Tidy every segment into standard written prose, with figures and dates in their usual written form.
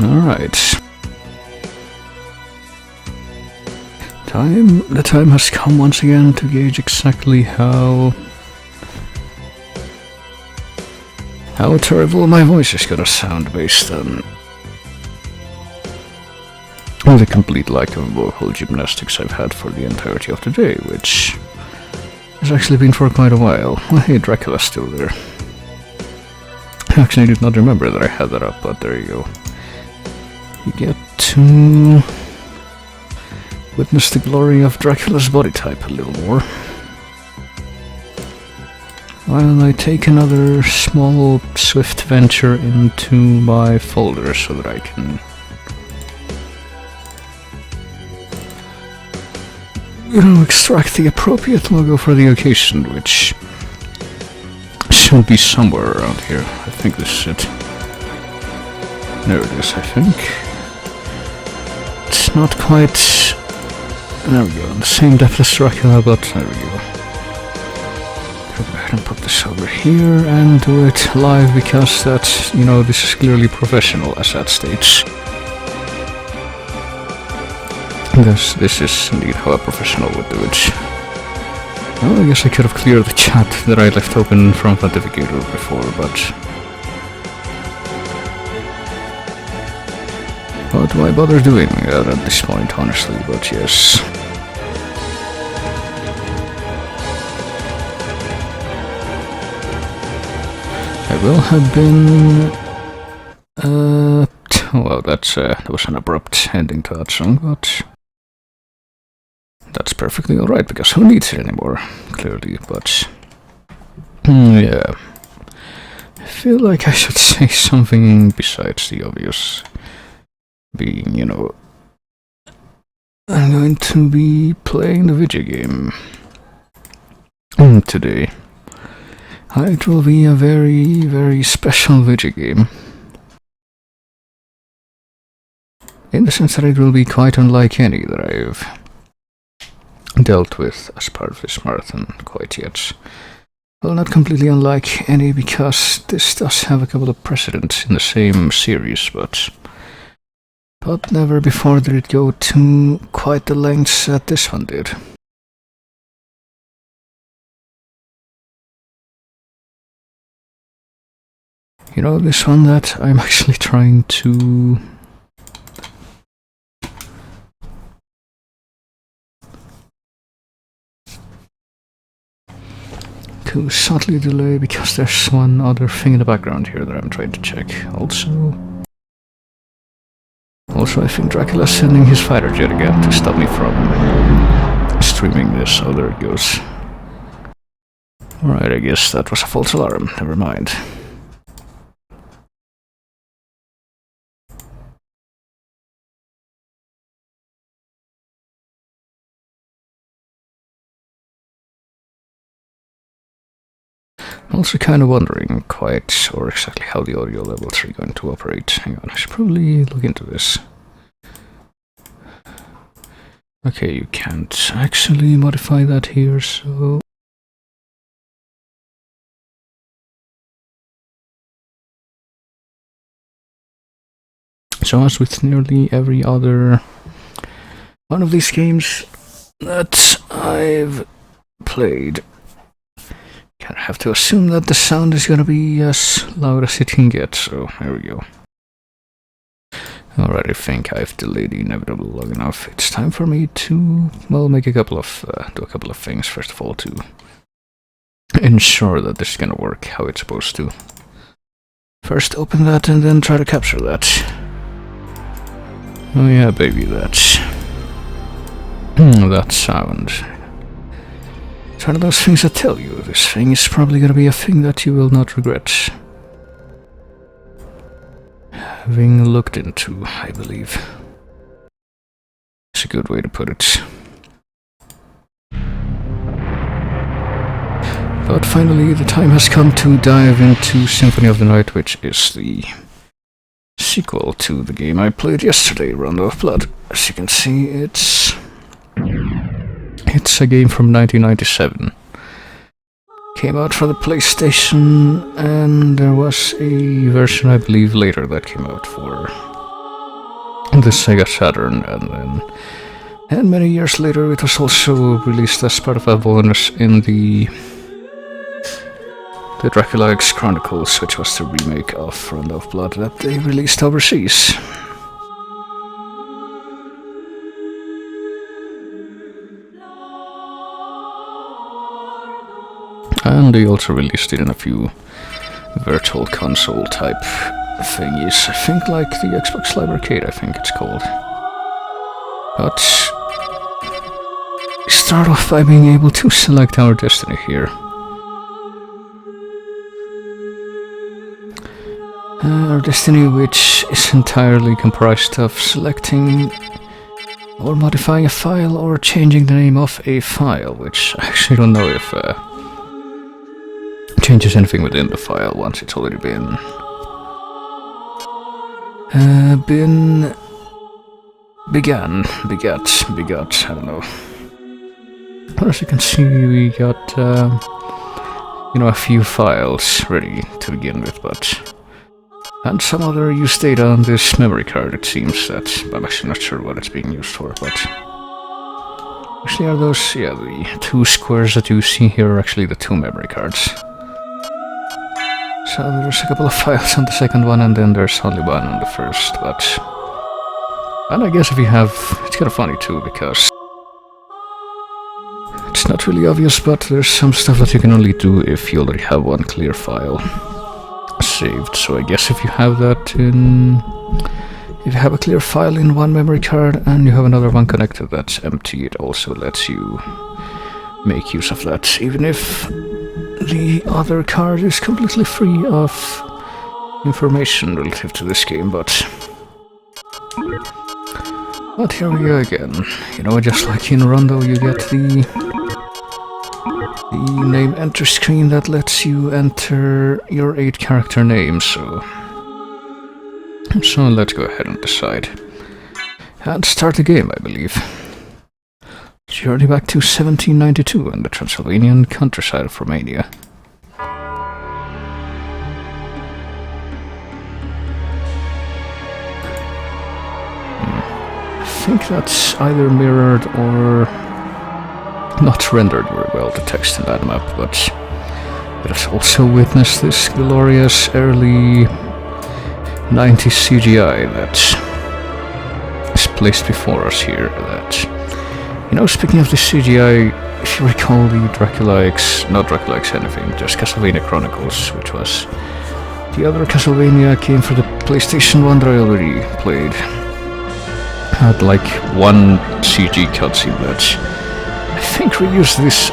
Alright. The time has come once again to gauge exactly how terrible my voice is gonna sound based on the complete lack of vocal gymnastics I've had for the entirety of the day, which has actually been for quite a while. Well, hey, Dracula's still there. Actually, I did not remember that I had that up, but there you go. You get to witness the glory of Dracula's body type a little more. While I take another small, swift venture into my folder so that I can extract the appropriate logo for the occasion, which should be somewhere around here. I think this is it. There it is, I think. It's not quite... There we go, the same depth as Dracula, but there we go. Go ahead and put this over here and do it live, because that's, this is clearly professional as that stage. This is indeed how a professional would do it. Well, I guess I could have cleared the chat that I left open from Pontificator before, but... What do I bother doing that at this point, honestly, but yes. I will have been... well, that was an abrupt ending to that song, but... That's perfectly alright, because who needs it anymore, clearly, but... yeah. I feel like I should say something besides the obvious. Being, I'm going to be playing the video game today. It will be a very, very special video game. In the sense that it will be quite unlike any that I've dealt with as part of this marathon quite yet. Well, not completely unlike any, because this does have a couple of precedents in the same series, but never before did it go to quite the lengths that this one did. This one that I'm actually trying to subtly delay, because there's one other thing in the background here that I'm trying to check. Also, I think Dracula's sending his fighter jet again to stop me from streaming this, so there it goes. Alright, I guess that was a false alarm, never mind. I'm also kind of wondering exactly how the audio levels are going to operate. Hang on, I should probably look into this. Okay, you can't actually modify that here, so... So as with nearly every other one of these games that I've played, kind of have to assume that the sound is gonna be as loud as it can get, so there we go. Alright, I think I've delayed the inevitable long enough. It's time for me to, well, make a couple of, do a couple of things. First of all, to ensure that this is gonna work how it's supposed to. First, open that and then try to capture that. Oh yeah, baby, that sound. It's one of those things that tell you this thing is probably gonna be a thing that you will not regret having looked into, I believe. It's a good way to put it. But finally, the time has come to dive into Symphony of the Night, which is the sequel to the game I played yesterday, Rondo of Blood. As you can see, it's a game from 1997. Came out for the PlayStation, and there was a version, I believe, later that came out for the Sega Saturn, and many years later it was also released as part of a bonus in the Dracula X Chronicles, which was the remake of Rondo of Blood that they released overseas. And they also released it in a few virtual console type thingies. I think like the Xbox Live Arcade, I think it's called. But start off by being able to select our destiny here. Our destiny, which is entirely comprised of selecting or modifying a file or changing the name of a file, which I actually don't know if changes anything within the file once it's already been begat, I don't know. But as you can see, we got a few files ready to begin with, and some other used data on this memory card. It seems that I'm actually not sure what it's being used for, but actually are those, the two squares that you see here are actually the two memory cards. So there's a couple of files on the second one, and then there's only one on the first, and I guess if you have, it's kind of funny too, because it's not really obvious, but there's some stuff that you can only do if you already have one clear file saved. So I guess if you have that if you have a clear file in one memory card and you have another one connected that's empty, it also lets you make use of that, even if the other card is completely free of information relative to this game, but here we go again. Just like in Rondo, you get the name enter screen that lets you enter your 8-character name, so let's go ahead and decide. And start the game, I believe. Journey back to 1792 in the Transylvanian countryside of Romania. I think that's either mirrored or not rendered very well, the text in that map, but let us also witness this glorious early 90s CGI that is placed before us here. That, speaking of the CGI, if you recall the not Dracula X anything, just Castlevania Chronicles, which was the other Castlevania game for the PlayStation 1 that I already played, had like one CG cutscene that I think reused these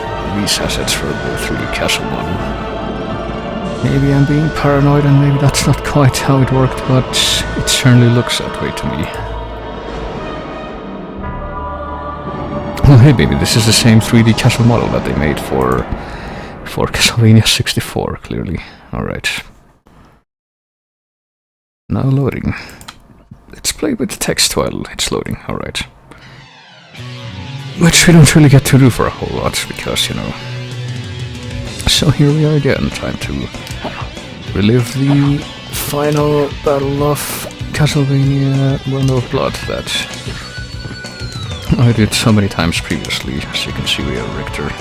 assets for the 3D castle model. Maybe I'm being paranoid and maybe that's not quite how it worked, but it certainly looks that way to me. Well, hey, maybe this is the same 3D castle model that they made for Castlevania 64, clearly. Alright. Now loading. Let's play with the text while it's loading, alright. Which we don't really get to do for a whole lot, because, So here we are again, time to relive the final battle of Castlevania Rondo of Blood that I did so many times previously. As you can see, we have Richter.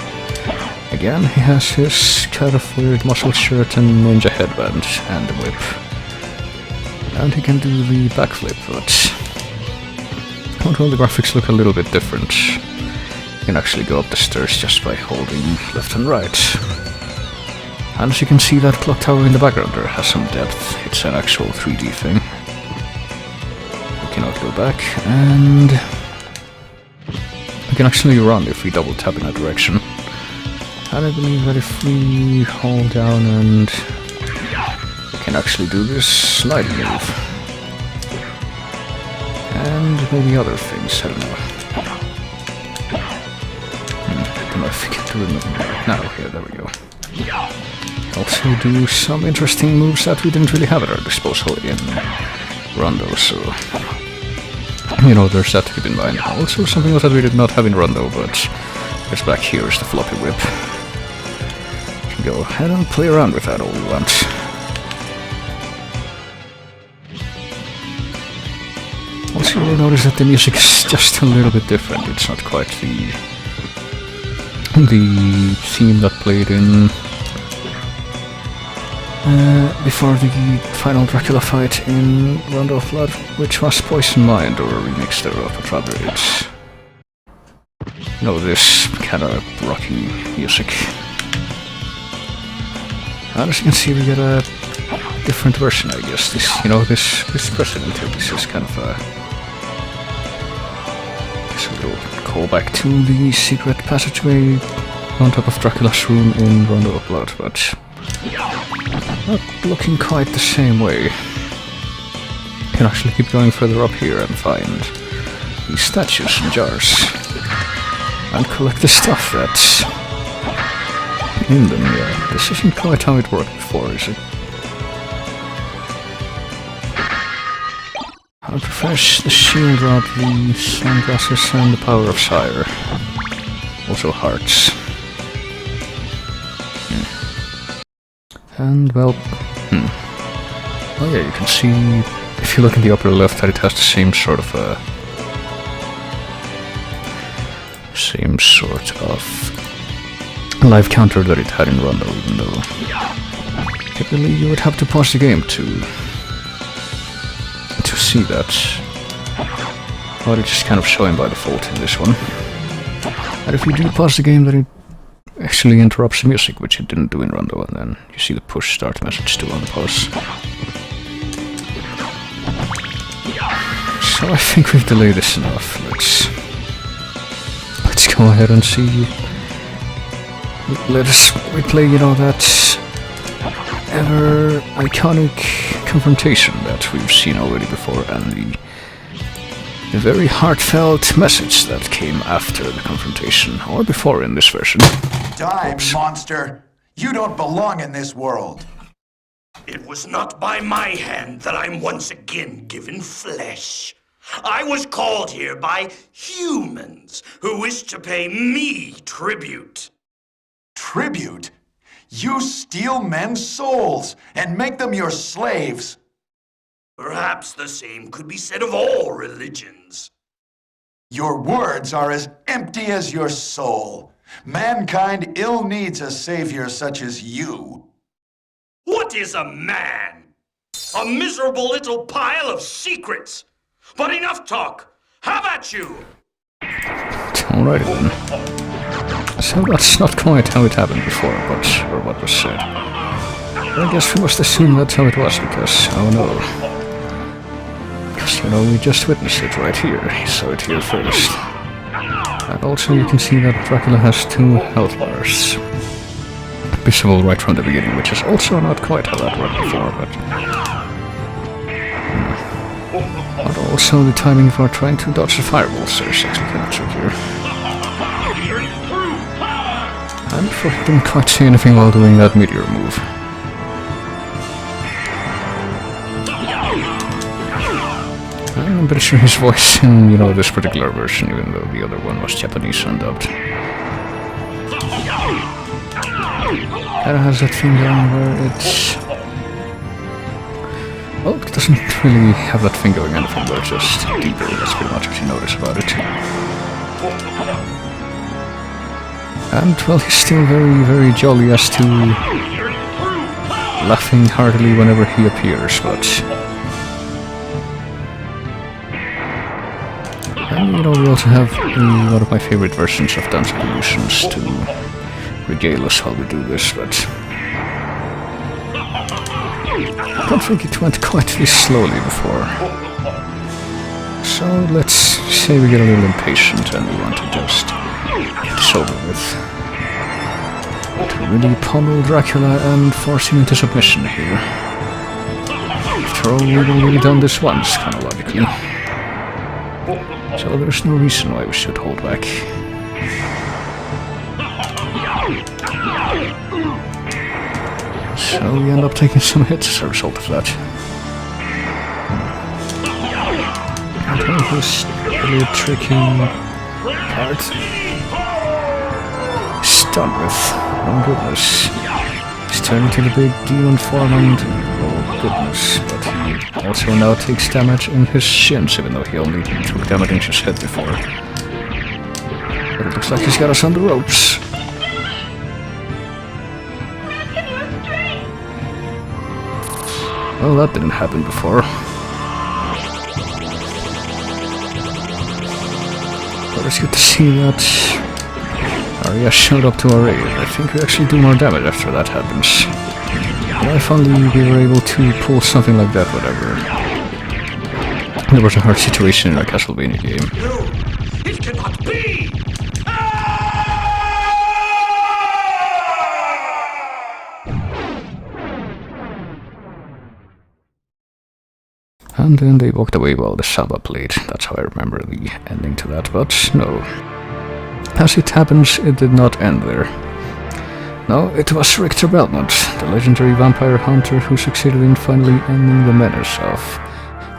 Again, he has his kind of weird muscle shirt and ninja headband and the whip. And he can do the backflip, but well, the graphics look a little bit different. You can actually go up the stairs just by holding left and right. And as you can see, that clock tower in the background there has some depth. It's an actual 3D thing. We cannot go back, and we can actually run if we double tap in that direction. And I believe that if we hold down and we can actually do this sliding move. And maybe other things, I don't know. I don't know if we can do it right now. Here, there we go. Also do some interesting moves that we didn't really have at our disposal in Rondo, so there's that to keep in mind. Also something else that we did not have in Rondo, but just back here is the floppy whip. We can go ahead and play around with that all we want. Also, notice that the music is just a little bit different. It's not quite the theme that played in before the final Dracula fight in Rondo of Blood, which was Poison Mind, or a remix thereof, but rather it's, you know, this kind of rocky music. And as you can see, we get a different version, I guess. This, you know, this precedent here, this is kind of a little callback to the secret passageway on top of Dracula's room in Rondo of Blood, but not looking quite the same way. You can actually keep going further up here and find these statues and jars and collect the stuff that's in them. Yeah, this isn't quite how it worked before, is it? I prefer the shield rod, the sunglasses, and the power of Sire. Also hearts. And, well, oh yeah, you can see, if you look in the upper left, that it has the same sort of live counter that it had in Rondo, even though typically you would have to pause the game to see that. But it's just kind of showing by default in this one. And if you do pause the game, then it actually interrupts the music, which it didn't do in Rondo, and then you see the push start message too on the pause. So I think we've delayed this enough. Let's go ahead and see. Let us replay, you know, that ever iconic confrontation that we've seen already before, and the very heartfelt message that came after the confrontation, or before in this version. Die, monster! You don't belong in this world! It was not by my hand that I'm once again given flesh. I was called here by humans who wish to pay me tribute. Tribute? You steal men's souls and make them your slaves. Perhaps the same could be said of all religions. Your words are as empty as your soul. Mankind ill needs a savior such as you. What is a man? A miserable little pile of secrets. But enough talk. Have at you! Alrighty then. So that's not quite how it happened before, or what was said. But I guess we must assume that's how it was, because, oh no. Because, you know, we just witnessed it right here. He saw it here first. And also you can see that Dracula has 2 health bars. Visible right from the beginning, which is also not quite how that worked before, but... But also the timing for trying to dodge the fireballs is actually kind of trickier. And before he didn't quite see anything while doing that meteor move. And I'm pretty sure his voice in, you know, this particular version, even though the other one was Japanese and dubbed. Kinda has that thing going where it's... Well, it doesn't really have that thing going anything, but it's just deeper. That's pretty much what you notice about it. And, well, he's still very, very jolly as to laughing heartily whenever he appears, but... And, you know, we also have one of my favorite versions of Dance of Illusions to regale us while we do this, but... I don't think it went quite this slowly before. So let's say we get a little impatient and we want to just get this over with. To really pummel Dracula and force him into submission here. After all, we've already done this once, chronologically. So there's no reason why we should hold back. So we end up taking some hits as a result of that. Okay, this really tricky part. He's done with. Oh goodness. He's turn into the big demon form and oh goodness, but he also now takes damage in his shins, even though he only took damage in his head before. But it looks like he's got us on the ropes. Well, that didn't happen before. But it's good to see that Arya showed up to our aid. I think we actually do more damage after that happens. But if only we were able to pull something like that, whatever. There was a hard situation in a Castlevania game. No, it cannot be! And then they walked away while the Saba played. That's how I remember the ending to that, but no. As it happens, it did not end there. No, it was Richter Belmont, the legendary vampire hunter who succeeded in finally ending the menace of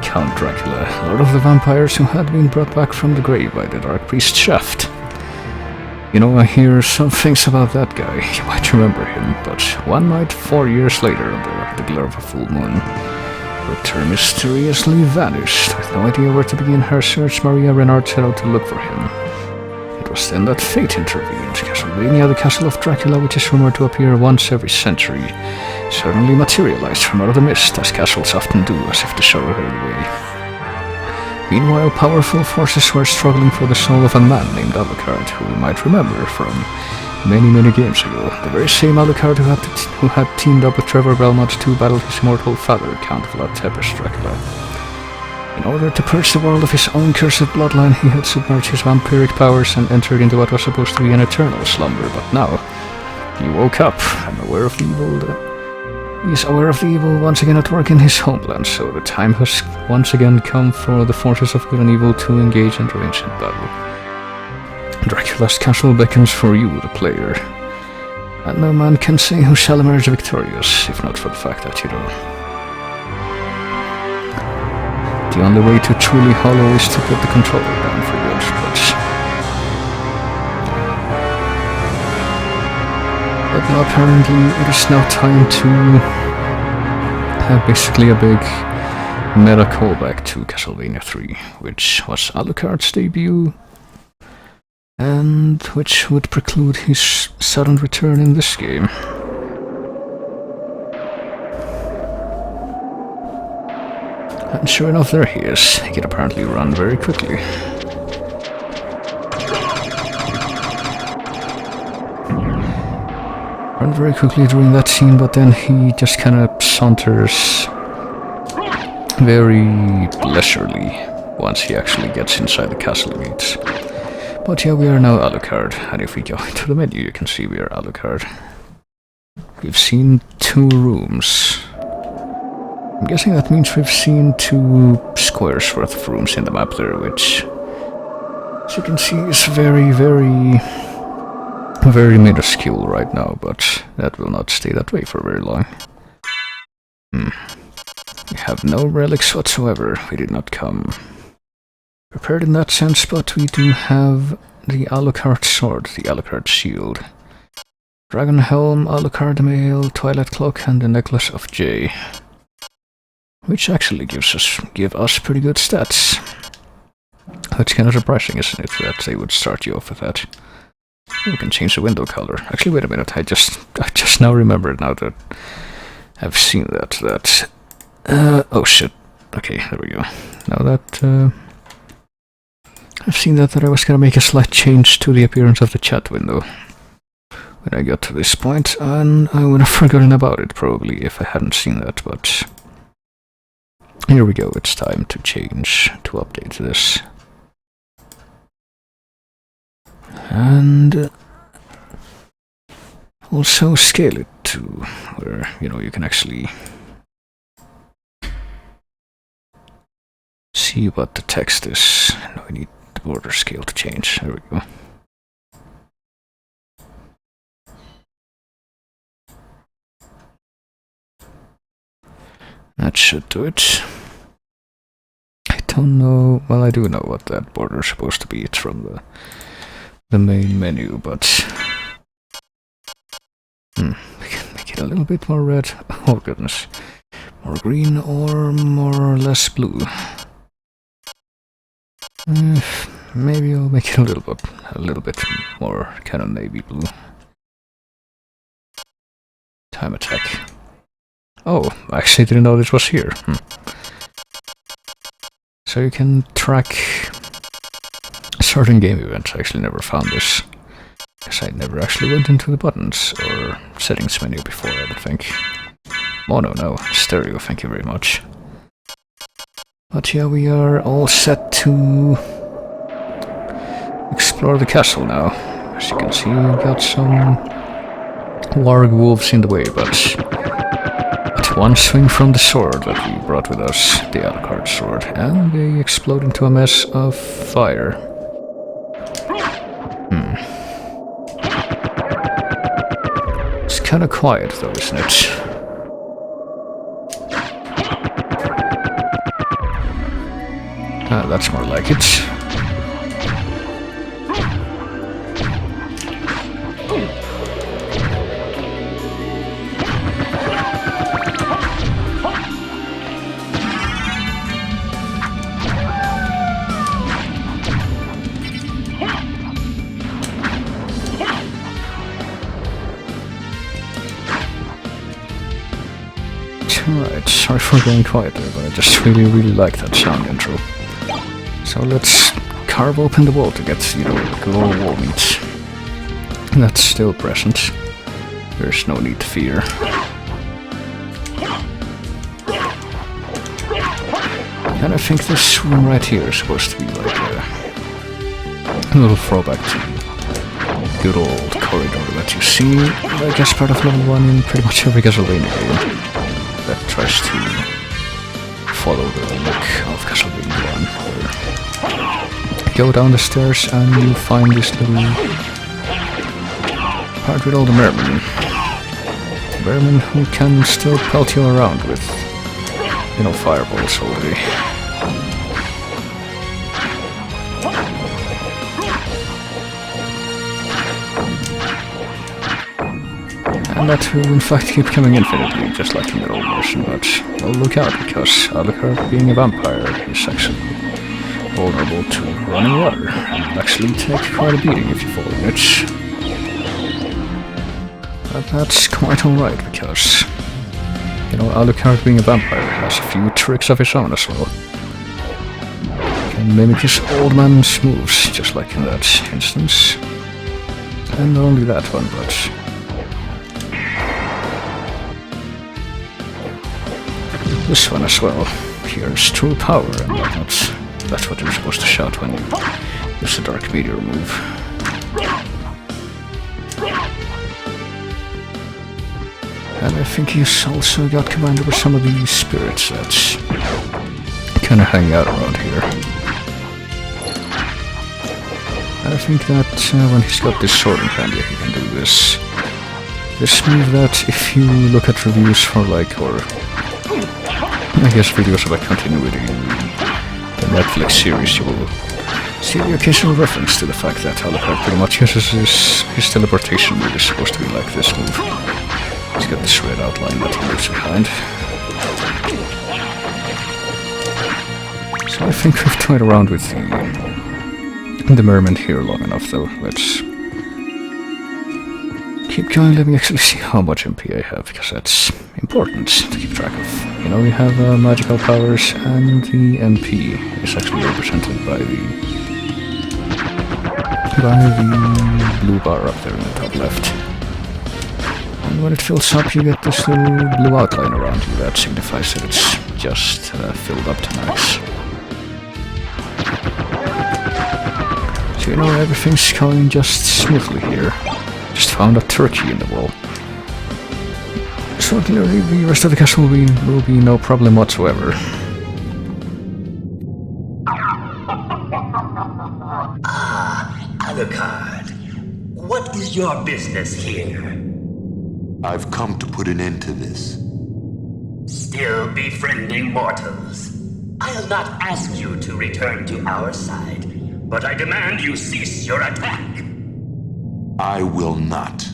Count Dracula, Lord of the Vampires who had been brought back from the grave by the Dark Priest Shaft. You know, I hear some things about that guy. You might remember him, but one night 4 years later, under the glare of a full moon, Richter mysteriously vanished. With no idea where to begin her search, Maria Renard set out to look for him. It was then that fate intervened. Castlevania, the Castle of Dracula, which is rumored to appear once every century, suddenly materialized from out of the mist, as castles often do, as if to show her the way. Meanwhile, powerful forces were struggling for the soul of a man named Alucard, who we might remember from many games ago. The very same Alucard who had teamed up with Trevor Belmont to battle his immortal father, Count Vlad Tepes Dracula. In order to purge the world of his own cursed bloodline, he had submerged his vampiric powers and entered into what was supposed to be an eternal slumber, but now he woke up and aware of the evil. He is aware of the evil once again at work in his homeland, so the time has once again come for the forces of good and evil to engage in the ancient battle. Dracula's castle beckons for you, the player, and no man can say who shall emerge victorious, if not for the fact that you know. The only way to truly hollow is to put the controller down for good, but now apparently it is now time to have basically a big meta callback to Castlevania 3, which was Alucard's debut, and which would preclude his sudden return in this game. And sure enough, there he is. He can apparently run very quickly. Run very quickly during that scene, but then he just kind of saunters very leisurely once he actually gets inside the castle gates. But yeah, we are now Alucard, and if we go into the menu, you can see we are Alucard. We've seen 2 rooms. I'm guessing that means we've seen 2 squares worth of rooms in the map there, which, as you can see, is very minuscule right now, but that will not stay that way for very long. We have no relics whatsoever. We did not come prepared in that sense, but we do have the Alucard sword, the Alucard shield, Dragon Helm, Alucard Mail, Twilight Cloak, and the Necklace of Jay, which actually give us pretty good stats. That's kind of surprising, isn't it, that they would start you off with that. We can change the window color. Actually, wait a minute, I just now remembered now that I've seen that, oh shit. Okay, there we go. Now that, I've seen that I was gonna make a slight change to the appearance of the chat window when I got to this point, and I would have forgotten about it probably if I hadn't seen that, but here we go, it's time to change, to update this. And also scale it to where, you know, you can actually see what the text is. No, I need the border scale to change. There we go. That should do it. I don't know, well, I do know what that border is supposed to be. It's from the main menu, but we can make it a little bit more red. Oh goodness. More green or more or less blue. Maybe I'll make it a little bit more kind of navy blue. Time attack. Oh, I actually didn't know this was here. So you can track certain game events. I actually never found this, because I never actually went into the buttons or settings menu before, I don't think. Mono, no. Stereo, thank you very much. But yeah, we are all set to explore the castle now. As you can see, we got some warg wolves in the way, but at one swing from the sword that we brought with us, the Alucard sword, and they explode into a mess of fire. It's kinda quiet though, isn't it? Ah, that's more like it. Alright, sorry for going quiet there, but I just really like that sound intro. So let's carve open the wall to get, you know, good old wall meat. That's still present. There's no need to fear. And I think this room right here is supposed to be like a little throwback to good old corridor that you see, I guess, part of level 1 in pretty much every Castlevania game that tries to follow the look of Castlevania 1, where you go down the stairs and you find this little part with all the mermen. Mermen who can still pelt you around with, you know, fireballs already. And that will in fact keep coming infinitely, just like in the old version, but well, look out, because Alucard, being a vampire, is actually vulnerable to running water, and will actually take quite a beating if you fall in it. But that's quite alright, because, you know, Alucard, being a vampire, has a few tricks of his own as well. He can mimic his old man's moves, just like in that instance. And not only that one, but this one as well. Here's true power and whatnot. That's what you're supposed to shout when you use the Dark Meteor move. And I think he's also got command over some of these spirits that kinda hang out around here. I think that when he's got this sword in hand, yeah, he can do this move that if you look at reviews for like, or I guess videos about continuity in the Netflix series, you will see the occasional reference to the fact that Alucard pretty much uses his teleportation move is supposed to be like this move. He's got this red outline that he leaves behind. So I think we've toyed around with the merman here long enough though. Let's keep going. Let me actually see how much MP I have, because that's important to keep track of. You know, we have magical powers, and the MP is actually represented by the blue bar up there in the top left. And when it fills up, you get this little blue outline around you that signifies that it's just filled up to max. So you know, everything's going just smoothly here. Just found a turkey in the wall. So clearly the rest of the castle will be no problem whatsoever. Alucard, what is your business here? I've come to put an end to this. Still befriending mortals. I'll not ask you to return to our side, but I demand you cease your attack. I will not.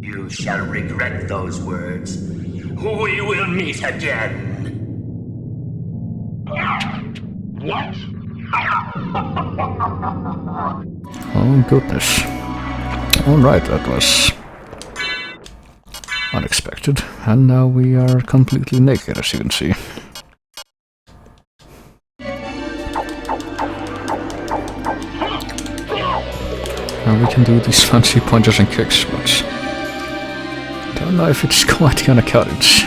You shall regret those words. We will meet again. What? Oh goodness. Alright, that was unexpected. And now we are completely naked, as you can see. Now we can do these fancy punches and kicks, but don't know if it's quite gonna cut it.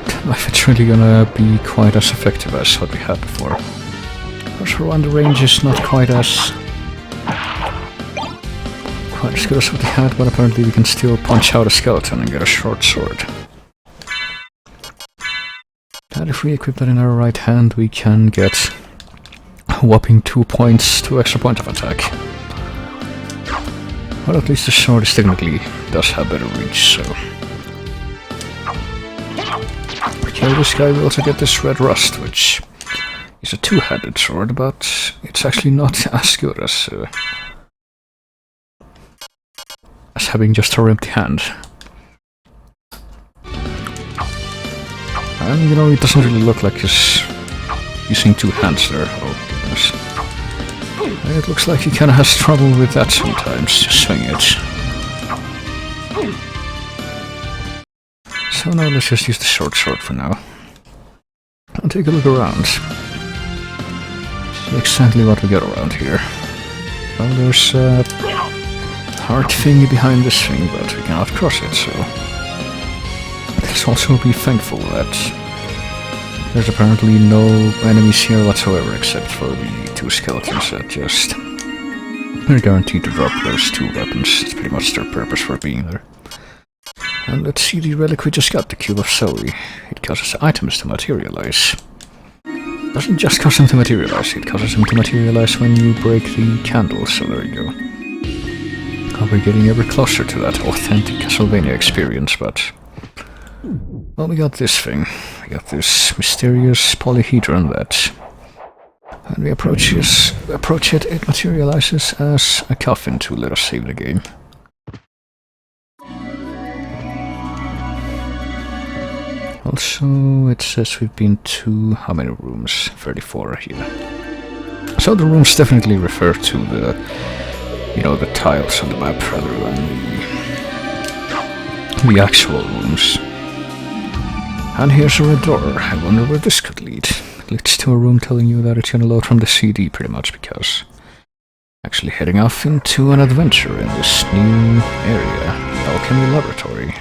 Don't know if it's really gonna be quite as effective as what we had before. Also, on the range is not quite as good as what we had, but apparently we can still punch out a skeleton and get a short sword. And if we equip that in our right hand, we can get a whopping 2 points, 2 extra points of attack. Well, at least the sword is technically does have better reach, so... Okay, this guy will also get this red rust, which is a two-handed sword, but it's actually not as good as having just her empty hand. And you know, it doesn't really look like he's using two hands there. Oh goodness. It looks like he kinda has trouble with that sometimes, just swing it. So now let's just use the short sword for now. And take a look around. See exactly what we got around here. Well, there's a hard thingy behind this thing, but we cannot cross it, so... Let's also be thankful that there's apparently no enemies here whatsoever except for the two skeletons that just... They're guaranteed to drop those two weapons. It's pretty much their purpose for being there. And let's see the relic we just got, the Cube of Zoe. It causes items to materialize. It doesn't just cause them to materialize, it causes them to materialize when you break the candle, so there you go. We're getting ever closer to that authentic Castlevania experience, but... Well, we got this thing. We got this mysterious polyhedron that... When we approach it, it materializes as a coffin to let us save the game. Also, it says we've been to... how many rooms? 34 here. So the rooms definitely refer to the... you know, the tiles on the map rather than the actual rooms. And here's a red door. I wonder where this could lead. It leads to a room telling you that it's gonna load from the CD pretty much, because actually heading off into an adventure in this new area, the Alchemy Laboratory.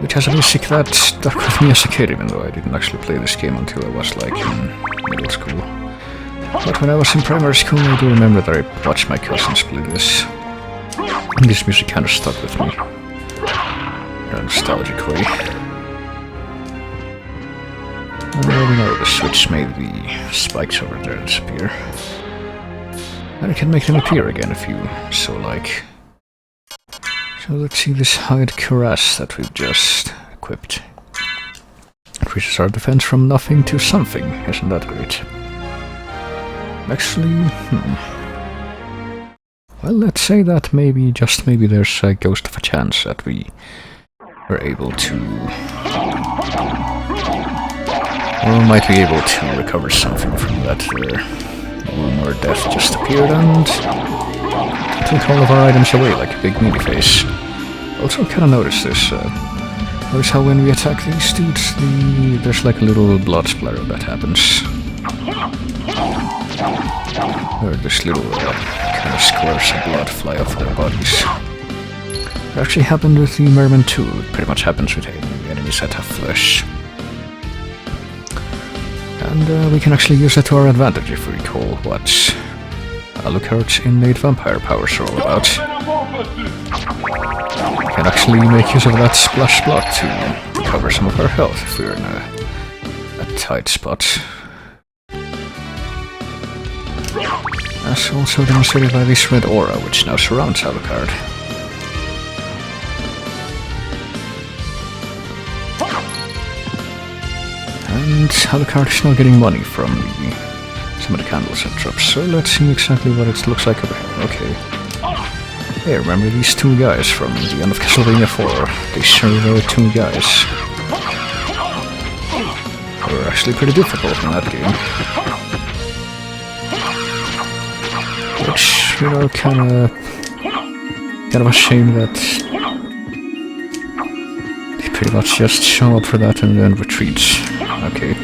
Which has a music that stuck with me as a kid, even though I didn't actually play this game until I was like in middle school. But when I was in primary school, I do remember that I watched my cousins play this. And this music kind of stuck with me. In a nostalgic way. And we know the switch made the spikes over there disappear. And it can make them appear again if you so like. So let's see this hide cuirass that we've just equipped. Increases our defense from nothing to something, isn't that great? Actually, well, let's say that maybe, just maybe, there's a ghost of a chance that we were able to... or might be able to recover something from that room where death just appeared and took all of our items away like a big meaty face. Also kinda noticed this, notice how when we attack these dudes, there's like a little blood splatter that happens. Or this little kind of squares of blood fly off their bodies. It actually happened with the Merman too. It pretty much happens with enemies that have flesh. And we can actually use that to our advantage if we recall what Alucard's innate vampire powers are all about. We can actually make use of that splash blood to recover some of our health if we're in a tight spot. As also demonstrated by this red aura, which now surrounds Alucard. how the card is now getting money from some of the candles it drops. So let's see exactly what it looks like over here. Okay. Hey, remember these two guys from the end of Castlevania 4? They sure were two guys. They were actually pretty difficult in that game. Which, you know, kind of a shame that they pretty much just show up for that and then retreat. Okay.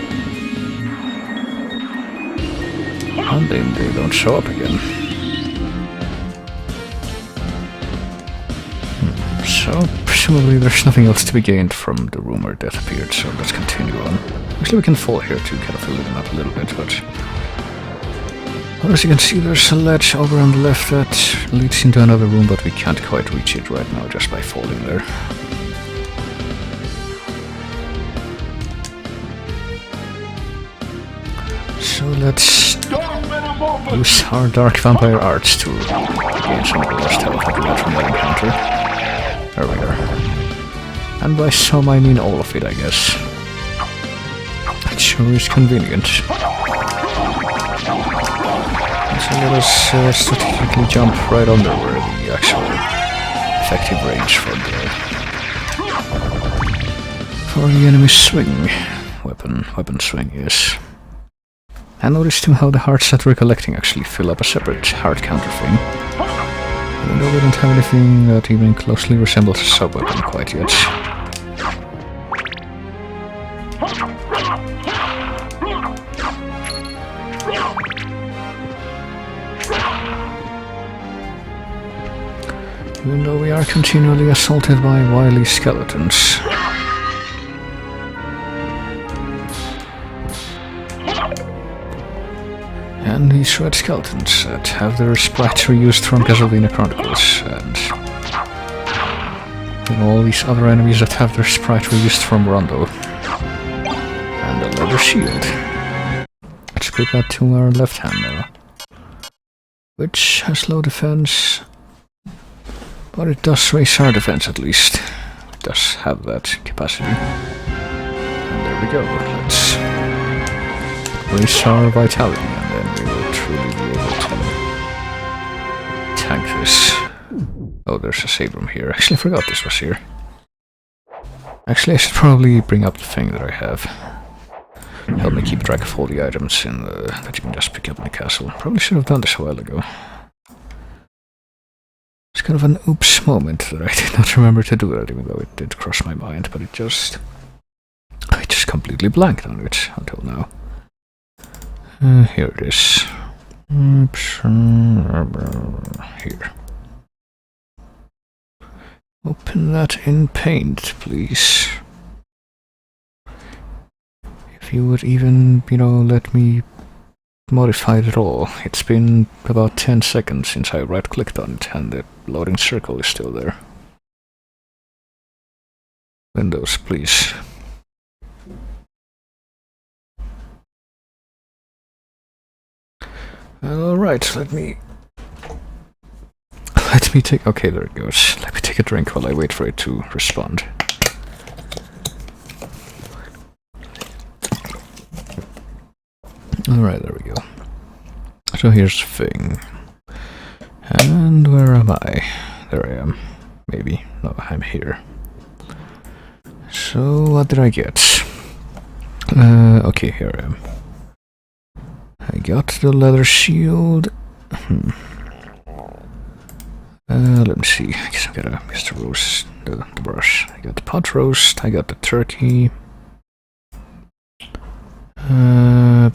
And then they don't show up again. So, presumably there's nothing else to be gained from the room where death appeared, so let's continue on. Actually, we can fall here to kind of fill them up a little bit, but... Well, as you can see, there's a ledge over on the left that leads into another room, but we can't quite reach it right now just by falling there. So let's use our Dark Vampire Arts to gain some of the lost health that we got from that encounter. There we are. And by some I mean all of it, I guess. It sure is convenient. So let us strategically jump right under where the actual effective range for the enemy's swing weapon swing is. And notice too how the hearts that we're collecting actually fill up a separate heart counter thing. Even though we don't have anything that even closely resembles a sub-weapon quite yet. Even though we are continually assaulted by wily skeletons. And these red skeletons that have their sprites reused from Castlevania Chronicles, and you know, all these other enemies that have their sprite reused from Rondo. And a leather shield. Let's put that to our left hand now. Which has low defense, but it does raise our defense at least. It does have that capacity. And there we go, let's raise our vitality, and then we will truly be able to tank this. Oh, there's a save room here. Actually, I forgot this was here. Actually, I should probably bring up the thing that I have. Help me keep track of all the items in that you can just pick up in the castle. Probably should have done this a while ago. It's kind of an oops moment that I did not remember to do that, even though it did cross my mind, but I just completely blanked on it until now. Here it is. Oops. Here. Open that in Paint, please. If you would even, you know, let me modify it at all. It's been about 10 seconds since I right-clicked on it, and the loading circle is still there. Windows, please. Alright, let me take... Okay, there it goes. Let me take a drink while I wait for it to respond. Alright, there we go. So here's the thing. And where am I? There I am. Maybe. No, I'm here. So, what did I get? Okay, here I am. I got the leather shield. Let me see. I guess I gotta use the roast, the brush. I got the pot roast. I got the turkey. I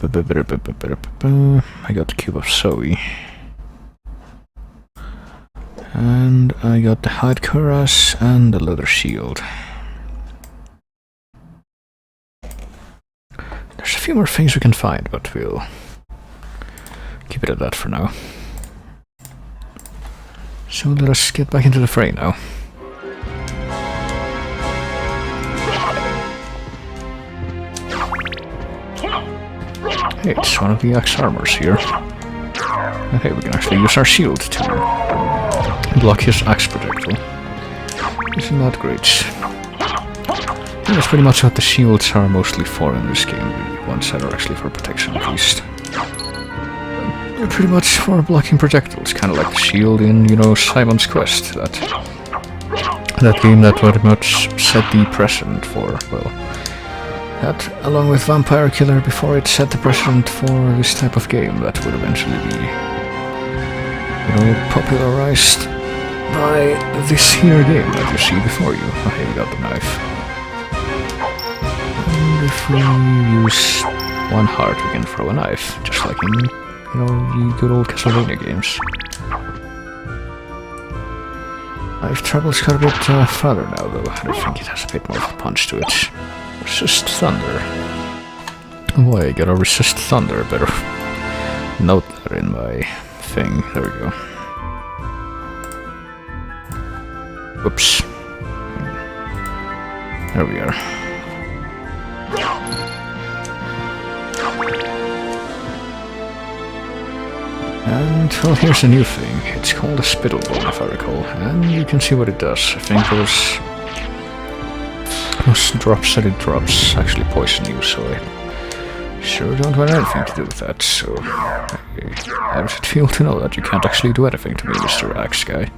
got the cube of soy. And I got the hide cuirass and the leather shield. There's a few more things we can find, but we'll keep it at that for now. So let us get back into the fray now. Hey, it's one of the axe armors here. Okay, we can actually use our shield to block his axe projectile. Isn't that great? that's pretty much what the shields are mostly for in this game, the ones that are actually for protection at least. They're pretty much for blocking projectiles, kind of like the shield in, you know, Simon's Quest, that game that very much set the precedent for, well, that, along with Vampire Killer before it set the precedent for this type of game that would eventually be, you know, popularized by this here game that you see before you. Okay, we got the knife. And if we use one heart, we can throw a knife, just like in, you know, the good old Castlevania games. Knife travel's got a bit farther now, though. I think it has a bit more of a punch to it. Resist thunder. Oh, I gotta resist thunder. Better note that in my thing. There we go. Whoops. There we are. And, well, here's a new thing. It's called a spittle bone, if I recall. And you can see what it does. I think those drops that it drops actually poison you, so I sure don't want anything to do with that. So, how does it feel to know that you can't actually do anything to me, Mr. Axe Guy?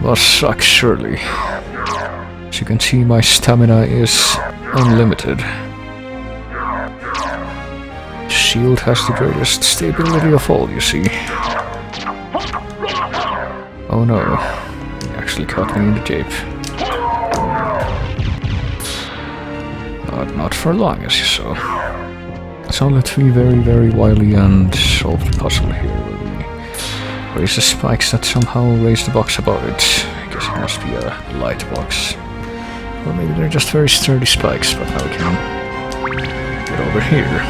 Well, sucks, surely. As you can see, my stamina is unlimited. Shield has the greatest stability of all, you see. Oh no, he actually caught me in the jape. But not for long, as you saw. So let's be very, very wily and solve the puzzle here, where we raise the spikes that somehow raise the box above it. I guess it must be a light box. Or maybe they're just very sturdy spikes, but now we can get over here.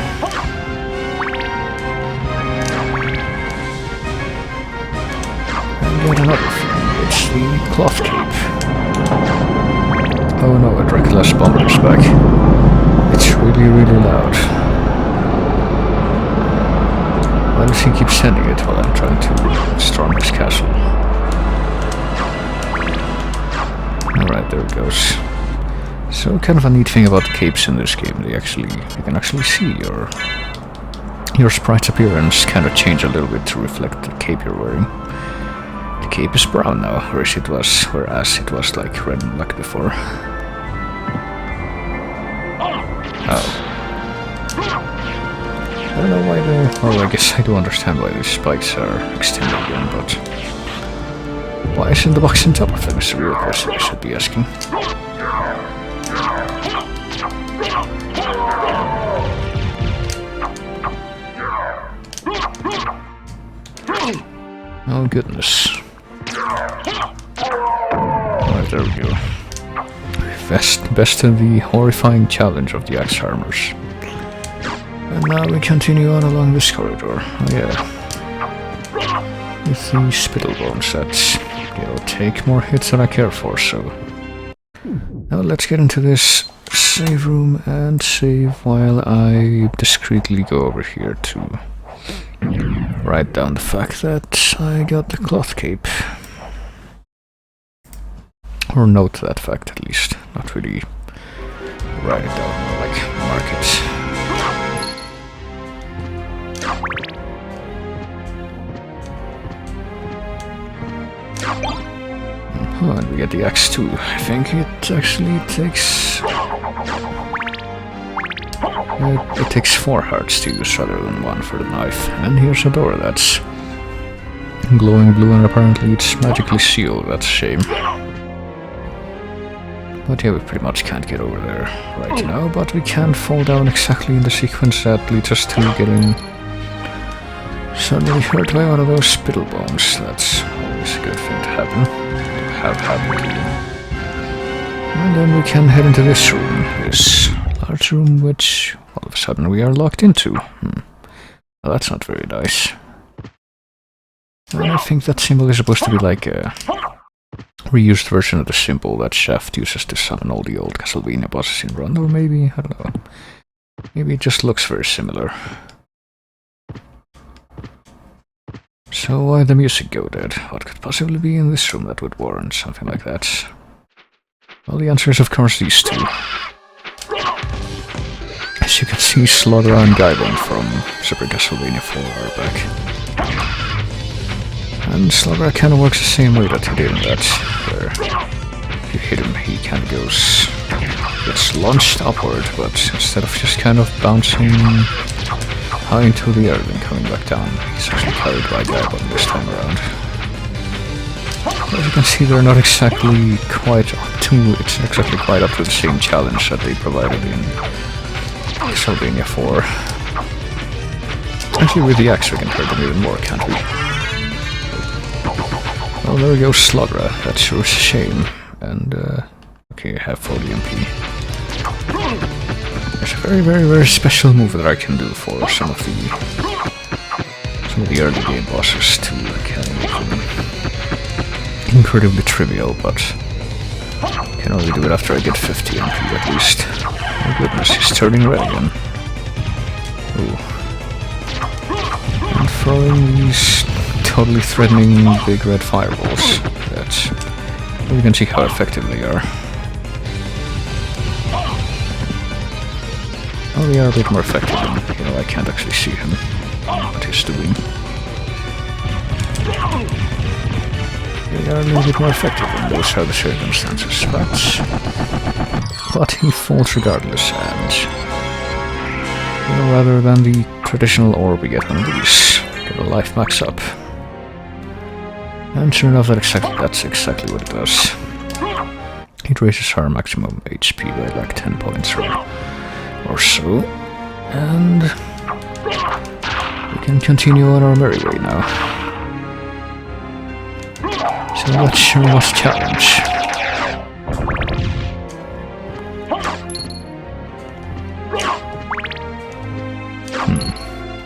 And another thing, it's the cloth cape. Oh no, a Dracula's bomber's back. It's really, really loud. Why does he keep sending it while I'm trying to storm this castle? Alright, there it goes. So, kind of a neat thing about the capes in this game, you can actually see your sprite's appearance kind of change a little bit to reflect the cape you're wearing. The cape is brown now, whereas it was like red and black before. Oh. I don't know why well, I guess I do understand why these spikes are extended again, but why isn't the box on top of them is the real question I should be asking. Oh goodness. Alright, there we go. Best in the horrifying challenge of the axe armors. And now we continue on along this corridor. Oh yeah. With the spittle bones that, you know, take more hits than I care for, so... Now let's get into this save room and save while I discreetly go over here to write down the fact that I got the cloth cape. Or note that fact at least, not really write it down, more like mark it. Oh, and we get the axe too. I think it actually takes... it takes 4 hearts to use rather than 1 for the knife. And here's a door that's glowing blue and apparently it's magically sealed, that's a shame. But yeah, we pretty much can't get over there right now, but we can fall down exactly in the sequence that leads us to getting suddenly hurt by one of those spittle bones. That's always a good thing to happen. Have happened to you. And then we can head into this room, this large room which all of a sudden we are locked into. Well, that's not very nice. And I think that symbol is supposed to be like a reused version of the symbol that Shaft uses to summon all the old Castlevania bosses in Rondo, maybe? I don't know. Maybe it just looks very similar. So why the music go dead? What could possibly be in this room that would warrant something like that? Well, the answer is of course these two. As you can see, Slaughter and Gaibon from Super Castlevania 4 are back. And Slaughter kind of works the same way that he did in that, where if you hit him, he kind of gets launched upward, but instead of just kind of bouncing high into the air and coming back down, he's actually carried by Gaibon this time around. As you can see, they're not exactly quite up to the same challenge that they provided in Castlevania 4. Actually, with the axe we can hurt them even more, can't we? Well, there goes Slaughter. That sure is a shame. And, okay, I have full EMP. There's a very, very, very special move that I can do for some of the early game bosses to kind of make them incredibly trivial, but I can only do it after I get 50 MP at least. Oh goodness, he's turning red again. Ooh. And throwing these totally threatening big red fireballs. You can see how effective they are. Oh, they are a bit more effective than, I can't actually see him, what he's doing. They are a little bit more effective when those are the circumstances, but he falls regardless, and rather than the traditional orb we get on these, get a life max up. And sure enough, that's exactly what it does. It raises our maximum HP by like 10 points or so, and we can continue on our merry way now. So let's show us challenge.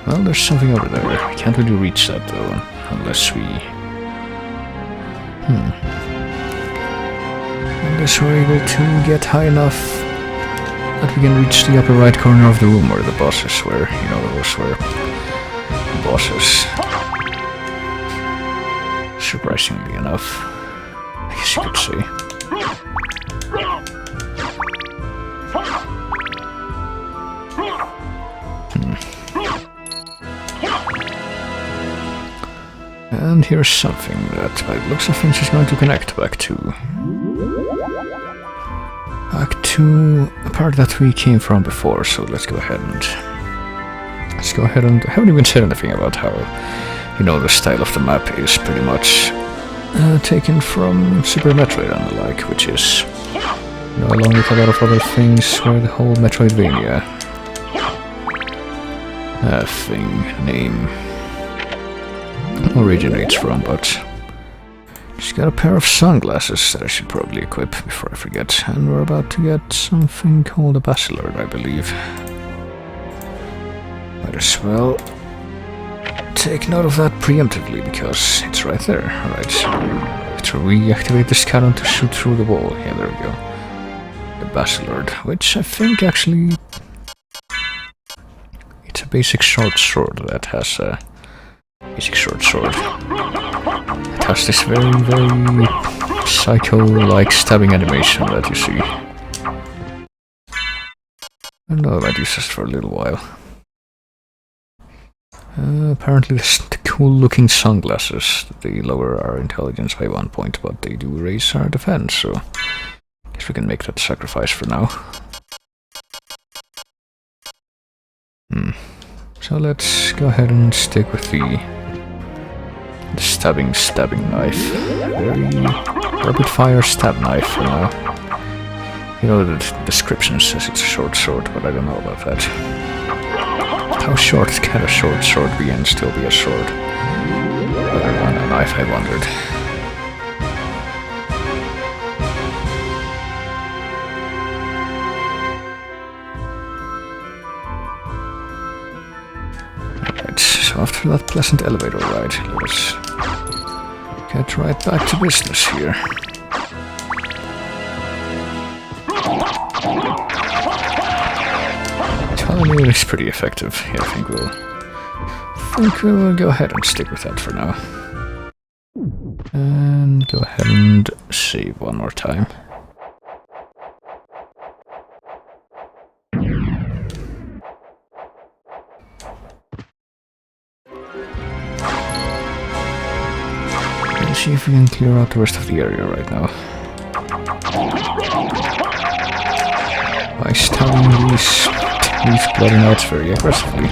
Well, there's something over there. We can't really reach that though, unless we... Unless we're able to get high enough that we can reach the upper right corner of the room where the bosses were. Those were bosses. Surprisingly enough, I guess you could say. And here's something that, by the looks of things, is going to connect back to a part that we came from before. So let's go ahead and I haven't even said anything about how, the style of the map is pretty much taken from Super Metroid and the like, which is, along with a lot of other things, where the whole Metroidvania name originates from, but just got a pair of sunglasses that I should probably equip before I forget, and we're about to get something called a Basilord, I believe. Might as well take note of that preemptively, because it's right there. Alright, so we have to reactivate this cannon to shoot through the wall. Yeah, there we go. The Basilord, which I think actually... It's a basic short sword that has a... Basic short sword. It has this very, very psycho-like stabbing animation that you see. I don't know, I might use this for a little while. Apparently the cool-looking sunglasses, they lower our intelligence by 1 point, but they do raise our defense, so I guess we can make that sacrifice for now. So let's go ahead and stick with the stabbing knife. Very rapid fire stab knife for now. The description says it's a short sword, but I don't know about that. How short can a short sword be and still be a sword? Rather than a knife, I wondered. Alright, so after that pleasant elevator ride, let's get right back to business here. Timing is pretty effective. Yeah, I think we'll go ahead and stick with that for now. And go ahead and save one more time. see if we can clear out the rest of the area right now. By stabbing these bloody knights very aggressively.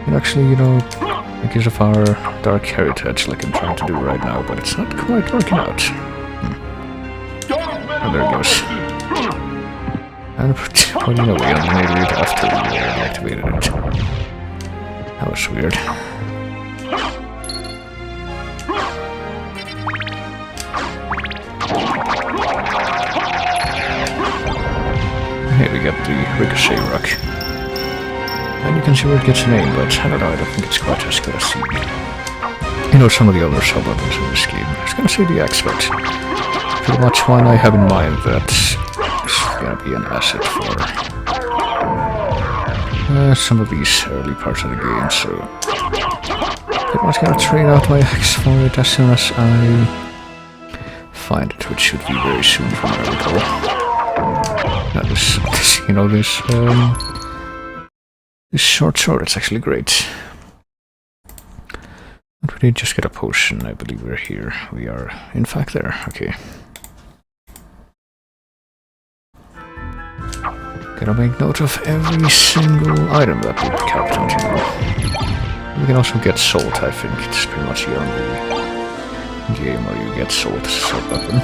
And actually, you know, because of our dark heritage, like I'm trying to do right now, but it's not quite working out. Oh, there it goes. And well, you know, we only made it after we activated it. That was weird. Here we got the Ricochet Rock. And you can see where it gets a name, but I don't know, I don't think it's quite as good as the... You know, some of the other sub-weapons in this game. I was gonna say the Axe, but pretty much one I have in mind that is gonna be an asset for some of these early parts of the game, so... Pretty much gonna trade out my Axe for it as soon as I find it, which should be very soon from what I recall. Now this, you know, this short sword, it's actually great. But we did just get a potion, I believe we're here. We are, in fact, there. Okay. Gotta make note of every single item that we captain, you know. We can also get salt, I think. It's pretty much the only game where you get salt as a salt weapon.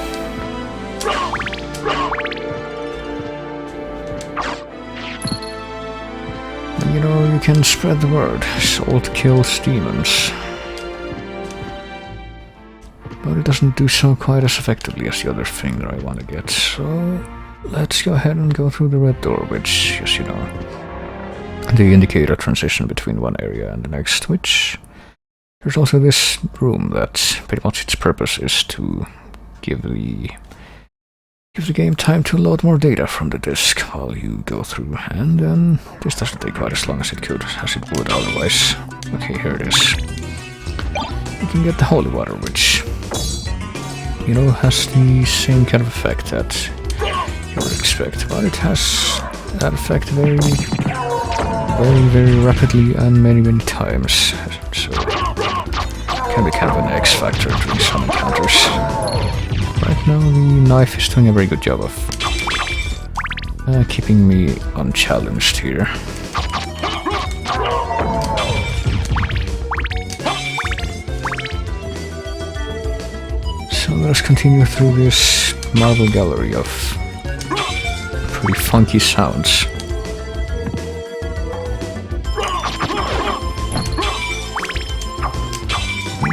And, you know, you can spread the word. Salt kills demons. But it doesn't do so quite as effectively as the other thing that I want to get, so let's go ahead and go through the red door, which, as you know, they indicate a transition between one area and the next, which there's also this room that pretty much its purpose is to give the game time to load more data from the disk while you go through, and then this doesn't take quite as long as it could, as it would otherwise. Okay, here it is. You can get the holy water, which, you know, has the same kind of effect that you would expect, but it has that effect very rapidly and many times, so it can be kind of an X factor during some encounters. Right now the knife is doing a very good job of keeping me unchallenged here. So let us continue through this marble gallery of pretty funky sounds.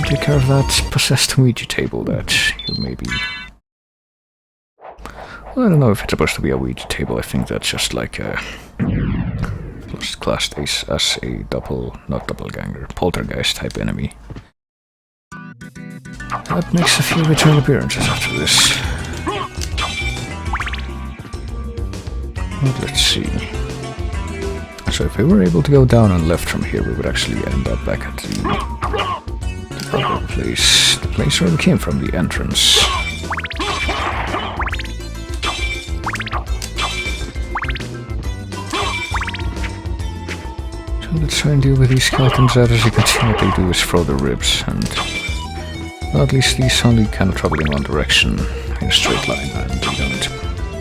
Take care of that possessed Ouija table that you maybe... Well, I don't know if it's supposed to be a Ouija table. I think that's just like a... classed as a not doppelganger, poltergeist type enemy. That makes a few return appearances after this. But let's see. So if we were able to go down and left from here, we would actually end up back at the other place. The place where we came from, the entrance. So let's try and deal with these skeletons out. As you can see, what they do is throw the ribs, and well, at least these only kind of travel in one direction in a straight line, and they don't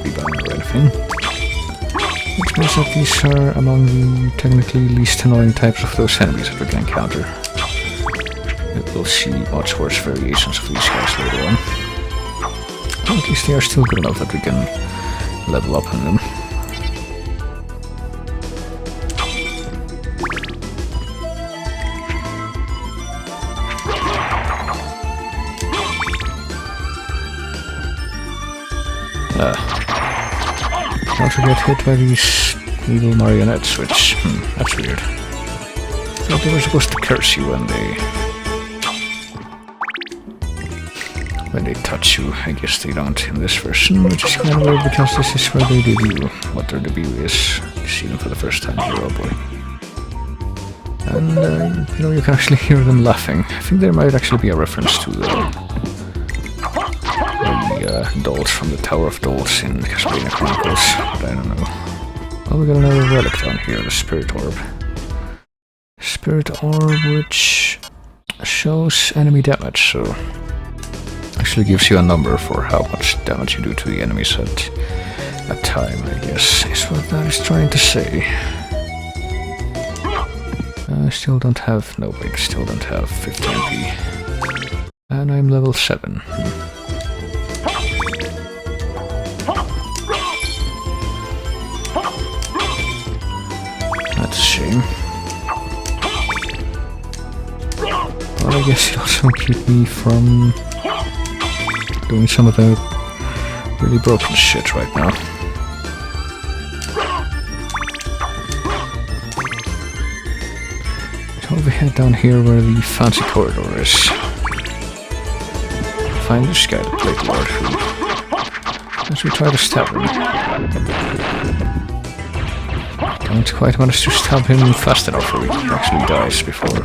rebound or anything. Which means that these are among the technically least annoying types of those enemies that we can encounter. We'll see much worse variations of these guys later on. But at least they are still good enough that we can level up on them. Don't get hit by these evil marionettes, which, that's weird. I thought they were supposed to curse you when they touch you. I guess they don't in this version, which is kind of weird because this is where they debut. What their debut is. You see them for the first time here, oh boy. And, you know, you can actually hear them laughing. I think there might actually be a reference to the dolls from the Tower of Dolls in Castlevania Chronicles, but I don't know. Oh, we got another relic down here, the Spirit Orb. Spirit Orb, which shows enemy damage, so actually gives you a number for how much damage you do to the enemies at a time, I guess, is what that is trying to say. I still don't have 50 MP. And I'm level 7. That's a shame. Well, I guess it also keep me from doing some of the really broken shit right now. So we head down here where the fancy corridor is. Find this guy, the Blade Lord, who, as we try to stab him, don't quite manage to stab him fast enough or he actually dies before we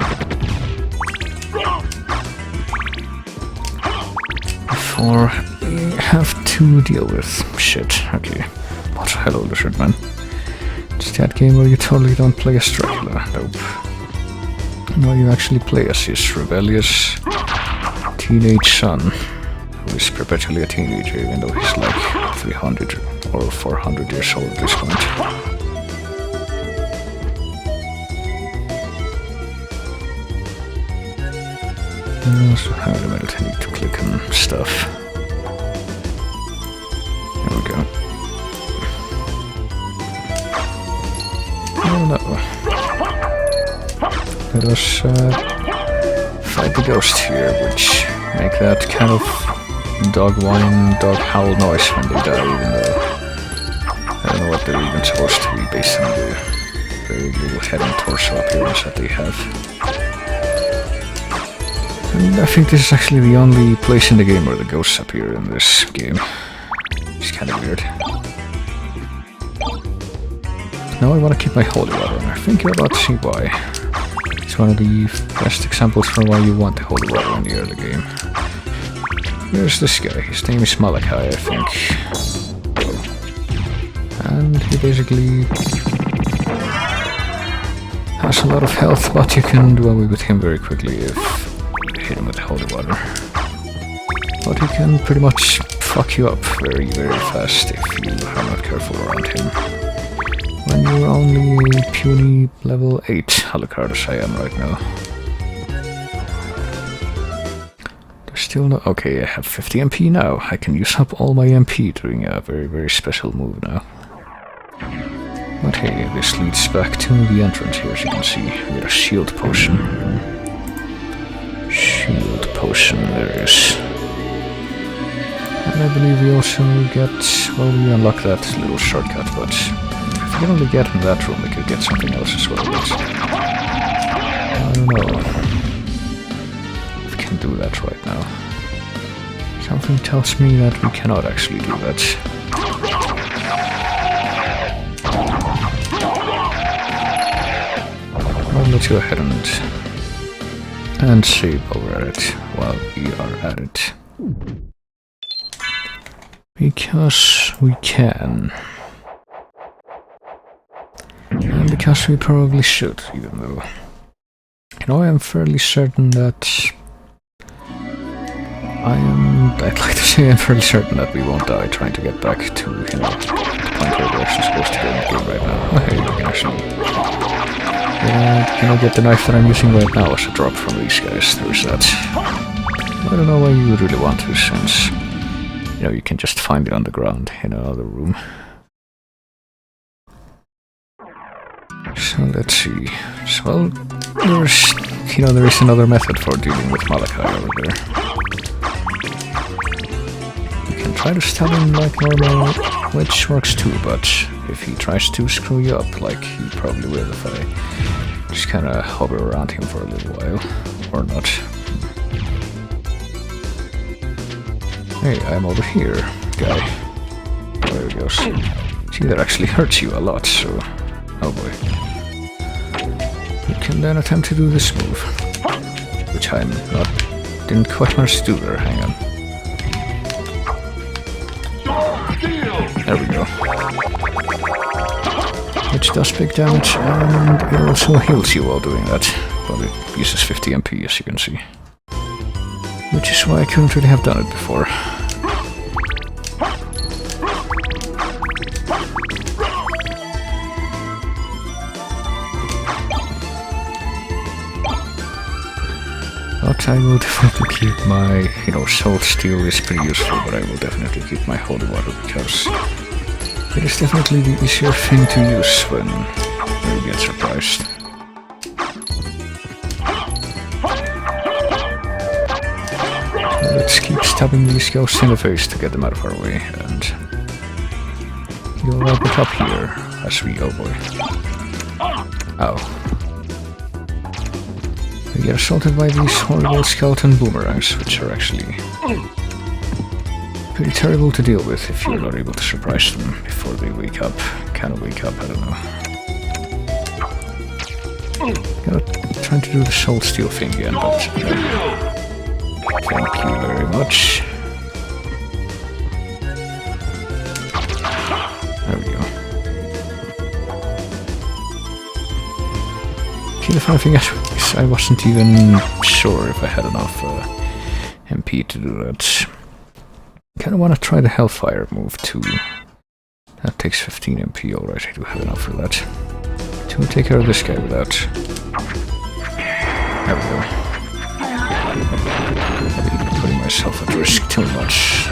have to deal with shit. Okay, what? Hello, Lizard Man. It's that game where you totally don't play as Dracula. Nope. No, you actually play as his rebellious teenage son, who is perpetually a teenager, even though he's like 300 or 400 years old at this point. So hang on a minute, I need to click on stuff. There we go. Oh no. Let us fight the ghost here, which make that kind of dog whine, dog howl noise when they die, even though I don't know what they're even supposed to be based on the very little head and torso appearance that they have. And I think this is actually the only place in the game where the ghosts appear in this game. It's kind of weird. Now I want to keep my holy water, and I think you're about to see why. It's one of the best examples for why you want the holy water in the early game. Here's this guy. His name is Malachi, I think. And he basically has a lot of health, but you can do away with him very quickly if hit him with holy water. But he can pretty much fuck you up very, very fast if you are not careful around him. When you're only a puny level 8 Alucard as I am right now. There's still no... Okay, I have 50 MP now. I can use up all my MP doing a very, very special move now. But hey, this leads back to the entrance here, as you can see. We get a shield potion. Shield potion, there it is. And I believe we also get, well, we unlock that little shortcut, but if we only get in that room, we could get something else as well, but I don't know if we can do that right now. Something tells me that we cannot actually do that. Well, let's go ahead and save over it while we are at it. Because we can. And because we probably should, even though... You know, I am fairly certain that... I'd like to say I'm fairly certain that we won't die trying to get back to, you know, the point where we're actually supposed to go in the game right now. Oh, hey, we can actually... can I get the knife that I'm using right now as a drop from these guys? There's that. I don't know why you would really want to, since... You know, you can just find it on the ground in another room. So let's see. So, well, there is another method for dealing with Malachi over there. You can try to stab him like normal, which works too, but if he tries to screw you up, like he probably will if I just kinda hover around him for a little while, or not. Hey, I'm over here, guy. There he goes. See, that actually hurts you a lot, so... Oh boy. You can then attempt to do this move. Which didn't quite manage to do there, hang on. There we go. Which does big damage, and it also heals you while doing that. But it uses 50 MP, as you can see. Which is why I couldn't really have done it before. But I will definitely keep my, Soul Steel is pretty useful, but I will definitely keep my Holy Water because it is definitely the easier thing to use when you get surprised. Let's keep stabbing these ghosts in the face to get them out of our way, and you'll wrap it up here as we... oh boy. Ow. We get assaulted by these horrible skeleton boomerangs, which are actually pretty terrible to deal with if you're not able to surprise them before they wake up. Kind of wake up, I don't know. Trying to do the Soul Steel thing again, but... thank you very much. There we go. See, the funny thing is, I wasn't even sure if I had enough MP to do that. Kinda wanna try the Hellfire move too. That takes 15 MP, alright, I do have enough for that. So we'll take care of this guy without... there we go. Putting myself at risk too much.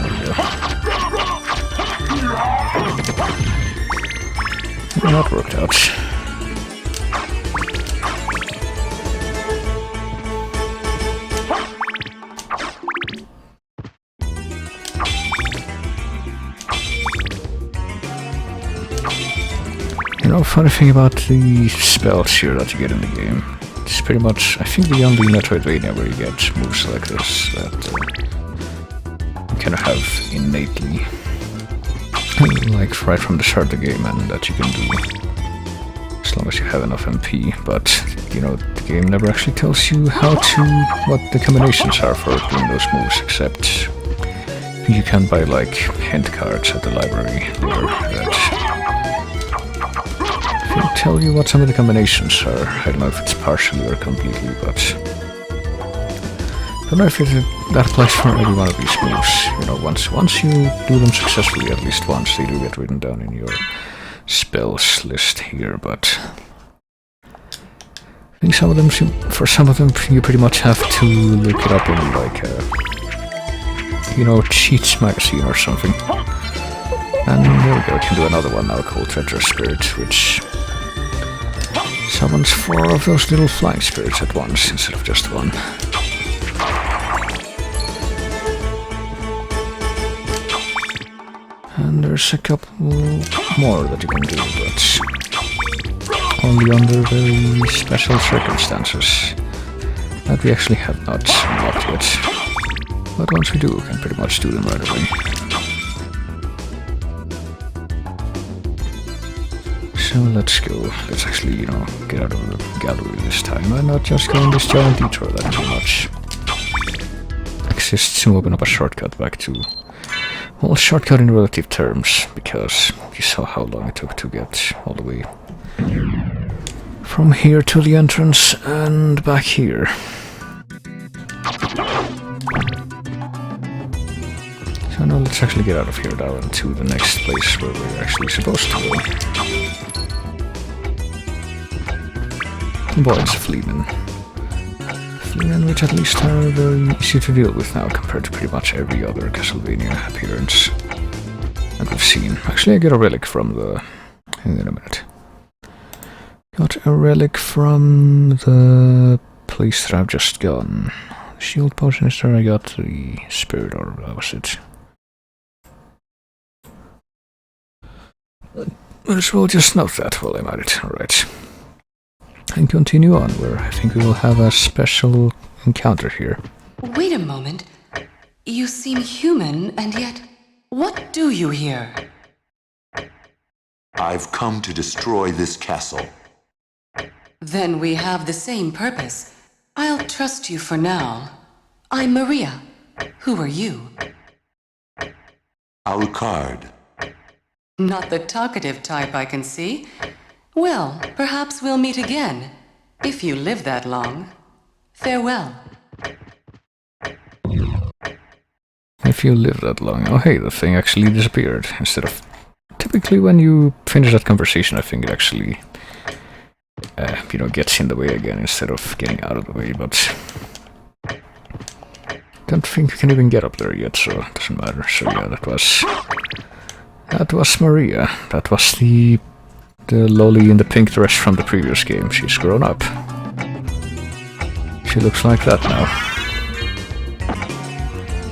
That worked out. Funny thing about the spells here that you get in the game. It's pretty much, I think, the only Metroidvania where you get moves like this that you kind of have innately, like right from the start of the game, and that you can do as long as you have enough MP. But the game never actually tells you what the combinations are for doing those moves, except you can buy like hint cards at the library later that tell you what some of the combinations are. I don't know if it's partially or completely, but I don't know if that applies for every one of these moves. Once you do them successfully, at least once, they do get written down in your spells list here, but I think for some of them, you pretty much have to look it up in like a, cheats magazine or something. And there we go, I can do another one now called Treasure Spirit, which summons 4 of those little flying spirits at once instead of just one. And there's a couple more that you can do, but only under very special circumstances that we actually have not unlocked yet. But once we do, we can pretty much do them right away. So let's go. Let's actually, get out of the gallery this time and not just go on this giant detour that too much exists to open up a shortcut back to... well, shortcut in relative terms, because you saw how long it took to get all the way from here to the entrance and back here. So now let's actually get out of here now and to the next place where we're actually supposed to go. Boy, it's a Fleeman. Fleeman which at least are very easy to deal with now compared to pretty much every other Castlevania appearance that we've seen. Actually, I get a relic from the... hang on a minute. Got a relic from the place that I've just gone. Shield potion is there, I got the spirit orb, that was it. Might as well just note that while I'm at it, alright. And continue on, where I think we will have a special encounter here. Wait a moment. You seem human, and yet, what do you here? I've come to destroy this castle. Then we have the same purpose. I'll trust you for now. I'm Maria. Who are you? Alucard. Not the talkative type, I can see. Well, perhaps we'll meet again, if you live that long. Farewell. if you live that long. Oh hey, the thing actually disappeared. Instead of... Typically when you finish that conversation, I think it actually... gets in the way again instead of getting out of the way, but... Don't think you can even get up there yet, so it doesn't matter. So yeah, that was Maria. That was the lolly in the pink dress from the previous game. She's grown up. She looks like that now.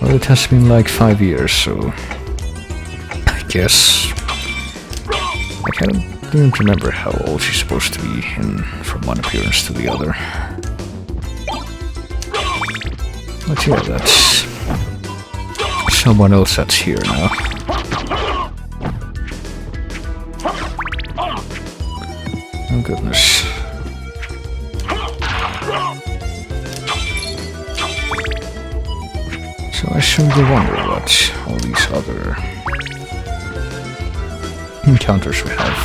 Well, it has been like 5 years, so I guess I can't even remember how old she's supposed to be from one appearance to the other. But yeah, that's someone else that's here now. Oh goodness. So I shouldn't wonder what all these other encounters we have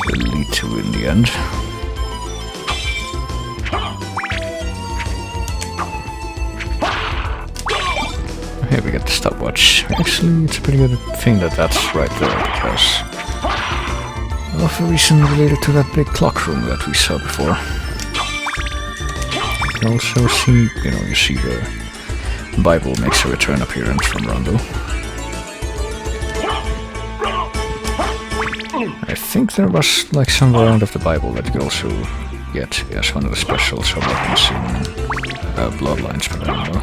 will lead to in the end. Here we get the stopwatch. Actually, it's a pretty good thing that that's right there, because of a reason related to that big clock room that we saw before. You can also see, you see the Bible makes a return appearance from Rondo. I think there was like some variant of the Bible that you could also get as one of the specials or weapons in Bloodlines, but I don't know.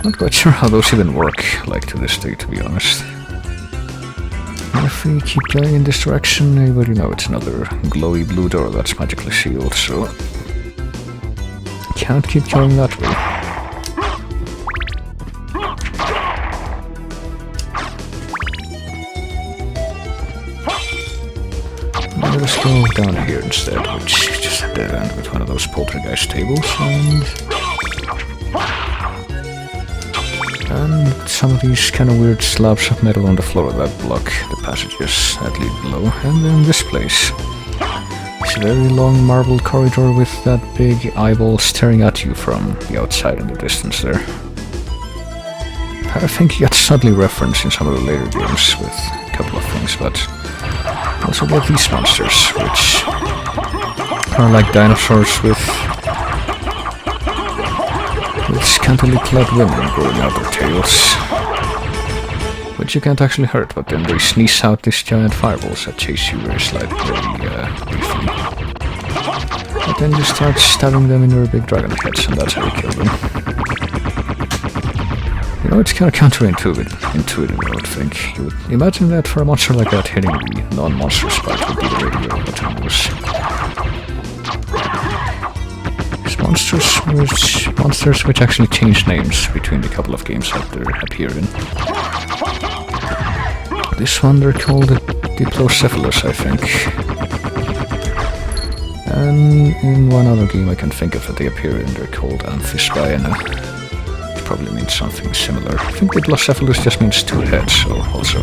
Not quite sure how those even work, like to this day, to be honest. And if we keep going in this direction, everybody know it's another glowy blue door that's magically sealed, so can't keep going that way. Let's go down here instead, which is just a dead end with one of those poltergeist tables, and some of these kind of weird slabs of metal on the floor that block the passages that lead below. And then this place. It's a very long marble corridor with that big eyeball staring at you from the outside in the distance there. I think you got subtly referenced in some of the later games with a couple of things, but also about these monsters, which are like dinosaurs with scantily clad women growing out their tails. Which you can't actually hurt, but then they sneeze out these giant fireballs that chase you very slightly, briefly. But then you start stabbing them in your big dragon heads, and that's how you kill them. It's kind of counterintuitive, I would think. You would imagine that for a monster like that, hitting the non-monster spot would be the way to go, but who knows. Monsters which actually change names between the couple of games that they appear in. This one they're called Diplocephalus, I think. And in one other game I can think of that they appear in, they're called Amphispiana. Which probably means something similar. I think Diplocephalus just means two heads, so also...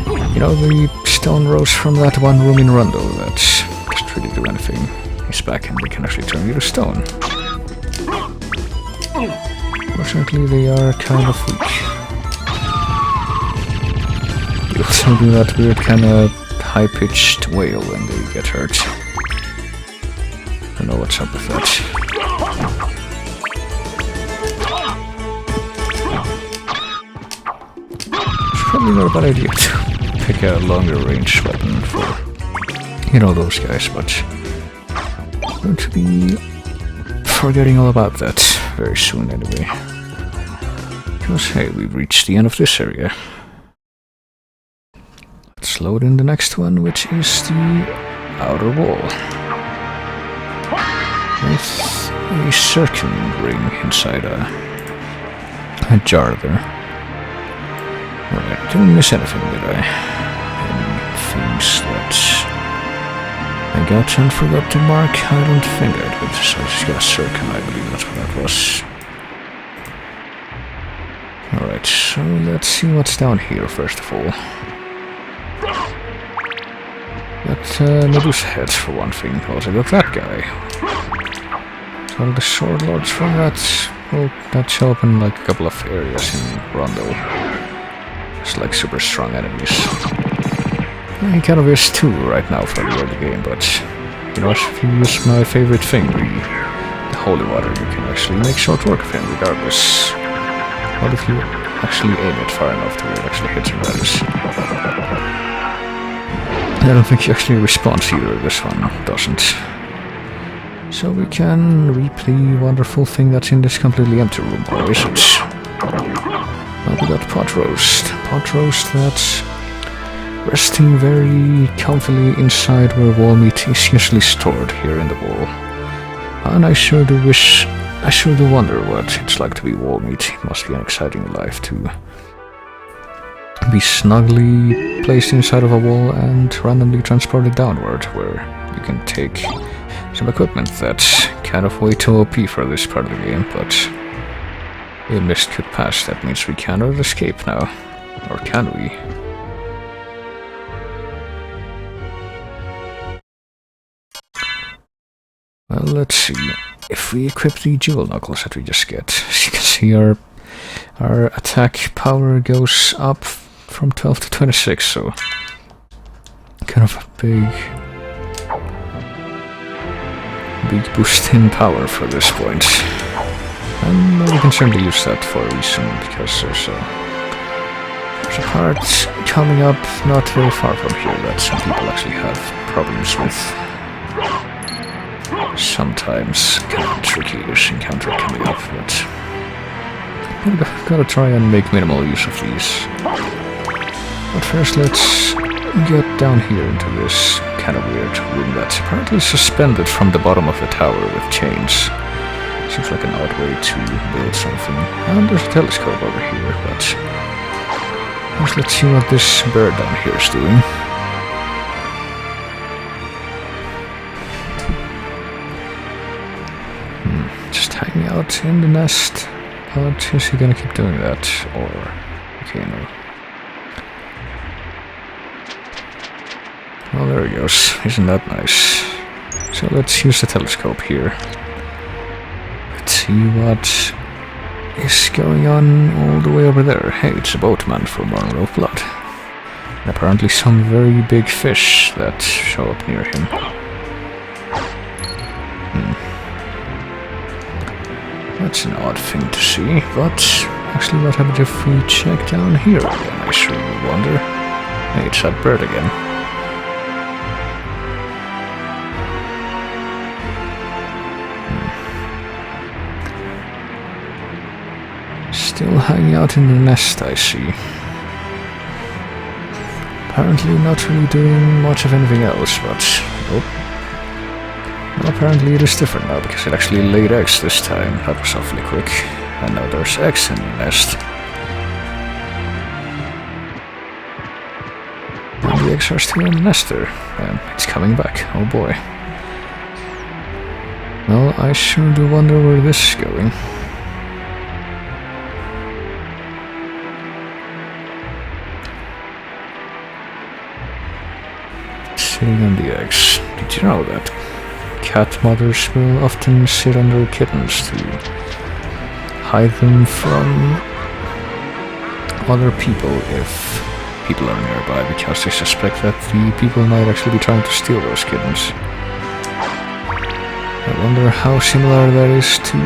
the stone rose from that one room in Rondo that doesn't really do anything. He's back and they can actually turn you to stone. Fortunately, they are kind of weak. They also do that weird kind of high-pitched wail when they get hurt. I don't know what's up with that. It's probably not a bad idea to pick a longer range weapon for, those guys, but I'm going to be forgetting all about that very soon anyway. Because hey, we've reached the end of this area. Let's load in the next one, which is the outer wall. With a circling ring inside a jar there. Alright, didn't miss anything, did I? Any things that I got and forgot to mark? I don't think I did. So I just got a circle, I believe that's what that was. Alright, so let's see what's down here first of all. Got Medusa heads for one thing. Also got that guy. One of the sword lords from that well, that show up in like a couple of areas in Rondo. It's like super strong enemies. He kind of is too right now for the early game, but you know, if you use my favorite thing, the holy water, you can actually make short work of him regardless. What if you actually aim it far enough to where it actually hits him, that is. I don't think he actually responds either, this one doesn't. So we can reap the wonderful thing that's in this completely empty room, or is it? Well, we got pot roast. Pot roast that's resting very comfortably inside where wall meat is usually stored here in the wall. And I sure do wonder what it's like to be wall meat. It must be an exciting life to be snugly placed inside of a wall and randomly transported downward, where you can take some equipment that's kind of way too OP for this part of the game, but a mist could pass. That means we cannot escape now. Or can we? Well, let's see. If we equip the jewel knuckles that we just get, as you can see, our attack power goes up from 12 to 26, so kind of a big boost in power for this point. And we can certainly use that for a reason, because there's a part coming up not very far from here that some people actually have problems with. Sometimes kind of tricky-ish encounter coming up, but we've gotta try and make minimal use of these. But first let's get down here into this kind of weird room that's apparently suspended from the bottom of the tower with chains. Seems like an odd way to build something. And there's a telescope over here, but first let's see what this bird down here is doing. Just hanging out in the nest, but is he gonna keep doing that, or okay, no. Well, there he goes. Isn't that nice? So let's use the telescope here. Let's see what is going on all the way over there. Hey, it's a boatman from Runner of Blood. And apparently some very big fish that show up near him. That's an odd thing to see, but actually what happens if we check down here again? I sure do wonder. Hey, it's that bird again. Still hanging out in the nest, I see. Apparently not really doing much of anything else, but oh. Well, apparently it is different now, because it actually laid eggs this time. That was awfully quick. And now there's eggs in the nest. And the eggs are still in the nest there. And it's coming back. Oh boy. Well, I sure do wonder where this is going. Sitting on the eggs. Did you know that cat mothers will often sit on their kittens to hide them from other people if people are nearby, because they suspect that the people might actually be trying to steal those kittens. I wonder how similar that is to,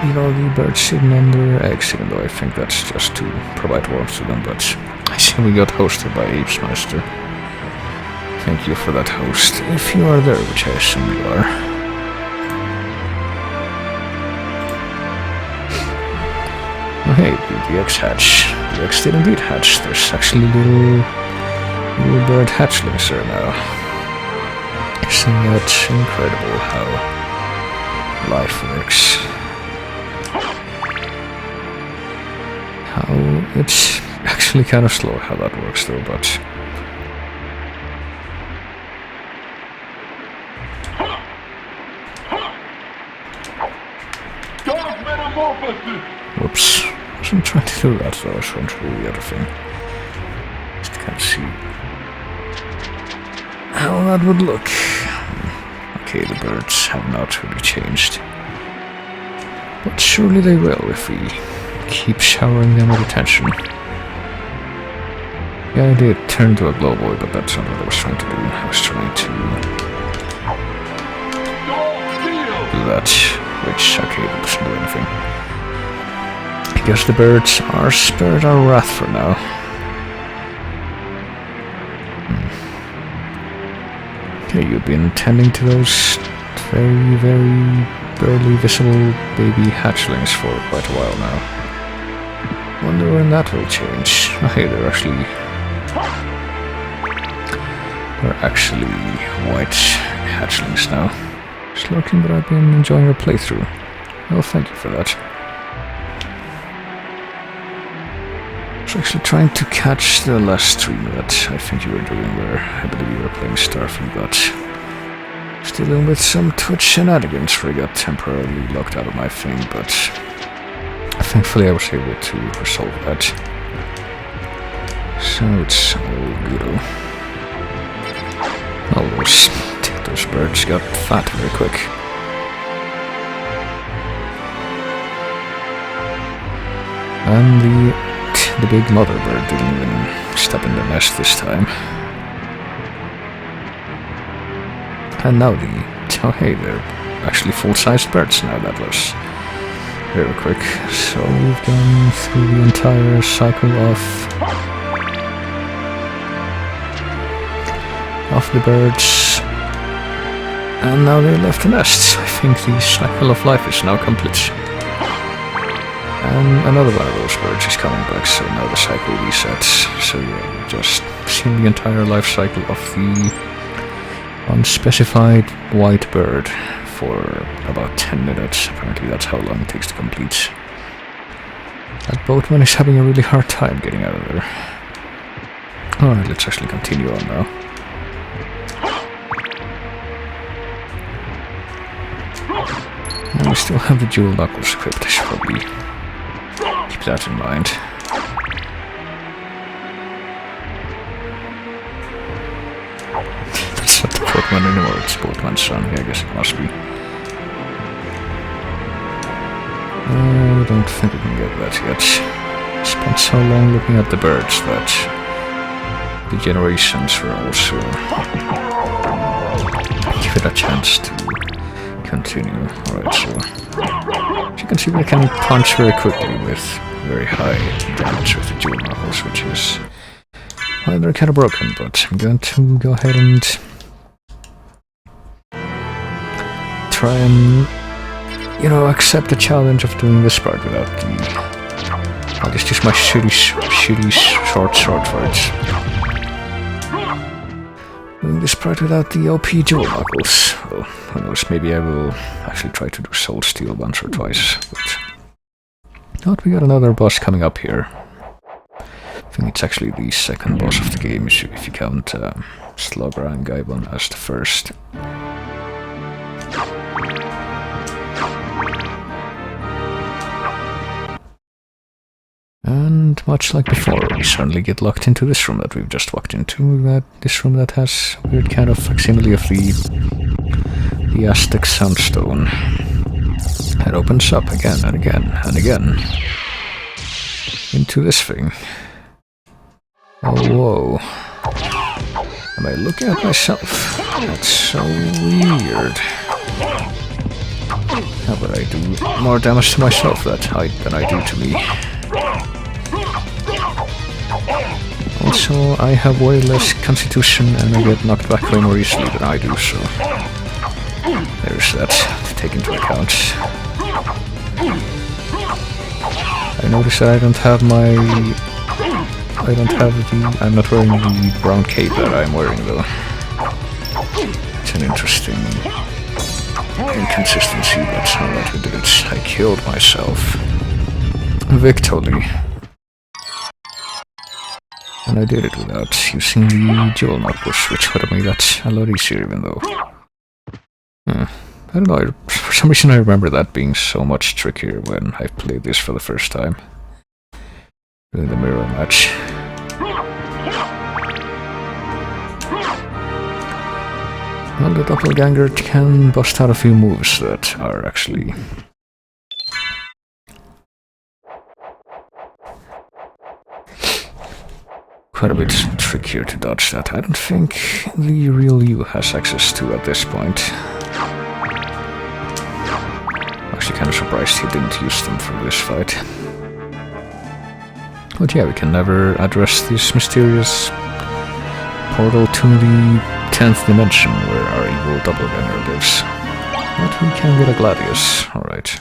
you know, the birds sitting on their eggs, even though I think that's just to provide warmth to them, but I see we got hosted by Apesmeister. Thank you for that host, if you are there, which I assume you are. Oh hey, the eggs hatch. The eggs did indeed hatch. There's actually little bird hatchlings there now. Isn't that incredible how life works? How it's actually kind of slow how that works though, but whoops. I wasn't trying to do that, though. I was trying to do the other thing. Just can't see how that would look. Okay, the birds have not really changed. But surely they will if we keep showering them with attention. Yeah, I did turn to a glow boy, but that's not what I was trying to do. I was trying to do that, which, okay, that doesn't do anything. I guess the birds are spared our wrath for now. Okay, you've been tending to those very, very barely visible baby hatchlings for quite a while now. Wonder when that will change. Oh, hey, they're actually white hatchlings now. Just looking, but I've been enjoying your playthrough. Well, thank you for that. I was actually trying to catch the last stream that I think you were doing where I believe you were playing Starfleet, but still dealing with some Twitch shenanigans where I got temporarily locked out of my thing, but thankfully I was able to resolve that. So it's all good. Oh, those birds got fat very quick. And the big mother bird didn't even step in the nest this time. And now oh hey, they're actually full-sized birds now. That was very quick. So we've gone through the entire cycle of the birds, and now they left the nest. I think the cycle of life is now complete. And another one of those birds is coming back, so now the cycle resets. So yeah, just seen the entire life cycle of the unspecified white bird for about 10 minutes. Apparently that's how long it takes to complete. That boatman is having a really hard time getting out of there. Alright, let's actually continue on now. And we still have the dual knuckles equipped. I should probably keep that in mind. That's not the boatman anymore, it's boatman's son. Yeah, I guess it must be. I don't think we can get that yet. Spent so long looking at the birds that the generations were also give it a chance to continue. Alright, so as you can see, we can punch very quickly with very high damage with the dual knuckles, which is well, they're kind of broken, but I'm going to go ahead and try and, you know, accept the challenge of doing this part without the... I'll just use my shitty short swords. Doing this part without the OP dual knuckles. Well, who knows, maybe I will actually try to do Soul Steel once or twice, but we got another boss coming up here. I think it's actually the second boss of the game if you count Slugger and Gaibon as the first. And much like before, we suddenly get locked into this room that we've just walked into. This room that has a weird kind of facsimile of the Aztec Sunstone. It opens up again and again and again into this thing. Oh, whoa. Am I looking at myself? That's so weird. How about I do more damage to myself than I do to me? Also, I have way less constitution and I get knocked back way more easily than I do, so there's that to take into account. I noticed that I'm not wearing the brown cape that I'm wearing though. It's an interesting inconsistency, but how that we did it. I killed myself. Victorly. And I did it without using the dual knuckles, which would have made that a lot easier even though. I don't know, for some reason I remember that being so much trickier when I played this for the first time. In the mirror match. Well, the doppelganger can bust out a few moves that are actually quite a bit trickier to dodge that. I don't think the real you has access to at this point. Actually kind of surprised he didn't use them for this fight. But yeah, we can never address this mysterious portal to the 10th dimension where our evil doppelganger lives. But we can get a Gladius, alright.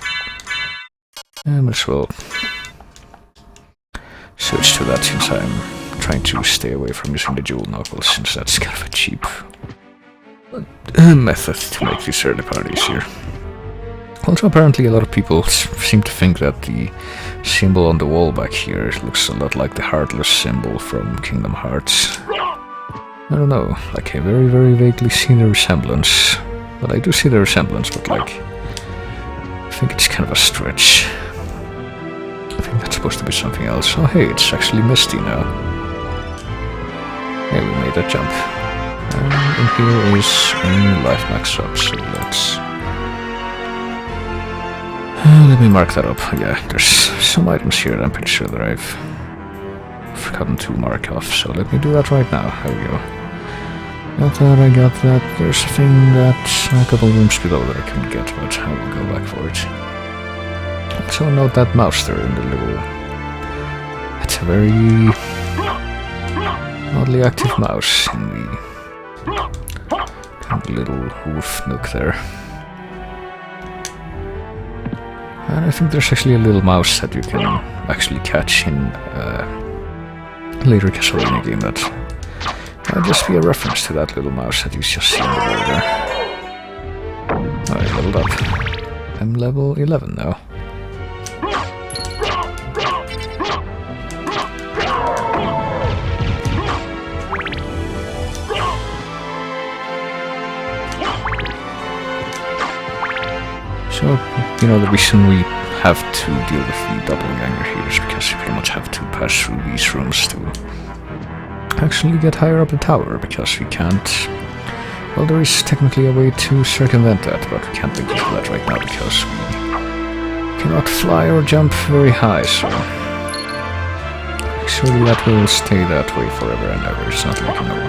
Might as well switch to that since I'm trying to stay away from using the jewel knuckles, since that's kind of a cheap method to make these early parties here. Also, apparently a lot of people seem to think that the symbol on the wall back here looks a lot like the Heartless symbol from Kingdom Hearts. I don't know, like I very, very vaguely see the resemblance. But I do see the resemblance, but like, I think it's kind of a stretch. I think that's supposed to be something else. Oh hey, it's actually misty now. Yeah, we made that jump. And here is a life max up, so let's... let me mark that up. Yeah, there's some items here that I'm pretty sure that I've forgotten to mark off, so let me do that right now. There we go. Got that, I got that. There's a thing that's a couple rooms below that I couldn't get, but I will go back for it. So note that mouse there in the little... It's a very oddly active mouse in the kind of little roof nook there. And I think there's actually a little mouse that you can actually catch in later Castlevania game that might just be a reference to that little mouse that you just see on the wall there. I leveled up. I'm level 11 now. So, you know, the reason we have to deal with the doppelganger here is because we pretty much have to pass through these rooms to actually get higher up the tower, because we can't... Well, there is technically a way to circumvent that, but we can't think of that right now because we cannot fly or jump very high, so... Surely that will stay that way forever and ever. It's not like, you know,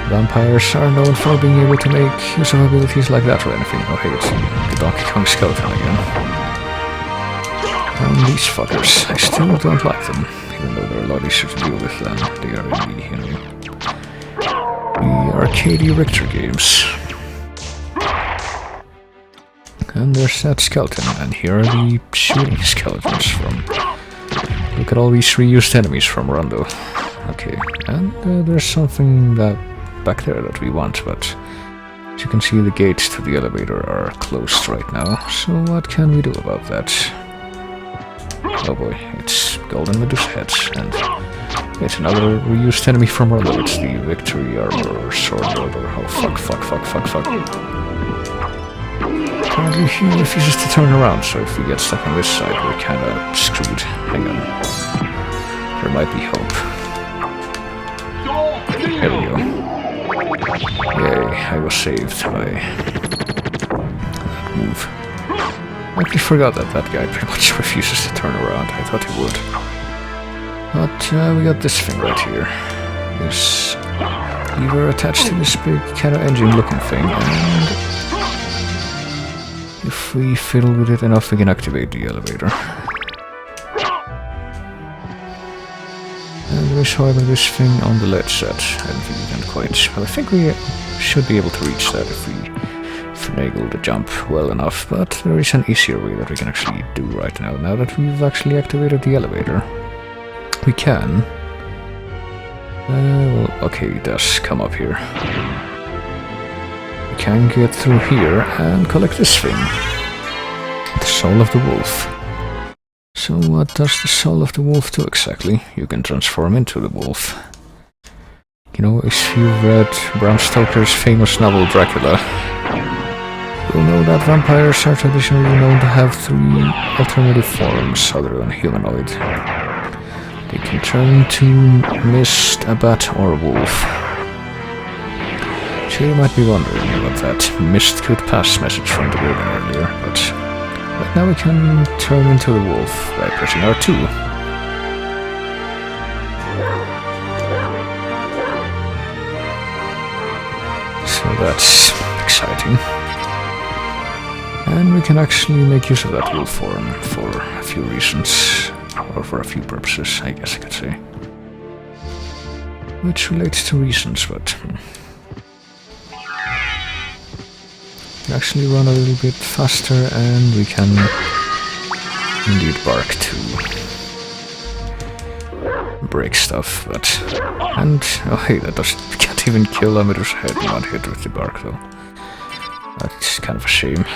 vampires are known for being able to make use of abilities like that or anything. Oh hey, it's the Donkey Kong skeleton again. And these fuckers, I still don't like them, even though they're a lot easier to deal with than they are in the, you know, the arcadey Richter games. And there's that skeleton, and here are the shooting skeletons from... Look at all these reused enemies from Rondo. Okay, and there's something that back there that we want, but as you can see, the gates to the elevator are closed right now, so what can we do about that? Oh boy, it's Golden Medusa heads, and it's another reused enemy from Rondo. It's the Victory Armor or Sword Lord or oh fuck. Apparently he refuses to turn around, so if we get stuck on this side, we're kinda screwed. Hang on. There might be hope. There we go. Yay, I was saved by that move. I actually forgot that that guy pretty much refuses to turn around. I thought he would. But we got this thing right here. This lever attached to this big kind of engine-looking thing, and if we fiddle with it enough, we can activate the elevator. And there is, however, this thing on the ledge that I don't think we can quite... Well, I think we should be able to reach that if we finagle the jump well enough, but there is an easier way that we can actually do right now. Now that we've actually activated the elevator, we can... well, okay, it does come up here. We can get through here and collect this thing. The Soul of the Wolf. So what does the Soul of the Wolf do exactly? You can transform into the wolf. You know, if you've read Bram Stoker's famous novel Dracula, you'll know that vampires are traditionally known to have 3 alternative forms other than humanoid. They can turn into mist, a bat, or a wolf. So you might be wondering about that mist could pass message from the building earlier, but right now we can turn into the wolf by pressing R2. that's exciting. And we can actually make use of that wolf form for a few reasons, or for a few purposes, I guess I could say. Which relates to reasons, but... we can actually run a little bit faster, and we can indeed bark to break stuff, but... and, oh hey, that doesn't... we can't even kill a Medusa head in one hit with the bark, though. That's kind of a shame.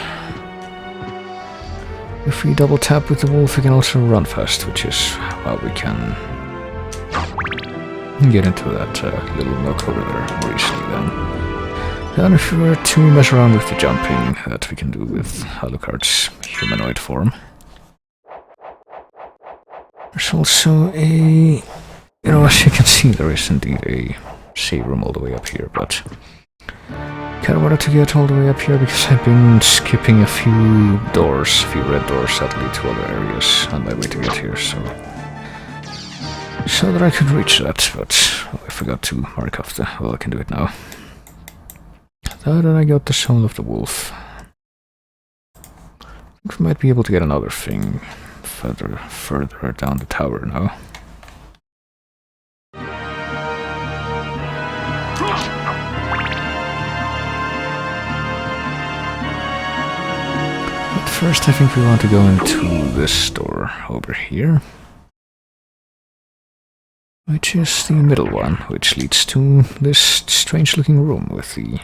If we double tap with the wolf, we can also run fast, which is how we can get into that little nook over there more easily then. And if we were to mess around with the jumping that we can do with Alucard's humanoid form. There's also a... as you can see, there is indeed a save room all the way up here, but... kind of wanted to get all the way up here because I've been skipping a few doors, a few red doors that lead to other areas on my way to get here, so that I could reach that, but I forgot to mark off the... well, I can do it now. Then I got the Soul of the Wolf. I think we might be able to get another thing further down the tower now. First, I think we want to go into this door over here, which is the middle one, which leads to this strange-looking room with the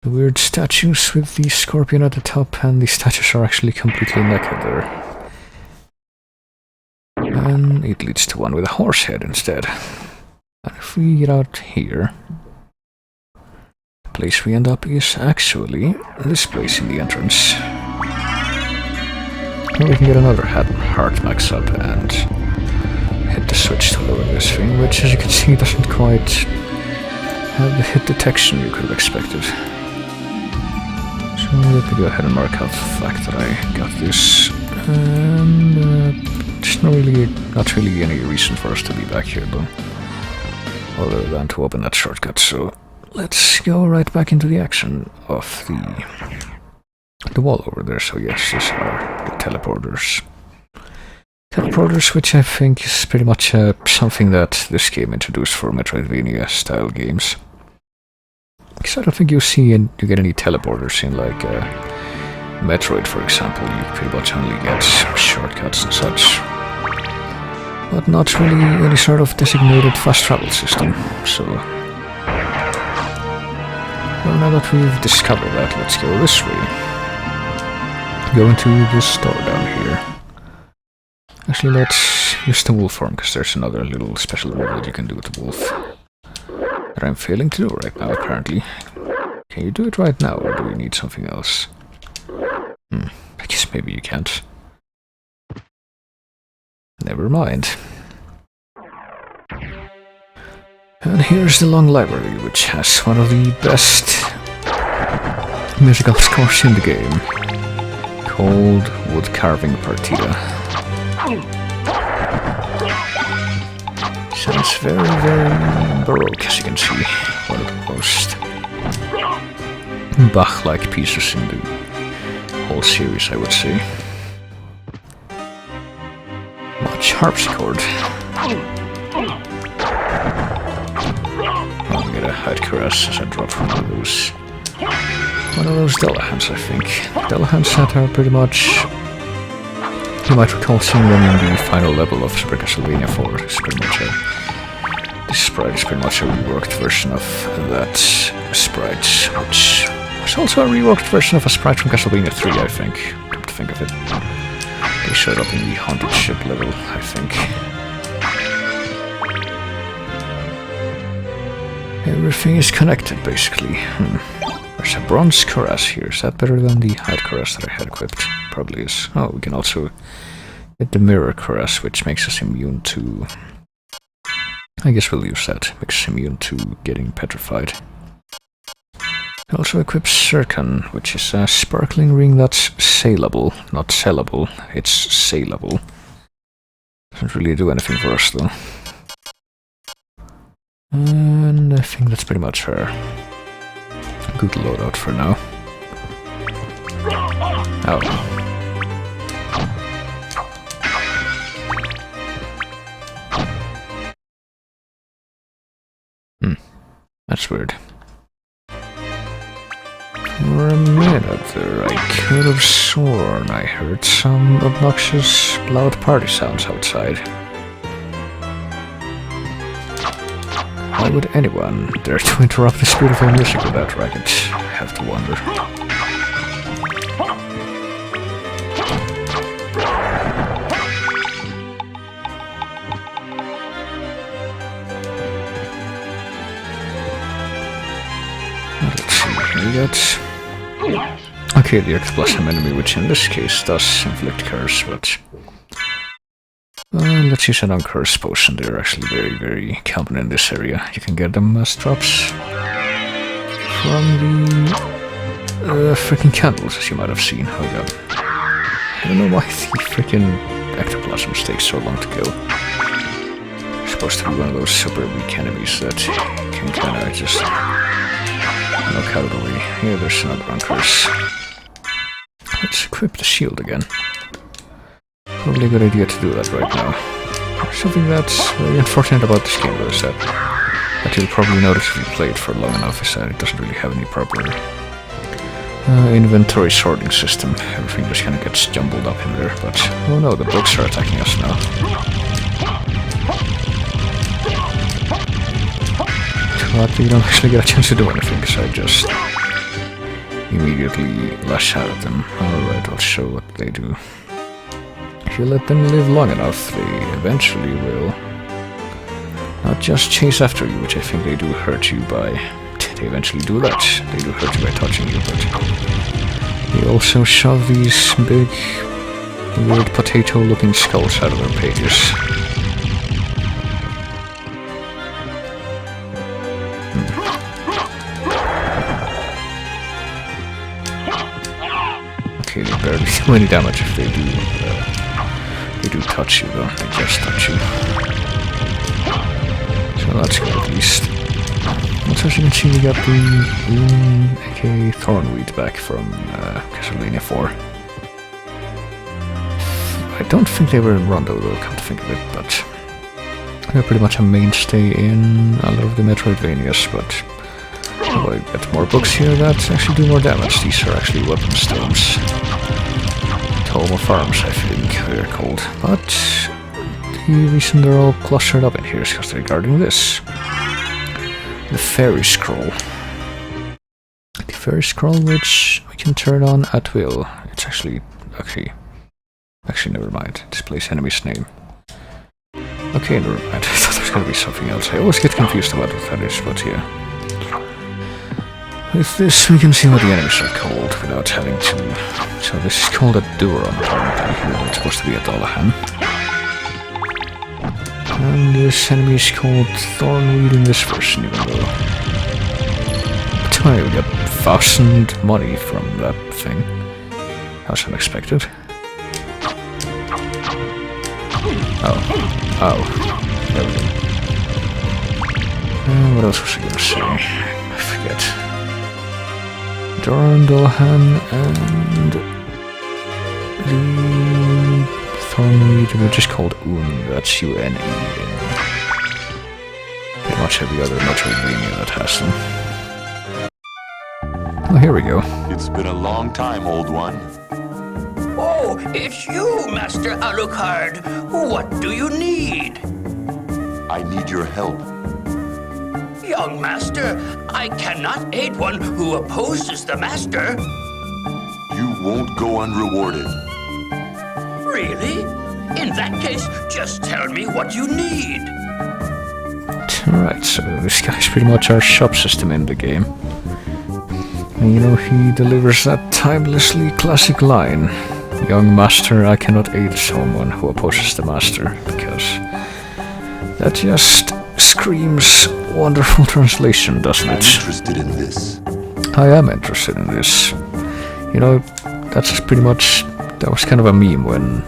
weird statues with the scorpion at the top, and the statues are actually completely naked there. And it leads to one with a horse head instead. And if we get out here... the place we end up is actually this place in the entrance. Now we can get another heart max up and hit the switch to lower this thing, which as you can see doesn't quite have the hit detection you could have expected. So let me go ahead and mark out the fact that I got this. And there's not really any reason for us to be back here though, other than to open that shortcut, so let's go right back into the action of the wall over there. So yes, these are the teleporters. Teleporters, which I think is pretty much something that this game introduced for Metroidvania-style games. Because I don't think you get any teleporters in, like, Metroid, for example. You pretty much only get shortcuts and such. But not really any sort of designated fast travel system, so... well, now that we've discovered that, let's go this way. Go into this door down here. Actually, let's use the wolf form, because there's another little special move that you can do with the wolf. That I'm failing to do right now, apparently. Can you do it right now, or do you need something else? I guess maybe you can't. Never mind. And here's the long library, which has one of the best musical scores in the game, called Wood Carving Partita. Sounds very, very Baroque, as you can see. One of the most Bach-like pieces in the whole series, I would say. Much harpsichord. I'll get a hide caress as I drop from one of those Delahans, I think. Delahans that are pretty much... you might recall seeing them in the final level of Super Castlevania 4. It's pretty much this sprite is pretty much a reworked version of that sprite, which was also a reworked version of a sprite from Castlevania 3, I think. Come to think of it. They showed up in the Haunted Ship level, I think. Everything is connected, basically. There's a bronze cuirass here. Is that better than the hide cuirass that I had equipped? Probably is. Oh, we can also get the mirror cuirass, which makes us immune to... I guess we'll use that. Makes us immune to getting petrified. It also equips Circon, which is a sparkling ring that's saleable. Not sellable, it's saleable. Doesn't really do anything for us, though. And I think that's pretty much her. Good loadout for now. Oh. That's weird. For a minute there, I could have sworn I heard some obnoxious, loud party sounds outside. Why would anyone dare to interrupt this beautiful music with that racket? I have to wonder. Let's see, here we got... Okay, the X-Blossom enemy, which in this case does inflict curse, but... let's use an uncurse potion. They're actually very, very common in this area. You can get them as drops from the freaking candles, as you might have seen. Oh god. I don't know why the freaking ectoplasms take so long to kill. They're supposed to be one of those super weak enemies that can kinda just knock out away. Here, there's another uncurse. Let's equip the shield again. Probably a good idea to do that right now. Something that's very unfortunate about this game, though, is that you'll probably notice if you play it for long enough, is that it doesn't really have any proper inventory sorting system. Everything just kind of gets jumbled up in there, but... Oh no, the bugs are attacking us now. But you don't actually get a chance to do anything, so I just immediately lash out at them. Alright, I'll show what they do. If you let them live long enough, they eventually will not just chase after you, which I think they do hurt you by... They eventually do that. They do hurt you by touching you, but they also shove these big, weird potato-looking skulls out of their pages. Okay, they barely do any damage if they do touch you, though. They just touch you. So that's good, at least. Also, as you can see, we got the aka Thornweed back from Castlevania 4. I don't think they were in Rondo, though, come to think of it, but they're pretty much a mainstay in a lot of the Metroidvanias, but I get more books here that actually do more damage. These are actually weapon stones. Tome of Arms, I think they're called. But the reason they're all clustered up in here is because they're guarding this. The Fairy Scroll. The Fairy Scroll, which we can turn on at will. It's actually... Actually, never mind. Displays enemy's name. Okay, never mind. I thought there was going to be something else. I always get confused about what that is, but yeah. With this, we can see what the enemies are called without having to... So this is called a Duron, apparently. It's supposed to be a Dullahan. And this enemy is called Thornweed in this version, even though... I got 1,000 money from that thing. That was unexpected. Oh. There we go. What else was I gonna say? I forget. Duran, Dullahan, and the Thornweed, we're just called Un, that's U-N-E, in pretty much every other Metroidvania that has them. Oh, here we go. It's been a long time, old one. Oh, it's you, Master Alucard. What do you need? I need your help. Young Master, I cannot aid one who opposes the Master. You won't go unrewarded. Really? In that case, just tell me what you need. Alright, so this guy's pretty much our shop system in the game. And you know, he delivers that timelessly classic line. Young Master, I cannot aid someone who opposes the Master, because that just screams wonderful translation, doesn't it? I'm interested in this. I am interested in this. You know, that's pretty much... That was kind of a meme when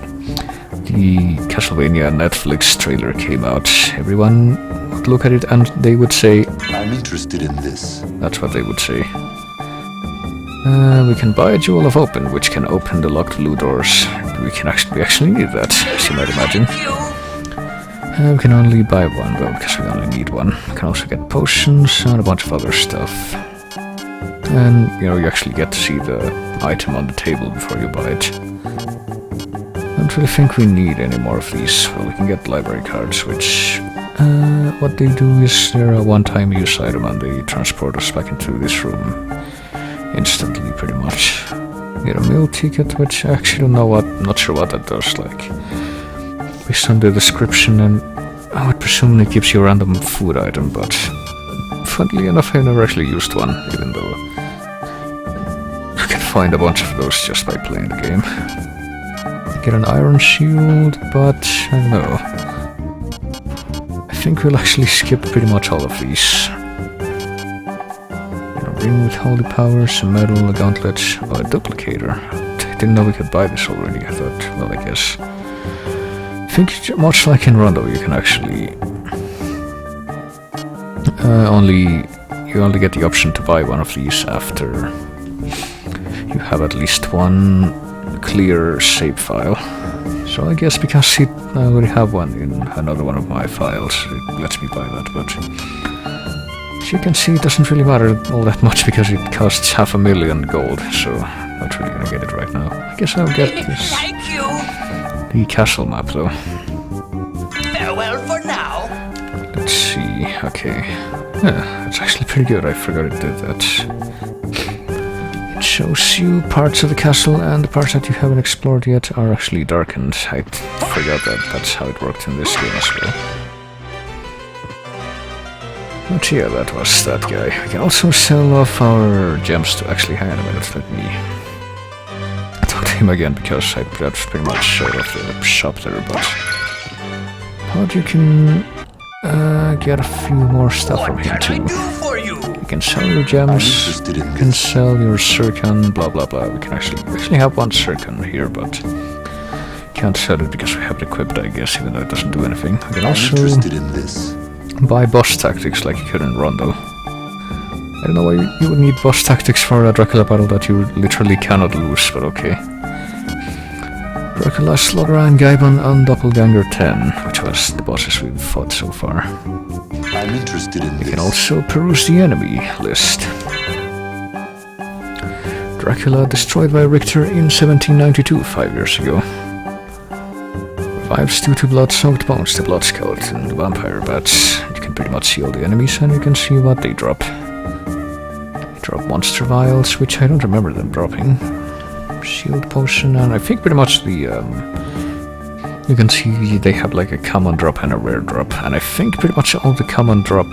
the Castlevania Netflix trailer came out, everyone would look at it and they would say, I'm interested in this. that's what they would say. We can buy a Jewel of Open, which can open the locked blue doors. We actually need that, as you might imagine. We can only buy one, though, because we only need one. We can also get potions and a bunch of other stuff. And, you know, you actually get to see the item on the table before you buy it. I don't really think we need any more of these. Well, we can get library cards, which... what they do is they're a one-time use item and they transport us back into this room instantly, pretty much. Get a meal ticket, which I actually don't know not sure what that does, like. Based on the description, and I would presume it gives you a random food item, but funnily enough I've never actually used one, even though you can find a bunch of those just by playing the game. Get an iron shield, but I don't know. I think we'll actually skip pretty much all of these. A ring with holy powers, a medal, a gauntlet, oh, a duplicator. I didn't know we could buy this already. I thought, well, I guess. I think much like in Rondo, you can actually you only get the option to buy one of these after you have at least one clear save file. So I guess because I already have one in another one of my files, it lets me buy that, but as you can see, it doesn't really matter all that much because it costs 500,000 gold, so I'm not really gonna get it right now. I guess I'll get this. Thank you. The castle map, though. Farewell for now. Let's see, okay. Yeah, it's actually pretty good, I forgot it did that. It shows you parts of the castle, and the parts that you haven't explored yet are actually darkened. I forgot that that's how it worked in this game as well. But yeah, that was that guy. We can also sell off our gems to actually hang on a minute, let me talk to him again, because that's pretty much showed off the shop there, but you can get a few more stuff from him too. You can sell your gems, you can sell your Circon, blah blah blah. We can actually have one Circon here, but can't sell it because we have it equipped, I guess, even though it doesn't do anything. We can also buy boss tactics like you could in Rondo. I don't know why you would need boss tactics for a Dracula battle that you literally cannot lose, but okay. Dracula, Slaughterine, Gaibon, and Doppelganger 10, which was the bosses we've fought so far. I'm interested in this. You can also peruse the enemy list. Dracula destroyed by Richter in 1792, 5 years ago. Revives due to blood-soaked bones, the blood skeleton, and the vampire bats. You can pretty much see all the enemies and you can see what they drop. They drop monster vials, which I don't remember them dropping. Shield potion, and I think pretty much the you can see they have like a common drop and a rare drop, and I think pretty much all the common drop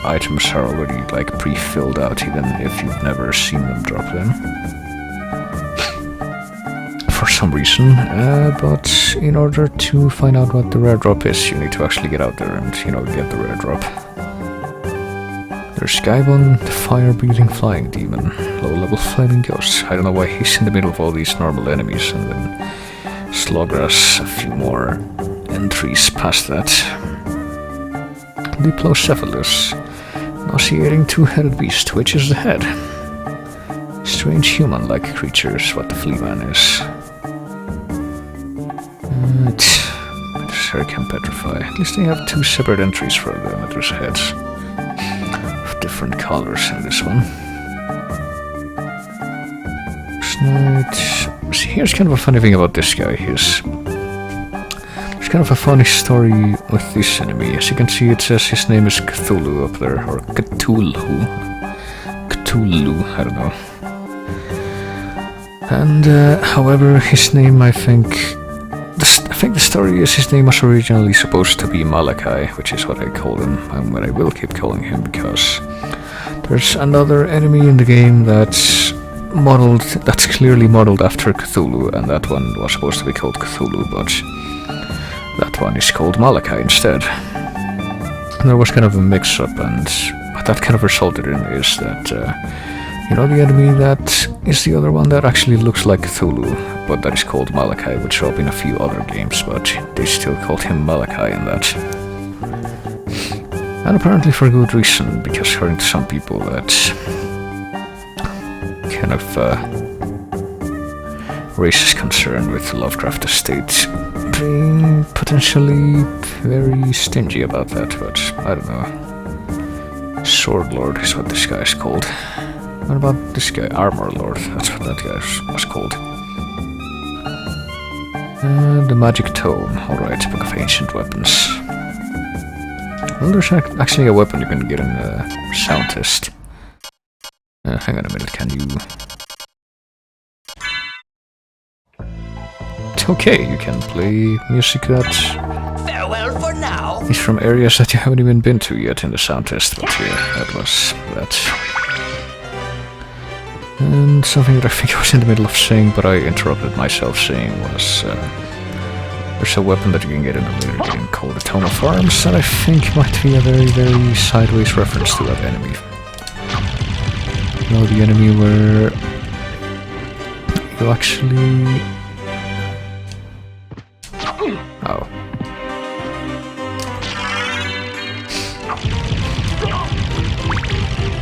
items are already like pre-filled out, even if you've never seen them drop them for some reason. But in order to find out what the rare drop is, you need to actually get out there and, you know, get the rare drop. There's Gaibon, the fire-breathing flying demon, low-level flaming ghost. I don't know why he's in the middle of all these normal enemies, and then Slogras, a few more entries past that. Diplocephalus, nauseating two-headed beast, which is the head. Strange human-like creatures, what the Fleaman is. Hurricane Petrify. At least they have two separate entries for the Metter's heads. Different colors in this one. Snide. See, here's kind of a funny thing about this guy. There's kind of a funny story with this enemy. As you can see, it says his name is Cthulhu up there, or Cthulhu. Cthulhu, I don't know. And however, his name, I think the story is his name was originally supposed to be Malachi, which is what I called him, and what I will keep calling him, because there's another enemy in the game that's clearly modeled after Cthulhu, and that one was supposed to be called Cthulhu, but that one is called Malachi instead. And there was kind of a mix-up, and what that kind of resulted in is that You know the enemy that is the other one that actually looks like Cthulhu, but that is called Malachi, would show up in a few other games, but they still called him Malachi in that. And apparently for good reason, because according to some people that kind of raises concern with Lovecraft Estate being potentially very stingy about that, but I don't know. Sword Lord is what this guy is called. What about this guy? Armor Lord, that's what that guy was called. The Magic Tome, alright, Book of Ancient Weapons. Well, there's actually a weapon you can get in a sound test. Hang on a minute, can you... Okay, you can play music that... Farewell for now. is from areas that you haven't even been to yet in the sound test, but yeah, that was that. And something that I think I was in the middle of saying, but I interrupted myself saying was... there's a weapon that you can get in a later game called the Tome of Arms that I think might be a very, very sideways reference to that enemy. You know, the enemy where you actually... Oh.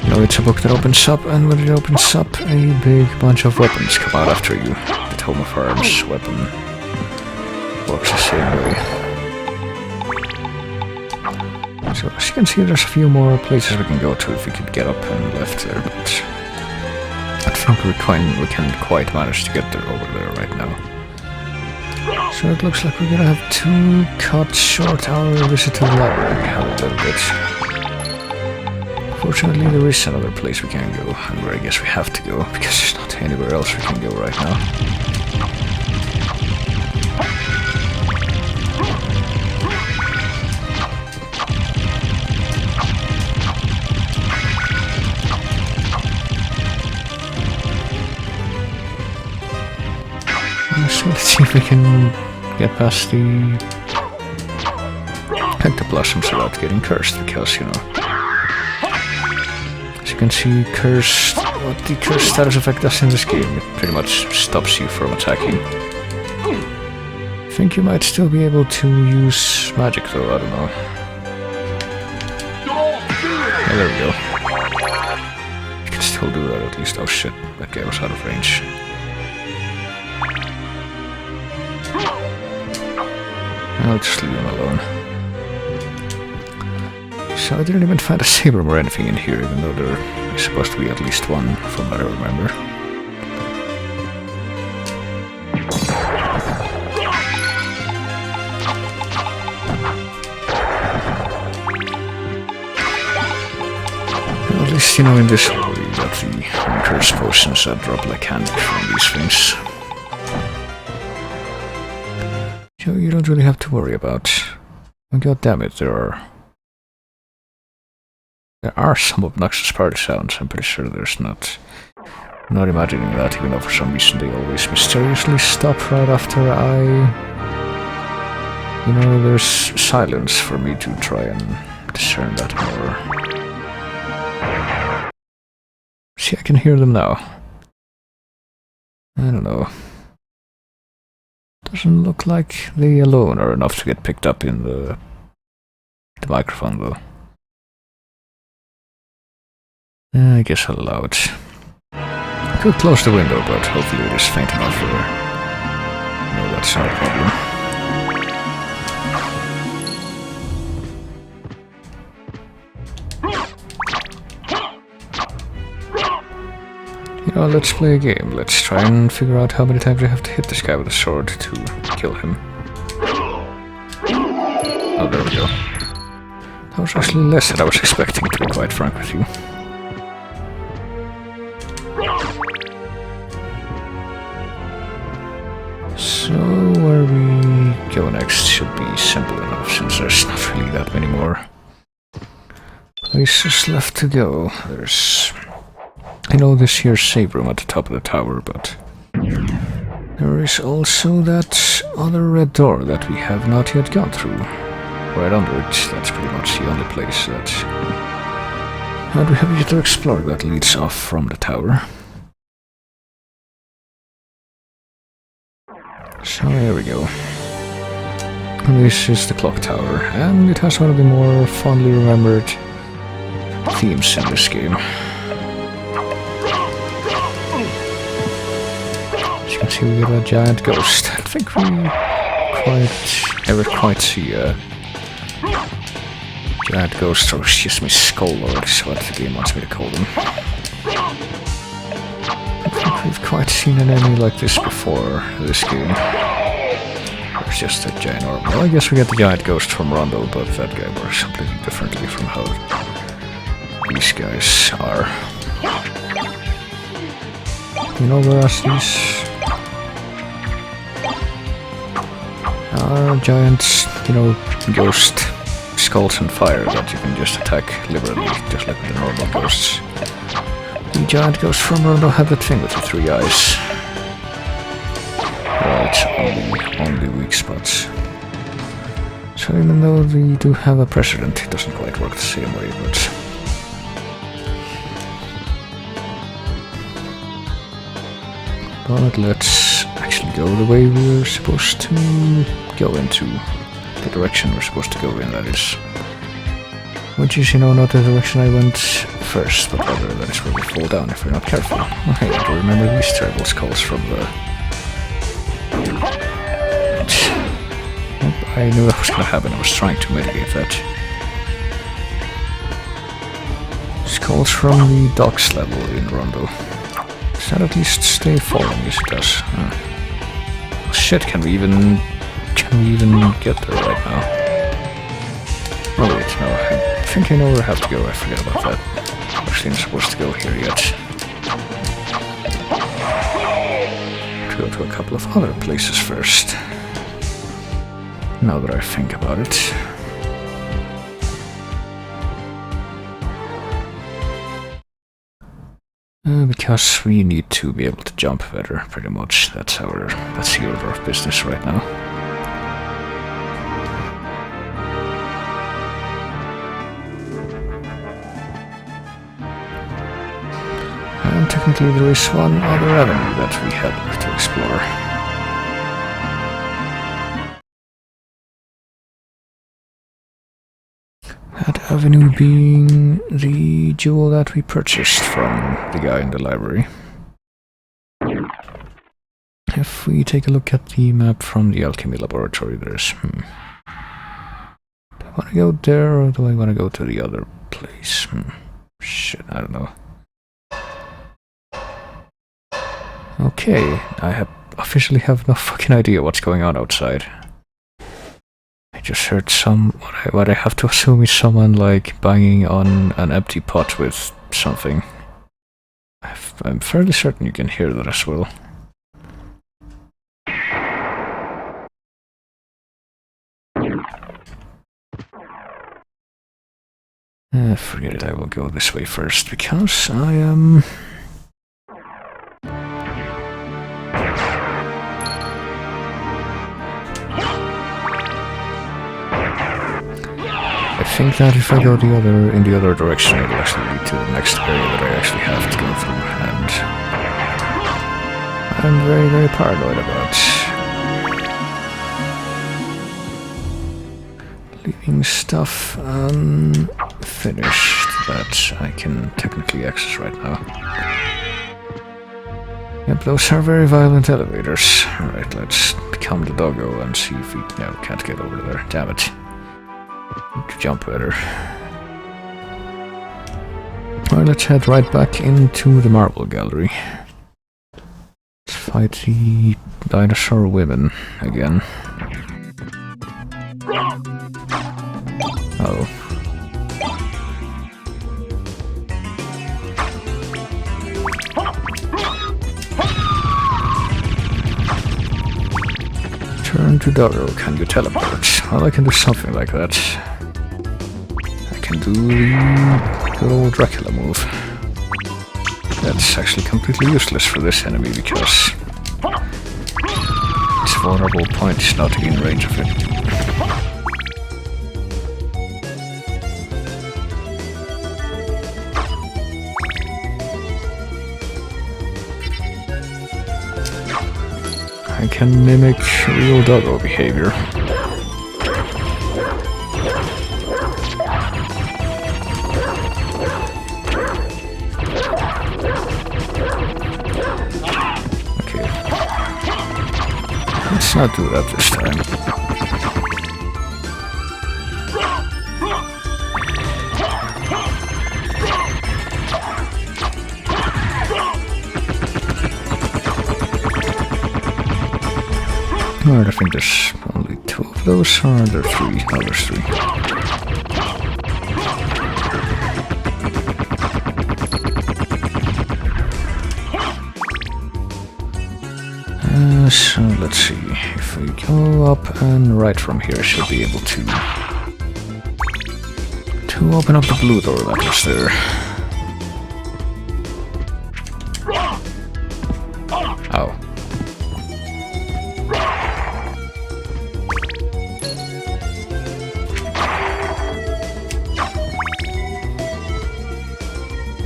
You know, it's a book that opens up, and when it opens up, a big bunch of weapons come out after you. The Tome of Arms weapon works the same way. So as you can see, there's a few more places we can go to if we could get up and left there, but I think we can't quite manage to get there over there right now. So it looks like we're gonna have to cut short our visit to the library a little bit. Fortunately, there is another place we can go, and where I guess we have to go, because there's not anywhere else we can go right now. So let's see if we can get past the Pentablossoms without getting cursed, because, you know, as you can see, cursed, what the curse status effect does in this game, it pretty much stops you from attacking. I think you might still be able to use magic though, I don't know. Yeah, there we go. You can still do that at least. Oh shit, that guy was out of range. I'll just leave him alone. So I didn't even find a saber or anything in here, even though there is supposed to be at least one, from what I remember. Well, at least, you know, in this hole you got the curse potions that drop like candy from these things. So you don't really have to worry about. Oh, god damn it, there are some obnoxious party sounds. I'm pretty sure there's not. I'm not imagining that, even though for some reason they always mysteriously stop right after you know, there's silence for me to try and discern that more. See, I can hear them now. I don't know. Doesn't look like they alone are enough to get picked up in the microphone, though. I guess I'll allow it. I could close the window, but hopefully it is faint enough for... No, that's not a problem. You know, let's play a game. Let's try and figure out how many times I have to hit this guy with a sword to kill him. Oh, there we go. That was actually less than I was expecting, to be quite frank with you. So, where we go next should be simple enough, since there's not really that many more places left to go. There's... I know this here save room at the top of the tower, but there is also that other red door that we have not yet gone through. Right under it, that's pretty much the only place that And we have yet to explore that leads off from the tower. So here we go. And this is the clock tower, and it has one of the more fondly remembered themes in this game. As you can see, we get a giant ghost. I think we never quite see a giant ghost, or excuse me, skull lords, what the game wants me to call them. I think we've quite seen an enemy like this before this game. It's just a giant orb. Well, I guess we get the giant ghost from Rondo, but that guy works completely differently from how these guys are. You know, whereas these are giant, you know, ghost skulls and fire that you can just attack liberally, just like the normal ghosts. The giant ghosts from Rondo have that thing with the 3 eyes. Right, only weak spots. So even though we do have a precedent, it doesn't quite work the same way, but let's actually go the way we're supposed to go into. The direction we're supposed to go in, that is. Which is, you know, not the direction I went first, but rather that is where we fall down if we're not careful. Okay, I do remember these terrible skulls from the... I knew that was gonna happen, I was trying to mitigate that. Skulls from the docks level in Rondo. Does that at least stay falling? Yes, it does. Oh, shit, can we even get there right now? Oh wait, no, I think I know where I have to go, I forget about that. Actually, I'm supposed to go here yet. To go to a couple of other places first. Now that I think about it. Because we need to be able to jump better, pretty much. That's the order of business right now. And technically there is one other avenue that we have to explore. That avenue being the jewel that we purchased from the guy in the library. If we take a look at the map from the alchemy laboratory, there's... Do I want to go there, or do I want to go to the other place? Shit, I don't know. Okay, I officially have no fucking idea what's going on outside. I just heard what I have to assume is someone like banging on an empty pot with something. I'm fairly certain you can hear that as well. Forget it, I will go this way first because I am... I think that if I go in the other direction, it'll actually lead to the next area that I actually have to go through, and I'm very, very paranoid about leaving stuff unfinished that I can technically access right now. Yep, those are very violent elevators. Alright, let's become the doggo and see if we... No, can't get over there. Damn it. Need to jump better. Alright, let's head right back into the marble gallery. Let's fight the dinosaur women again. Oh. Turn to doggo, can you teleport? Well, I can do something like that. I can do the good old Dracula move. That's actually completely useless for this enemy because its vulnerable point is not in range of it. can mimic real doggo behavior. Okay. Let's not do that this time. Alright, I think there's only 2 of those, or are there 3? Oh, there's 3. So let's see, if we go up and right from here, I should be able to open up the blue door that was there. Oh.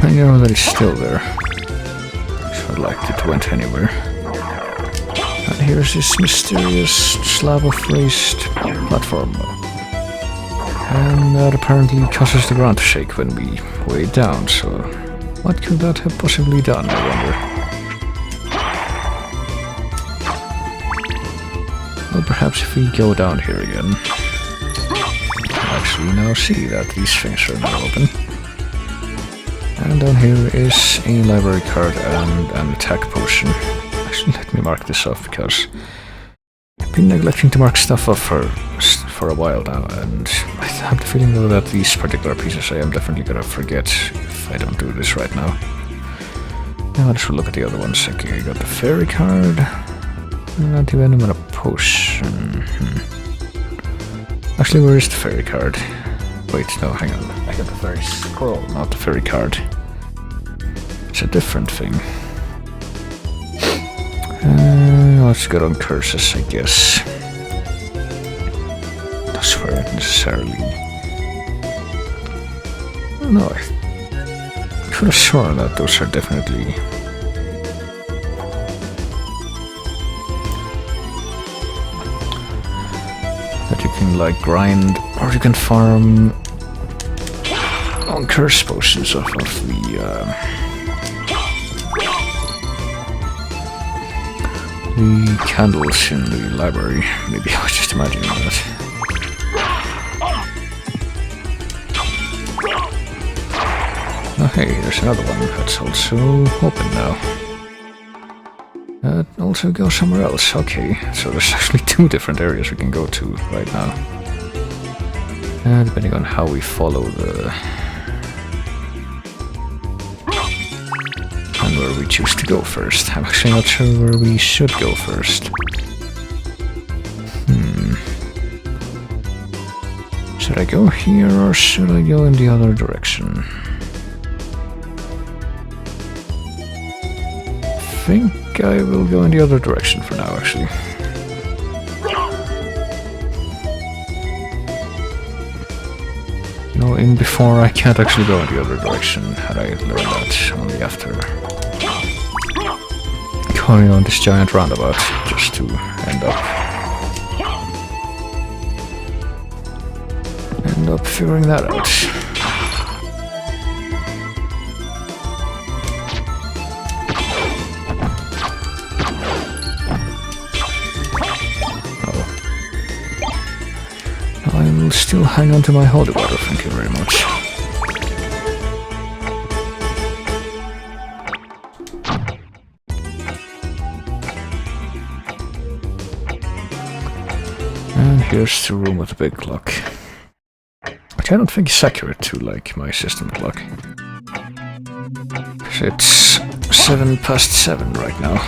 I know that it's still there, so I'd like it went anywhere. And here's this mysterious slab of raised platform. And that apparently causes the ground to shake when we way down, so what could that have possibly done, I wonder? Well, perhaps if we go down here again, we'll actually now see that these things are now open. And down here is a library card and an attack potion. Actually, let me mark this off, because I've been neglecting to mark stuff off for a while now, and I have the feeling though that these particular pieces I am definitely gonna forget if I don't do this right now. Now let's look at the other ones. Okay, I got the fairy card, an anti-venom and a potion. Actually, where is the fairy card? Wait, no, hang on. I got the fairy scroll, not the fairy card. It's a different thing. Let's get on curses, I guess. Those weren't necessarily... No, I could have sworn that those are definitely... that you can, like, grind, or you can farm on curse potions off of the candles in the library. Maybe I was just imagining that. Oh hey, there's another one that's also open now. That also goes somewhere else. Okay, so there's actually 2 different areas we can go to right now. Depending on how we follow the... and where we choose to go first. I'm actually not sure where we should go first. Should I go here or should I go in the other direction? I think I will go in the other direction for now, actually. No, in before I can't actually go in the other direction, had I learned that only after going on this giant roundabout, just to end up figuring that out. I will still hang on to my holy water, thank you very much. And here's the room with the big clock. Which I don't think is accurate to, like, my system clock. It's 7:07 right now.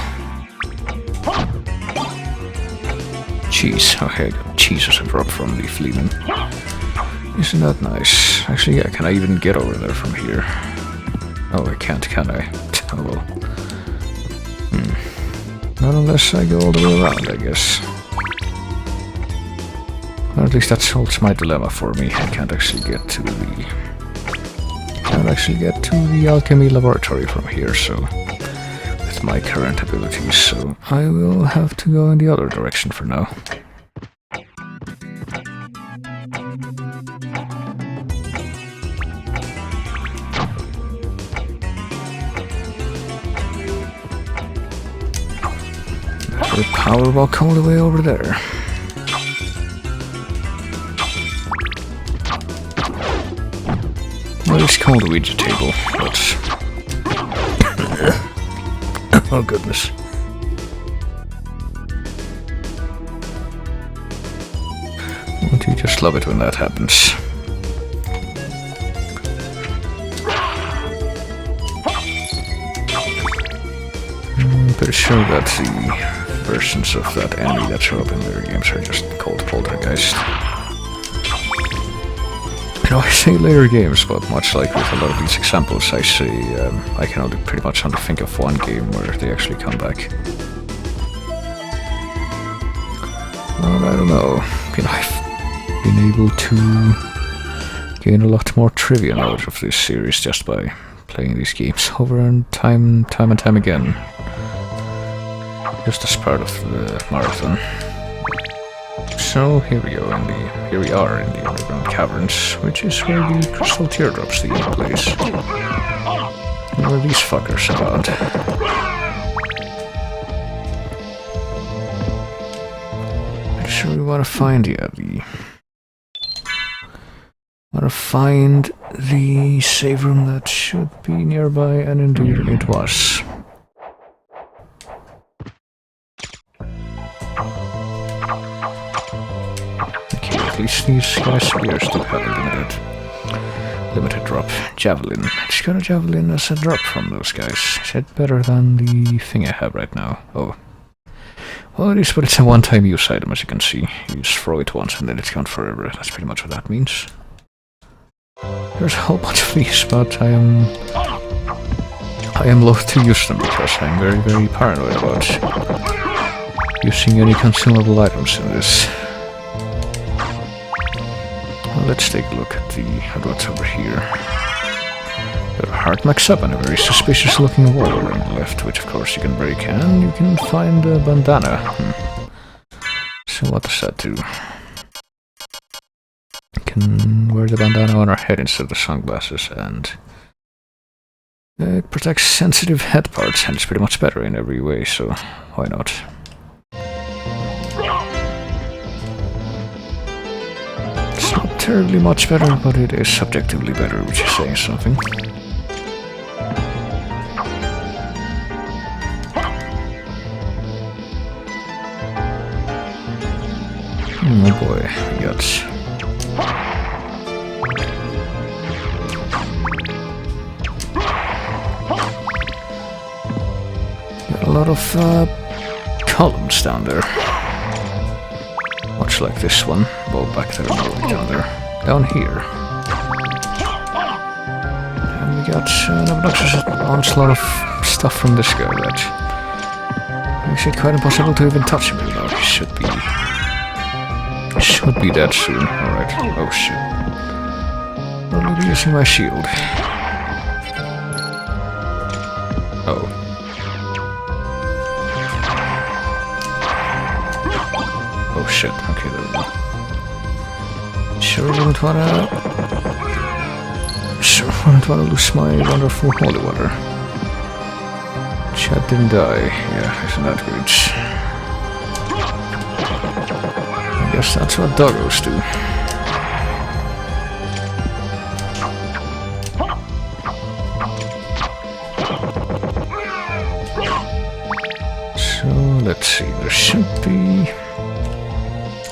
Cheese. Okay, cheese as a drop from the Fleeman. Isn't that nice? Actually, yeah, can I even get over there from here? Oh, I can't, can I? Oh well. Not unless I go all the way around, I guess. Or at least that solves my dilemma for me. I can't actually get to the alchemy laboratory from here, so with my current abilities, so I will have to go in the other direction for now. Better power walk all the way over there. Well, it's called a Ouija table, but... oh goodness. Won't you just love it when that happens? I'm pretty sure that the versions of that enemy that show up in later games are just called poltergeist. You know, I say later games, but much like with a lot of these examples, I say I can only pretty much only think of one game where they actually come back. Well, I don't know. You know, I've been able to gain a lot more trivia knowledge of this series just by playing these games over and time and time again. Just as part of the marathon. So here we are in the underground caverns, which is where the crystal teardrops the game plays. And where these fuckers about. Pretty sure we want to find the save room that should be nearby, and indeed it was. At least these guys here still have a limited drop. Javelin. I just got a javelin as a drop from those guys. Is it better than the thing I have right now? Oh. Well, it is, but it's a one-time use item, as you can see. You just throw it once and then it's gone forever. That's pretty much what that means. There's a whole bunch of these, but I am loath to use them because I'm very, very paranoid about using any consumable items in this. Well, let's take a look at what's over here. Got a heart max up and a very suspicious looking wall on the left, which of course you can break, and you can find a bandana. So what does that do? You can wear the bandana on our head instead of the sunglasses, and it protects sensitive head parts, and it's pretty much better in every way, so why not? It's not terribly much better, but it is subjectively better, which is saying something. Oh boy, we got a lot of columns down there. Much like this one. Well, back there, no, down there. Down here. And we got an obnoxious onslaught of stuff from this guy that makes it quite impossible to even touch him, though. He should be dead soon. Alright. Oh shit. I'll be using my shield. Oh. Oh shit. Okay, there we go. Sure wouldn't wanna lose my wonderful holy water. Chad didn't die. Yeah, isn't that great? I guess that's what doggos do. So, let's see, there should be...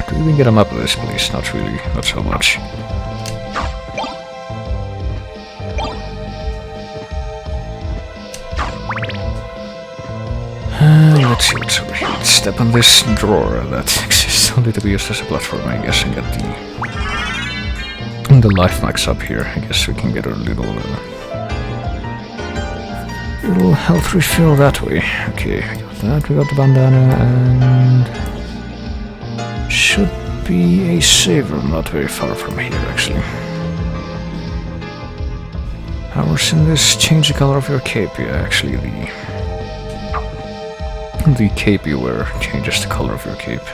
Do we even get a map of this place? Not really, not so much. Let's see what's over here. Let's step on this drawer that exists only to be used as a platform, I guess, and get the life max up here. I guess we can get a little health refill that way. Okay, we got that, we got the bandana, and should be a save room not very far from here, actually. Hours in this, change the color of your cape. Yeah, actually the cape you wear changes the color of your cape.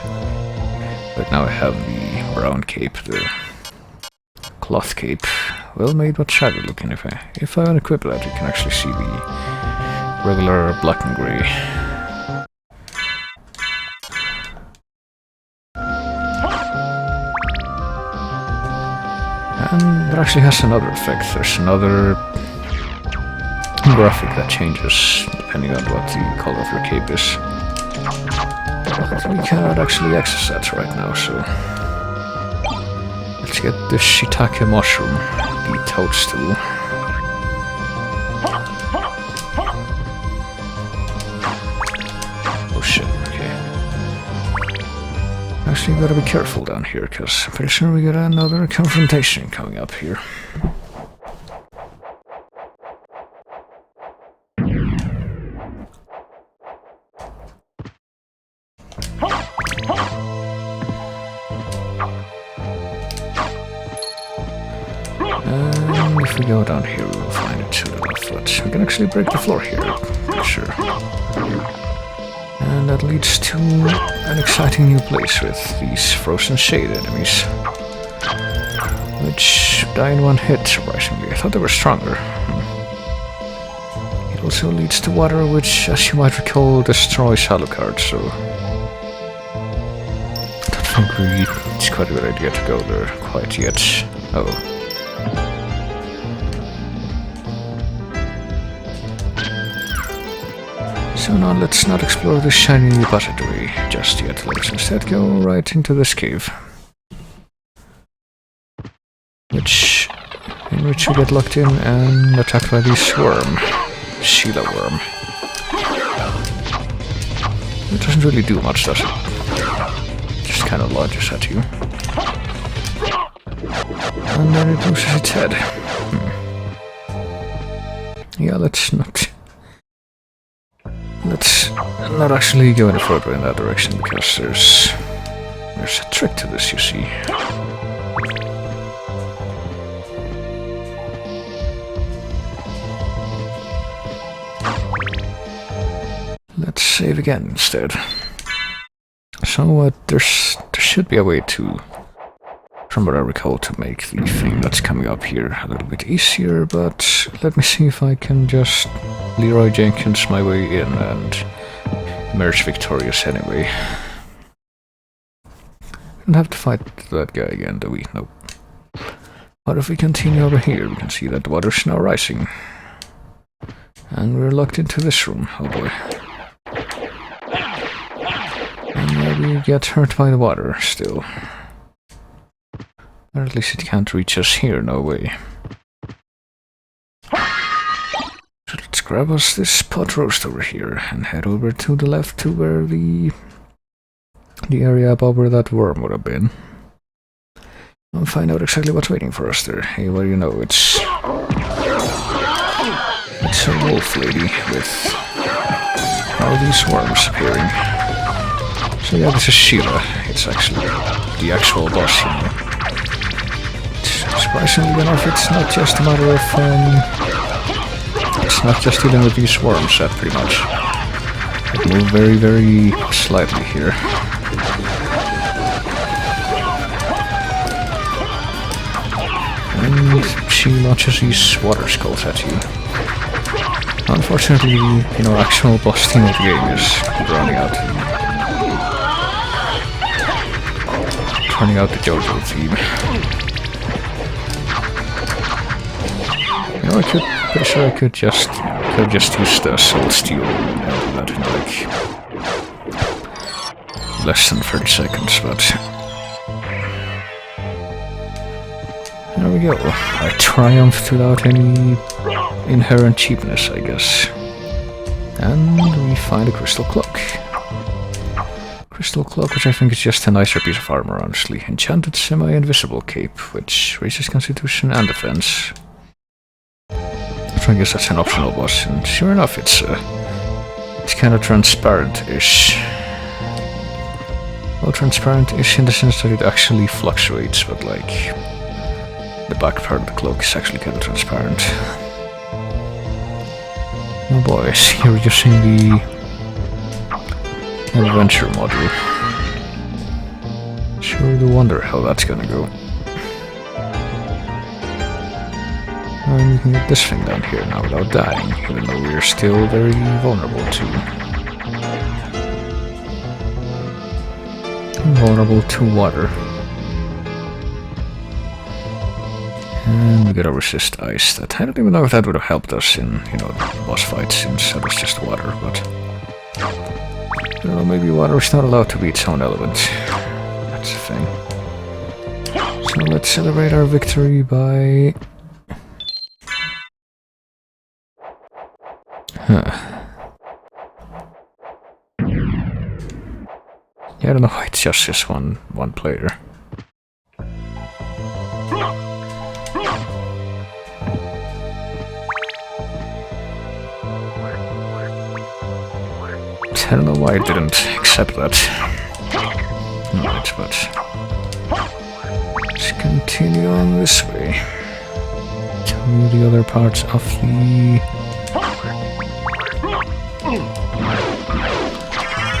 Right now I have the brown cape, the cloth cape. Well made but shabby looking. If I unequip that, you can actually see the regular black and grey. And it actually has another effect. There's another graphic that changes depending on what the color of your cape is. But we cannot actually access that right now, so let's get the shiitake mushroom, the toadstool. Oh shit, okay. Actually gotta be careful down here, cause I'm pretty sure we got another confrontation coming up here. And if we go down here, we'll find it soon enough, but we can actually break the floor here, sure. And that leads to an exciting new place with these frozen shade enemies, which die in one hit, surprisingly. I thought they were stronger. It also leads to water, which, as you might recall, destroys Alucard, so I don't think it's quite a good idea to go there quite yet. Oh. So now let's not explore this shiny new passageway just yet. Let's instead go right into this cave, in which we get locked in and attacked by this worm, Sheila worm. It doesn't really do much, does it? Just kind of lodges at you, and then it loses its head. Yeah, let's not actually go any further in that direction, because there's a trick to this, you see. Let's save again instead. So there should be a way to, from what I recall, to make the thing that's coming up here a little bit easier, but let me see if I can just Leroy Jenkins my way in and emerge victorious anyway. We don't have to fight that guy again, do we? Nope. But if we continue over here, we can see that the water's now rising. And we're locked into this room, oh boy. And maybe we get hurt by the water still. Or at least it can't reach us here, no way. So let's grab us this pot roast over here and head over to the left to where the area above where that worm would have been. And find out exactly what's waiting for us there. Hey, what do you know? It's a wolf lady with all these worms appearing. So yeah, this is Sheila. It's actually the actual boss, you know. Surprisingly enough, it's not just a matter of, it's not just dealing with these worms, that pretty much. They move very, very slightly here. And she launches these water skulls at you. Unfortunately, actual boss team of the game is running out. Turning out the JoJo theme. Pretty sure I could just use the soul steel and do that in like less than 30 seconds, but there we go. I triumphed without any inherent cheapness, I guess. And we find a crystal cloak. Crystal cloak, which I think is just a nicer piece of armor, honestly. Enchanted semi-invisible cape, which raises constitution and defense. I guess that's an optional boss, and sure enough, it's kind of transparent-ish. Well, transparent-ish in the sense that it actually fluctuates, but like the back part of the cloak is actually kind of transparent. Oh boy, I see you're using adventure module. Sure do wonder how that's gonna go. And you can get this thing down here now without dying, even though we're still very vulnerable to... vulnerable to water. And we gotta resist ice. That I don't even know if that would have helped us in, you know, boss fights, since that was just water, but... I don't know, maybe water is not allowed to be its own element. That's the thing. So let's celebrate our victory by... Yeah, I don't know why it's just this one player. I don't know why I didn't accept that. Alright, but... let's continue on this way. To the other parts of the...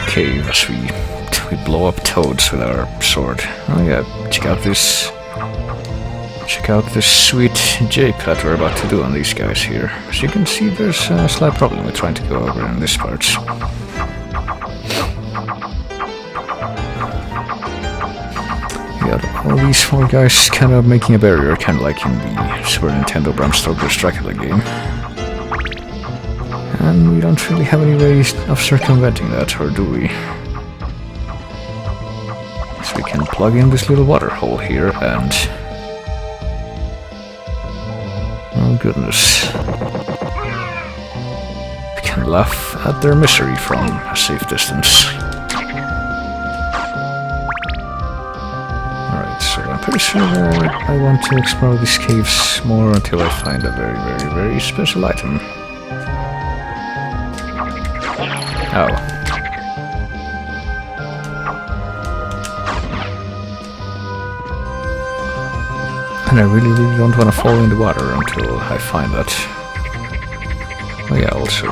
cave as we blow up toads with our sword. Oh yeah, check out this sweet jape that we're about to do on these guys here. As you can see, there's a slight problem with trying to go over in this part. Yeah, all these four guys kind of making a barrier, kind of like in the Super Nintendo Bram Stoker's Dracula game. And we don't really have any ways of circumventing that, or do we? So we can plug in this little water hole here and... oh goodness. We can laugh at their misery from a safe distance. Alright, so I'm pretty sure that I want to explore these caves more until I find a very, very, very special item. Oh. And I really, really don't want to fall in the water until I find that. Oh yeah, also,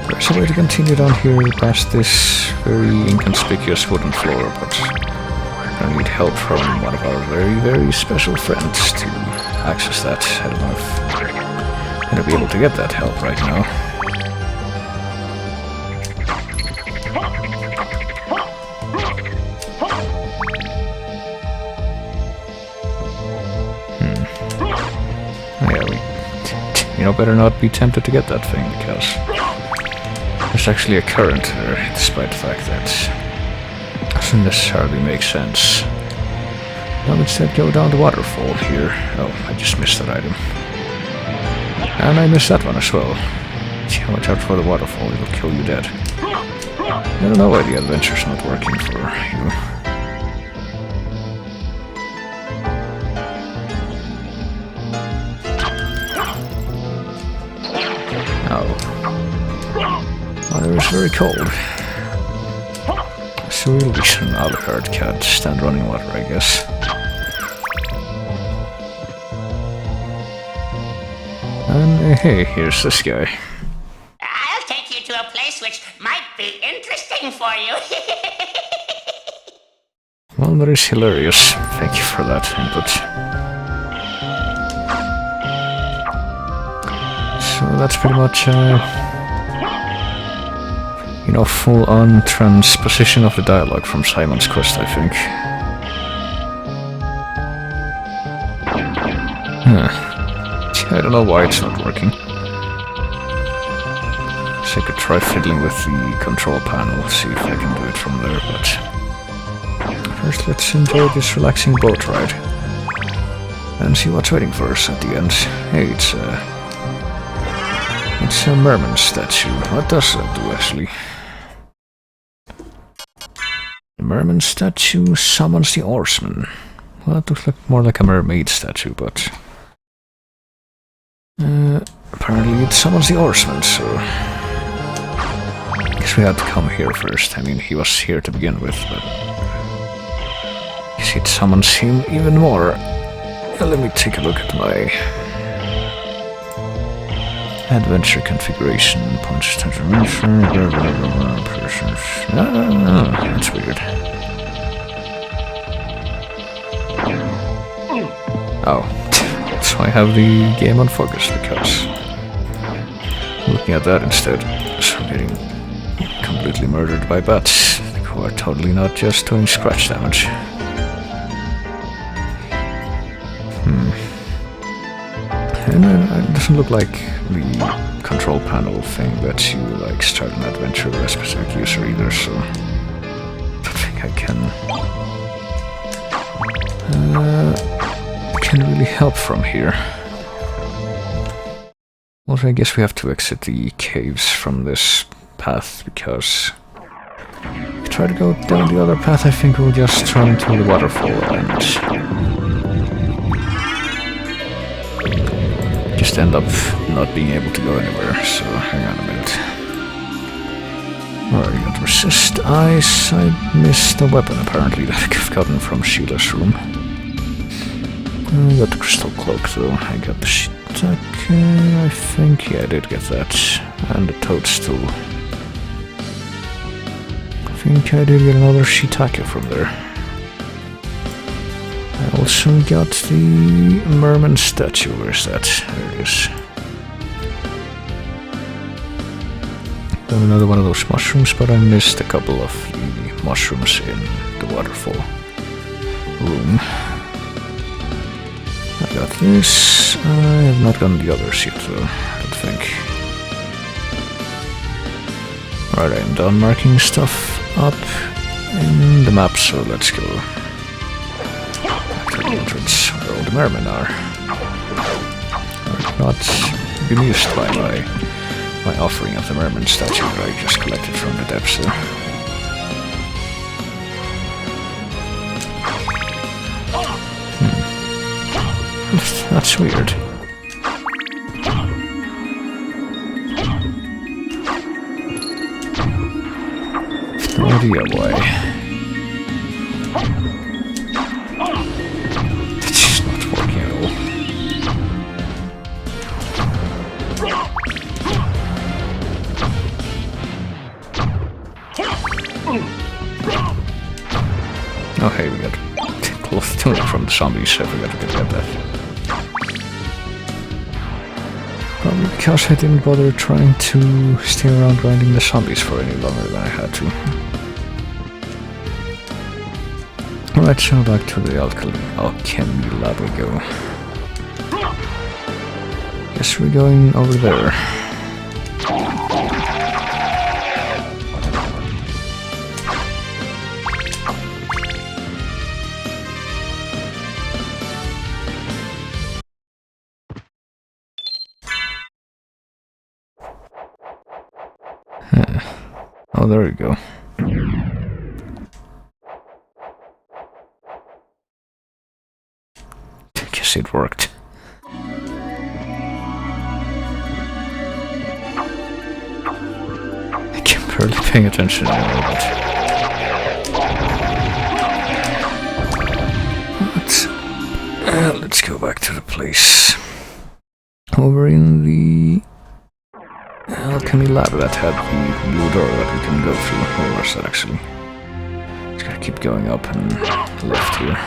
there's a way to continue down here past this very inconspicuous wooden floor, but I need help from one of our very, very special friends to access that. I don't know if I'm gonna be able to get that help right now. You know, better not be tempted to get that thing, because there's actually a current there, despite the fact that it doesn't necessarily make sense. Now instead go down the waterfall here. Oh, I just missed that item. And I missed that one as well. Watch out for the waterfall, it'll kill you dead. I don't know why the adventure's not working for you. Water is very cold. So real reason Alucard can't stand running water, I guess. And hey, here's this guy. I'll take you to a place which might be interesting for you. Well, that is hilarious. Thank you for that input. So that's pretty much you know, full-on transposition of the dialogue from Simon's Quest, I think. I don't know why it's not working. So I could try fiddling with the control panel, see if I can do it from there, but... first let's enjoy this relaxing boat ride. And see what's waiting for us at the end. Hey, it's a merman statue. What does that do, actually? The merman statue summons the oarsman. Well, that looks like more like a mermaid statue, but... apparently it summons the oarsman, so... I guess we had to come here first. I mean, he was here to begin with, but... I guess it summons him even more. Let me take a look at my... Adventure configuration, punch, touch, adventure, persons. That's weird. Oh, so I have the game on focus because looking at that instead, so getting completely murdered by bats who are totally not just doing scratch damage. And it doesn't look like the control panel thing lets you like start an adventure with a specific user either, so I don't think I can really help from here. Also, I guess we have to exit the caves from this path because if we try to go down the other path, I think we'll just run into the waterfall and just end up not being able to go anywhere, so hang on a minute. Alright, got resist ice. I missed a weapon apparently that I've gotten from Sheila's room. I got the crystal cloak though. I got the shiitake, I think. Yeah, I did get that. And the toadstool. I think I did get another shiitake from there. I also got the merman statue. Where's that? There it is. Got another one of those mushrooms, but I missed a couple of the mushrooms in the waterfall room. I got this. I have not gotten the others yet, though, I don't think. Alright, I'm done marking stuff up in the map, so let's go. The entrance where all the mermen are. I'm not bemused by my offering of the merman statue that I just collected from the depths there. That's weird. No idea why. Oh hey, we got cloth tunic from the zombies, so I forgot to get that. Probably because I didn't bother trying to stay around grinding the zombies for any longer than I had to. Alright, so back to the alchemy lab we go. Guess we're going over there. Oh, there we go. Guess it worked. I can barely pay attention anymore, but let's go back to the place over in the alchemy lab that had the blue door that we can go through. Where was that actually? Just gotta keep going up and left here.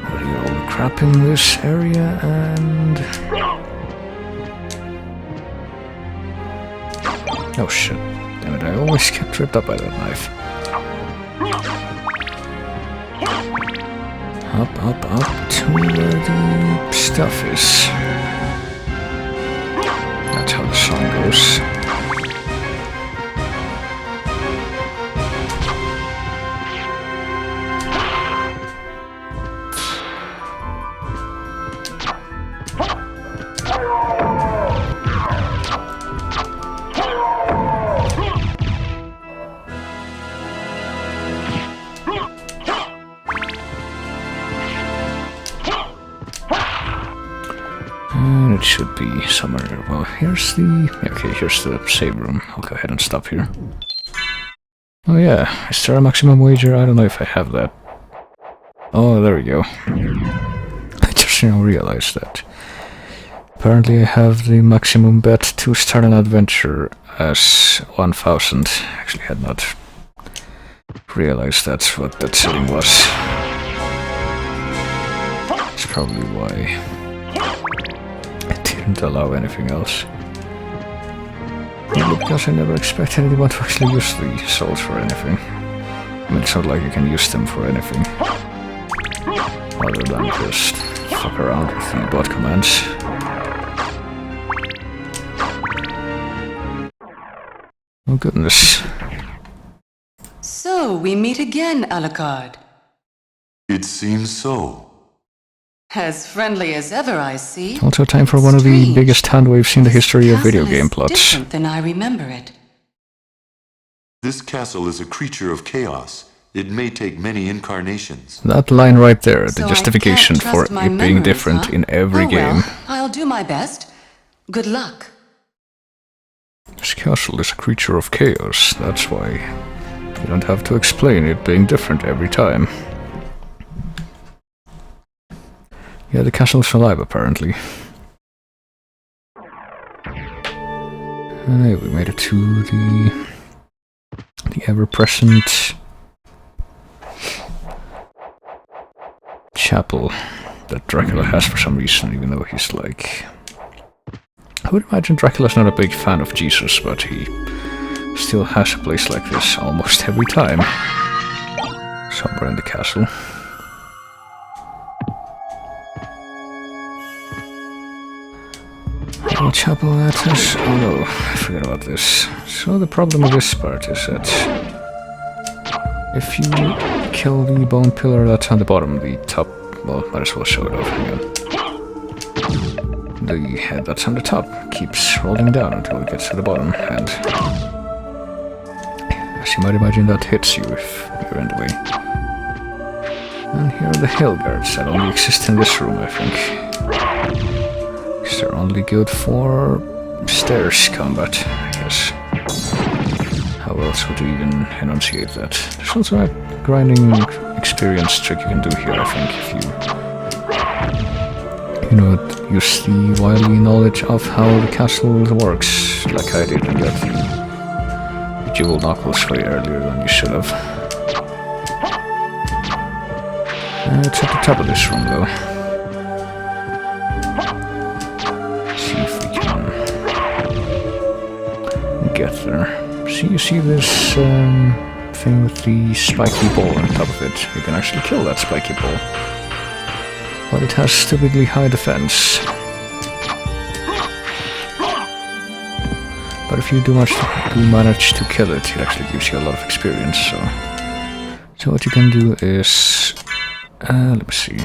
Putting all the crap in this area and... Oh shit. Damn it, I always get tripped up by that knife. Up to where the stuff is. That's how the song goes. it should be somewhere. Well, here's the... Okay, here's the save room. I'll go ahead and stop here. Oh yeah, is there a maximum wager? I don't know if I have that. Oh, there we go. I just now realized that. Apparently I have the maximum bet to start an adventure as 1000. Actually had not realized that's what that setting was. That's probably why it didn't allow anything else. Probably because I never expected anyone to actually use the souls for anything. I mean, it's not like you can use them for anything other than just fuck around with the bot commands. Oh goodness. So, we meet again, Alucard. It seems so. As friendly as ever, I see. Also time for one of the biggest hand waves in the history of video game plots. Different than I remember it. This castle is a creature of chaos. It may take many incarnations. That line right there, the So justification I can't for trust my it being memories, different huh? in every Oh, game. well, I'll do my best. Good luck. This castle is a creature of chaos, that's why you don't have to explain it being different every time. Yeah, the castle's alive apparently. And we made it to the ever-present chapel that Dracula has for some reason, even though he's like... I would imagine Dracula's not a big fan of Jesus, but he still has a place like this almost every time. Somewhere in the castle. Oh, chapel, that is... Oh no, I forgot about this. So the problem with this part is that if you kill the bone pillar that's on the bottom, the top... Well, might as well show it off, hang on. The head that's on the top keeps rolling down until it gets to the bottom, and as you might imagine, that hits you if you're in the way. And here are the hill guards that only exist in this room, I think. They're only good for stairs combat, I guess. How else would you even enunciate that? There's also a grinding experience trick you can do here, I think, if you know, use the wily knowledge of how the castle works, like I did and got the jewel knuckles way earlier than you should have. It's at the top of this room, though. Get there. So you see this thing with the spiky ball on top of it. You can actually kill that spiky ball. But it has stupidly high defense. But if you do manage to kill it, it actually gives you a lot of experience. So what you can do is... let me see.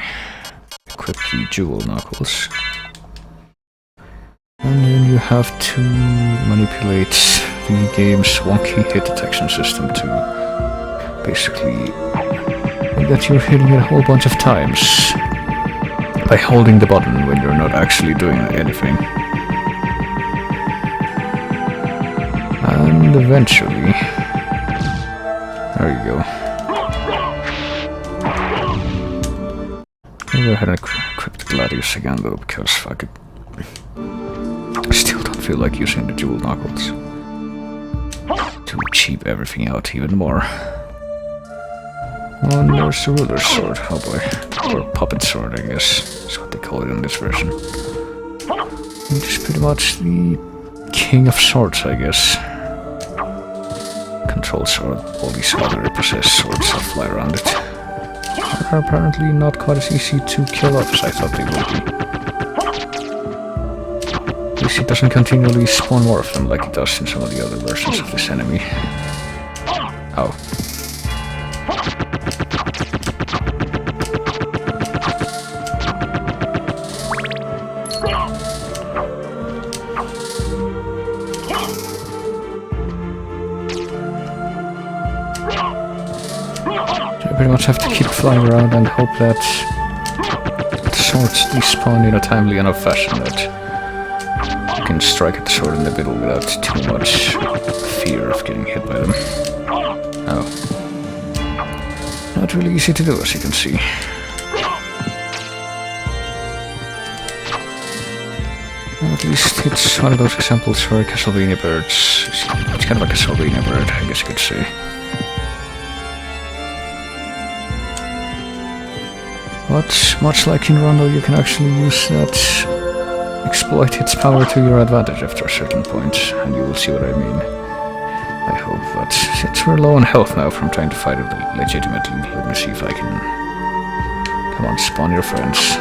Equip the jewel knuckles. And then you have to manipulate the game's wonky hit detection system to basically get you hitting it a whole bunch of times by holding the button when you're not actually doing anything. And eventually... There you go. I'll go ahead and equip the Gladius again though, because fuck it. I still don't feel like using the jewel knuckles to cheap everything out even more. Oh, and there's the ruler's sword, oh boy. Or puppet sword, I guess, is what they call it in this version. Which is pretty much the king of swords, I guess. Control sword, all these other possessed swords that fly around it are apparently not quite as easy to kill off as I thought they would be. At least it doesn't continually spawn more of them like it does in some of the other versions of this enemy. Ow. So you pretty much have to keep flying around and hope that the swords despawn in a timely enough fashion that You can strike at the sword in the middle without too much fear of getting hit by them. Oh. Not really easy to do, as you can see. At least it's one of those examples where Castlevania birds... It's kind of like a Castlevania bird, I guess you could say. But, much like in Rondo, you can actually use that... exploit its power to your advantage after a certain point, and you will see what I mean. I hope, but since we're low on health now from trying to fight it legitimately, let me see if I can... Come on, spawn your friends.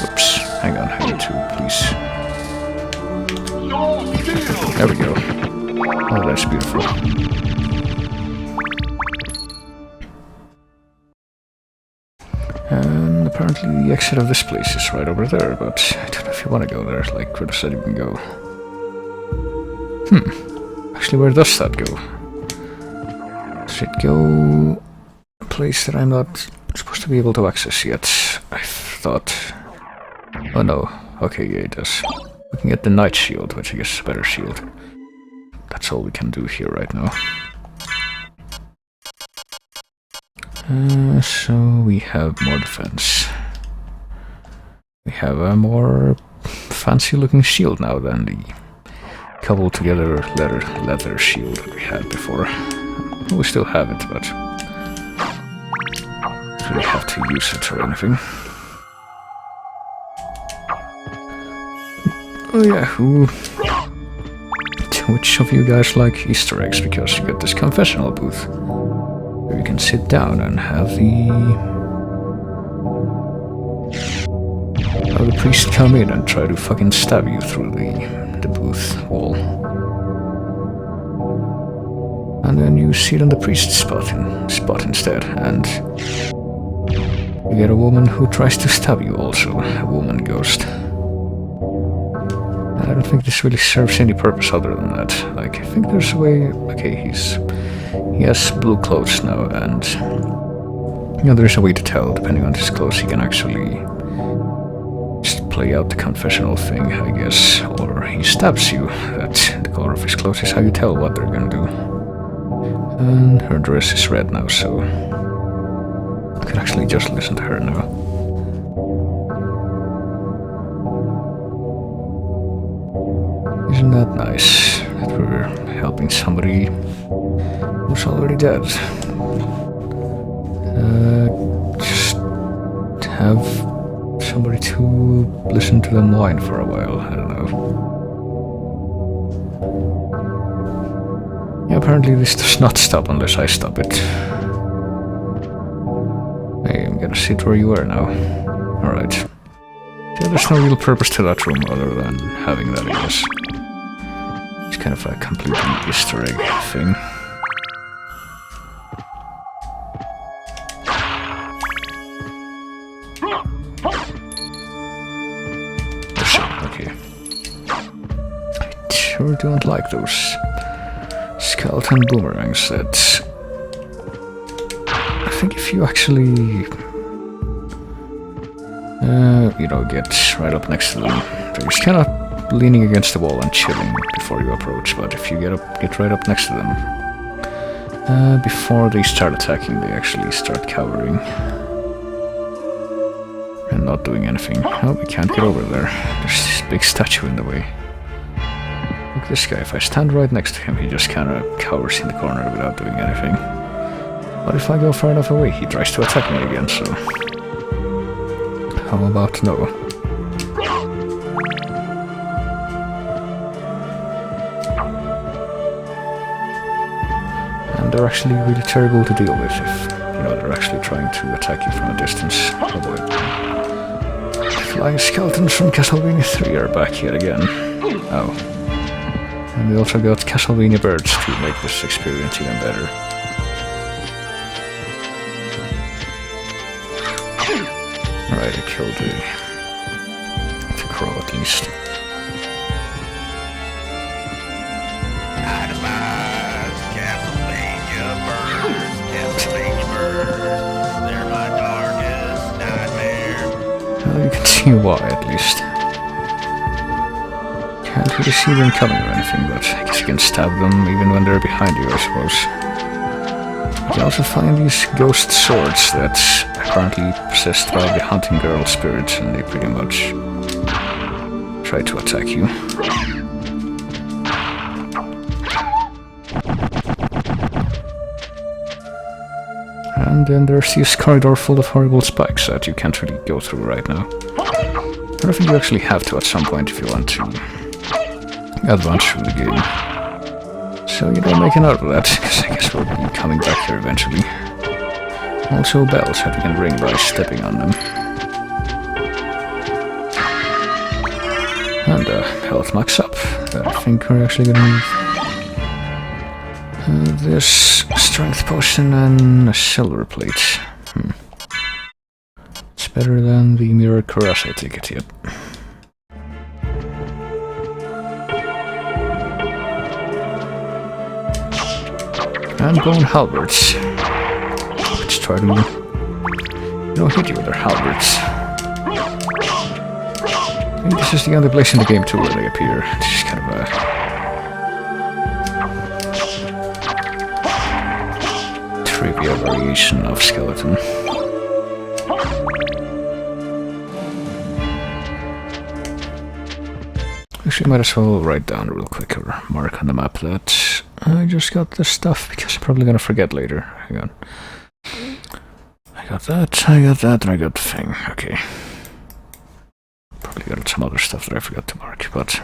Oops, hang on, I need to, please. There we go. Oh, that's beautiful. And apparently the exit of this place is right over there, but I don't know if you want to go there, like where does that even go? Actually, where does that go? Does it go a place that I'm not supposed to be able to access yet? I thought... Oh no, okay, yeah it does. We can get the Knight Shield, which I guess is a better shield. That's all we can do here right now. So we have more defense. We have a more fancy looking shield now than the cobbled together leather shield that we had before. We still have it, but don't really have to use it or anything. Oh yeah, which of you guys like Easter eggs? Because you get this confessional booth where you can sit down and have the priest come in and try to fucking stab you through the booth wall. And then you sit on the priest's spot instead, and you get a woman who tries to stab you also, a woman ghost. I don't think this really serves any purpose other than that. Like, I think there's a way... Okay, he has blue clothes now, and... You know, there's a way to tell, depending on his clothes, he can actually... just play out the confessional thing, I guess. Or he stabs you. That the color of his clothes is how you tell what they're gonna do. And her dress is red now, so... I can actually just listen to her now. Isn't that nice that we're helping somebody who's already dead? Just have somebody to listen to them whine for a while, I don't know. Yeah, apparently this does not stop unless I stop it. Hey, I'm gonna sit where you are now. Alright. Yeah, there's no real purpose to that room other than having that, I guess. It's kind of a complete Easter egg thing. Okay. I sure don't like those skeleton boomerangs that... I think if you actually... you know, get right up next to them, they're just kind of leaning against the wall and chilling before you approach, but if you get right up next to them, before they start attacking, they actually start cowering and not doing anything. Oh, we can't get over there. There's this big statue in the way. Look at this guy. If I stand right next to him, he just kind of cowers in the corner without doing anything. But if I go far enough away, he tries to attack me again, so... How about no? They're actually really terrible to deal with if, you know, they're actually trying to attack you from a distance. Oh boy. Flying skeletons from Castlevania 3 are back yet again. Oh. And we also got Castlevania birds to make this experience even better. Alright, I killed the crow at least. Castlevania birds, they're my darkest nightmare. Well, you can see why, at least. Can't really see them coming or anything, but I guess you can stab them even when they're behind you, I suppose. You can also find these ghost swords that are apparently possessed by the hunting girl spirit, and they pretty much try to attack you. And then there's this corridor full of horrible spikes that you can't really go through right now. I don't think you actually have to at some point if you want to advance through the game. So you don't make a note of that, because I guess we'll be coming back here eventually. Also bells that we can ring by stepping on them. And health max up. I think we're actually gonna need this strength potion and a silver plate. It's better than the mirror cuirass I take it yet. And bone halberds, which try to hit you with their halberds. I think this is the only place in the game too where they appear. It's just kind of a trivia variation of skeleton. Actually, might as well write down real quick or mark on the map that I just got this stuff because I'm probably gonna forget later. Hang on. I got that, and I got the thing. Okay. Probably got some other stuff that I forgot to mark, but...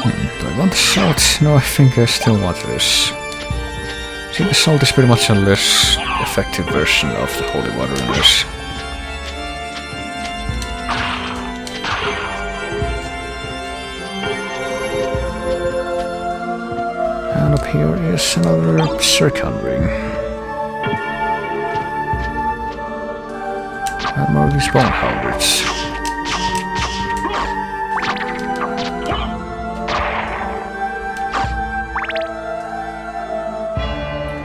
do I want the salt? No, I think I still want this. See, the salt is pretty much a less effective version of the holy water in this. And up here is another Zircon ring. And more of these bone halberds.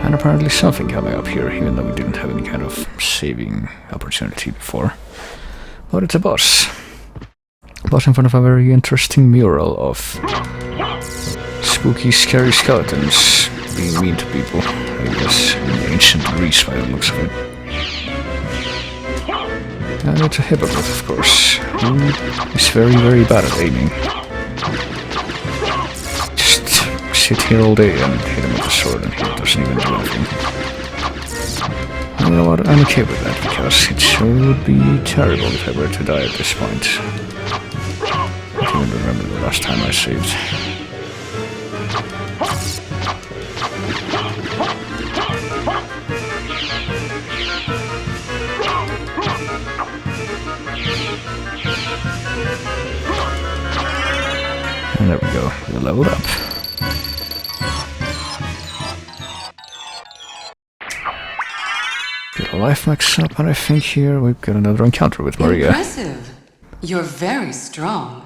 And apparently something coming up here, even though we didn't have any kind of saving opportunity before. But it's a boss. A boss in front of a very interesting mural of spooky, scary skeletons being mean to people, I guess, in ancient Greece by the looks of it. And it's a hippogriff, of course, who is very, very bad at aiming. Just sit here all day and hit him with a sword and he doesn't even do anything. And you know what, I'm okay with that, because it sure would be terrible if I were to die at this point. I can't even remember the last time I saved. And there we go, we leveled up. Get a life max up, and I think here we've got another encounter with Maria. Impressive. You're very strong.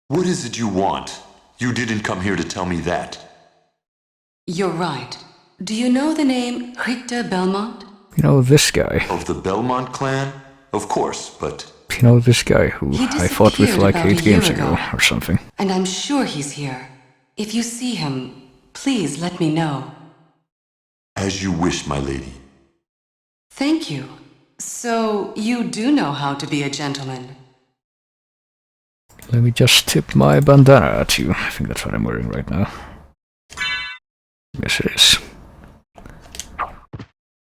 What is it you want? You didn't come here to tell me that. You're right. Do you know the name Richter Belmont? You know this guy. Of the Belmont clan? Of course, but... You know this guy who I fought with like 8 games ago or something. And I'm sure he's here. If you see him, please let me know. As you wish, my lady. Thank you. So, you do know how to be a gentleman. Let me just tip my bandana at you. I think that's what I'm wearing right now. Yes, it is.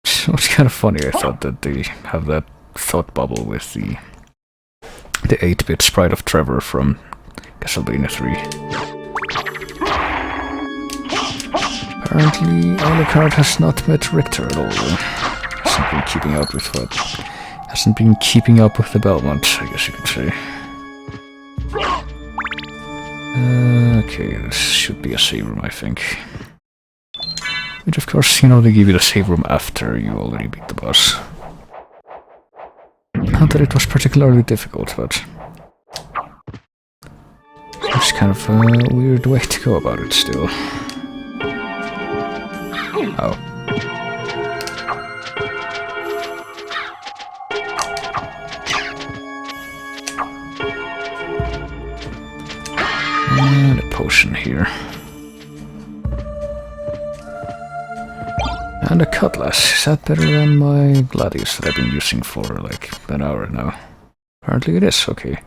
So it's kind of funny, I thought, that they have that thought bubble with the 8-bit sprite of Trevor from Castlevania 3. Apparently, Alucard has not met Richter at all, though. Hasn't been keeping up with what? Hasn't been keeping up with the Belmont, I guess you could say. Okay, this should be a save room, I think. Which, of course, you know, they give you the save room after you already beat the boss. Not that it was particularly difficult, but it's kind of a weird way to go about it still. Oh. here. And a cutlass. Is that better than my gladius that I've been using for like an hour now? Apparently it is, okay.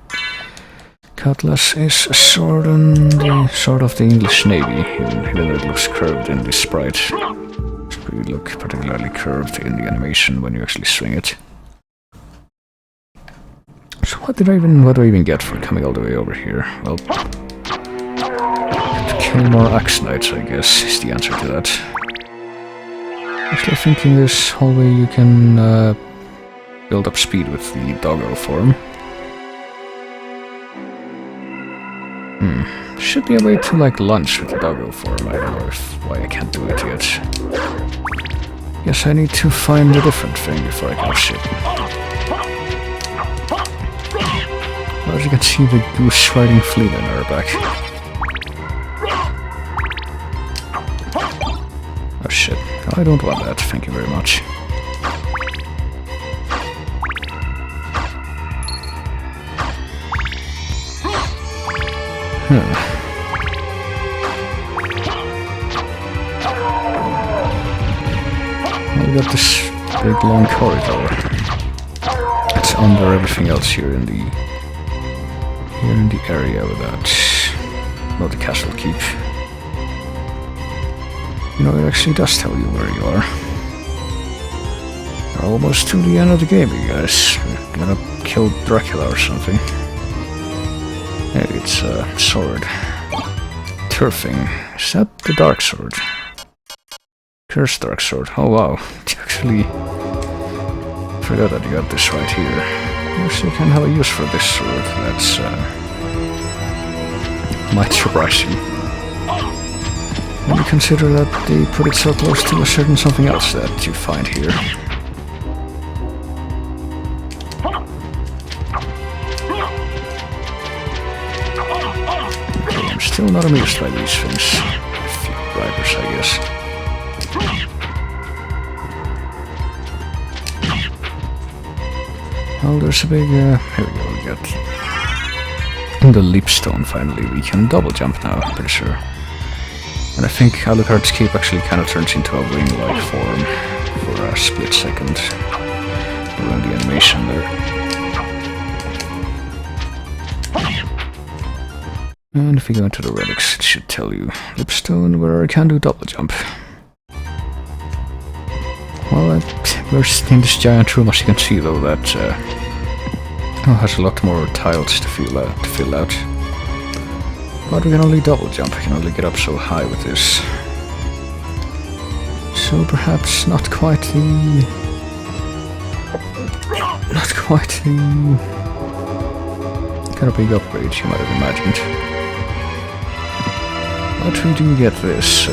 Cutlass is a sword on the sword of the English Navy, even though it looks curved in the sprite. It really look particularly curved in the animation when you actually swing it. So what do I even get for coming all the way over here? Well, to kill more axe knights, I guess, is the answer to that. Actually, I think in this hallway you can build up speed with the doggo form. Should be a way to like lunge with the doggo form. I don't know why I can't do it yet. Guess I need to find a different thing before I can... Oh shit. Well, as you can see, the goose riding fleet in our back. Oh shit. No, I don't want that, thank you very much. Well, we got this big long corridor. It's under everything else here in the area without the castle keep. You know, it actually does tell you where you are. We're almost to the end of the game, you guys. We're gonna kill Dracula or something. Hey, it's a sword. Turfing. Is that the dark sword? Cursed dark sword. Oh wow. Actually, forgot that you got this right here. Actually, I can have a use for this sword. That's might surprise you. When you consider that they put it so close to a certain something else that you find here. Okay, I'm still not amused by these things. A few drivers, I guess. Well, there's a big, here we go, we got the leap stone finally. We can double jump now, I'm pretty sure. And I think Alucard's cape actually kind of turns into a wing-like form for a split second around the animation there. And if we go into the relics, it should tell you Lipstone where I can do double jump. Well, we're in this giant room, as you can see though, that has a lot more tiles to fill out. But we can only double jump, we can only get up so high with this. So perhaps not quite the kind of big upgrade you might have imagined. But we do get this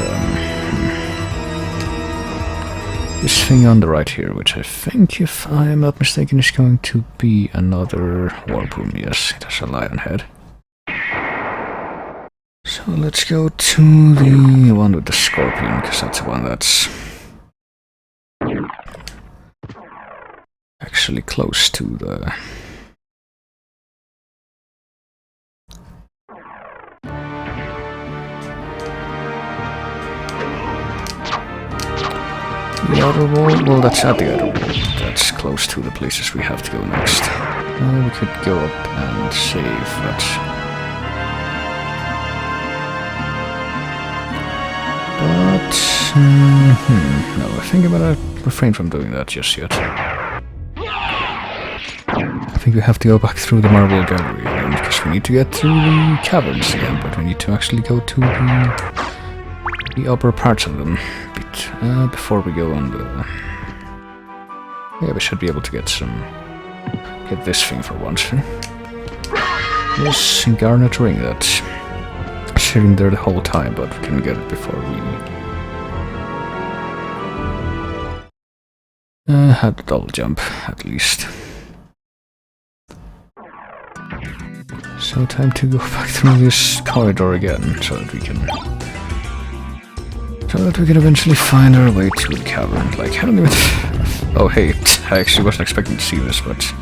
this thing on the right here, which I think, if I am not mistaken, is going to be another warp room. Yes, it has a lion head. So let's go to the one with the scorpion, because that's the one that's actually close to the... The outer wall? Well, that's at the outer wall. That's close to the places we have to go next. We could go up and save, but... no, I think I'm gonna refrain from doing that just yet. I think we have to go back through the marble gallery again, because we need to get through the caverns again, but we need to actually go to the upper parts of them before we go on the... Yeah, we should be able to get this thing for once. This garnet ring that's sitting there the whole time, but we can get it before we had the double jump, at least. So time to go back through this corridor again, so that we can eventually find our way to the cavern. Like, I don't even... Oh hey, I actually wasn't expecting to see this, but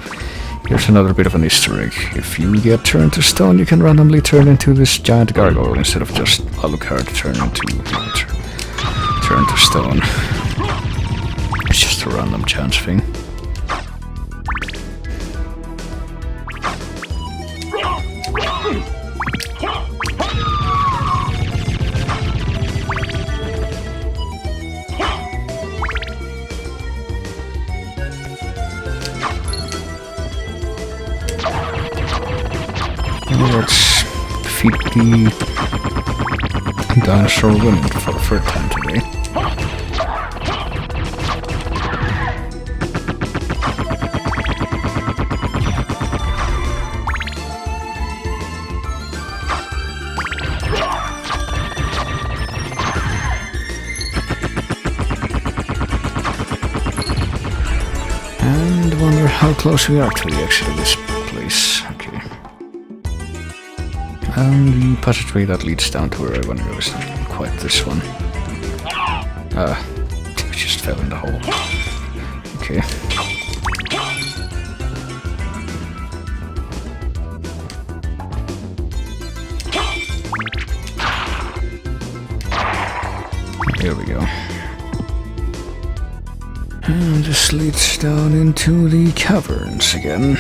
Here's another bit of an Easter egg. If you get turned to stone, you can randomly turn into this giant gargoyle instead of just Alucard turn to stone. It's just a random chance thing. Let's defeat the dinosaur woman for the third time today. And wonder how close we are to the exit of this place. Okay. And the passageway that leads down to where I want to go is not quite this one. I just fell in the hole. Okay. Here we go. And this leads down into the caverns again.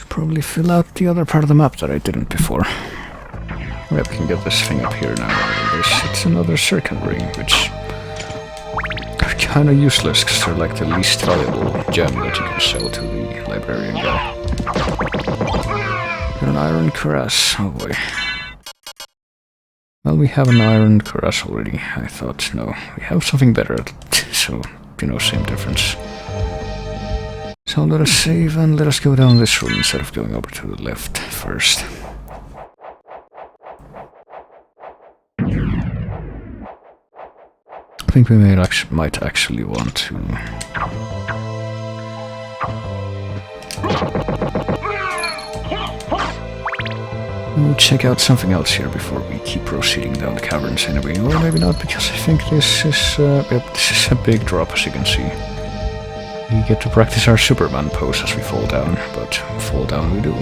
Probably fill out the other part of the map that I didn't before. Maybe we can get this thing up here now. It's another circuit ring, which are kind of useless because they're like the least valuable gem that you can sell to the librarian guy. Got an iron cuirass. Oh boy. Well, we have an iron cuirass already. I thought, no, we have something better. So, you know, same difference. So let us save and let us go down this room instead of going over to the left first. I think we might actually want to we'll check out something else here before we keep proceeding down the caverns anyway, or maybe not, because I think this is a big drop, as you can see. We get to practice our Superman pose as we fall down, but fall down we do.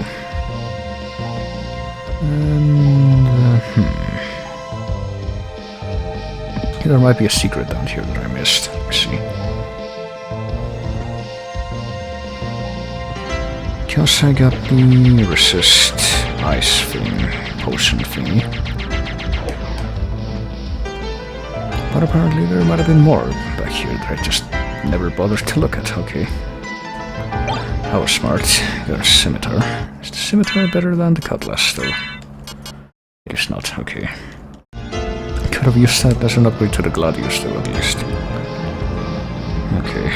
And, there might be a secret down here that I missed. Let's see. Because I got the resist ice thing, potion thingy. But apparently there might have been more back here that I just never bothered to look at. Okay. I was smart. Got a scimitar. Is the scimitar better than the cutlass, though? It is not. Okay. Could have used that as an upgrade to the gladius, though, at least. Okay.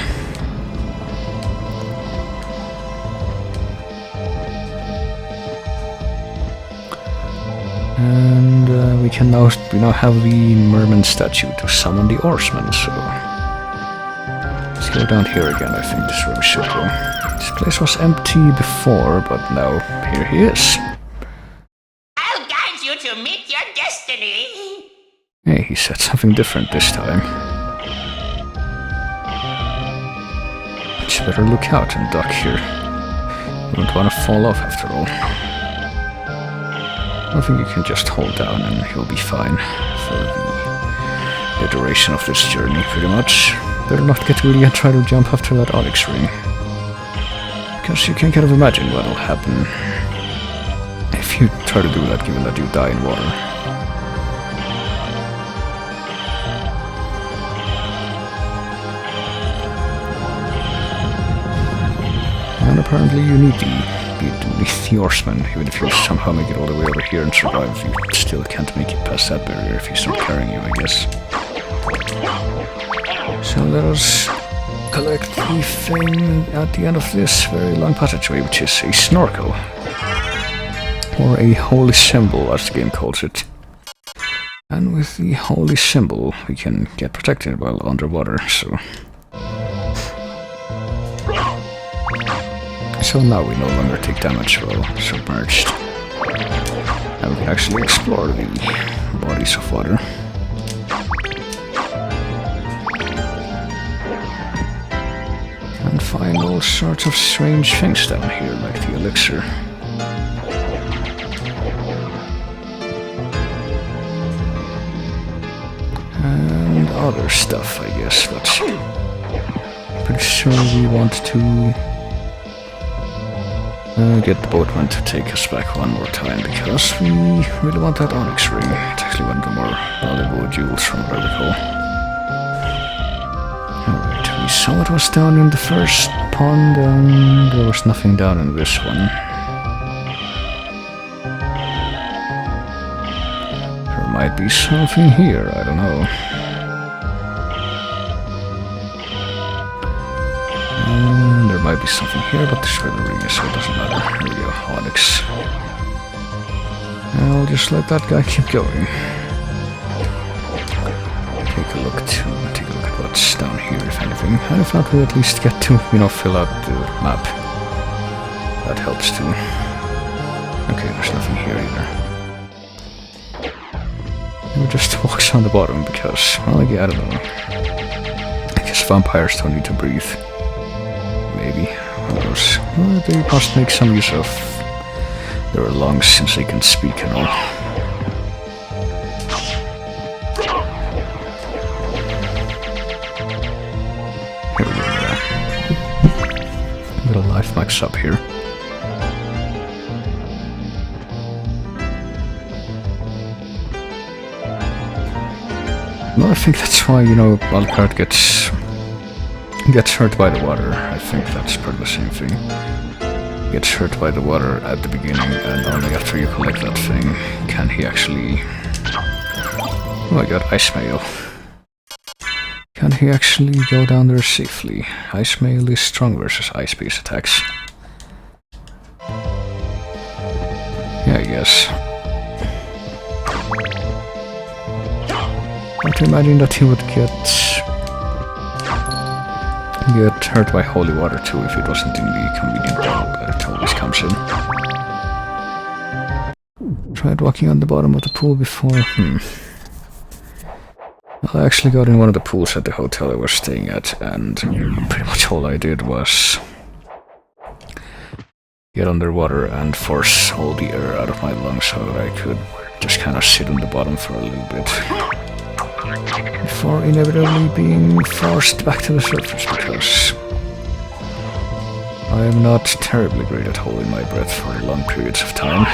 And we now have the merman statue to summon the oarsman, so let's go down here again. I think this room should go. This place was empty before, but now here he is. I'll guide you to meet your destiny. Hey, he said something different this time. But you better look out and duck here. You don't want to fall off after all. I think you can just hold down and he'll be fine for the duration of this journey, pretty much. Better not get greedy and try to jump after that onyx ring. Because you can kind of imagine what'll happen if you try to do that, given that you die in water. And apparently you need the oarsman. Even if you somehow make it all the way over here and survive, you still can't make it past that barrier if he's not carrying you, I guess. So let us collect the thing at the end of this very long passageway, which is a snorkel. Or a holy symbol, as the game calls it. And with the holy symbol, we can get protected while underwater, so... So now we no longer take damage while submerged. And we can actually explore the bodies of water. all sorts of strange things down here, like the elixir. And other stuff, I guess, but pretty sure we want to get the boatman to take us back one more time, because we really want that onyx ring. It's actually one of the more valuable jewels from what I recall. Alright, we saw what was down in the first pond, and there was nothing down in this one. There might be something here, I don't know. There might be something here, but the shredder ring is, so it doesn't matter. Here we go, onyx. I'll just let that guy keep going. Take a look at what's down here, if anything. I thought we at least get to, fill out the map. That helps too. Okay, there's nothing here either. It just walks on the bottom because, well, yeah, I don't know. I guess vampires don't need to breathe. Maybe. Well, they must make some use of their lungs since they can speak and all. Here we go. Little life max up here. Well, I think that's why, Alucard gets hurt by the water. I think that's probably the same thing. Gets hurt by the water at the beginning, and only after you collect that thing can he actually... Oh my god, ice mail. Can he actually go down there safely? Ice mail is strong versus ice-based attacks. Yeah, I guess. But imagine that he would get hurt by holy water too if it wasn't in the convenient bottle that it always comes in. Tried walking on the bottom of the pool before. Well, I actually got in one of the pools at the hotel I was staying at, and pretty much all I did was get underwater and force all the air out of my lungs so that I could just kind of sit on the bottom for a little bit. Before inevitably being forced back to the surface, because I am not terribly great at holding my breath for long periods of time.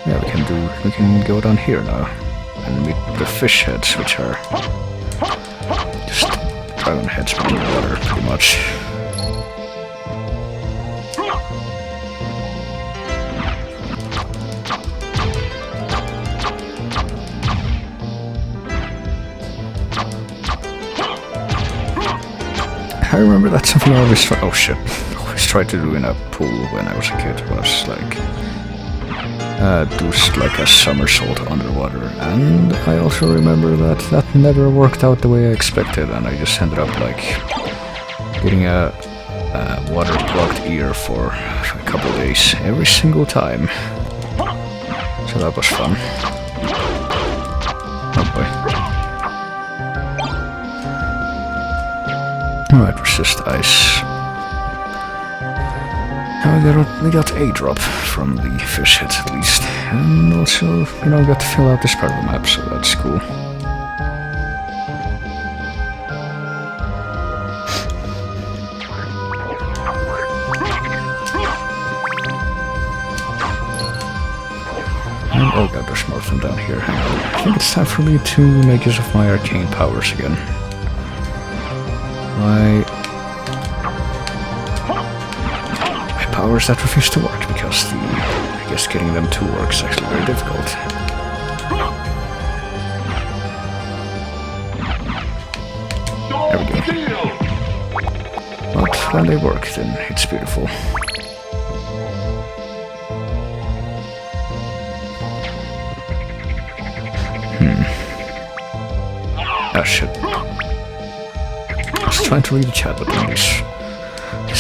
Yeah, we can go down here now and meet the fish heads, which are just dragon heads in the water, pretty much. I remember that's something I always tried to do in a pool when I was a kid, was like do like a somersault underwater, and I also remember that never worked out the way I expected, and I just ended up like getting a water-plugged ear for a couple days every single time. So that was fun. Oh boy. Alright, resist ice. Now we got a drop from the fish heads at least. And also, got to fill out this part of the map, so that's cool. And, oh god, there's more of them down here. Hang on. I think it's time for me to make use of my arcane powers again. My powers that refuse to work, because I guess getting them to work is actually very difficult. There we go. But when they work, then it's beautiful. Ah, shit. I was trying to read the chat, but then this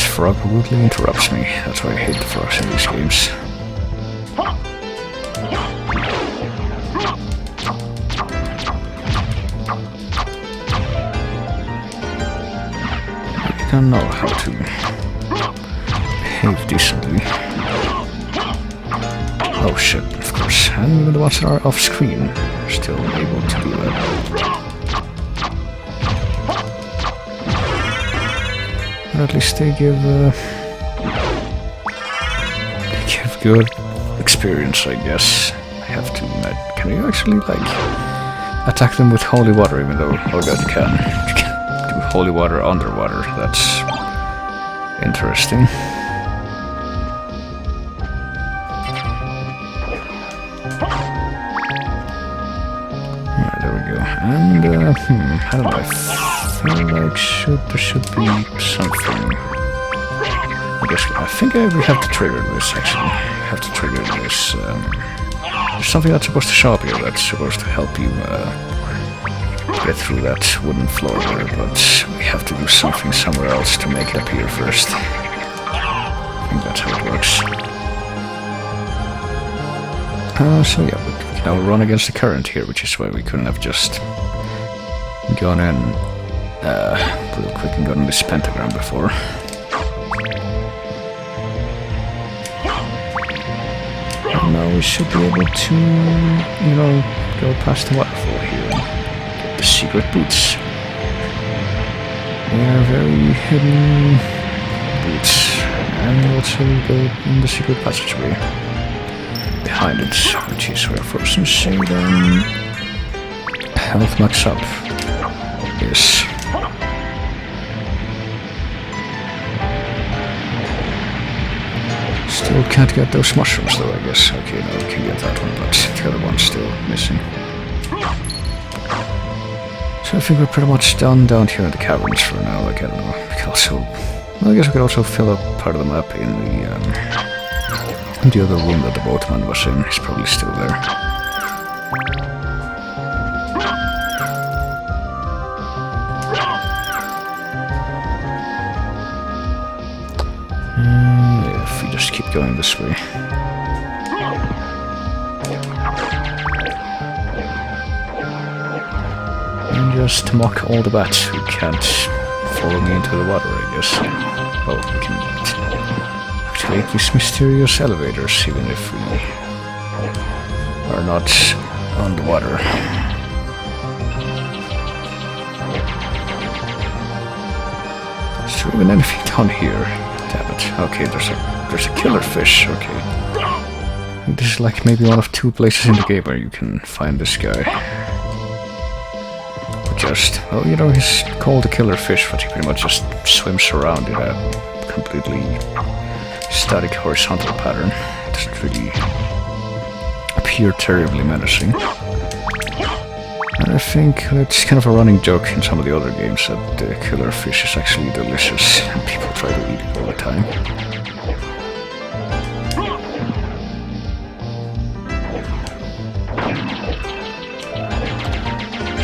frog rudely interrupts me. That's why I hate the frogs in these games. gonna know how to behave decently. Oh shit, of course. And even the ones that are off screen are still able to do that. Or at least they give good experience, I guess. I have to admit. Can you actually, like, attack them with holy water, even though... Oh god, you can. You can do holy water underwater. That's interesting. Yeah, there we go. And, I don't know, I feel like there should be something... I think we have to trigger this, actually. We have to trigger this. There's something that's supposed to show up here that's supposed to help you get through that wooden floor there, but we have to do something somewhere else to make it appear first. I think that's how it works. So yeah, we can now run against the current here, which is why we couldn't have just gone in real quick and gotten this pentagram before. Now we should be able to, you know, go past the waterfall here and get the secret boots. They are very hidden boots, and also go in the secret passageway behind it, which is where Frozen Shade and health max up is. Still can't get those mushrooms though, I guess. Okay, no, we can get that one, but the other one's still missing. So I think we're pretty much done down here in the caverns for now. Like, I don't know, we could also... Well, I guess we could also fill up part of the map in the other room that the boatman was in. It's probably still there. If we just keep going this way. And just mock all the bats who can't follow me into the water, I guess. Well, we can activate these mysterious elevators even if we are not on the water. Is there even anything down here? Damn it. Okay, there's a killer fish, okay. This is like maybe one of two places in the game where you can find this guy. Just, well, you know, he's called a killer fish, but he pretty much just swims around in a completely static horizontal pattern. It doesn't really appear terribly menacing. And I think it's kind of a running joke in some of the other games that the killer fish is actually delicious, and people try to eat it all the time.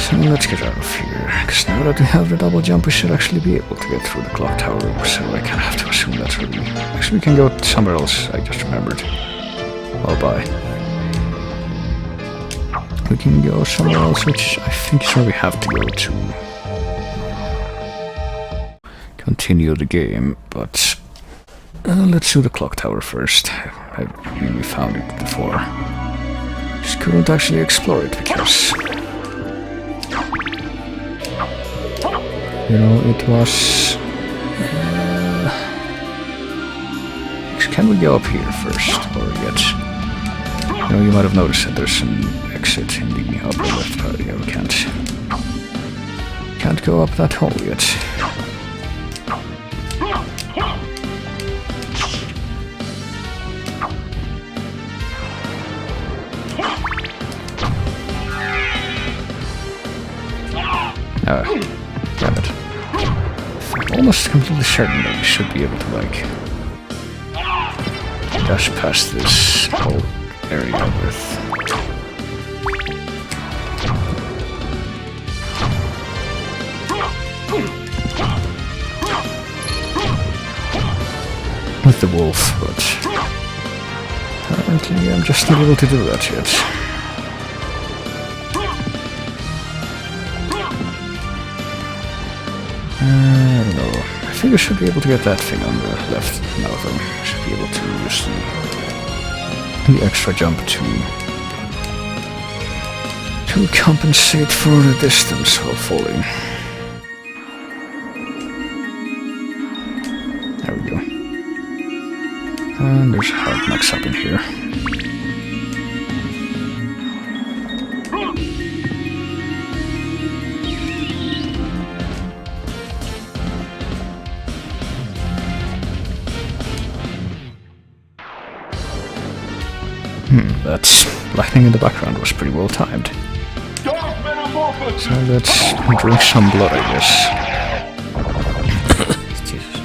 So let's get out of here, because now that we have the double jump we should actually be able to get through the clock tower, so I kind of have to assume that's really... Actually we can go somewhere else, I just remembered. Oh, bye. We can go somewhere else, which I think is where we have to go to continue the game, but let's do the clock tower first. I really found it before. Just couldn't actually explore it because... You know, it was... can we go up here first, or yet? You know, you might have noticed that there's an exit in the upper left part. Yeah, we can't go up that hole yet. Damn it. I'm almost completely certain that we should be able to, like, dash past this whole area with the wolf, but apparently I'm just not able to do that yet. I don't know. I think I should be able to get that thing on the left now, though. I should be able to use the extra jump to compensate for the distance while falling. There we go. And there's a hard max up in here. That lightning in the background was pretty well timed. So let's drink some blood, I guess. Jesus.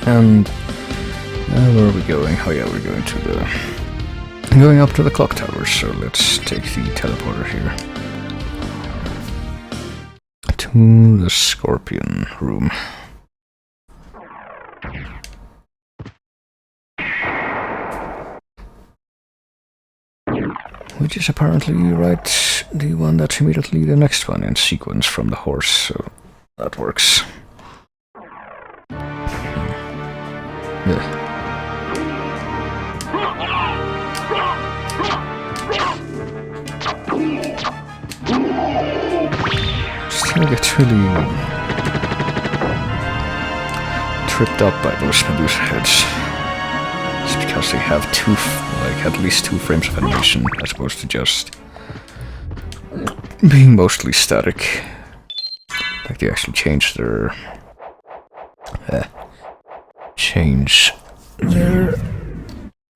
And where are we going? Oh yeah, we're going to going up to the clock tower, so let's take the teleporter here. To the scorpion room. Which is apparently the one that's immediately the next one in sequence from the horse, so that works. Yeah. Still get really tripped up by those Medusa heads. It's because they have at least 2 frames of animation, as opposed to just being mostly static. Like they actually change their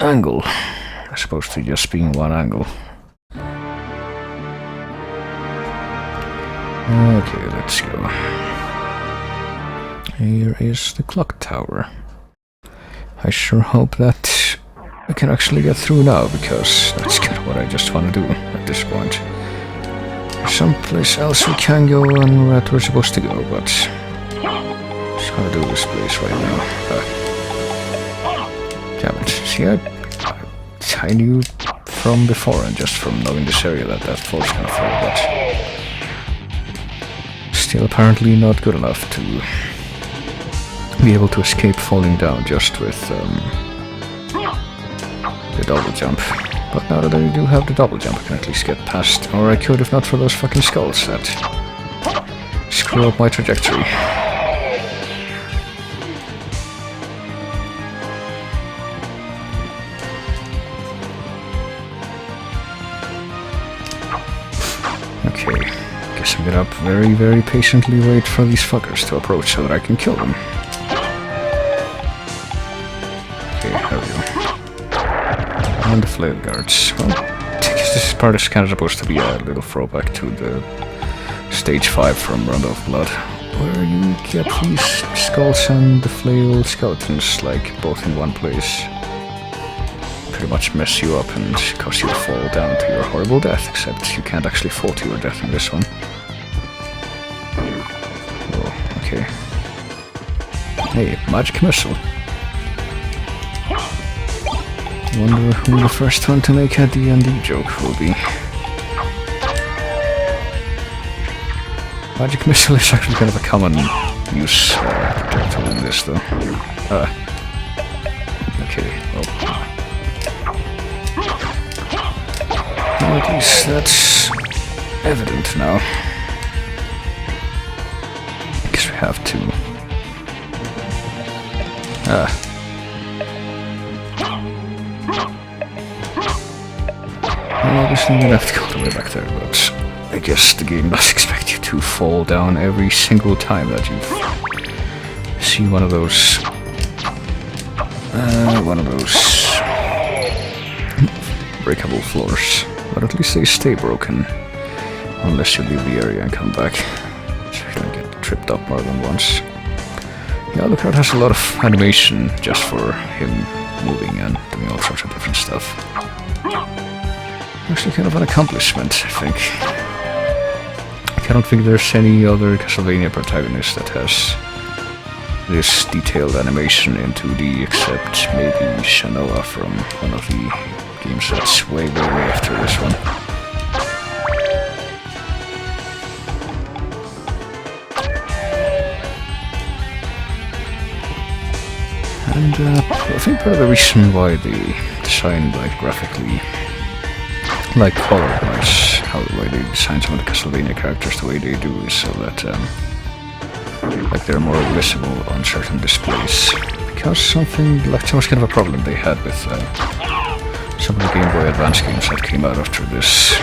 angle, as opposed to just being one angle. Okay, let's go. Here is the clock tower. I sure hope that I can actually get through now, because that's kind of what I just want to do at this point. There's someplace else we can go and that we're supposed to go, but I just want to do this place right now. Damn it. See, I knew from before, and just from knowing this area, that floor's gonna fall, but still apparently not good enough to be able to escape falling down just with the double jump. But now that I do have the double jump, I can at least get past, or I could if not for those fucking skulls that screw up my trajectory. Okay, guess I'm gonna very, very patiently wait for these fuckers to approach so that I can kill them. Okay, there we go. And the flail guards. Well, I guess this part is kind of supposed to be a little throwback to the stage 5 from Round of Blood, where you get these skulls and the flail skeletons, like, both in one place. Pretty much mess you up and cause you to fall down to your horrible death, except you can't actually fall to your death in this one. Oh, okay. Hey, magic missile. Wonder who the first one to make a D&D joke will be. Magic missile is actually kind of a common use projectile in this, though. Okay, well. Well, at least that's evident now. I guess we have to. Well, obviously I'm gonna have to go all the way back there, but I guess the game does expect you to fall down every single time that you see one of those breakable floors. But at least they stay broken, unless you leave the area and come back, so you don't get tripped up more than once. Yeah, Alucard has a lot of animation just for him moving and doing all sorts of different stuff. Actually kind of an accomplishment, I think. I don't think there's any other Castlevania protagonist that has this detailed animation in 2D, except maybe Shanoa from one of the games that's way after this one. think part of the reason why they designed, like, graphically, like, color-wise, the way they design some of the Castlevania characters the way they do is so that, like, they're more visible on certain displays. Because that was kind of a problem they had with some of the Game Boy Advance games that came out after this.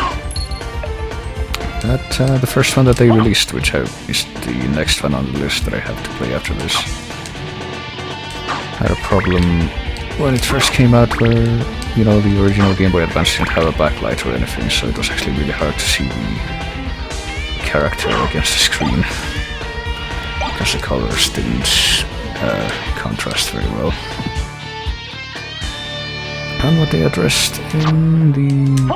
The first one that they released, which is the next one on the list that I have to play after this, had a problem when it first came out where, you know, the original Game Boy Advance didn't have a backlight or anything, so it was actually really hard to see the character against the screen, because the colors didn't contrast very well. And what they addressed in the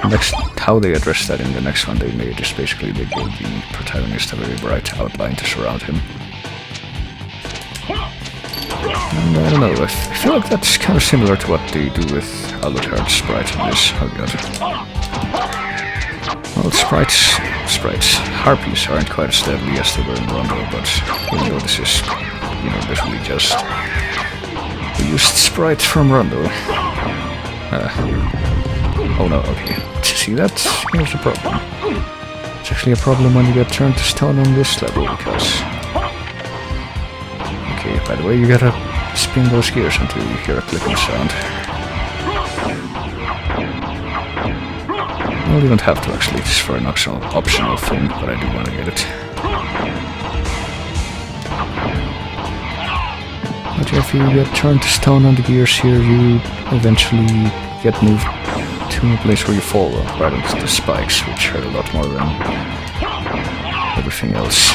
next, how they addressed that in the next one they made is basically they gave the protagonist a very bright outline to surround him. And I don't know, I feel like that's kind of similar to what they do with Alucard's sprite in this. Oh god. Well, sprites, harpies aren't quite as deadly as they were in Rondo, but even though this is, you know, literally just we used sprites from Rondo. Oh no, okay. See, here's the problem. It's actually a problem when you get turned to stone on this level, because... Okay, by the way, you gotta spin those gears until you hear a clicking sound. Well, you don't have to actually, it's for an optional thing, but I do want to get it. But if you get turned to stone on the gears here, you eventually get moved to a place where you fall right into the spikes, which hurt a lot more than everything else.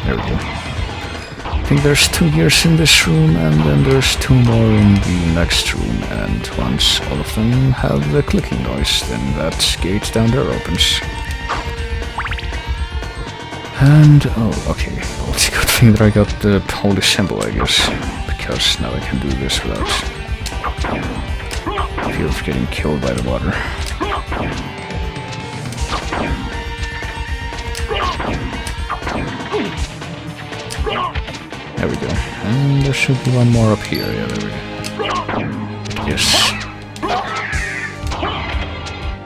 There we go. I think there's 2 gears in this room, and then there's 2 more in the next room, and once all of them have the clicking noise, then that gate down there opens. And, oh, okay, well, it's a good thing that I got the holy symbol, I guess, because now I can do this without fear of getting killed by the water. There we go. And there should be one more up here. Yeah, there we go. Yes.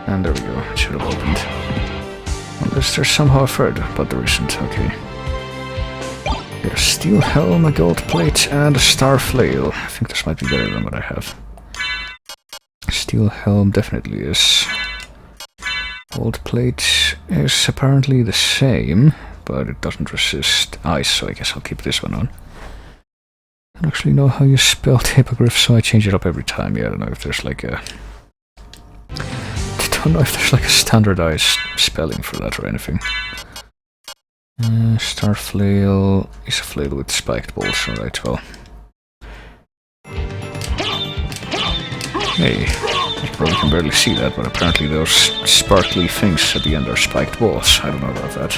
And there we go. It should have opened. Unless there's somehow a third, but there isn't. Okay. Get a steel helm, a gold plate, and a star flail. I think this might be better than what I have. Steel helm definitely is. Gold plate is apparently the same, but it doesn't resist ice, so I guess I'll keep this one on. I don't actually know how you spell hippogriff, so I change it up every time. Yeah, I don't know if there's like a... I don't know if there's like a standardized spelling for that or anything. Star flail is a flail with spiked balls, alright, well. Hey, you probably can barely see that, but apparently those sparkly things at the end are spiked balls. I don't know about that.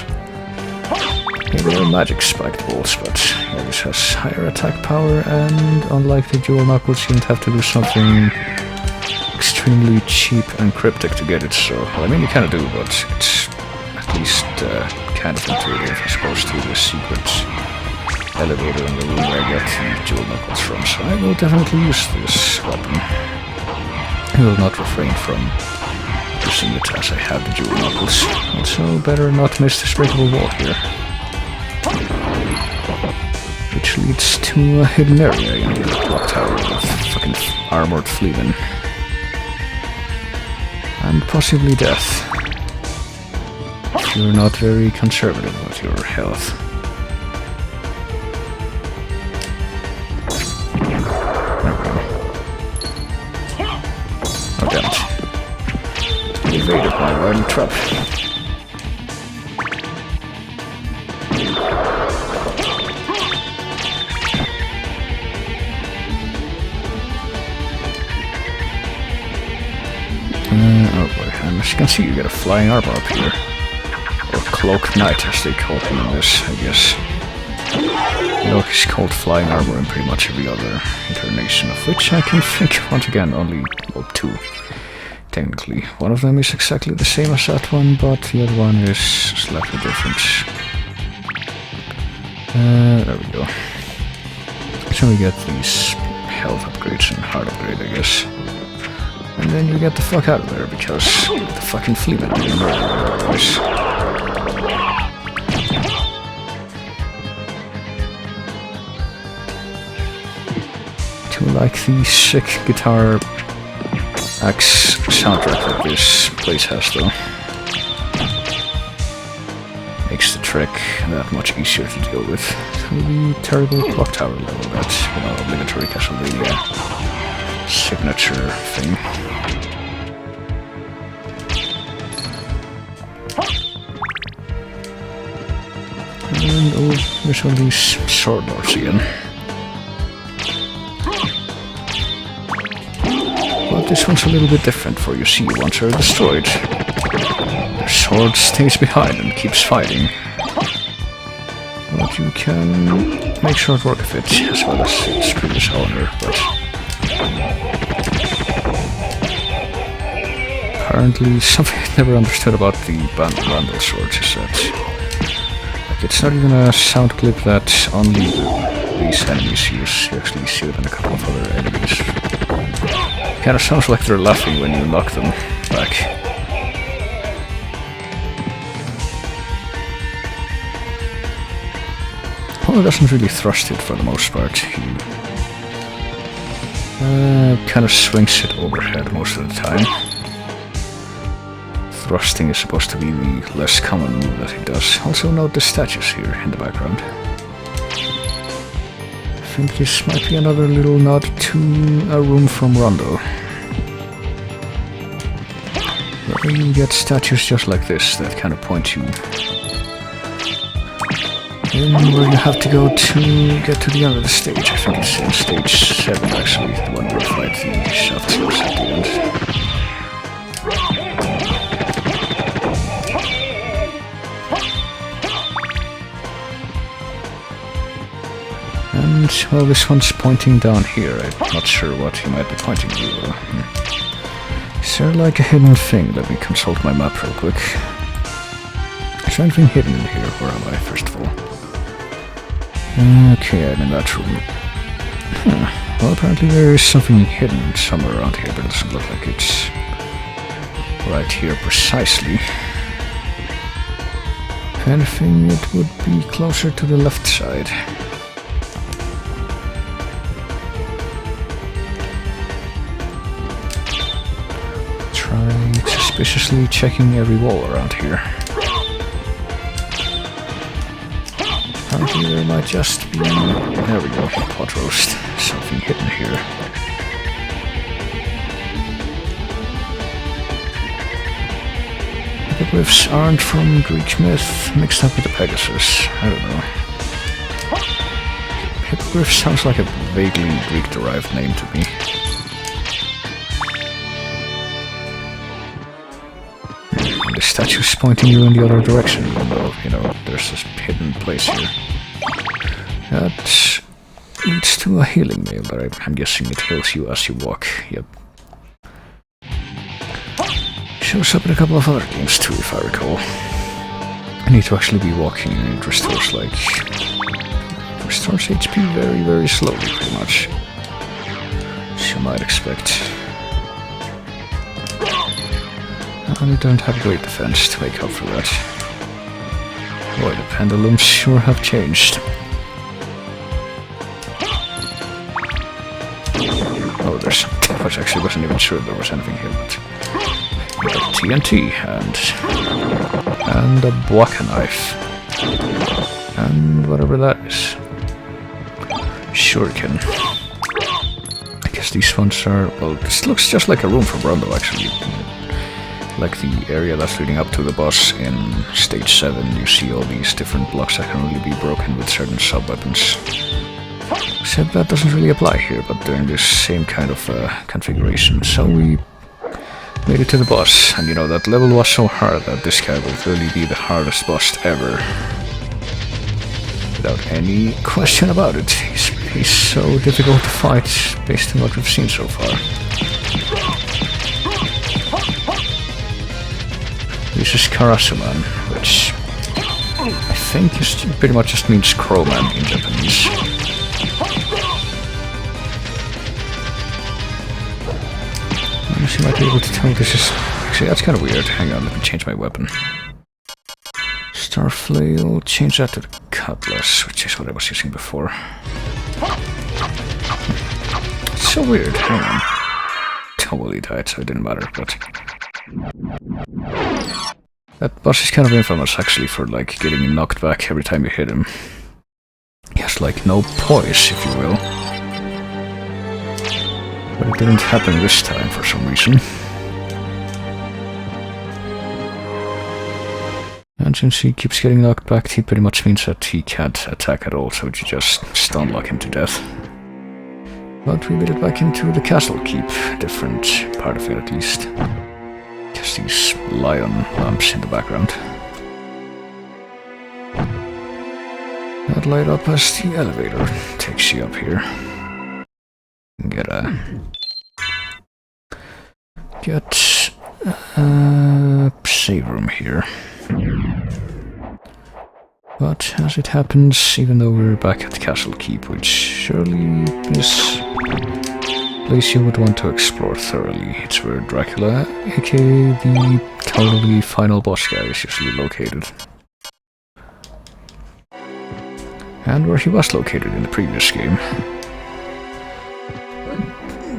Yeah, they are magic spiked balls, but yeah, this has higher attack power, and unlike the dual knuckles, you don't have to do something extremely cheap and cryptic to get it, so, well, I mean, you kind of do, but it's at least kind of intuitive as opposed to the secret elevator in the room where I get the dual knuckles from, so I will definitely use this weapon. I will not refrain from using it as I have the dual knuckles. Also, better not miss this breakable wall here. Which leads to a hidden area in the clock tower with fucking armored fleemen. And possibly death. If you're not very conservative with your health. There we go. Oh damn it. I evaded my wily trap. Oh boy, and as you can see, you get a flying armor up here. Or Cloak Knight, as they call him in this, I guess. You know, he's called Flying Armor in pretty much every other incarnation, of which I can think of, once again, only, well, 2. Technically. One of them is exactly the same as that one, but the other one is slightly different. There we go. occasionally get these health upgrades and heart upgrade, I guess. And then you get the fuck out of there because the fucking fleaman didn't murder you otherwise. Do you like the sick guitar axe soundtrack that this place has, though? Makes the trek that much easier to deal with through the terrible clock tower level, that, you know, obligatory Castlevania signature thing. And oh, there's all these sword lords again. But this one's a little bit different, for you see, once they're destroyed, their sword stays behind and keeps fighting. But you can make short work of it, as well as its previous owner, but apparently something I never understood about the bundle swords is that, like, it's not even a sound clip that only these enemies use. You actually see it in a couple of other enemies. Kinda sounds like they're laughing when you knock them back. Well, it doesn't really thrust it for the most part. He kind of swings it overhead most of the time. Thrusting is supposed to be the less common move that he does. Also note the statues here in the background. I think this might be another little nod to a room from Rondo, where you get statues just like this that kind of point you in where you have to go to get to the end of the stage. I think it's in stage 7 actually, the one where you fight the shaft seals at the end. And, well, this one's pointing down here. I'm not sure what he might be pointing to, though. Is there like a hidden thing? Let me consult my map real quick. Is there anything hidden in here? Where am I, first of all? Okay, I'm in that room. Well, apparently there is something hidden somewhere around here, but it doesn't look like it's right here precisely. If anything, it would be closer to the left side. Suspiciously checking every wall around here. Apparently there might just be... There we go, pot roast. Something hidden here. The glyphs aren't from Greek myth, mixed up with the Pegasus. I don't know. Hippogriff sounds like a vaguely Greek-derived name to me. The statue's pointing you in the other direction, even though, you know, there's this hidden place here. That leads to a healing mail, but I'm guessing it heals you as you walk. Yep. Shows up in a couple of other games too, if I recall. I need to actually be walking, and it restores, like... restores HP very, very slowly, pretty much. As you might expect. And you don't have great defense to make up for that. Boy, the pendulums sure have changed. Oh, there's something. I actually wasn't even sure there was anything here, but... TNT, and a Bwaka knife. And whatever that is. Shuriken. I guess these ones are... well, this looks just like a room from Rondo, actually. Like the area that's leading up to the boss in stage 7, you see all these different blocks that can only be broken with certain sub-weapons. Except that doesn't really apply here, but they're in this same kind of configuration. So we made it to the boss, and you know, that level was so hard that this guy will really be the hardest boss ever. Without any question about it. He's so difficult to fight, based on what we've seen so far. This is Karasuman, which I think pretty much just means Crowman in Japanese. As you might be able to tell, this is... Actually, that's kind of weird. Hang on, let me change my weapon. Star Flail, change that to the Cutlass, which is what I was using before. It's so weird, hang on. Totally died, so it didn't matter, but... That boss is kind of infamous, actually, for, like, getting knocked back every time you hit him. He has, like, no poise, if you will. But it didn't happen this time, for some reason. And since he keeps getting knocked back, he pretty much means that he can't attack at all, so you just stun lock him to death. But we made it back into the castle keep, different part of it at least. Just these lion lamps in the background. That light up as the elevator takes you up here. Get a save room here. But as it happens, even though we're back at the Castle Keep, which surely is a place you would want to explore thoroughly, it's where Dracula, aka the totally final boss guy, is usually located. And where he was located in the previous game.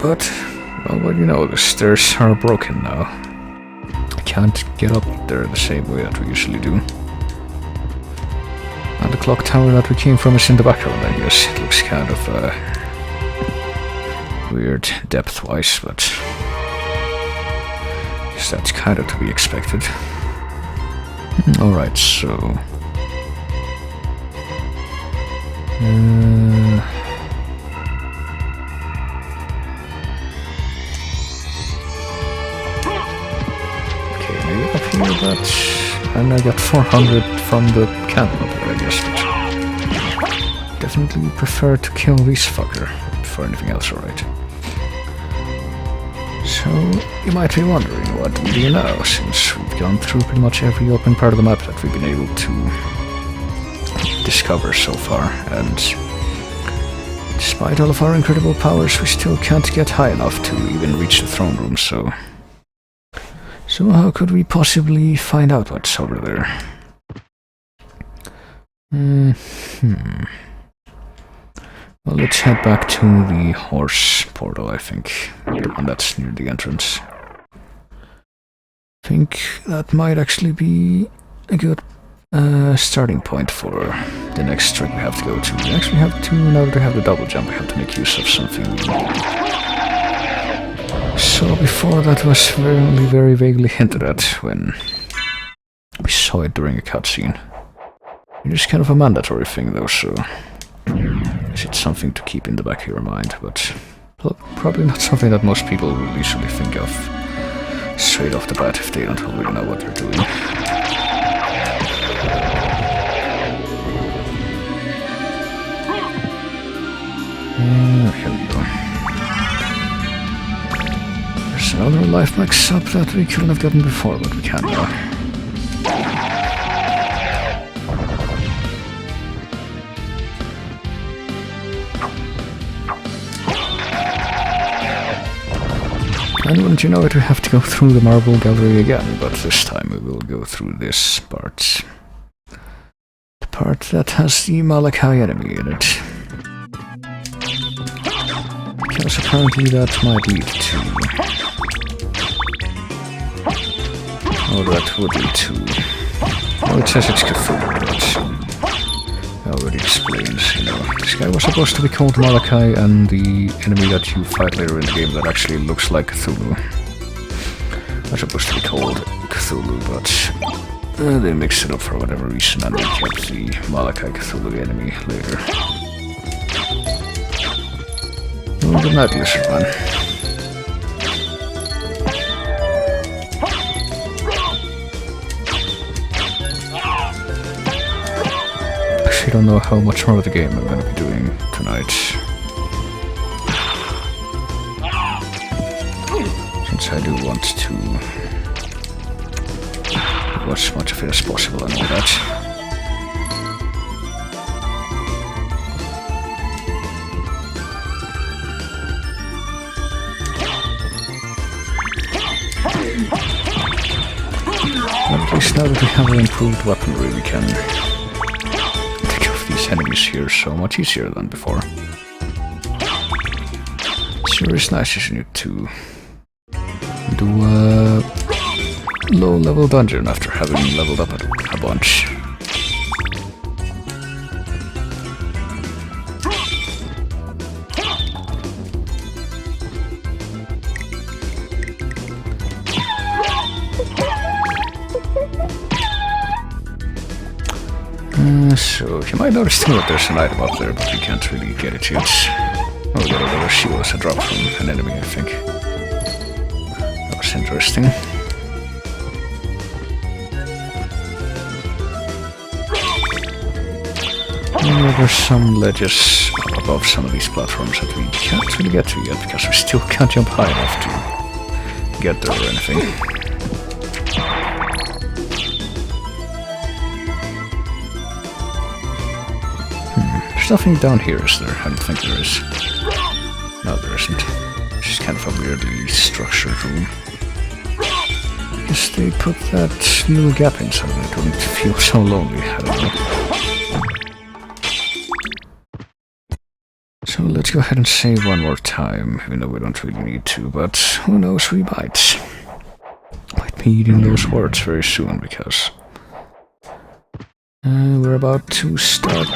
But, well, what do you know, the stairs are broken now. I can't get up there the same way that we usually do. And the clock tower that we came from is in the background, I guess. It looks kind of weird depth-wise, but I guess that's kind of to be expected. Alright, so... okay, maybe up here, but... And I got 400 from the candle up there, I guess, but... Definitely prefer to kill this fucker before anything else, alright. So, you might be wondering, what do we do now, since we've gone through pretty much every open part of the map that we've been able to discover so far, and despite all of our incredible powers, we still can't get high enough to even reach the throne room, so how could we possibly find out what's over there? Well, let's head back to the horse portal, I think. The one that's near the entrance. I think that might actually be a good starting point for the next trick we have to go to. We actually have to, now that we have the double jump, we have to make use of something we saw before that was very vaguely hinted at when we saw it during a cutscene. It is kind of a mandatory thing though, so it's something to keep in the back of your mind, but probably not something that most people will usually think of straight off the bat if they don't already know what they're doing. Here we go. There's another life mix-up that we couldn't have gotten before, but we can now. And wouldn't you know it, we have to go through the marble gallery again, but this time we will go through this part. The part that has the Malachi enemy in it. Because apparently that might lead to... Oh, that would lead to... Oh, it says it's Cthulhu, but... It already explains, you know. This guy was supposed to be called Malachi, and the enemy that you fight later in the game that actually looks like Cthulhu was supposed to be called Cthulhu, but they mixed it up for whatever reason, and they kept the Malachi Cthulhu enemy later. Oh, the Night Lizard man. I don't know how much more of the game I'm going to be doing tonight, since I do want to watch as much of it as possible and all that. now that we have an improved weaponry, we can take off these enemies here so much easier than before. Sure is nice, isn't it, to do a low-level dungeon after having leveled up a bunch. So, you might notice too that there's an item up there, but we can't really get it yet. Oh, the other shield was a drop from an enemy, I think. That was interesting. And there's some ledges above some of these platforms that we can't really get to yet, because we still can't jump high enough to get there or anything. There's nothing down here, is there? I don't think there is. No, there isn't. It's just kind of a weirdly structured room. I guess they put that little gap in so that it wouldn't feel so lonely. I don't know. So let's go ahead and save one more time, even though we don't really need to, but who knows, we might. Might be eating those words very soon, because we're about to start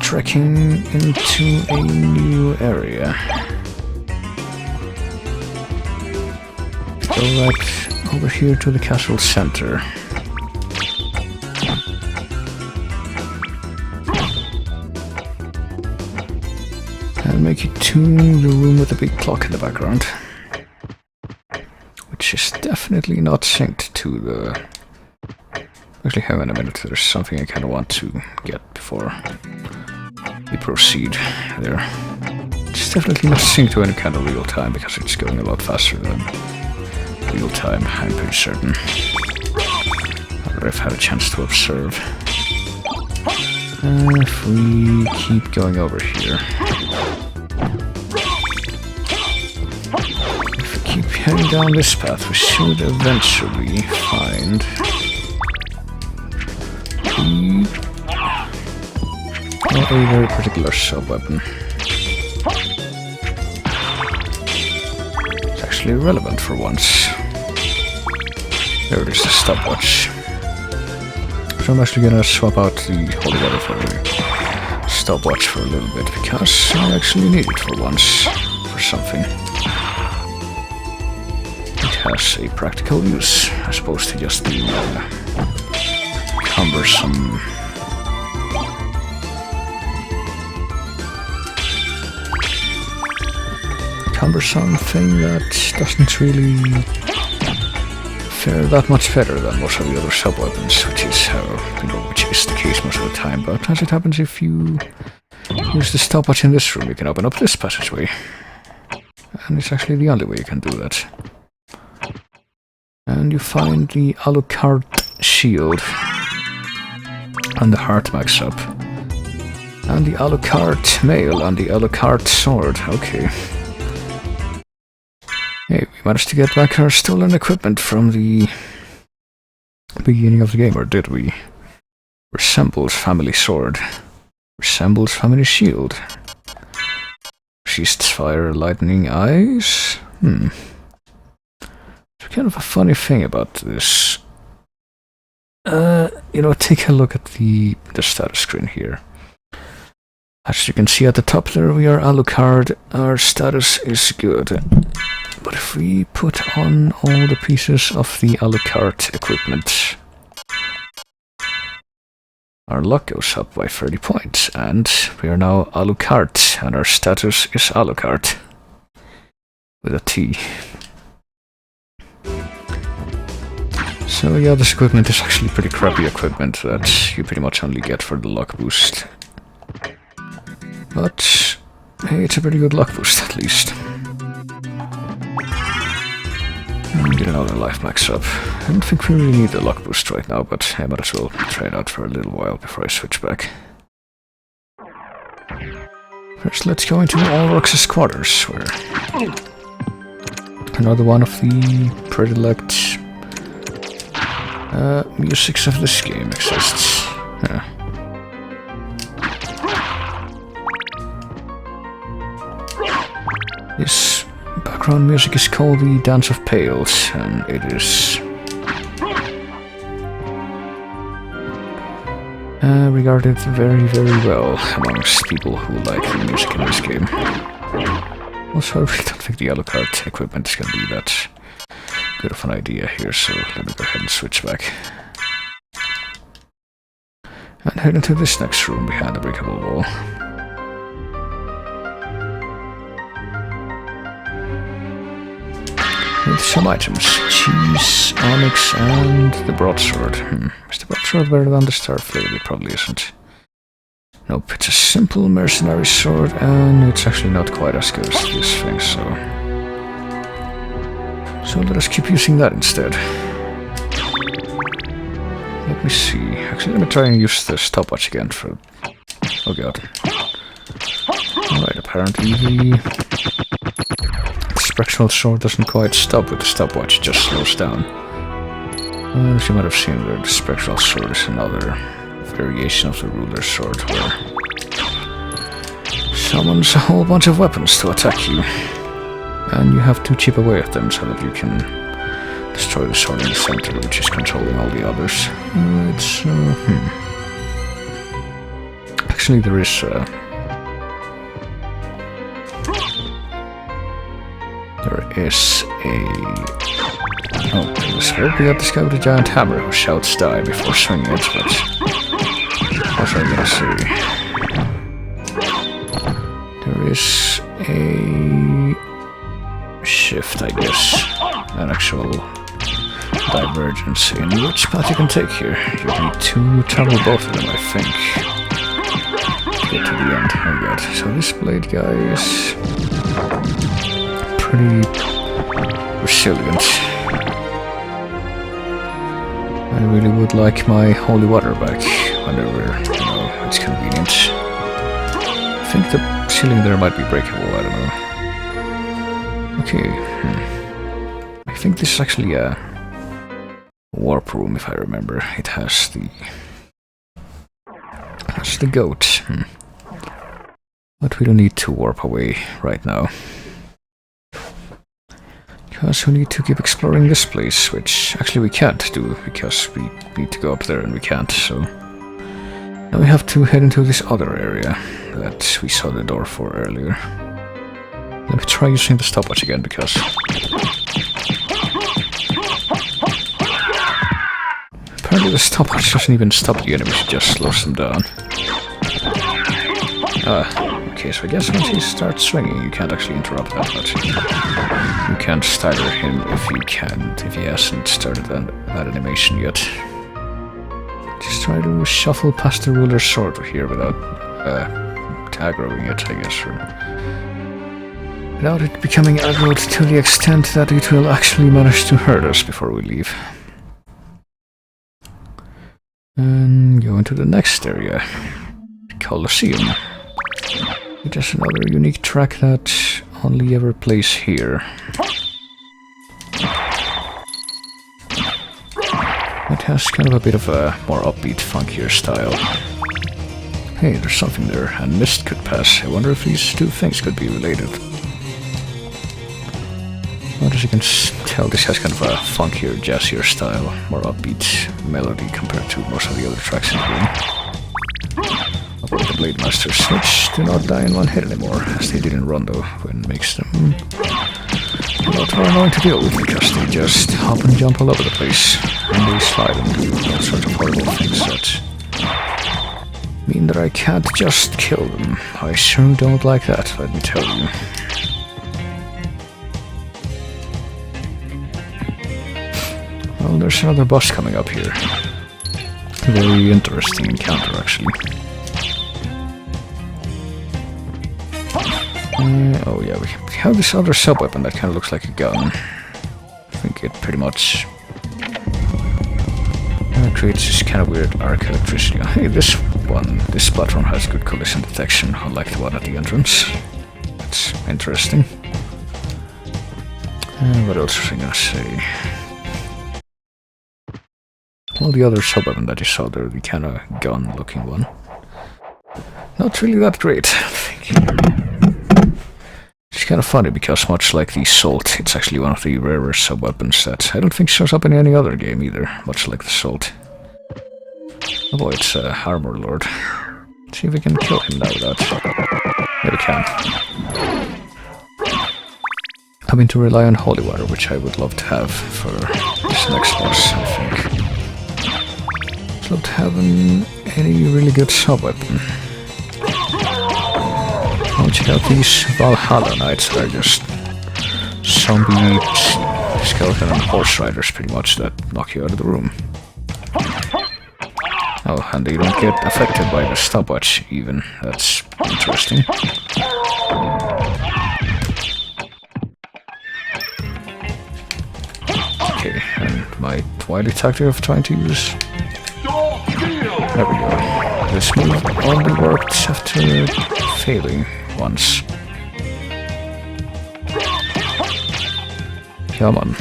trekking into a new area. Go right over here to the castle center. And make it to the room with the big clock in the background. Which is definitely not synced to the... Actually, hang on a minute, there's something I kind of want to get before we proceed there. It's definitely not synced to any kind of real time, because it's going a lot faster than real time, I'm pretty certain. Or I've had a chance to observe. If we keep going over here. If we keep heading down this path, we should eventually find a very particular sub-weapon. It's actually relevant for once. There it is, the stopwatch. So I'm actually gonna swap out the holy water for the stopwatch for a little bit, because I actually need it for once, for something. It has a practical use, as opposed to just being cumbersome. Cumbersome thing that doesn't really fare that much better than most of the other sub-weapons, which is which is the case most of the time. But as it happens, if you use the stopwatch in this room, you can open up this passageway, and it's actually the only way you can do that. And you find the Alucard shield, and the heart max up, and the Alucard mail, and the Alucard sword. Okay. Hey, we managed to get back our stolen equipment from the beginning of the game, or did we? Resembles family sword. Resembles family shield. Sheaths fire lightning eyes? It's kind of a funny thing about this. Take a look at the status screen here. As you can see at the top there, we are Alucard. Our status is good. But if we put on all the pieces of the Alucard equipment, our luck goes up by 30 points, and we are now Alucard, and our status is Alucard, with a T. So yeah, this equipment is actually pretty crappy equipment that you pretty much only get for the luck boost. But hey, it's a pretty good luck boost at least. Get another life max up. I don't think we really need the luck boost right now, but I might as well try it out for a little while before I switch back. First, let's go into Ulrox's quarters, where another one of the Musics of this game exists. Yeah. This background music is called the Dance of Pails, and it is regarded very, very well amongst people who like the music in this game. Also, I really don't think the Alucard equipment is gonna be that good of an idea here, so let me go ahead and switch back. And head into this next room behind the breakable wall. With some items: cheese, onyx, and the broadsword. Is the broadsword better than the starflame? It probably isn't. Nope, it's a simple mercenary sword, and it's actually not quite as good as this thing, so let us keep using that instead. Let me see. Actually, let me try and use the stopwatch again for... Oh god. Alright, apparently the spectral sword doesn't quite stop with the stopwatch, it just slows down. As you might have seen there, the spectral sword is another variation of the ruler's sword where summons a whole bunch of weapons to attack you. And you have to chip away at them so that you can destroy the sword in the center, which is controlling all the others. Actually, there is I got this guy with a giant hammer who shouts die before swinging it, but what was I gonna say? There is a shift, I guess. An actual divergence in which path you can take here. You need to travel both of them, I think, to get to the end. Oh god. So this blade guy is pretty resilient. I really would like my holy water back whenever, it's convenient. I think the ceiling there might be breakable, I don't know. Okay. I think this is actually a warp room, if I remember. It has the goat. But we don't need to warp away right now. Because we need to keep exploring this place, which actually we can't do, because we need to go up there and we can't, so... Now we have to head into this other area that we saw the door for earlier. Let me try using the stopwatch again, because... Apparently the stopwatch doesn't even stop the enemies, it just slows them down. Okay, so I guess once he starts swinging, you can't actually interrupt that, but you can't stagger him if he hasn't started that animation yet. Just try to shuffle past the ruler's sword here without aggroing it, I guess, or without it becoming aggroed to the extent that it will actually manage to hurt us before we leave. And go into the next area, Colosseum. It has another unique track that only ever plays here. It has kind of a bit of a more upbeat, funkier style. Hey, there's something there, and mist could pass. I wonder if these two things could be related. Well, as you can tell, this has kind of a funkier, jazzier style, more upbeat melody compared to most of the other tracks in the game. About the Blade Masters, which do not die in one hit anymore, as they did in Rondo, when it makes them a lot more annoying to deal with, because they just hop and jump all over the place, and they slide and do all sorts of horrible things that mean that I can't just kill them. I sure don't like that, let me tell you. Well, there's another boss coming up here. Very interesting encounter, actually. Oh yeah, we have this other sub-weapon that kind of looks like a gun. I think it pretty much creates this kind of weird arc electricity. Hey, this platform has good collision detection, unlike the one at the entrance. That's interesting. What else was I gonna say? Well, the other sub-weapon that you saw there, the kind of gun-looking one. Not really that great, I think. It's kind of funny because much like the Salt, it's actually one of the rarer sub-weapons that I don't think shows up in any other game either, much like the Salt. Oh boy, it's Armor Lord. Let's see if we can kill him now without... Yeah, we can. Having to rely on Holy Water, which I would love to have for this next boss, I think. I'd love to have any really good sub-weapon. I'll check out these Valhalla Knights that are just zombie skeleton and horse riders pretty much that knock you out of the room. Oh, and they don't get affected by the stopwatch even. That's interesting. Okay, and my wily tactic of trying to use... There we go. This move only worked after failing once. Come on.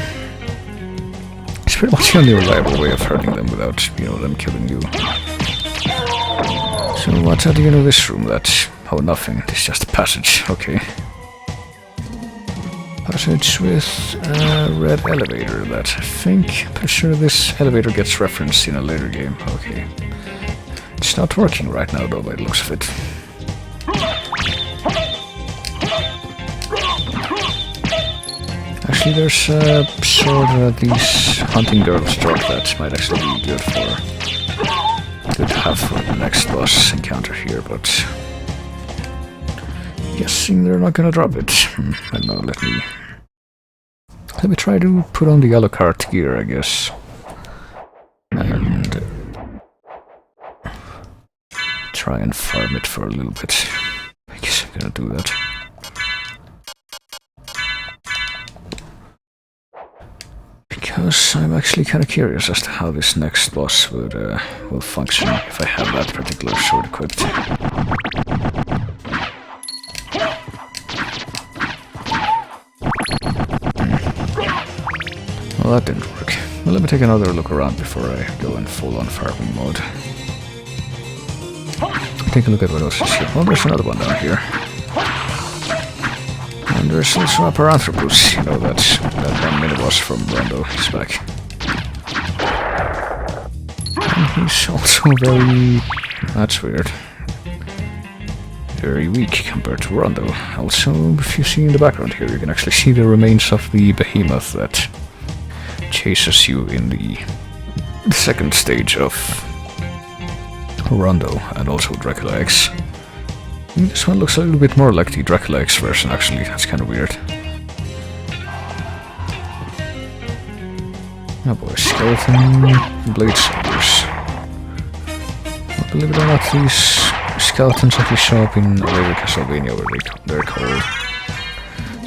It's pretty much the only reliable way of hurting them without, them killing you. So what's at the end of this room? Oh, nothing. It's just a passage. Okay. Passage with a red elevator that I think... I'm pretty sure this elevator gets referenced in a later game. Okay. It's not working right now though by the looks of it. Actually, there's a sword that these hunting girls drop that might actually be good to have for the next boss encounter here, but guessing they're not gonna drop it. I don't know, let me try to put on the yellow cart gear, I guess. And try and farm it for a little bit. I guess I'm gonna do that. Because I'm actually kind of curious as to how this next boss will function if I have that particular sword equipped. Well, that didn't work. Well, let me take another look around before I go in full-on farming mode. Take a look at what else is here. Oh, there's another one down here. And there's also a Paranthropus, that one mini-boss from Rondo. He's back. And he's also very... that's weird. Very weak compared to Rondo. Also, if you see in the background here, you can actually see the remains of the behemoth that chases you in the second stage of Rondo, and also Dracula X. This one looks a little bit more like the Dracula X version, actually. That's kind of weird. Oh boy, skeleton blade sabers. Well, believe it or not, these skeletons actually show up in later Castlevania, where they're called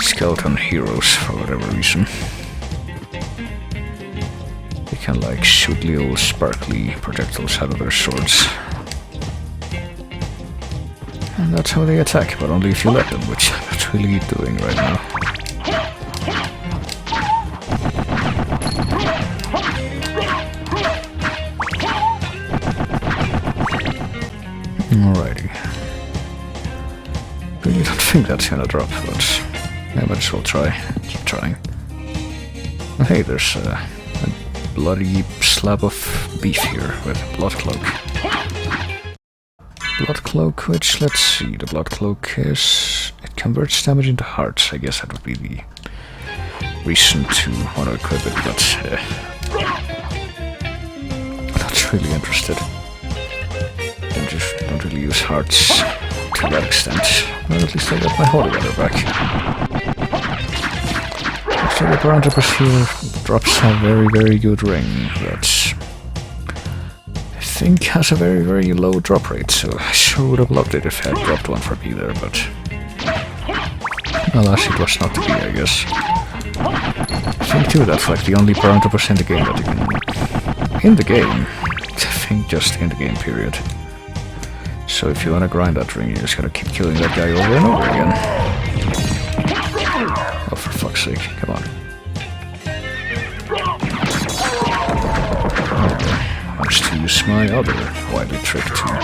skeleton heroes for whatever reason. They can like shoot little sparkly projectiles out of their swords. And that's how they attack, but only if you let them, which I'm not really doing right now. Alrighty. Really don't think that's gonna drop, but I might as well try. Keep trying. Oh, hey, there's a bloody slab of beef here with a blood cloak. Blood cloak, which, let's see, the blood cloak is... it converts damage into hearts. I guess that would be the reason to want to equip it, but I'm not really interested. Don't really use hearts to that extent. Well, at least I got my holy water back. Actually, the Paranthropus here drops a very, very good ring that I think has a very, very low drop rate, so I sure would have loved it if I had dropped one for me there, but alas, it was not to be, I guess. I think too that's like the only Paranthropus in the game that you can... in the game? I think just in the game, period. So if you want to grind that ring, you just gotta keep killing that guy over and over again. Oh, for fuck's sake, come on. Okay. use my other wily trick too.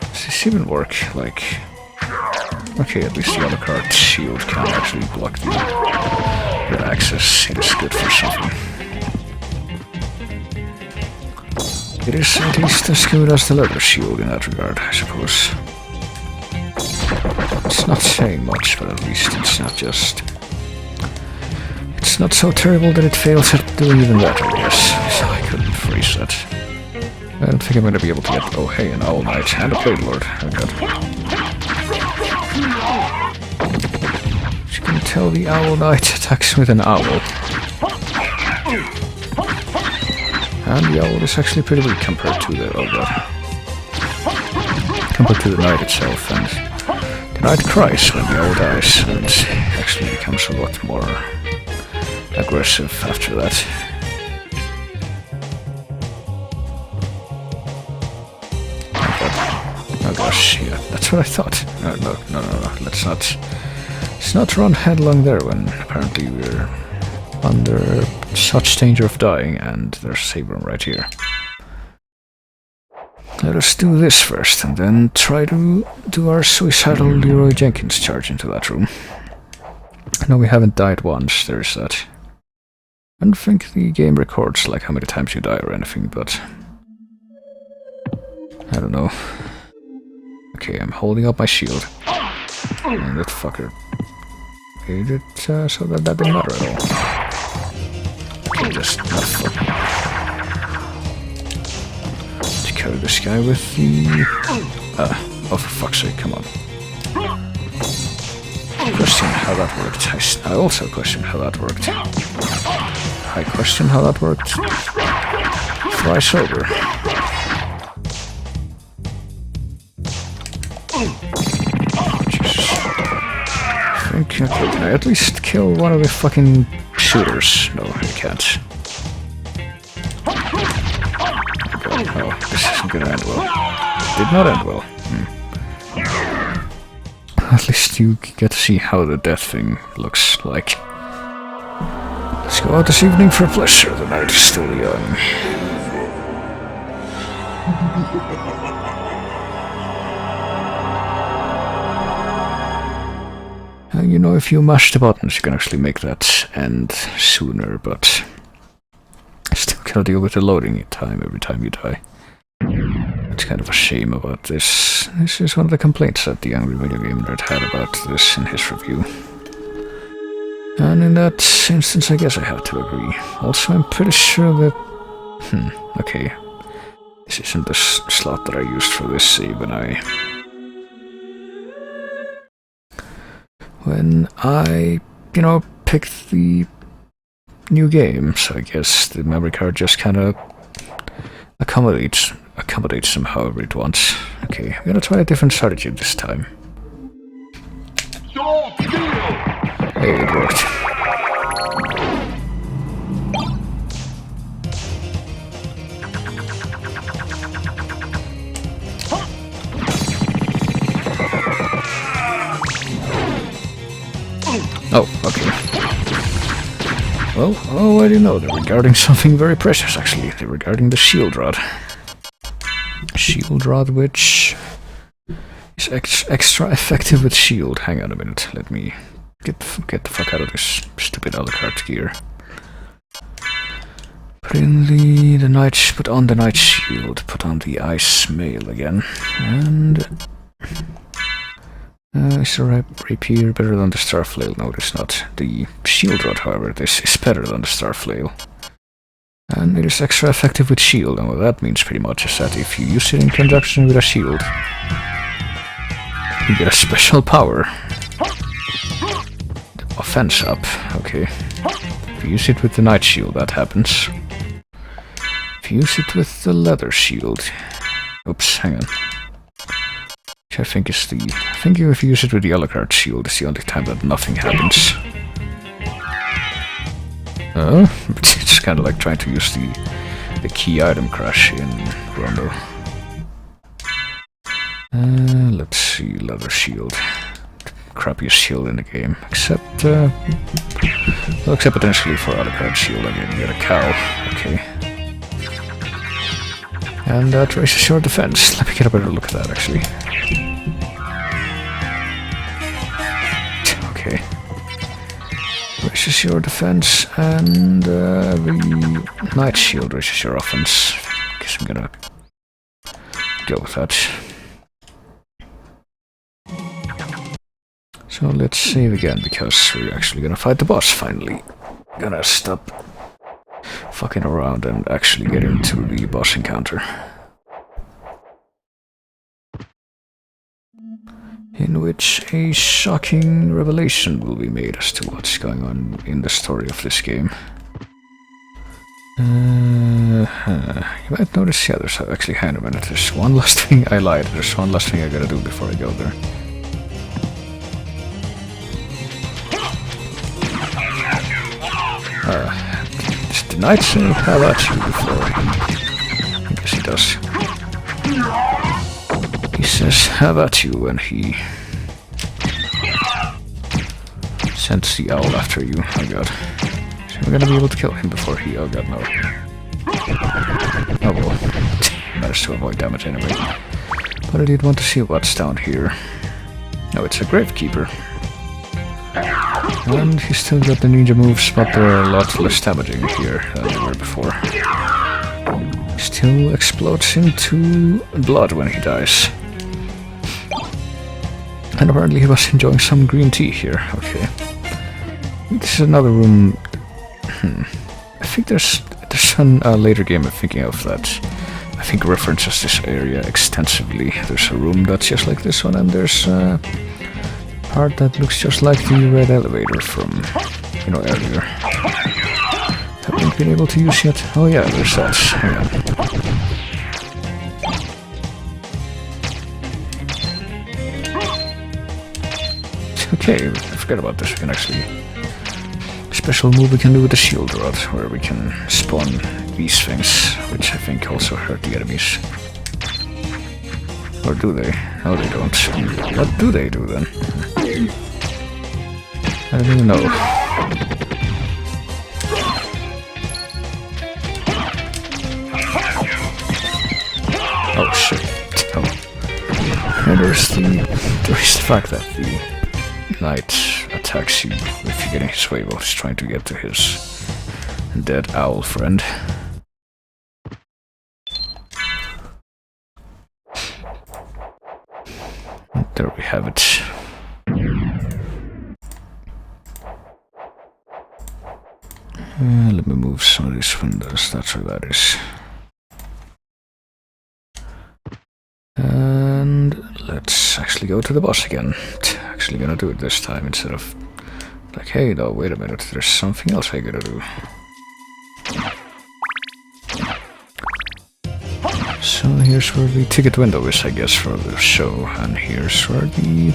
Does this even work? Like... Okay, at least the other card shield can actually block the access. It is good for something. It is at least as good as the leather shield in that regard, I suppose. It's not saying much, but at least it's not just... It's not so terrible that it fails at doing even that, I guess. So I couldn't phrase that. I don't think I'm going to be able to get... Oh, hey, an Owl Knight and a Blade Lord. Oh, God. As you can tell, the Owl Knight attacks with an owl. And the owl is actually pretty weak compared to the... Oh, God. Compared to the knight itself, and... The knight cries when the owl dies, and actually becomes a lot more aggressive after that. Oh gosh, yeah, that's what I thought. No, let's not run headlong there when apparently we're under such danger of dying, and there's a save room right here. Let us do this first, and then try to do our suicidal Leroy Jenkins charge into that room. I know we haven't died once, there's that. I don't think the game records like how many times you die or anything, but... I don't know. Okay, I'm holding up my shield. And that fucker made it so that didn't matter at all. Okay, just not fun. Carry this guy with the... oh, for fuck's sake, come on. Question how that worked. I also question how that worked. I question how that worked. Thrice over. Jesus. Okay, can I at least kill one of the fucking shooters? No, I can't. Oh, this isn't gonna end well. Did not end well. At least you get to see how the death thing looks like. Let's go out this evening for pleasure. The night is still young. You know, if you mash the buttons, you can actually make that end sooner, but... Still gotta deal with the loading time every time you die. It's kind of a shame about this. This is one of the complaints that the Angry Video Game Nerd had about this in his review. And in that instance, I guess I have to agree. Also, I'm pretty sure that... okay. This isn't the slot that I used for this save when I, you know, picked the new game, so I guess the memory card just kind of accommodates them however it wants. Okay, I'm gonna try a different strategy this time. Hey, it worked. Oh, okay. Well, oh, I didn't know. They're regarding something very precious, actually. They're regarding the shield rod. Shield rod, which is extra effective with shield. Hang on a minute. Let me get the fuck out of this stupid a la carte gear. Put on the night shield. Put on the ice mail again. And... is the rapier better than the star flail? No, it is not. The shield rod, however, this is better than the star flail. And it is extra effective with shield, and what that means pretty much is that if you use it in conjunction with a shield, you get a special power. Offense up, okay. If you use it with the night shield, that happens. If you use it with the leather shield... Oops, hang on. I think is the... I think if you use it with the Alucard shield, it's the only time that nothing happens. It's kind of like trying to use the key item crash in Rondo. Let's see, leather shield. Crappiest shield in the game, except... well, except potentially for Alucard shield, again, you get a cow. Okay. And that raises your defense. Let me get a better look at that, actually. Okay. Raises your defense, and the Knight Shield raises your offense. Guess I'm gonna go with that. So let's save again, because we're actually gonna fight the boss finally. Gonna stop fucking around and actually get into the boss encounter. In which a shocking revelation will be made as to what's going on in the story of this game. You might notice, yeah, there's actually, hang on a minute, there's one last thing, I lied, there's one last thing I gotta do before I go there. Did the knight say, how about you before? I guess he does. He says, how about you, when he sends the owl after you. Oh god. So we're gonna be able to kill him before he... oh god, no. Oh well. Managed to avoid damage anyway. But I did want to see what's down here. No, it's a Gravekeeper. And he's still got the ninja moves, but they're a lot less damaging here than they were before. He still explodes into blood when he dies. And apparently he was enjoying some green tea here. Okay. This is another room. I think there's a later game I'm thinking of that I think references this area extensively. There's a room that's just like this one, and there's a part that looks just like the red elevator from, you know, earlier. Haven't been able to use yet. Oh yeah, there's that. Hang on. Okay, I forgot about this. We can actually... special move we can do with the shield rod, where we can spawn these things, which I think also hurt the enemies. Or do they? No, they don't. What do they do then? I don't even know. Oh shit. Oh. And there's the fact that the knight attacks you if you get in his way while he's trying to get to his dead owl friend. And there we have it. Let me move some of these windows, that's where that is. And let's actually go to the boss again. Actually gonna do it this time instead of like, hey, no, wait a minute, there's something else I gotta do. So here's where the ticket window is, I guess, for the show, and here's where the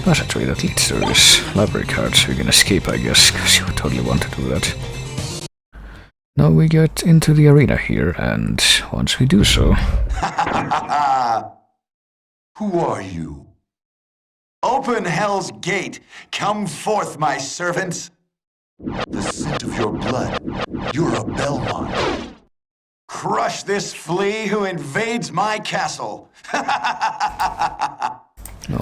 passageway that leads to this library card, so we can escape, I guess, because you totally want to do that. Now we get into the arena here, and once we do so... Who are you? Open Hell's Gate! Come forth, my servants! The scent of your blood. You're a Belmont. Crush this flea who invades my castle!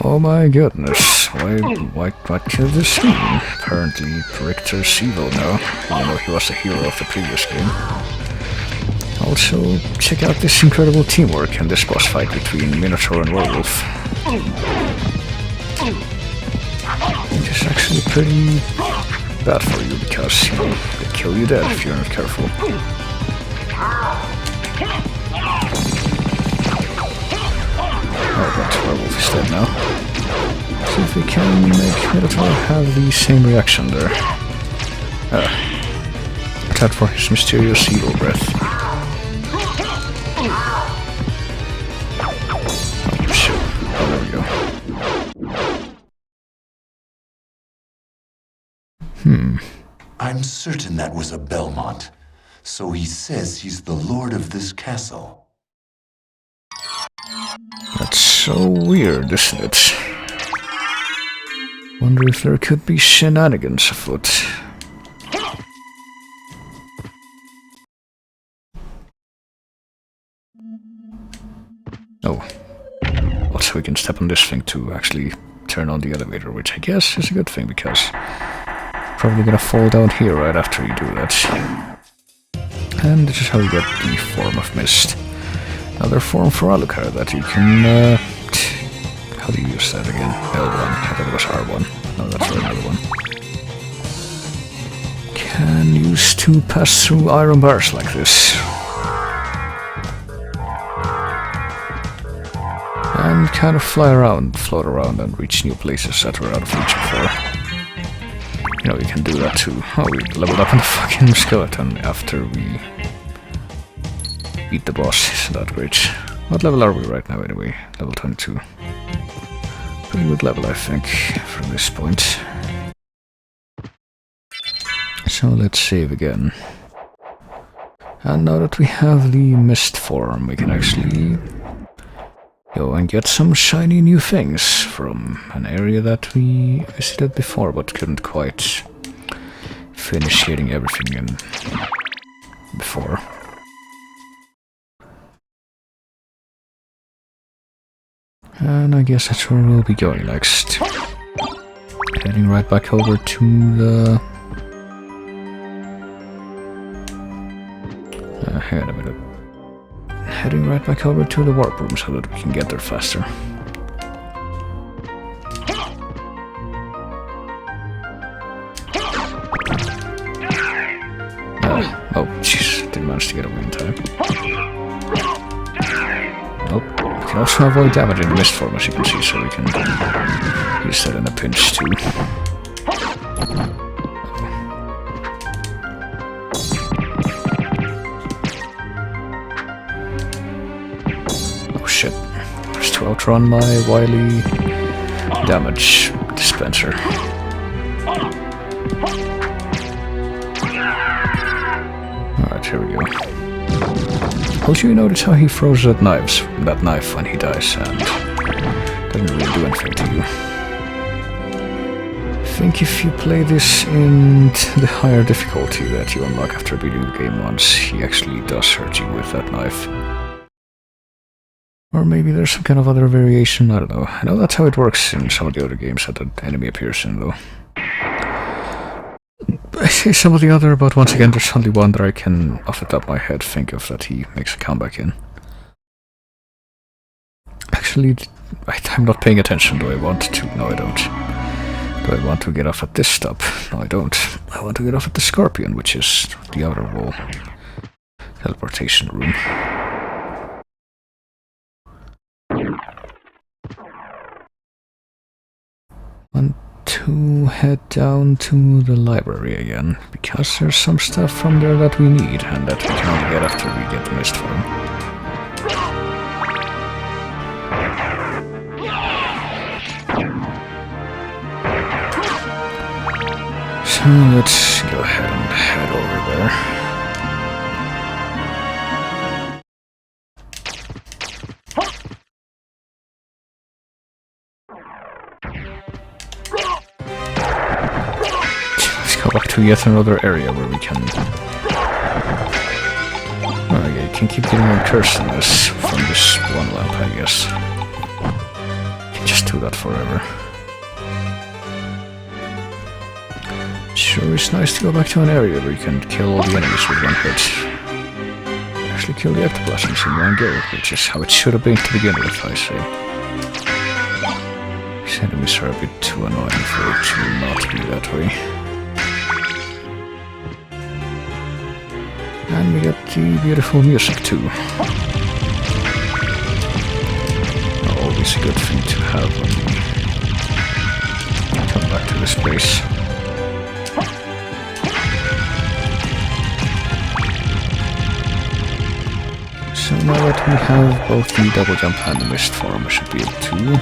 Oh my goodness, what could this mean? Apparently Richter's evil now, even though he was the hero of the previous game. Also, check out this incredible teamwork in this boss fight between Minotaur and Werewolf. It is actually pretty bad for you, because, you know, they kill you dead if you're not careful. Oh, but Werewolf is dead now. See if we can make Minotaur have the same reaction there. That for his mysterious evil breath. Oh shit. Oh, there we go. I'm certain that was a Belmont. So he says he's the lord of this castle. That's so weird, isn't it? Wonder if there could be shenanigans afoot. Oh. Also, we can step on this thing to actually turn on the elevator, which I guess is a good thing, because probably gonna fall down here right after you do that. And this is how you get the Form of Mist. Another form for Alucard that you can, how do you use that again? L1, I thought it was R1. No, that's another one. Can use to pass through iron bars like this. And kind of float around and reach new places that were out of reach before. You know, you can do that too. Oh, we leveled up on the fucking skeleton after we beat the boss. Isn't that great? What level are we right now anyway? Level 22. Pretty good level, I think, from this point. So let's save again. And now that we have the mist form, we can actually go and get some shiny new things from an area that we visited before but couldn't quite finish getting everything in before. And I guess that's where we'll be going next. Heading right back over to the... hang on a minute. Heading right back over to the warp room so that we can get there faster. Oh, jeez, didn't manage to get away in time. Oh, we can also avoid damage in the mist form, as you can see, so we can use that in a pinch too. Shit. Just to outrun my wily damage dispenser. Alright, here we go. Also, you notice how he throws that knife when he dies and doesn't really do anything to you. I think if you play this in the higher difficulty that you unlock after beating the game once, he actually does hurt you with that knife. Or maybe there's some kind of other variation, I don't know. I know that's how it works in some of the other games that the enemy appears in, though. I say some of the other, but once again, there's only one that I can, off the top of my head, think of that he makes a comeback in. Actually, I'm not paying attention. Do I want to? No, I don't. Do I want to get off at this stop? No, I don't. I want to get off at the Scorpion, which is the outer wall teleportation room. Want to head down to the library again, because there's some stuff from there that we need, and that we can only get after we get the mist form. So let's go ahead and head over there. Back to yet another area where we can... Okay, you can keep getting on cursed in this from this one lamp, I guess. You can just do that forever. Sure, it's nice to go back to an area where you can kill all the enemies with one hit. Actually kill the ectoplasms in one go, which is how it should have been to begin with, I say. These enemies are a bit too annoying for it to not be that way. And we got the beautiful music too. Always a good thing to have when we come back to this place. So now that we have both the double jump and the mist form, we should be able to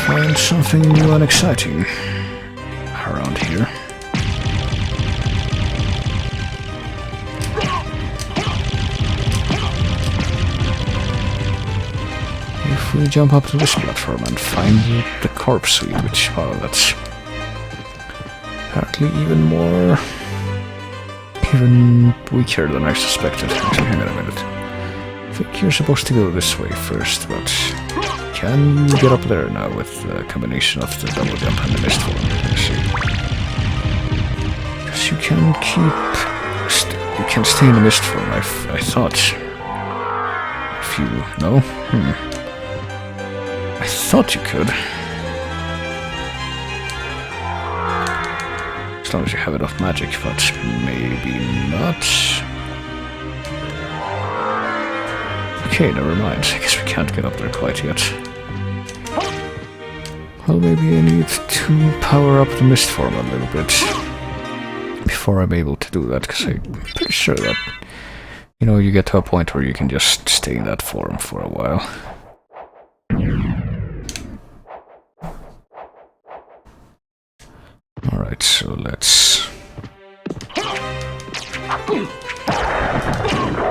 find something new and exciting around here. If we jump up to this platform and find the corpse suite, which, well, that's apparently even weaker than I suspected. Actually, hang on a minute. I think you're supposed to go this way first, but can you get up there now with the combination of the double jump and the mist form? Let's see. Because you can you can stay in the mist form, I thought. If you... no? I thought you could. As long as you have enough magic, but maybe not. Okay, never mind. I guess we can't get up there quite yet. Well, maybe I need to power up the mist form a little bit before I'm able to do that, because I'm pretty sure that, you know, you get to a point where you can just stay in that form for a while. Alright, so let's...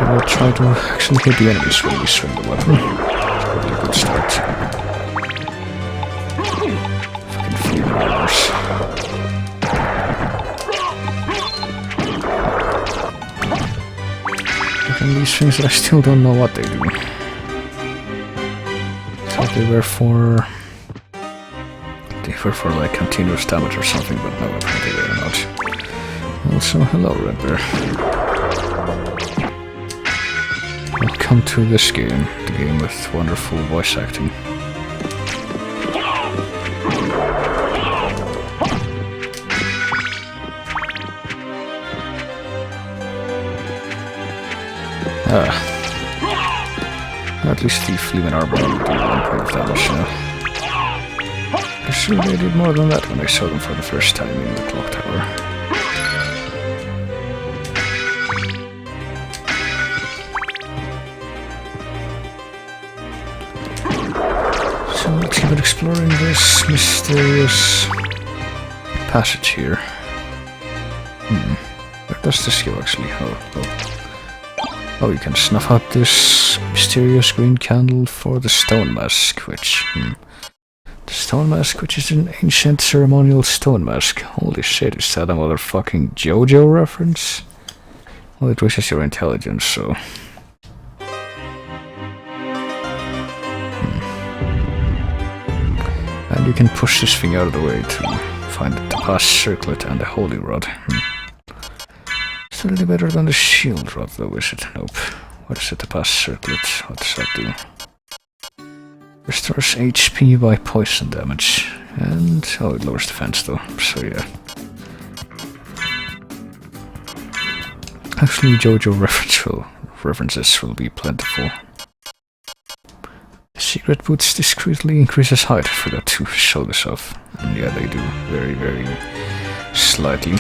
We'll try to actually hit the enemies when we swing the weapon. It's probably a good start. Fucking fleeing armors. And these things that I still don't know what they do. Thought they were for... like continuous damage or something, but no, apparently they are not. Also, hello, Red Bear. Welcome to this game, the game with wonderful voice acting. At least the fleeing armor will do 1 point of damage now. I'm sure they did more than that when I saw them for the first time in the clock tower. So let's keep exploring this mysterious passage here. Where does this go actually? Oh, you can snuff out this mysterious green candle for the stone mask, which... The stone mask, which is an ancient ceremonial stone mask. Holy shit, is that a motherfucking JoJo reference? Well, it wishes your intelligence, so... And you can push this thing out of the way to find the Topaz Circlet and the Holy Rod. Certainly better than the Shield Rod, though, is it? Nope. What is the Topaz Circlet? What does that do? Restores HP by poison damage. And... oh, it lowers defense, though. So, yeah. Actually, JoJo references will be plentiful. Secret boots discreetly increases height. I forgot to show this off. And yeah, they do. Very, very slightly.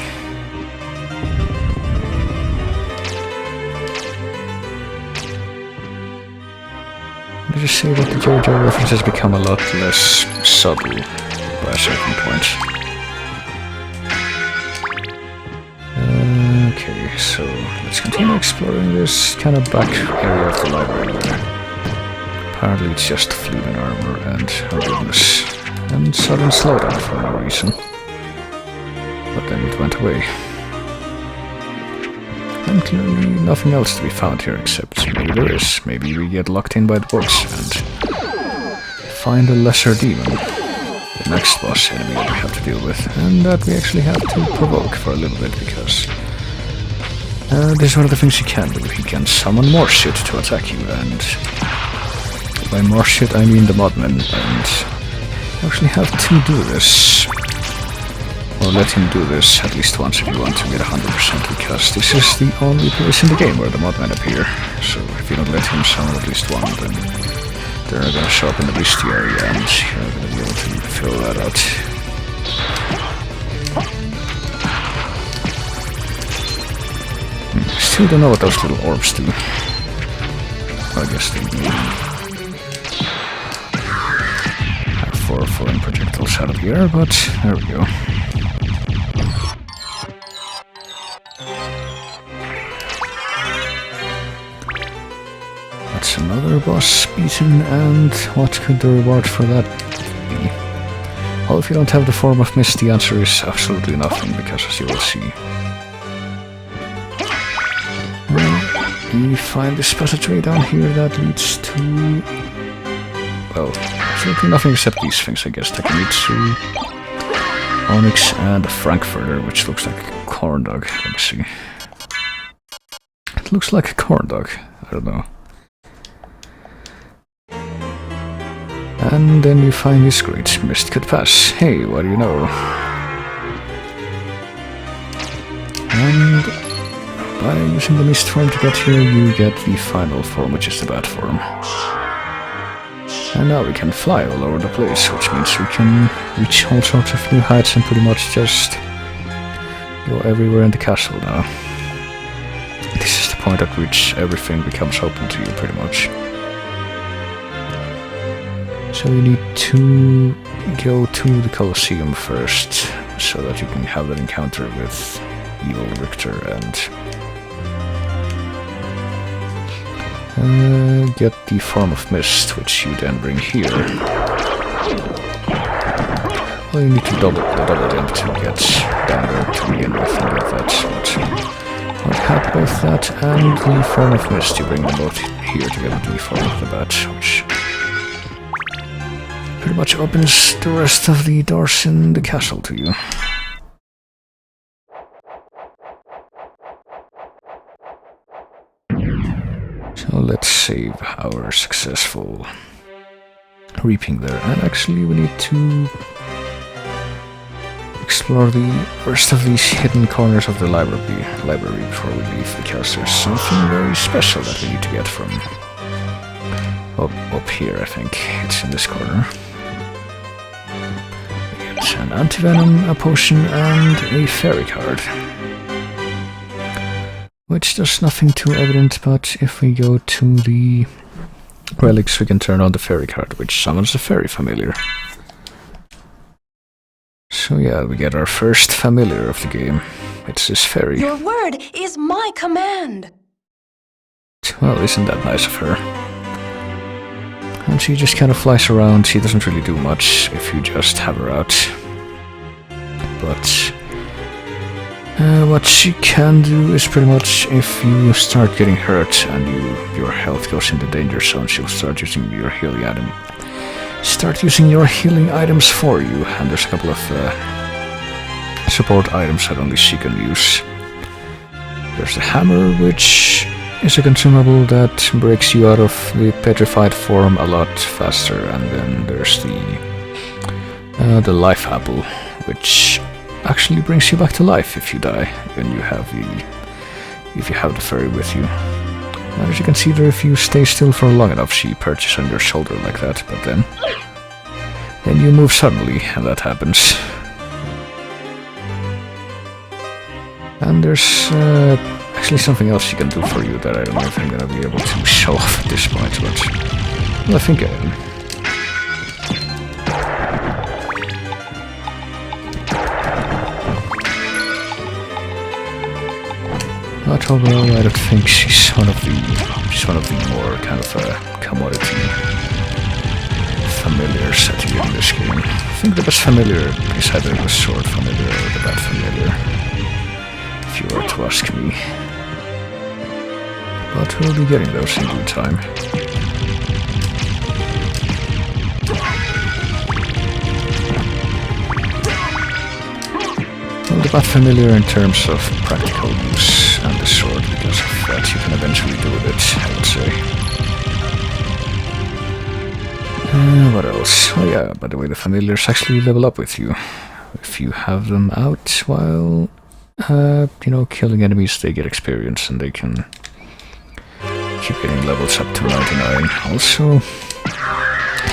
I just say that the JoJo references become a lot less subtle by a certain point. Okay, so let's continue exploring this kind of back area of the library there. Apparently it's just fleeting armor and, oh goodness, and sudden slowdown for no reason. But then it went away. And clearly nothing else to be found here except maybe there is. Maybe we get locked in by the books and find a lesser demon. The next boss enemy that we have to deal with. And that we actually have to provoke for a little bit because... this is one of the things you can do. You can summon more shit to attack you, and... by more shit I mean the Modman, and... you actually have to do this. Or let him do this at least once if you want to get 100%, because this is the only place in the game where the Modmen appear. So if you don't let him summon at least one, then they're gonna show up in the bestiary and you're gonna be able to fill that out. Still don't know what those little orbs do. I guess they maybe have 4 falling projectiles out of the air, but there we go. That's another boss beaten, and what could the reward for that be? Well, if you don't have the form of mist, the answer is absolutely nothing, because as you will see... we find this passageway down here that leads to... well, absolutely nothing except these things, I guess. Takemitsu, Onyx, and a Frankfurter, which looks like a corn dog. Let me see. It looks like a corn dog. I don't know. And then you find this great mist could pass. Hey, what do you know? And by using the mist form to get here, you get the final form, which is the bat form. And now we can fly all over the place, which means we can reach all sorts of new heights and pretty much just go everywhere in the castle now. This is the point at which everything becomes open to you, pretty much. So you need to go to the Colosseum first, so that you can have that encounter with Evil Richter and get the form of mist, which you then bring here. Well, you need to double jump to get down there to begin with and get that, but I'll help with that, and the form of mist you bring them both here to get the form of the bat, which pretty much opens the rest of the doors in the castle to you. So let's save our successful reaping there, and actually we need to explore the rest of these hidden corners of the library before we leave, because there's something very special that we need to get from up here. I think it's in this corner. We get an antivenom, a potion, and a fairy card, which does nothing too evident, but if we go to the relics we can turn on the fairy card, which summons a fairy familiar. So yeah, we get our first familiar of the game. It's this fairy. Your word is my command. Well, isn't that nice of her? And she just kind of flies around. She doesn't really do much if you just have her out. But what she can do is pretty much, if you start getting hurt and your health goes into danger zone, she'll start using your healing item. Start using your healing items for you, and there's a couple of support items that only she can use. There's the hammer, which is a consumable that breaks you out of the petrified form a lot faster, and then there's the life apple, which actually brings you back to life if you die when you have the fairy with you. And as you can see there, if you stay still for long enough, she perches on your shoulder like that, but then you move suddenly, and that happens. And there's actually something else she can do for you that I don't know if I'm gonna be able to show off at this point, but well, I think I am. But overall, I don't think she's one of the more kind of commodity familiars that you get in this game. I think the best familiar is either the sword familiar or the bat familiar, if you were to ask me. But we'll be getting those in due time. Well, the bat familiar in terms of practical use, and the sword, because of that you can eventually do with it, I would say. What else? Oh yeah, by the way, the familiars actually level up with you. If you have them out while, killing enemies, they get experience and they can keep getting levels up to 99. Also,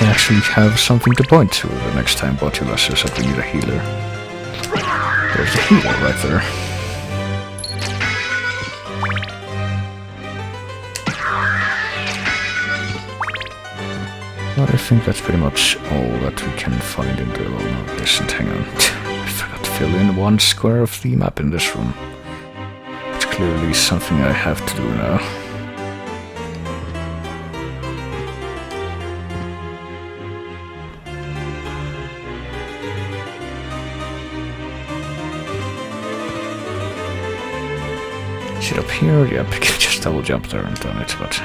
they actually have something to point to the next time Botula says that we need a healer. There's the healer right there. But I think that's pretty much all that we can find in the... Oh no, listen, hang on. I forgot to fill in one square of the map in this room. It's clearly something I have to do now. Is it up here? Yep, I can just double jump there and done it, but...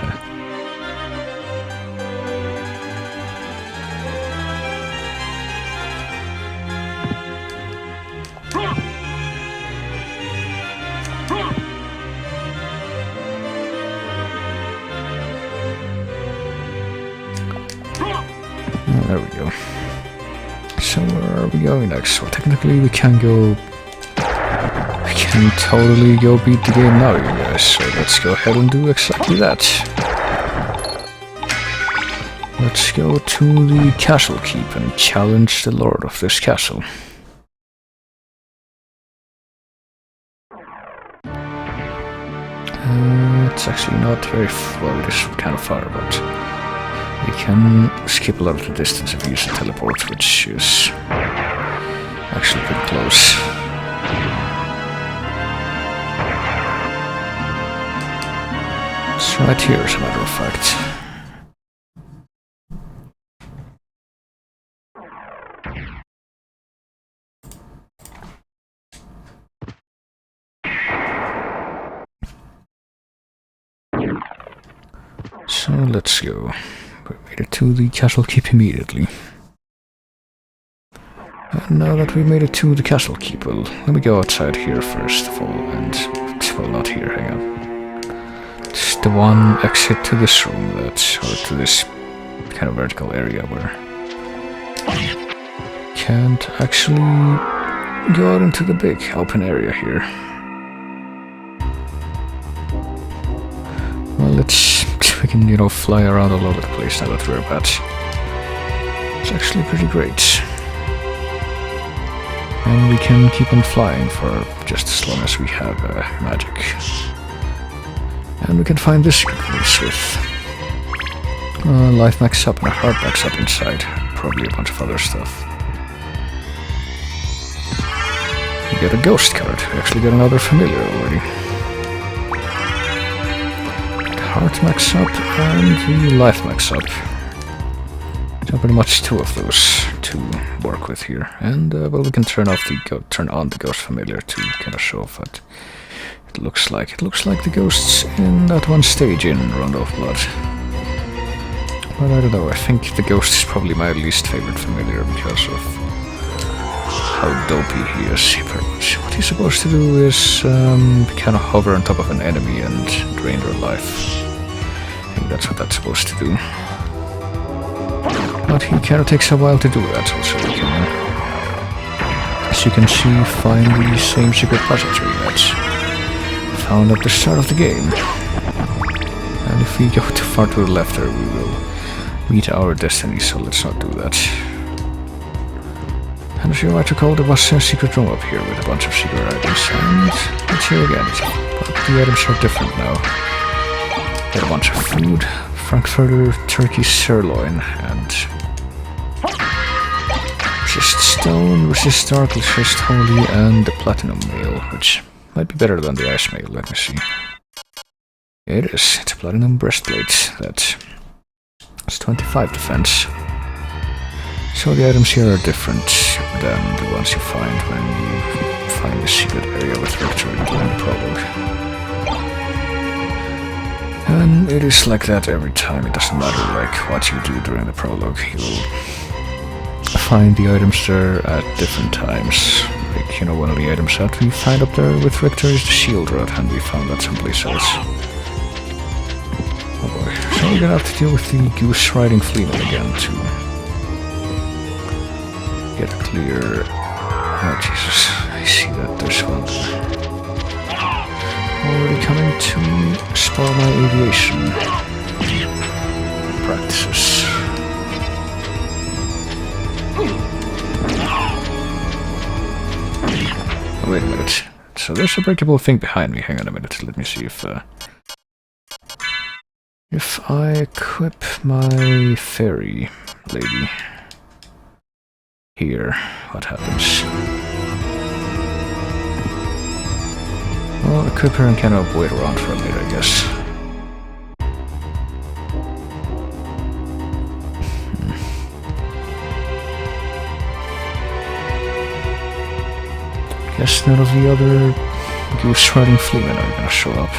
there we go. So where are we going next? Well, technically we can go... We can totally go beat the game now, you guys. So let's go ahead and do exactly that. Let's go to the castle keep and challenge the lord of this castle. It's actually not very well, it is kind of far, but we can skip a lot of the distance if we use a teleport, which is actually pretty close. It's right here, as a matter of fact. So let's go. We made it to the castle keep immediately. And now that we made it to the castle keep, well, let me go outside here first of all, and... well, not here, hang on. It's the one exit to this room, or to this kind of vertical area where... can't actually go out into the big open area here. Well, we can, fly around all over the place now that we're about. It's actually pretty great. And we can keep on flying for just as long as we have magic. And we can find this place with life max up and a heart max up inside. Probably a bunch of other stuff. We get a ghost card. We actually get another familiar already. Heart max up and the life max up. So pretty much two of those to work with here. And well, we can turn on the ghost familiar to kind of show off what it looks like. It looks like the ghosts in that one stage in Rondo of Blood. But I don't know, I think the ghost is probably my least favorite familiar because of how dopey he is. What he's supposed to do is kind of hover on top of an enemy and drain their life. I think that's what that's supposed to do. But he kind of takes a while to do that, also we can, as you can see, find the same secret passageway that's found at the start of the game. And if we go too far to the left there, we will meet our destiny, so let's not do that. And as you might recall, there was a secret room up here with a bunch of secret items, and it's here again, but the items are different now. Get a bunch of food, Frankfurter turkey sirloin, and resist stone, resist dark, resist holy, and the platinum mail, which might be better than the ice mail. Let me see. It is. It's a platinum breastplate that is 25 defense. So the items here are different than the ones you find when you find the secret area with victory during the prologue. And it is like that every time. It doesn't matter like what you do during the prologue. You'll find the items there at different times. Like, one of the items that we find up there with Richter is the shield rod, and we found that someplace else. Oh boy. So we're gonna have to deal with the goose riding Fleeman again to get a clear... Oh Jesus, I see that there's one there. Already coming to spoil my aviation practices. Oh, wait a minute. So there's a breakable thing behind me. Hang on a minute. Let me see if I equip my fairy lady here, what happens? Well, equip her and kind of wait around for a bit, I guess. Guess none of the other Goose riding fleamen are gonna show up.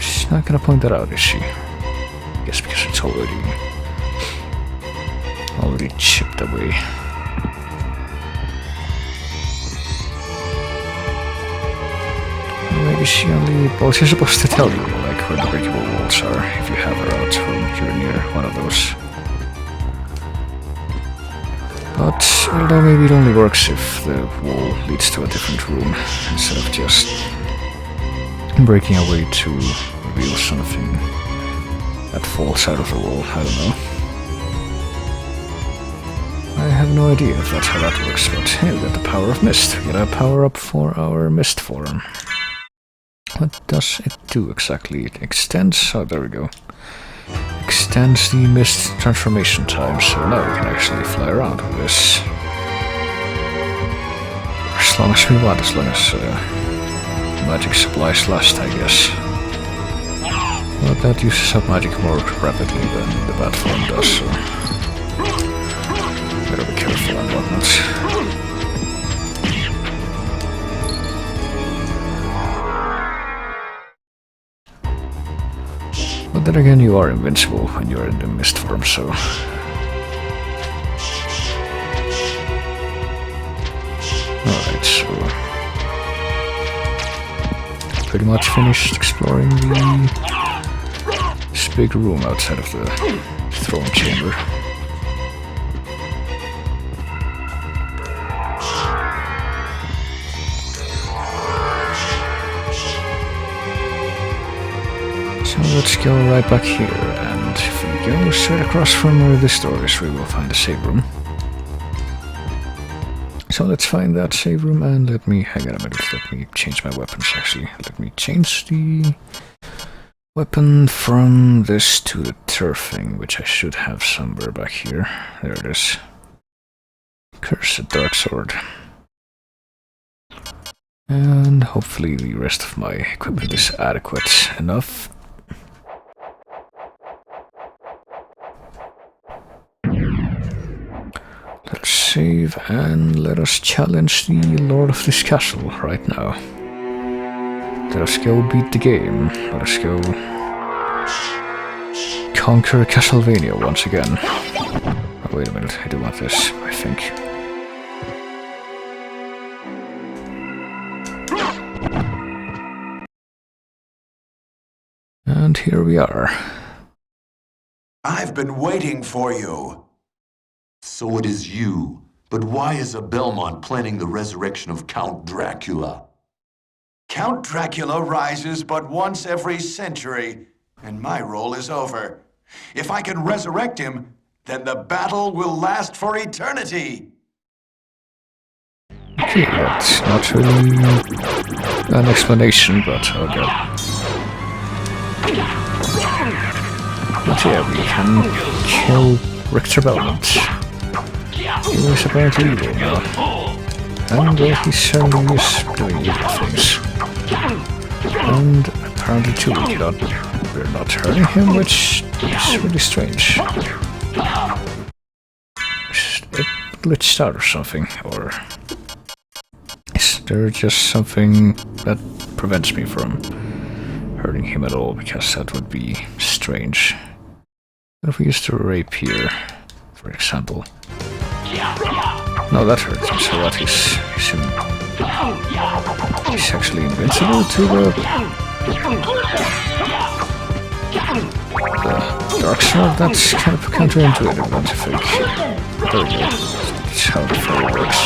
She's not gonna point that out, is she? I guess because it's already chipped away. Maybe she only... Well, she's supposed to tell you, like, where the breakable walls are, if you have her out when you're near one of those. But, although maybe it only works if the wall leads to a different room, instead of just breaking away to reveal something that falls out of the wall, I don't know. I have no idea if that's how that works, but hey, we got the power of mist. We get a power up for our mist form. What does it do exactly? It extends... oh, there we go. Extends the mist transformation time, so now we can actually fly around with this. As long as we want, as long as magic supplies last, I guess. But that uses up magic more rapidly than the bat form does, so... better be careful and whatnot. But then again, you are invincible when you're in the mist form, so... Alright, so... pretty much finished exploring this big room outside of the throne chamber. So let's go right back here, and if we go straight across from where this door is, we will find a save room. So let's find that save room, and let me, hang on a minute, let me change my weapons actually. Let me change the weapon from this to the turfing, which I should have somewhere back here. There it is. Cursed Dark Sword. And hopefully the rest of my equipment is adequate enough. Let's save and let us challenge the Lord of this castle right now. Let us go beat the game. Let us go conquer Castlevania once again. Oh, wait a minute, I do want this, I think. And here we are. I've been waiting for you. So it is you. But why is a Belmont planning the resurrection of Count Dracula? Count Dracula rises but once every century, and my role is over. If I can resurrect him, then the battle will last for eternity. Okay, that's not really an explanation, but oh god. But yeah, we can kill Richter Belmont. He was apparently evil now. And he certainly is doing evil things. And apparently too, we're not hurting him, which is really strange. It glitched out or something, or is there just something that prevents me from hurting him at all, because that would be strange. What if we use the rapier, for example? No, that hurts him, so that he's actually invincible to the Dark Sword. That's kind of counterintuitive, don't you think? There we go. That's how the fairy works.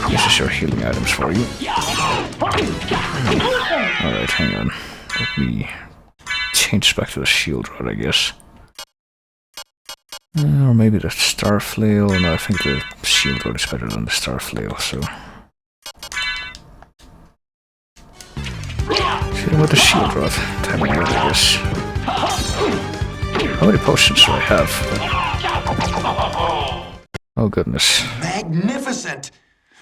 She uses your healing items for you. Alright, hang on. Let me change back to the shield rod, I guess. Or maybe the star flail. No, I think the shield rod is better than the star flail, so... Hit him with the shield rod. Time I guess. How many potions do I have? Oh goodness. Magnificent!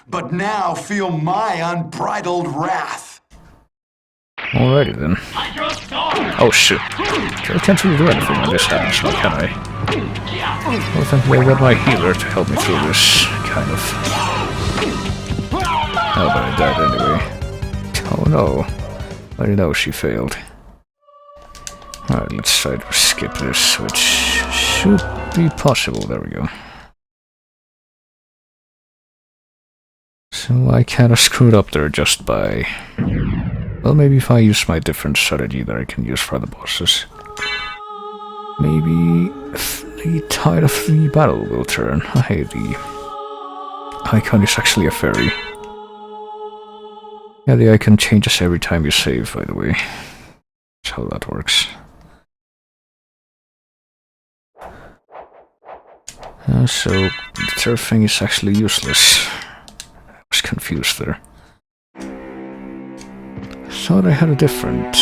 But now feel my unbridled wrath. Alrighty then. Oh shit. I can't really do anything when this happens, now can I? Well, thankfully I got my healer to help me through this, kind of. Oh, but I died anyway. Oh no. I didn't know she failed. Alright, let's try to skip this, which should be possible. There we go. So I kinda screwed up there just by... Well, maybe if I use my different strategy that I can use for the bosses. Maybe the tide of the battle will turn. Hey, the icon is actually a fairy. Yeah, the icon changes every time you save, by the way. That's how that works. So, the third thing is actually useless. I was confused there. Thought I had a different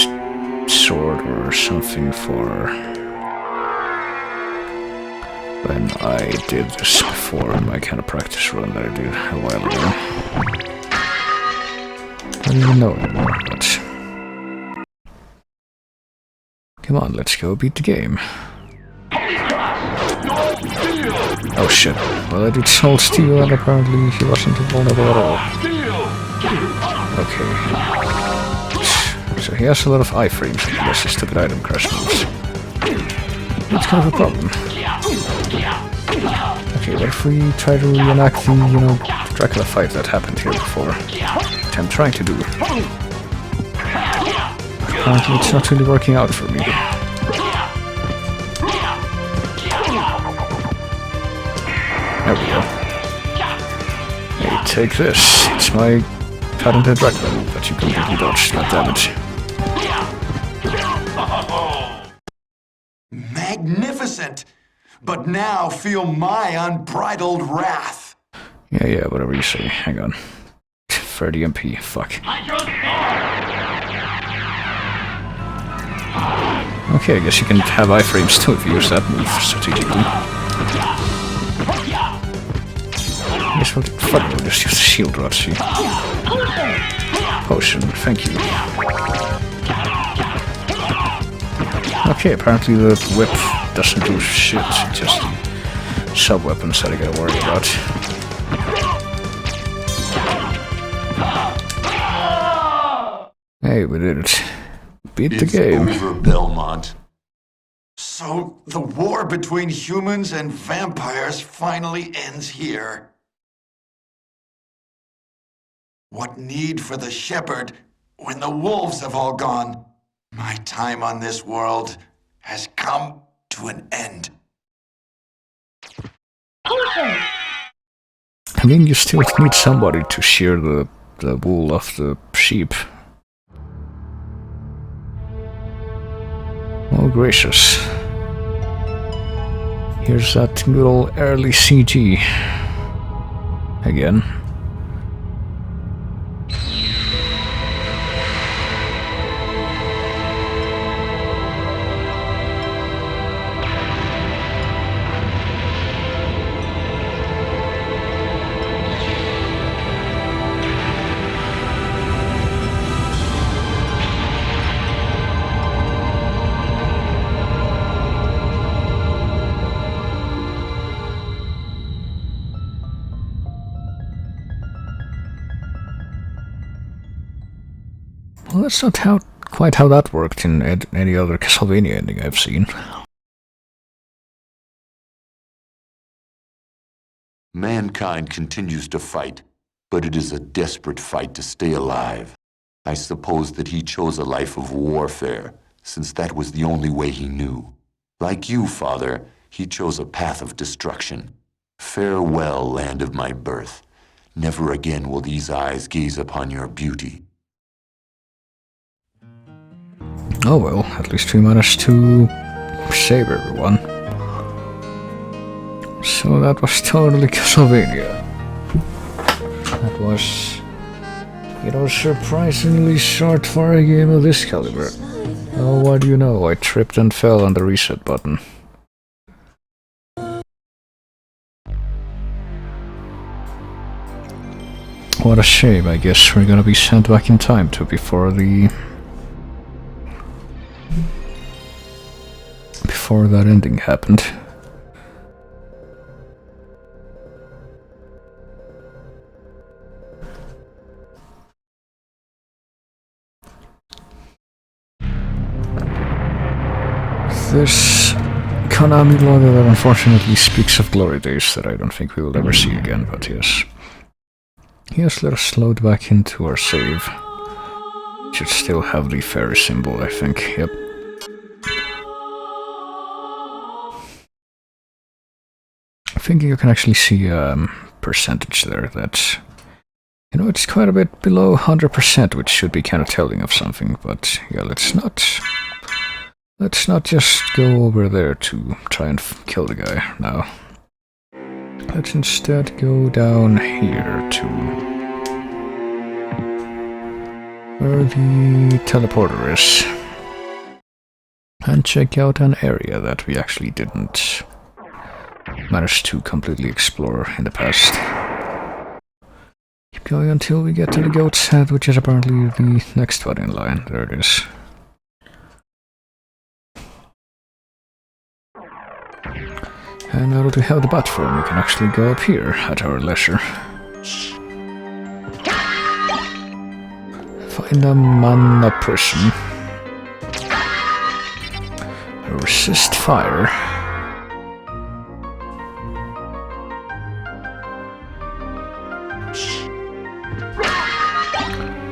sword or something for when I did this before in my kind of practice run that I did a while ago. I don't even know anymore, but... Come on, let's go beat the game. Oh shit. Well, I did Soul Steel and apparently he wasn't vulnerable at all. Okay. So he has a lot of iframes and he has his stupid item crash moves. That's kind of a problem. Okay, what if we try to reenact the, Dracula fight that happened here before? Which I'm trying to do. Apparently it's not really working out for me. There we go. Hey, take this. It's my patented Dracula move that you completely dodged. God damn it. Magnificent! But now feel my unbridled wrath. Yeah, whatever you say. Hang on. 30 MP, fuck. Okay, I guess you can have iframes too if you use that move strategically. I guess what the fuck, we'll just use the shield rod, see. Potion, thank you. Okay, apparently the whip doesn't do shit, just the sub-weapons that I gotta worry about. Hey, we did it. Beat the game. It's over, Belmont. So the war between humans and vampires finally ends here. What need for the shepherd when the wolves have all gone? My time on this world has come to an end. I mean, you still need somebody to shear the wool off the sheep. Oh gracious. Here's that good old early CG. Again. Well, that's not quite how that worked in any other Castlevania ending I've seen. Mankind continues to fight, but it is a desperate fight to stay alive. I suppose that he chose a life of warfare, since that was the only way he knew. Like you, Father, he chose a path of destruction. Farewell, land of my birth. Never again will these eyes gaze upon your beauty. Oh well, at least we managed to save everyone. So that was totally Castlevania. That was, surprisingly short for a game of this caliber. Oh, what do you know, I tripped and fell on the reset button. What a shame, I guess we're gonna be sent back in time to before that ending happened. this Konami logo that unfortunately speaks of glory days that I don't think we will ever see again, but yes. Yes, let us load back into our save. Should still have the fairy symbol, I think, yep. I think you can actually see a percentage there that, you know, it's quite a bit below 100%, which should be kind of telling of something, but yeah, let's not just go over there to try and kill the guy now. Let's instead go down here to where the teleporter is and check out an area that we actually didn't manage to completely explore in the past. Keep going until we get to the goat's head, which is apparently the next one in line. There it is. And now that we have the platform, we can actually go up here at our leisure. Find a mana prison. Resist fire.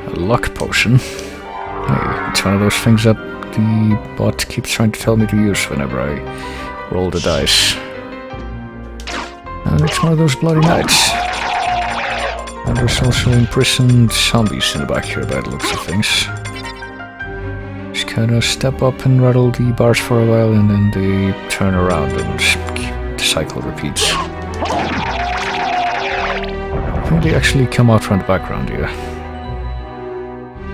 A luck potion. Hey, it's one of those things that the bot keeps trying to tell me to use whenever I roll the dice. And it's one of those bloody nights. And there's also imprisoned zombies in the back here by the looks of things. Just kinda step up and rattle the bars for a while and then they turn around and the cycle repeats. I think they actually come out from the background, yeah.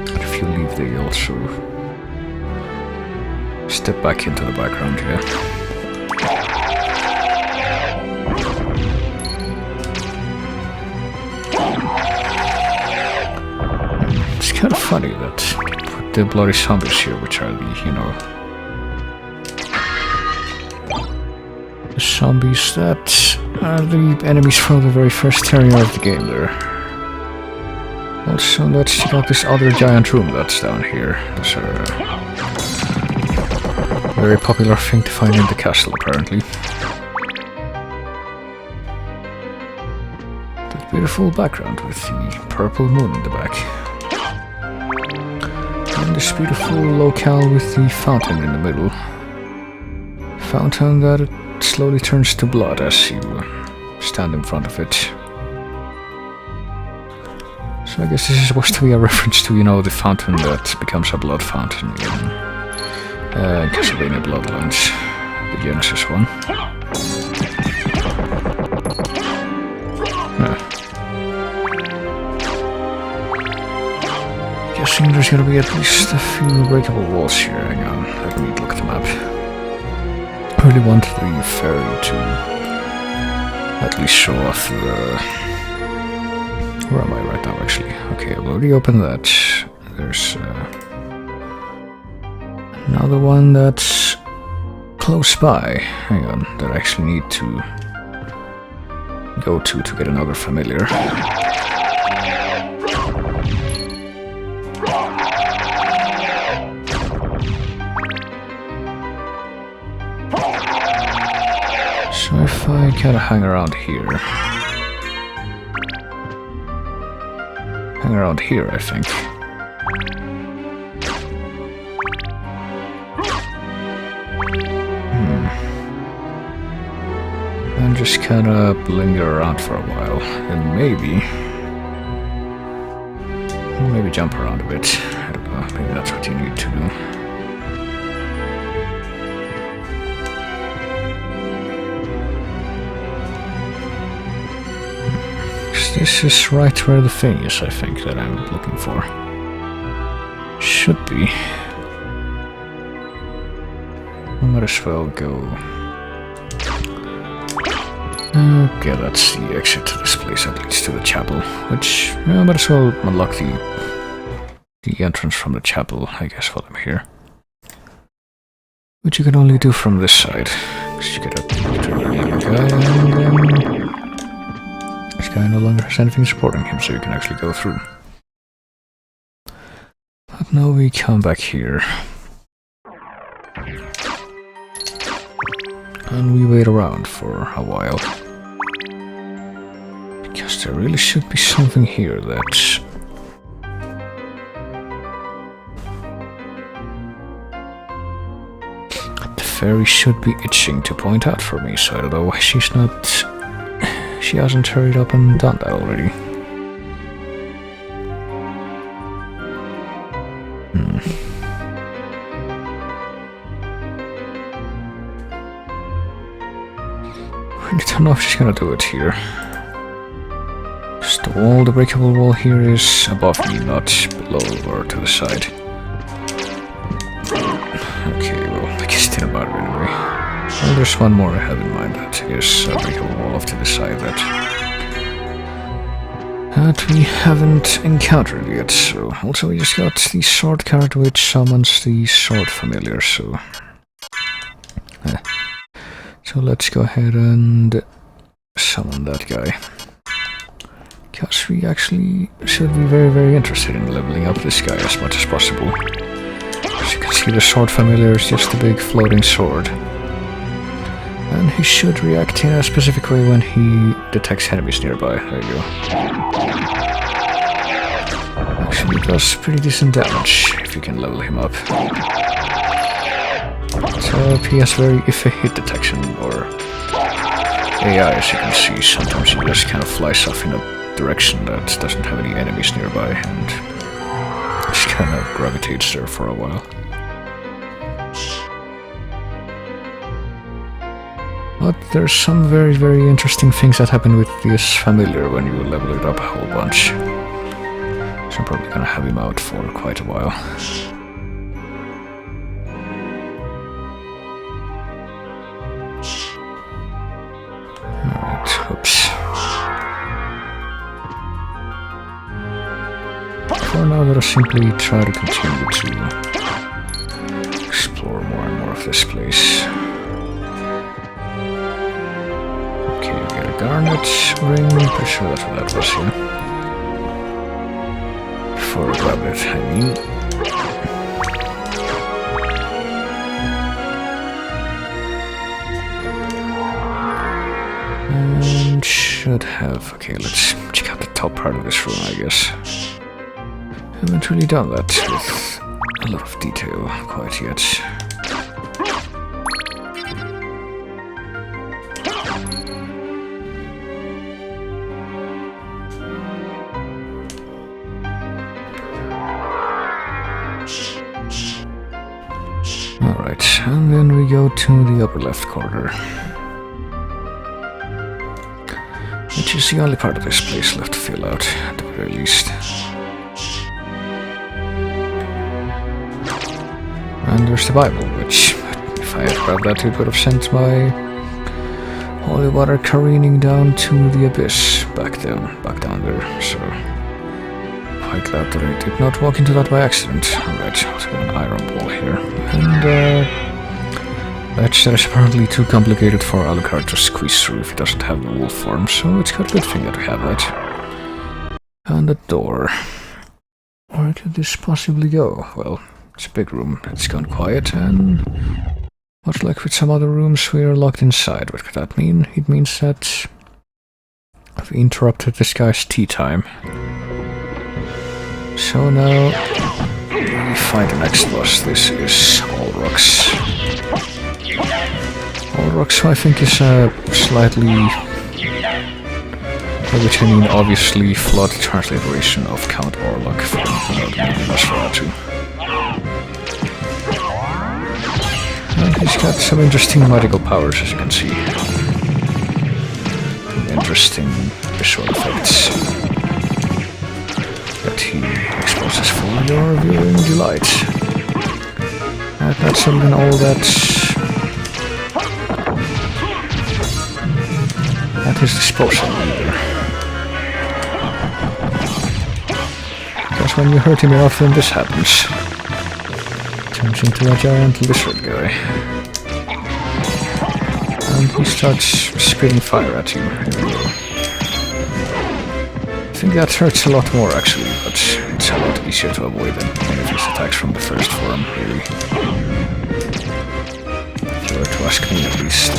And if you leave, they also step back into the background, yeah. It's kind of funny that the bloody zombies here, which are the, you know, the zombies that are the enemies from the very first area of the game there. Also, let's check out this other giant room that's down here. Those are a very popular thing to find in the castle, apparently. That beautiful background with the purple moon in the back. And this beautiful locale with the fountain in the middle. Fountain that slowly turns to blood as you stand in front of it. So I guess this is supposed to be a reference to, you know, the fountain that becomes a blood fountain in Castlevania Bloodlines, the Genesis one. Guessing there's gonna be at least a few breakable walls here. Hang on, let me look at the map. I really want the fairy to at least show off the... Where am I right now, actually? Okay, I've already opened that. There's another one that's close by. Hang on, that I actually need to go to get another familiar. So if I kinda hang around here... Hang around here, I think. And just kinda linger around for a while, and maybe jump around a bit. I don't know, maybe that's what you need to do. This is right where the thing is, I think, that I'm looking for. Should be. I might as well go... Okay, that's the exit to this place that leads to the chapel, which I might as well unlock the entrance from the chapel, I guess, while I'm here. Which you can only do from this side, because you get up to the guy, and then... This guy no longer has anything supporting him, so you can actually go through. But now we come back here. And we wait around for a while. Because there really should be something here that... the fairy should be itching to point out for me, so I don't know why she's not... she hasn't hurried up and done that already. I don't know if she's gonna do it here. Just the wall, the breakable wall here is above me, not below or to the side. Okay, well, I guess it didn't matter anyway. Well, there's one more I have in mind, that is a breakable wall off to the side that we haven't encountered yet. So, also we just got the sword card which summons the sword familiar, so... So let's go ahead and summon that guy. Because we actually should be very, very interested in leveling up this guy as much as possible. As you can see, the sword familiar is just a big floating sword. And he should react in a specific way when he detects enemies nearby. There you go. Actually does pretty decent damage if you can level him up. So he has very iffy hit detection, or AI, as you can see. Sometimes he just kind of flies off in a direction that doesn't have any enemies nearby and just kind of gravitates there for a while. But there's some very, very interesting things that happen with this familiar when you level it up a whole bunch. So I'm probably gonna have him out for quite a while. Alright, oops. For now, let us simply try to continue to explore more and more of this place. Okay, we got a garnet ring, pretty sure that's what that was here. Before I grab it, I mean. And should have... okay, let's check out the top part of this room, I guess. Haven't really done that with a lot of detail quite yet. Alright, and then we go to the upper left corner. Which is the only part of this place left to fill out, at the very least. And there's the Bible, which, if I had grabbed that, it would have sent my holy water careening down to the abyss, back down there, so... quite glad that I did not walk into that by accident. Alright, also got an iron ball here, and that is apparently too complicated for Alucard to squeeze through if he doesn't have the wolf form, so it's got a good thing that we have that. And a door. Where could this possibly go? Well, it's a big room, it's gone quiet, and much like with some other rooms, we are locked inside. What could that mean? It means that I've interrupted this guy's tea time. So now we find the next boss. This is All Rocks. All Rocks, who I think is a slightly, which I mean obviously flawed transliteration of Count Orlok from the movie Nosferatu. And he's got some interesting magical powers, as you can see. And interesting visual effects that he exposes for your viewing delight. And that's not even all that at his disposal either. Because when you hurt him enough, then this happens. Turns into a giant lizard guy. And he starts spitting fire at you. Here we go. I think that hurts a lot more actually, but it's a lot easier to avoid than any of his attacks from the first form, really. Or to ask me at least.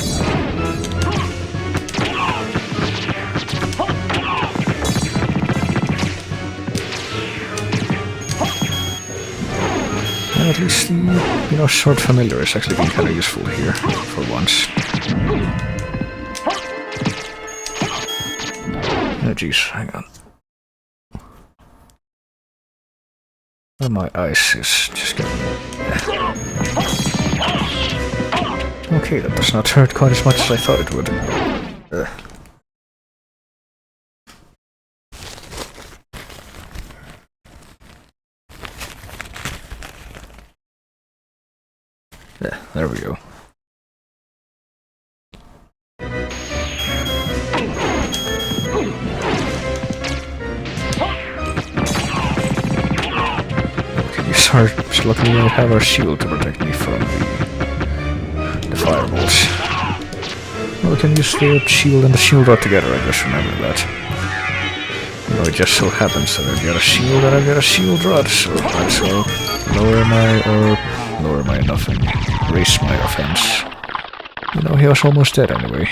And at least the, sword familiar is actually being kind of useful here, for once. Oh jeez, hang on. Oh, my eyes is just getting... Okay, that does not hurt quite as much as I thought it would. Yeah, there we go. Sorry, luckily I have our shield to protect me from the fireballs. Well, we can use the shield and the shield rod together, I just remember that. It just so happens that I've got a shield and I've got a shield rod, so might as well lower my nothing, raise my offense. He was almost dead anyway.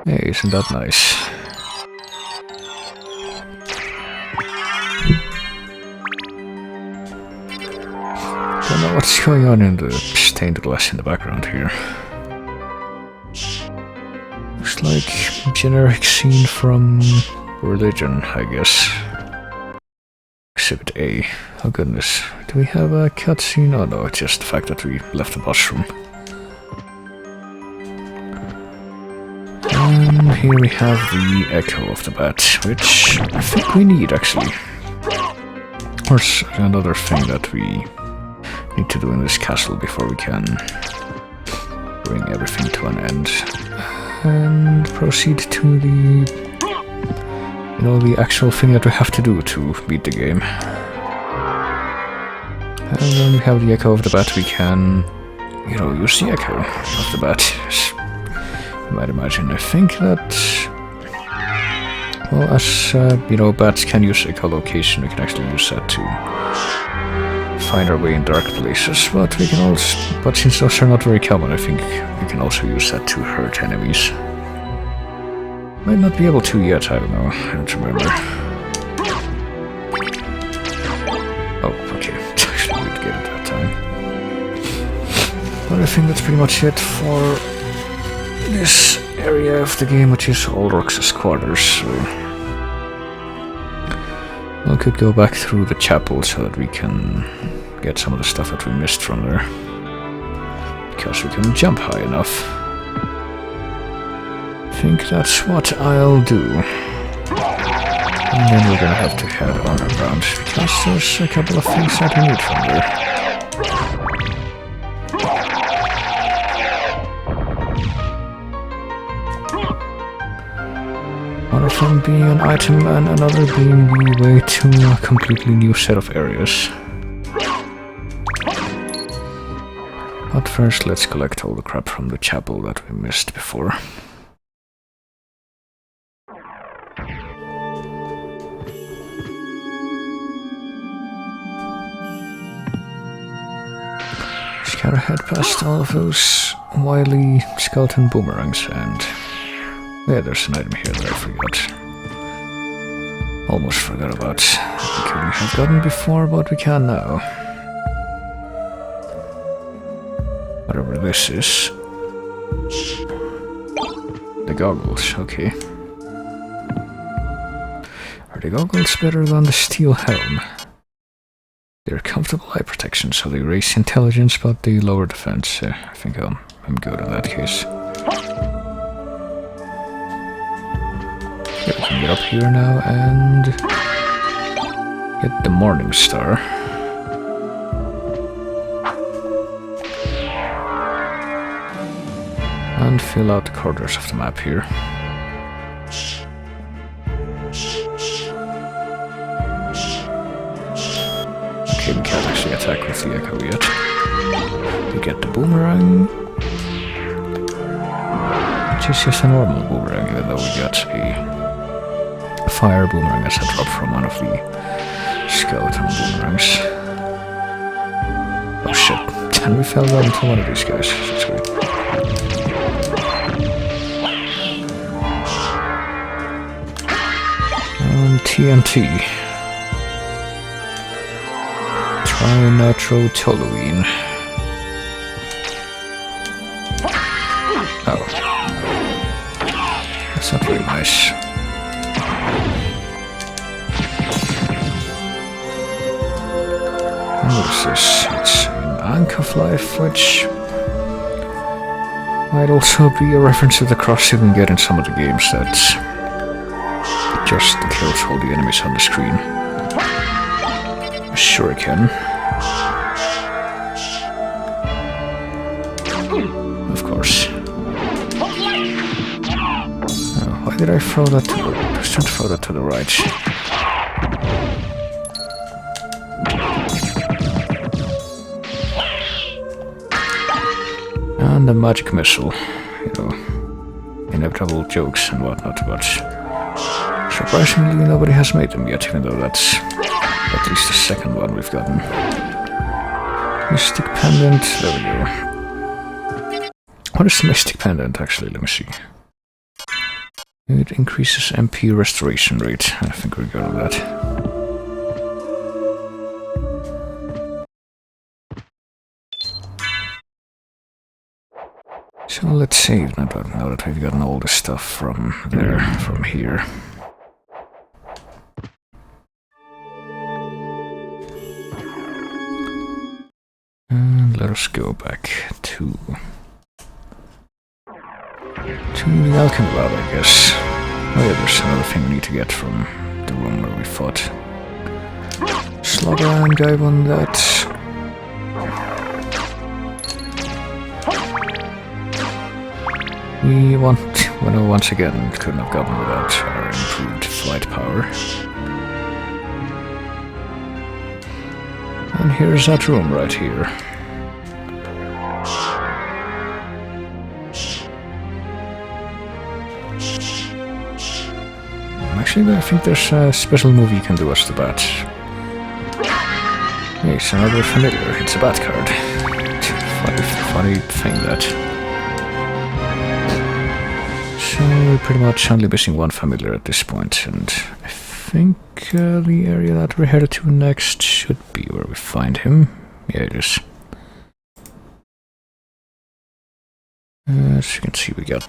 Hey, isn't that nice? Don't know what's going on in the stained glass in the background here. Looks like a generic scene from Religion, I guess. Exhibit A. Oh goodness. Do we have a cutscene? Oh no, it's just the fact that we left the boss room. And here we have the Echo of the Bat, which I think we need, actually. Or another thing that we need to do in this castle before we can bring everything to an end. And proceed to the... the actual thing that we have to do to beat the game. And then we have the Echo of the Bat, we can, use the Echo of the Bat. You might imagine. I think that, well, as, bats can use echolocation, we can actually use that to find our way in dark places, but we can also, but since those are not very common, I think we can also use that to hurt enemies. Might not be able to yet, I don't know, I don't remember. Oh, okay, actually we did get it that time. But I think that's pretty much it for this area of the game, which is Olrox's quarters, so we could go back through the chapel so that we can get some of the stuff that we missed from there, because we can jump high enough. I think that's what I'll do. And then we're gonna have to head on around, because there's a couple of things that we need from there. One of them being an item and another being the way to a completely new set of areas. But first, let's collect all the crap from the chapel that we missed before. Just gotta head past all of those wily skeleton boomerangs, and yeah, there's an item here that I forgot. Almost forgot about. We couldn't have gotten before, but we can now. Whatever this is. The goggles, okay. Are the goggles better than the steel helm? They're comfortable eye protection, so they raise intelligence, but they lower defense. I think I'm good in that case. Yeah, we can get up here now and get the Morning Star. And fill out the corners of the map here. Okay, we can't actually attack with the Echo yet. We get the boomerang, which is just a normal boomerang, even though we got a fire boomerang as a drop from one of the Skeleton boomerangs. Oh shit, and we fell right into one of these guys. That's weird. And TNT. Trinitrotoluene. Oh. That's not very nice. And what is this? It's an Ank of Life, which might also be a reference to the cross you can get in some of the games that just kills all the enemies on the screen. Sure can. Of course. Oh, why did I throw that to the... I was trying to throw that to the right. And the magic missile. You know, inevitable jokes and whatnot, but surprisingly nobody has made them yet, even though that's at least the second one we've gotten. Mystic Pendant, there we go. What is the Mystic Pendant actually? Let me see. It increases MP restoration rate. I think we got that. So let's save now that we've gotten all the stuff from there, from here. And let us go back to the alchemy lab, I guess. Oh yeah, there's another thing we need to get from the room where we fought. Slaughter and guy won that. We once again couldn't have gotten without our improved flight power. And here's that room right here. Actually, I think there's a special move you can do as the bat. Hey, it's another familiar. It's a bat card. Funny thing that. So we're pretty much only missing one familiar at this point, and I think the area that we're headed to next should be where we find him. Yeah, it is. As you can see, we got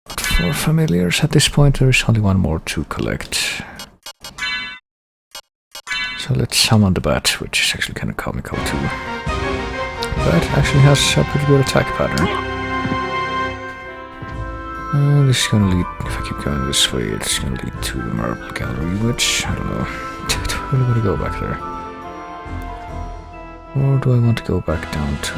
4 familiars at this point. There is only one more to collect. So let's summon the bat, which is actually kind of comical too. Bat actually has a pretty good attack pattern. This is gonna lead, if I keep going this way, it's gonna lead to the marble gallery, which, I don't know, do I really want to go back there? Or do I want to go back down to...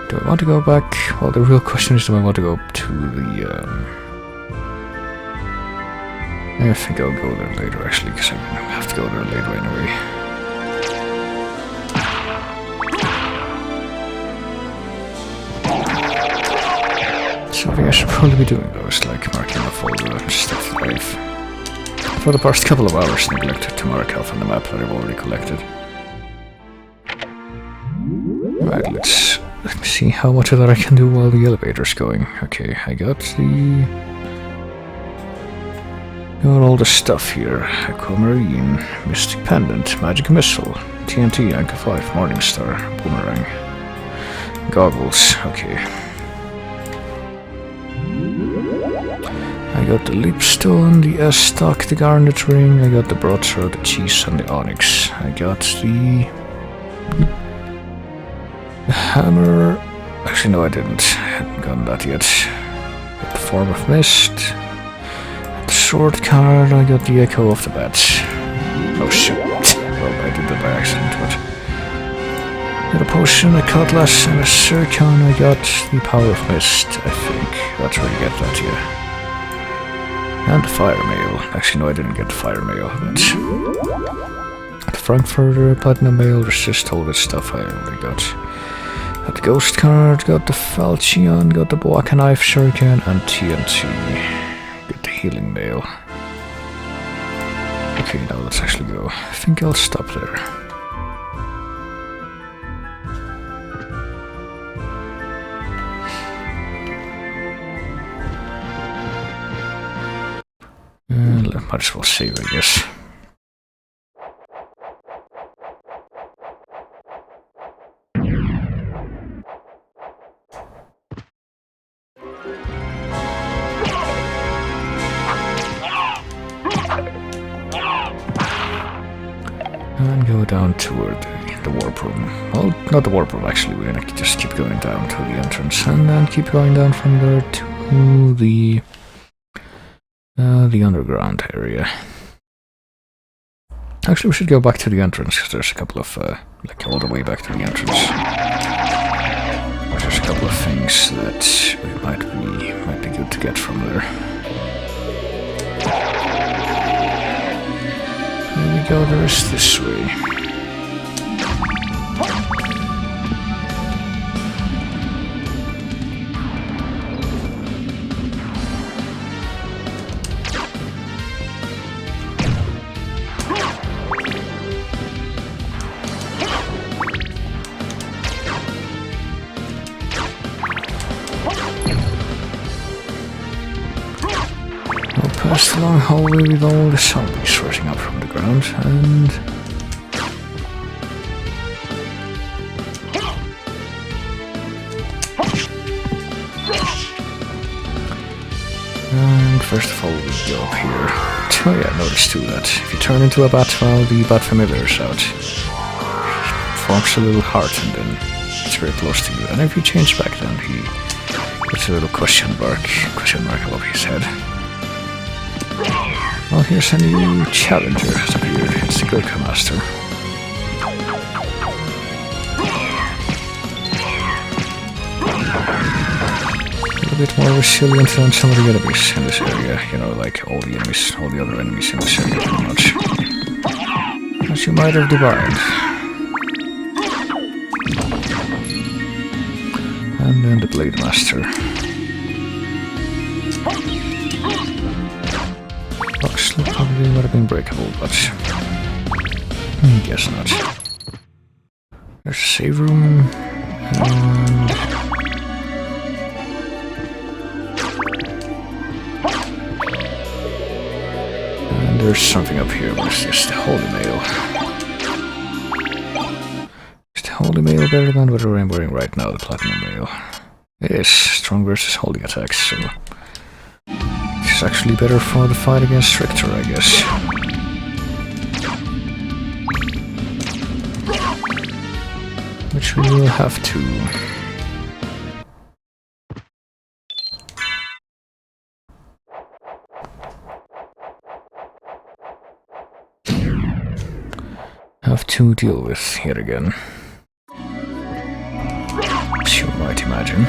Do I want to go back? Well, the real question is, do I want to go to the... I think I'll go there later, actually, because I have to go there later anyway. Something I should probably be doing though is like marking off all the stuff that I've for the past couple of hours neglected to mark off on the map that I've already collected. Right, let me see how much of that I can do while the elevator's going. Okay, I got all the stuff here. Aquamarine, Mystic Pendant, Magic Missile, TNT, Anchor 5, Morningstar, Boomerang, Goggles, okay. I got the Leapstone, the S-Stock, the Garnet Ring, I got the Broadsword, the Cheese, and the Onyx. I got the Hammer... Actually, no, I didn't. I hadn't gotten that yet. I got the Form of Mist. The Sword card, I got the Echo of the Bat. Oh shit. Well, I did that by accident, but... I got a Potion, a Cutlass, and a Zircon. I got the Power of Mist, I think. That's where you get that, yeah. And the Fire Mail. Actually, no, I didn't get the Fire Mail, but... The Frankfurter Platinum Mail, Resist, all this stuff I already got. Got the Ghost card, got the Falchion, got the Boaka Knife Shuriken, and TNT. Get the Healing Mail. Okay, now let's actually go. I think I'll stop there. Might as well save, I guess. And go down toward the warp room. Well, not the warp room actually, we're gonna just keep going down to the entrance and then keep going down from there to the underground area. Actually, we should go back to the entrance because there's a couple of, like all the way back to the entrance. There's a couple of things that might be good to get from there. There we go, there is this way. Past the long hallway with all the zombies rushing up from the ground, and first of all we go up here. Oh yeah, notice too that if you turn into a bat while the bat familiar is out, it forms a little heart and then it's very close to you. And if you change back then he gets a little question mark above his head. Well, here's a new challenger has appeared. It's the Gurkha Master. A little bit more resilient than some of the enemies in this area. You know, like all the other enemies in this area, pretty much. As you might have divined. And then the Blade Master. Actually, probably would have been breakable, but guess not. There's a save room, and there's something up here. What is this? The Holy Mail. Is the Holy Mail better than what I'm wearing right now, the Platinum Mail? It is. Strong versus holy attacks, so it's actually better for the fight against Richter, I guess. Which we will have to. Deal with yet again. As you might imagine.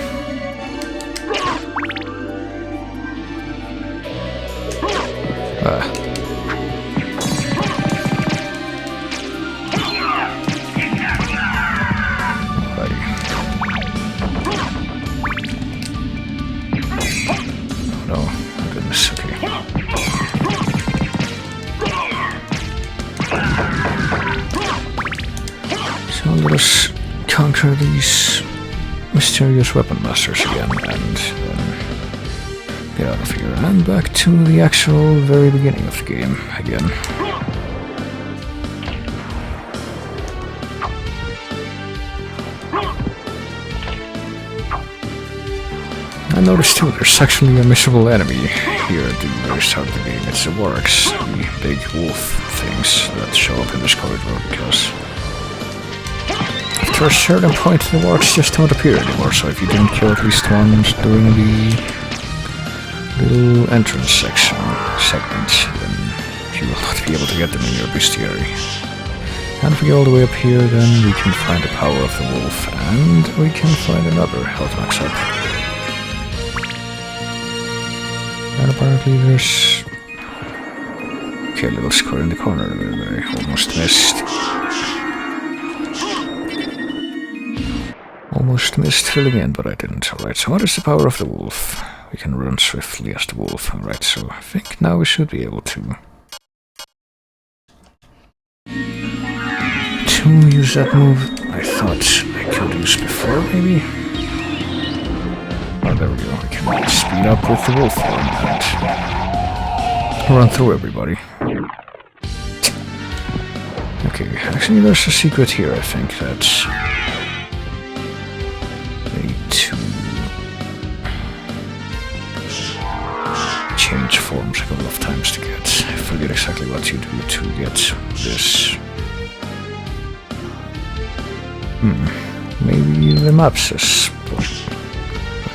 Let us conquer these mysterious weapon masters again and then get out of here and back to the actual very beginning of the game again. I noticed too there's actually a missable enemy here at the very start of the game. It's the Wargs, the big wolf things that show up in this corridor because after a certain point the Wargs just don't appear anymore, so if you didn't kill at least one during the little entrance segment, then you will not be able to get them in your bestiary. And if we go all the way up here, then we can find the power of the wolf, and we can find another health max up. And apparently there's... okay, a little square in the corner that I almost missed. Almost missed filling in, but I didn't. Alright, so what is the power of the wolf? We can run swiftly as the wolf. Alright, so I think now we should be able to use that move I thought I could use before, maybe? Oh, there we go. I can speed up with the wolf form and run through everybody. Okay, actually there's a secret here, I think, that I need to change forms a couple of times to get. I forget exactly what you do to get this. Maybe the map says. I'll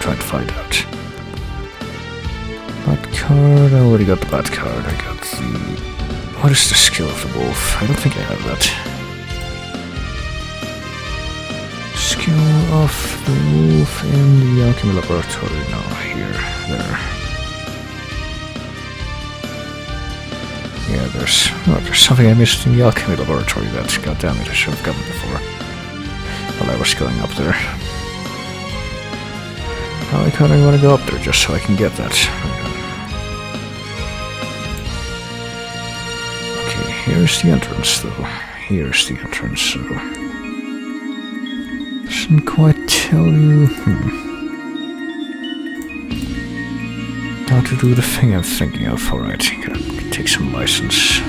try to find out. Bad card, I already got the bad card. I got the. What is the skill of the wolf? I don't think I have that. Skill of the wolf in the alchemy laboratory. No, here, there. Yeah, there's something I missed in the alchemy laboratory that, goddammit, I should have gotten before. While I was going up there. Now I kinda wanna go up there just so I can get that. Okay, here's the entrance though. Here's the entrance, so... Doesn't quite tell you... how to do the thing I'm thinking of. Alright, gotta take some license.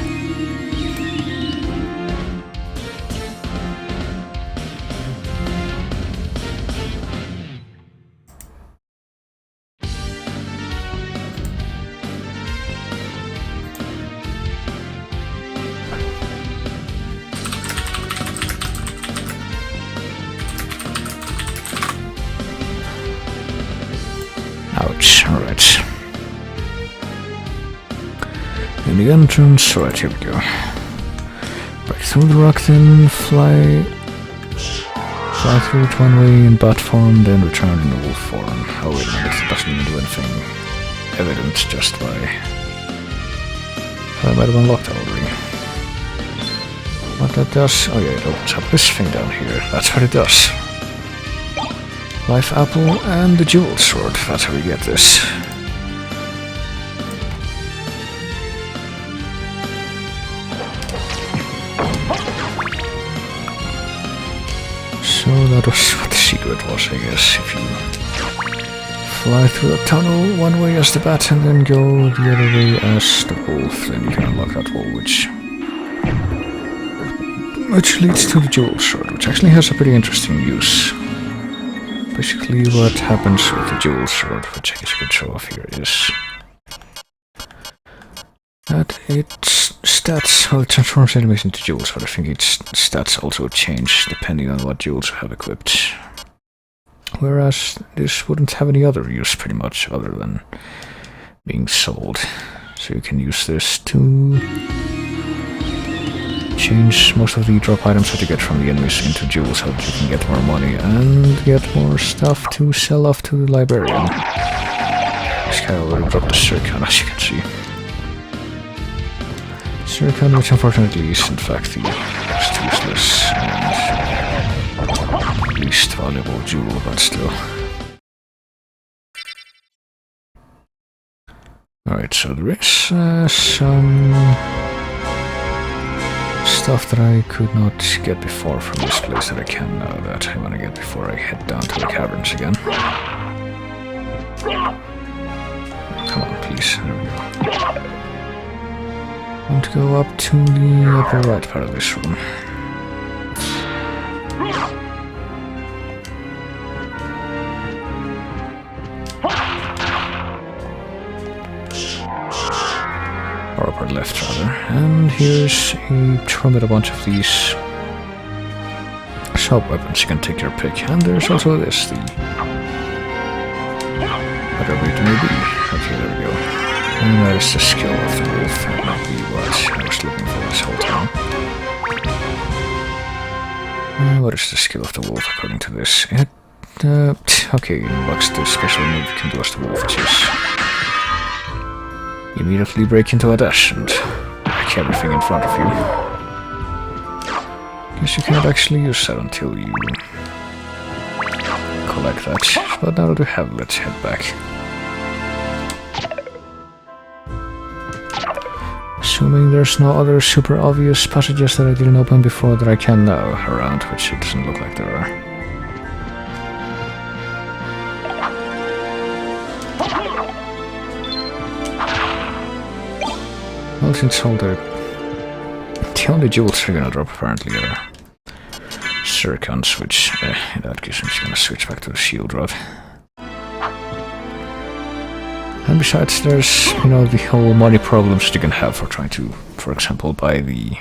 Ouch, alright. In the entrance, right, here we go. Break through the rock, then fly through it one way in bat form, then return in the wolf form. Oh wait a minute, it doesn't even do anything evident just by... I might have unlocked it already. What that does... oh yeah, it opens up this thing down here. That's what it does. Life apple and the jewel sword. That's how we get this. So that was what the secret was, I guess. If you fly through a tunnel one way as the bat and then go the other way as the wolf, then you can unlock that wall, which leads to the jewel sword, which actually has a pretty interesting use. Basically what happens with the jewel sword, which I guess you could show off here, is that its stats, well, it transforms enemies into jewels, but I think its stats also change depending on what jewels you have equipped. Whereas this wouldn't have any other use pretty much other than being sold. So you can use this to change most of the drop items that you get from the enemies into jewels so that you can get more money and get more stuff to sell off to the librarian. This guy already dropped the Circon, as you can see. Circon, which unfortunately is in fact the most useless and least valuable jewel, but still. Alright, so there is some stuff that I could not get before from this place that I can now that I want to get before I head down to the caverns again. Come on, please. There we go. I want to go up to the upper right part of this room. Or upper left, rather. And here's a room with a bunch of these sub weapons. You can take your pick. And there's also this, the whatever it may be. Okay, there we go. And that is the skill of the wolf. That might be what I was looking for this whole time. What is the skill of the wolf according to this? It, okay, it unlocks the special move you can do as the wolf, which is immediately break into a dash and wreck everything in front of you. Guess you cannot actually use that until you collect that. But now that we have, let's head back. Assuming there's no other super obvious passages that I didn't open before that I can now around, which it doesn't look like there are. Well, since all the only jewels are gonna drop apparently are Circons, which in that case I'm just gonna switch back to the shield rod. And besides, there's, you know, the whole money problems you can have for trying to, for example, buy the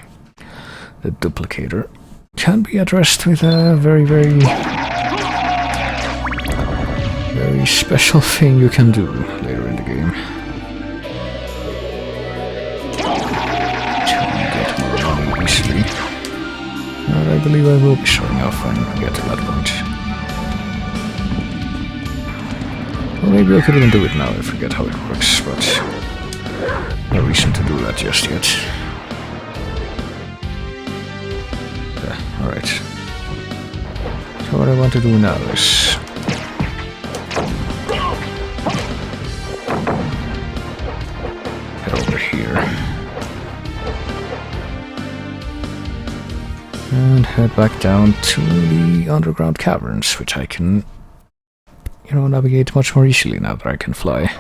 duplicator. Can be addressed with a very special thing you can do later in the game. Easily. And I believe I will be showing off when we get to that point. Well, maybe I could even do it now if I forget how it works, but no reason to do that just yet. Yeah, alright. So what I want to do now is head over here. And head back down to the underground caverns, which I can, you know, navigate much more easily now that I can fly.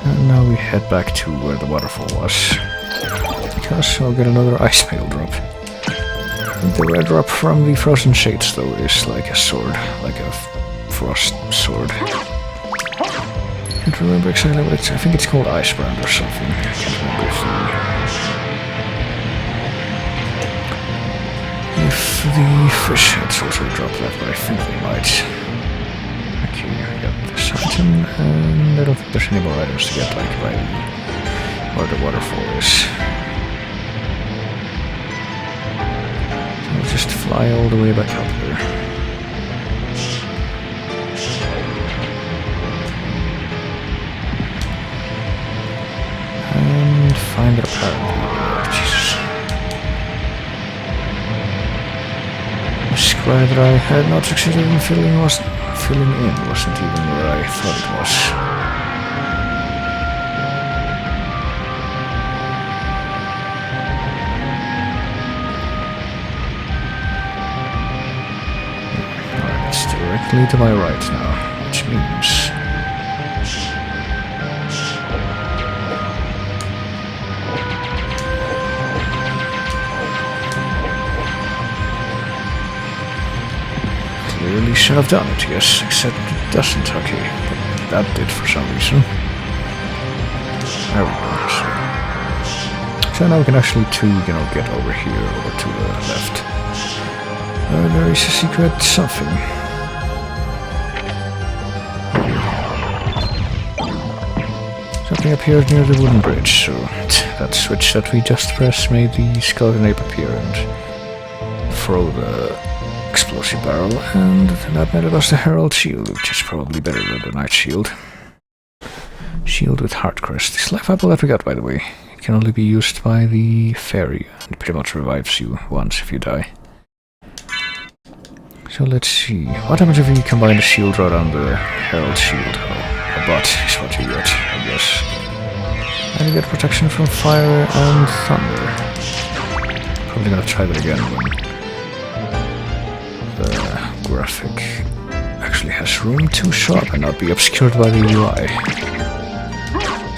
And now we head back to where the waterfall was, because I'll get another ice mail drop. The red drop from the Frozen Shades, though, is like a sword, like a frost sword. I can't remember exactly what it's. I think it's called Icebrand or something. I can't remember if the fish heads also drop that, but I think they might. Okay, I got this item, and I don't think there's any more items to get, like by where the waterfall is. Just fly all the way back up there. And find it apparently. Jesus. The square that I had not succeeded in filling in wasn't even where I thought it was. Directly to my right now, which means clearly should have done it, yes, except it doesn't, okay, but that did for some reason. There we go. So now we can actually get over here, over to the left. There is a secret something. Something appeared near the wooden bridge, so that switch that we just pressed made the skeleton ape appear and throw the explosive barrel, and that netted us the Herald Shield, which is probably better than the Knight Shield. Shield with Heart Crest. This life apple that we got, by the way, it can only be used by the fairy, and it pretty much revives you once if you die. So let's see, what happens if we combine the shield rod on the Herald Shield? Oh, a butt is what you get, I guess. And you get protection from fire and thunder. Probably gonna try that again when the graphic actually has room to show up and not be obscured by the UI.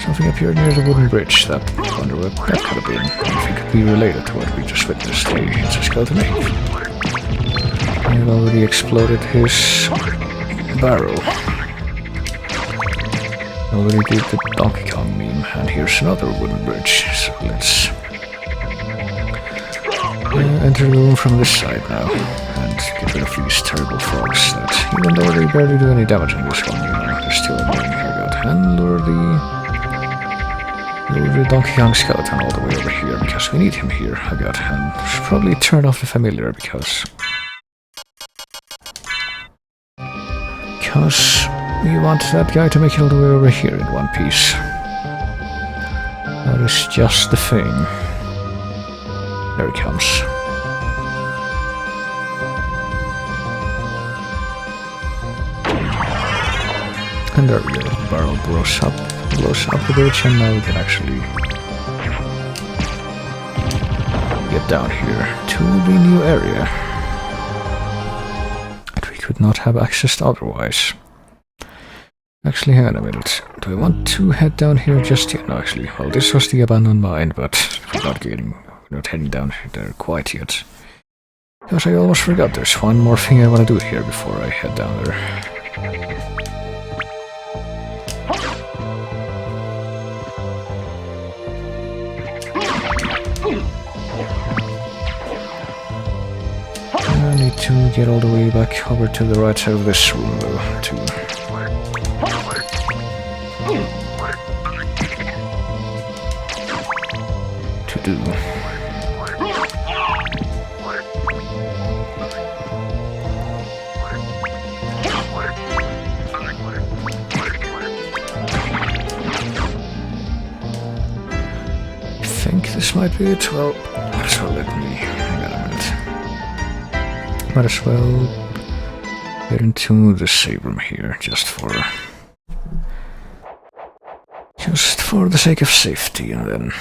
Something appeared near the wooden bridge. That, I wonder what that could have been. If it could be related to what we just witnessed. It's a skeleton ape. I've already exploded his barrel. Already did the Donkey Kong meme, and here's another wooden bridge. So let's enter the room from this side now, and get rid of these terrible frogs that, even though they barely do any damage on this one, they're still annoying. Here we go. And lure the Donkey Kong skeleton all the way over here, because we need him here. I got, and should probably turn off the familiar, because We want that guy to make it all the way over here in one piece. That is just the thing. There he comes. And there we go. Barrel blows up the bridge, and now we can actually get down here to the new area that we could not have accessed otherwise. Actually, hang on a minute. Do I want to head down here just yet? No, actually. Well, this was the abandoned mine, but we're not heading down there quite yet. Because I almost forgot there's one more thing I want to do here before I head down there. I need to get all the way back over to the right side of this room, though, too. To do. I think this might be it. Well, might as well let me. Hang on a minute. Might as well get into the save room here, just for the sake of safety, and then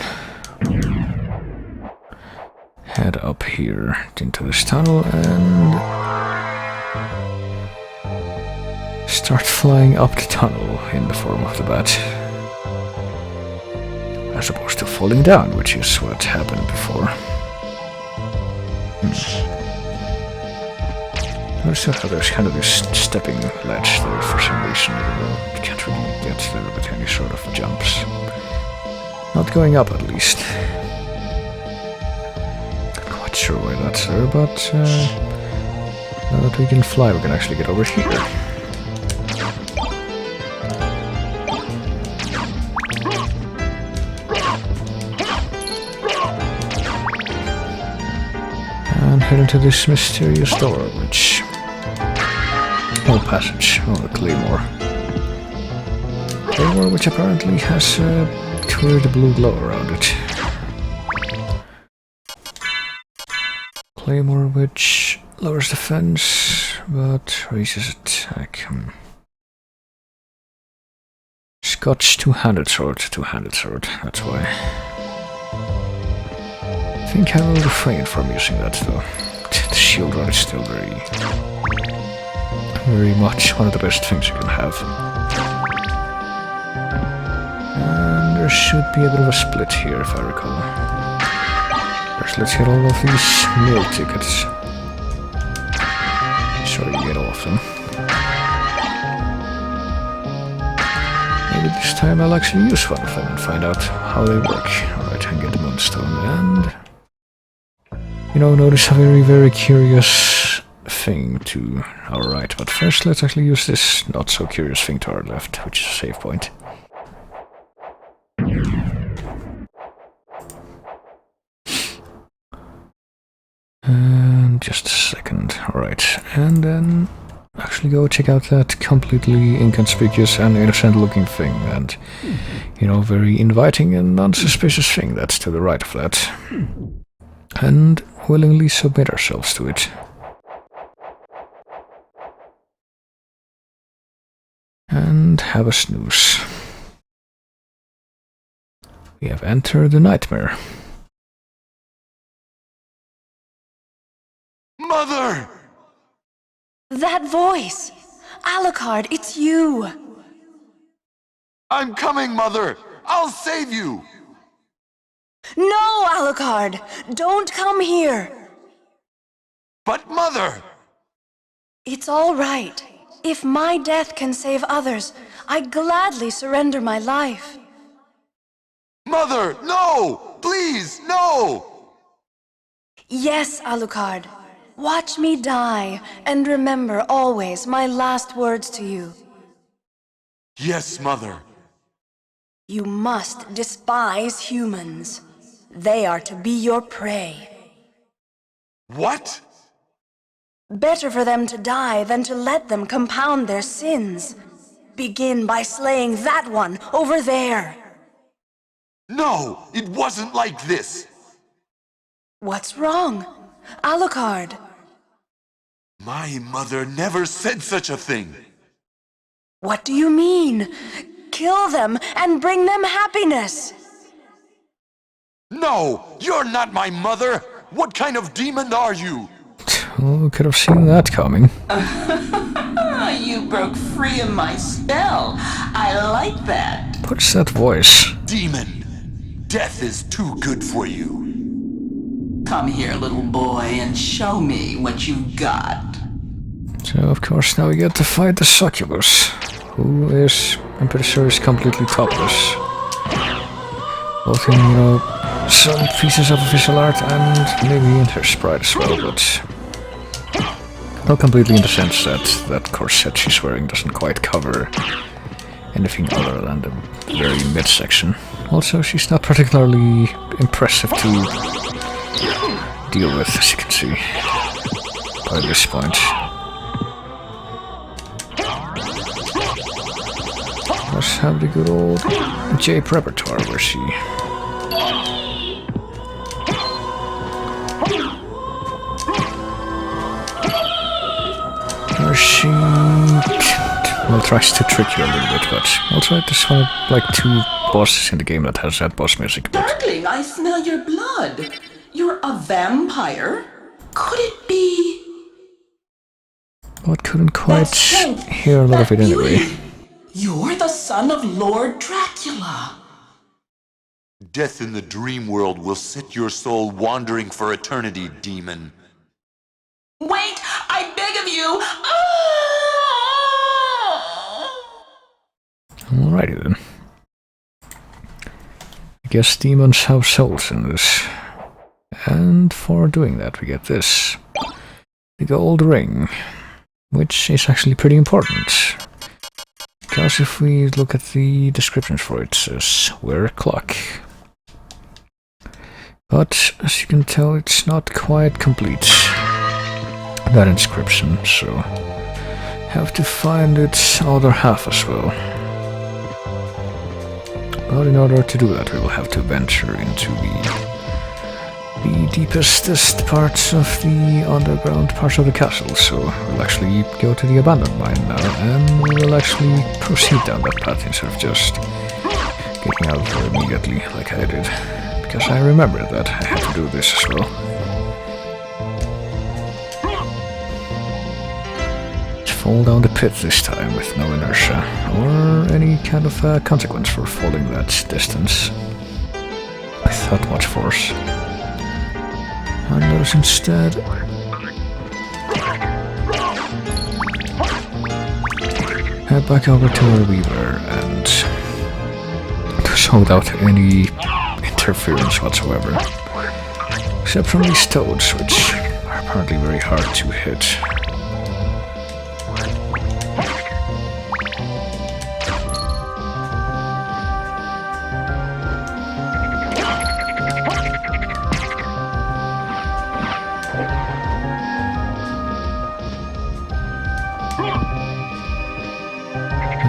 head up here into this tunnel and start flying up the tunnel in the form of the bat, as opposed to falling down, which is what happened before. Notice how there's kind of this stepping ledge there for some reason. You can't really get there with any sort of jumps. Not going up, at least. Not quite sure why that's there, but now that we can fly, we can actually get over here. And head into this mysterious door, which... Oh, passage. Oh, the Claymore. Claymore, which apparently has a weird blue glow around it. Claymore, which lowers defense, but raises attack. Scotch two-handed sword, that's why. I think I will refrain from using that, though. The shield rod is still very much one of the best things you can have. And there should be a bit of a split here, if I recall. First, let's get all of these meal tickets. Sure you get all of them. Maybe this time I'll actually use one of them and find out how they work. Alright, and get the moonstone, and... notice a very curious thing to our right, but first let's actually use this not so curious thing to our left, which is a save point. And just a second, alright, and then actually go check out that completely inconspicuous and innocent looking thing, and, very inviting and unsuspicious thing that's to the right of that. And willingly submit ourselves to it. And have a snooze. We have entered the nightmare. Mother! That voice! Alucard, it's you! I'm coming, Mother! I'll save you! No, Alucard! Don't come here! But, Mother! It's all right. If my death can save others, I gladly surrender my life. Mother, no! Please, no! Yes, Alucard. Watch me die, and remember always my last words to you. Yes, Mother. You must despise humans. They are to be your prey. What? Better for them to die than to let them compound their sins. Begin by slaying that one over there. No, it wasn't like this. What's wrong? Alucard. My mother never said such a thing. What do you mean? Kill them and bring them happiness. No, you're not my mother. What kind of demon are you? Who could have seen that coming? You broke free of my spell. I like that. What's that voice? Demon, death is too good for you. Come here, little boy, and show me what you've got. So, of course, now we get to fight the succubus, who is, I'm pretty sure, is completely topless. Both in, some pieces of official art and maybe in her sprite as well, but not completely in the sense that that corset she's wearing doesn't quite cover anything other than the very midsection. Also, she's not particularly impressive to deal with, as you can see, by this point. Let's have the good old Jape repertoire where she... well, tries to trick you a little bit, but also there's one of, like, 2 bosses in the game that has that boss music. But Darkling, I smell your blood. You're a vampire? Could it be? but couldn't quite hear a lot of it anyway. You're the son of Lord Dracula. Death in the dream world will set your soul wandering for eternity, demon. Wait, I beg of you! Alrighty then. I guess demons have souls in this. And for doing that we get this. The gold ring. Which is actually pretty important. Because if we look at the descriptions for it, it says wear a clock. But as you can tell, it's not quite complete, that inscription, so have to find its other half as well. But in order to do that, we will have to venture into the deepest parts of the underground parts of the castle. So we'll actually go to the abandoned mine now, and we will actually proceed down that path instead of just getting out there immediately like I did. Because I remember that I had to do this as well. Let's fall down the pit this time with no inertia, or any kind of consequence for falling that distance with that much force. And those instead head back over to where we were, and so without any interference whatsoever, except from these toads, which are apparently very hard to hit.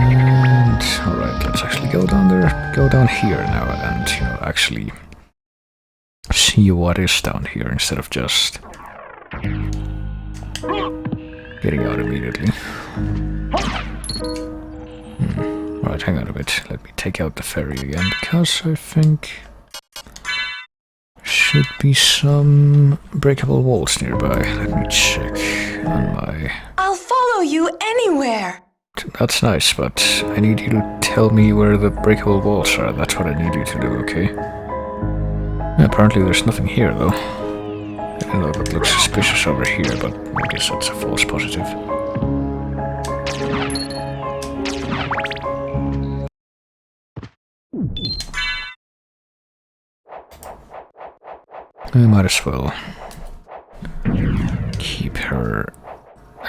And alright, let's actually go down there, go down here now, and actually see what is down here instead of just getting out immediately. Right, hang on a bit. Let me take out the ferry again, because I think should be some breakable walls nearby. Let me check on my... I'll follow you anywhere! That's nice, but I need you to tell me where the breakable walls are. That's what I need you to do, okay? Apparently there's nothing here, though. I don't know, that looks suspicious over here, but I guess that's a false positive. I might as well keep her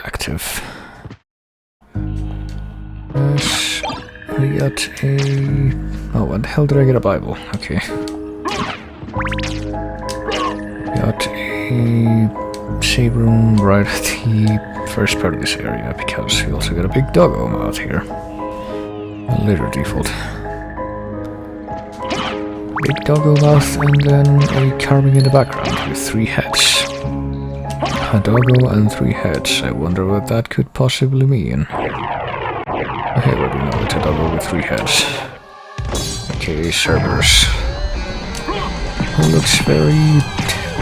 active. Yes, we got a... Oh, what the hell did I get a Bible? Okay. Got a save room right at the first part of this area, because we also got a big doggo out here. Later default. Big doggo mouth and then a carving in the background with 3 heads. A doggo and 3 heads. I wonder what that could possibly mean. Okay, what do you know? It's a doggo with 3 heads. Okay, Cerberus. Who looks very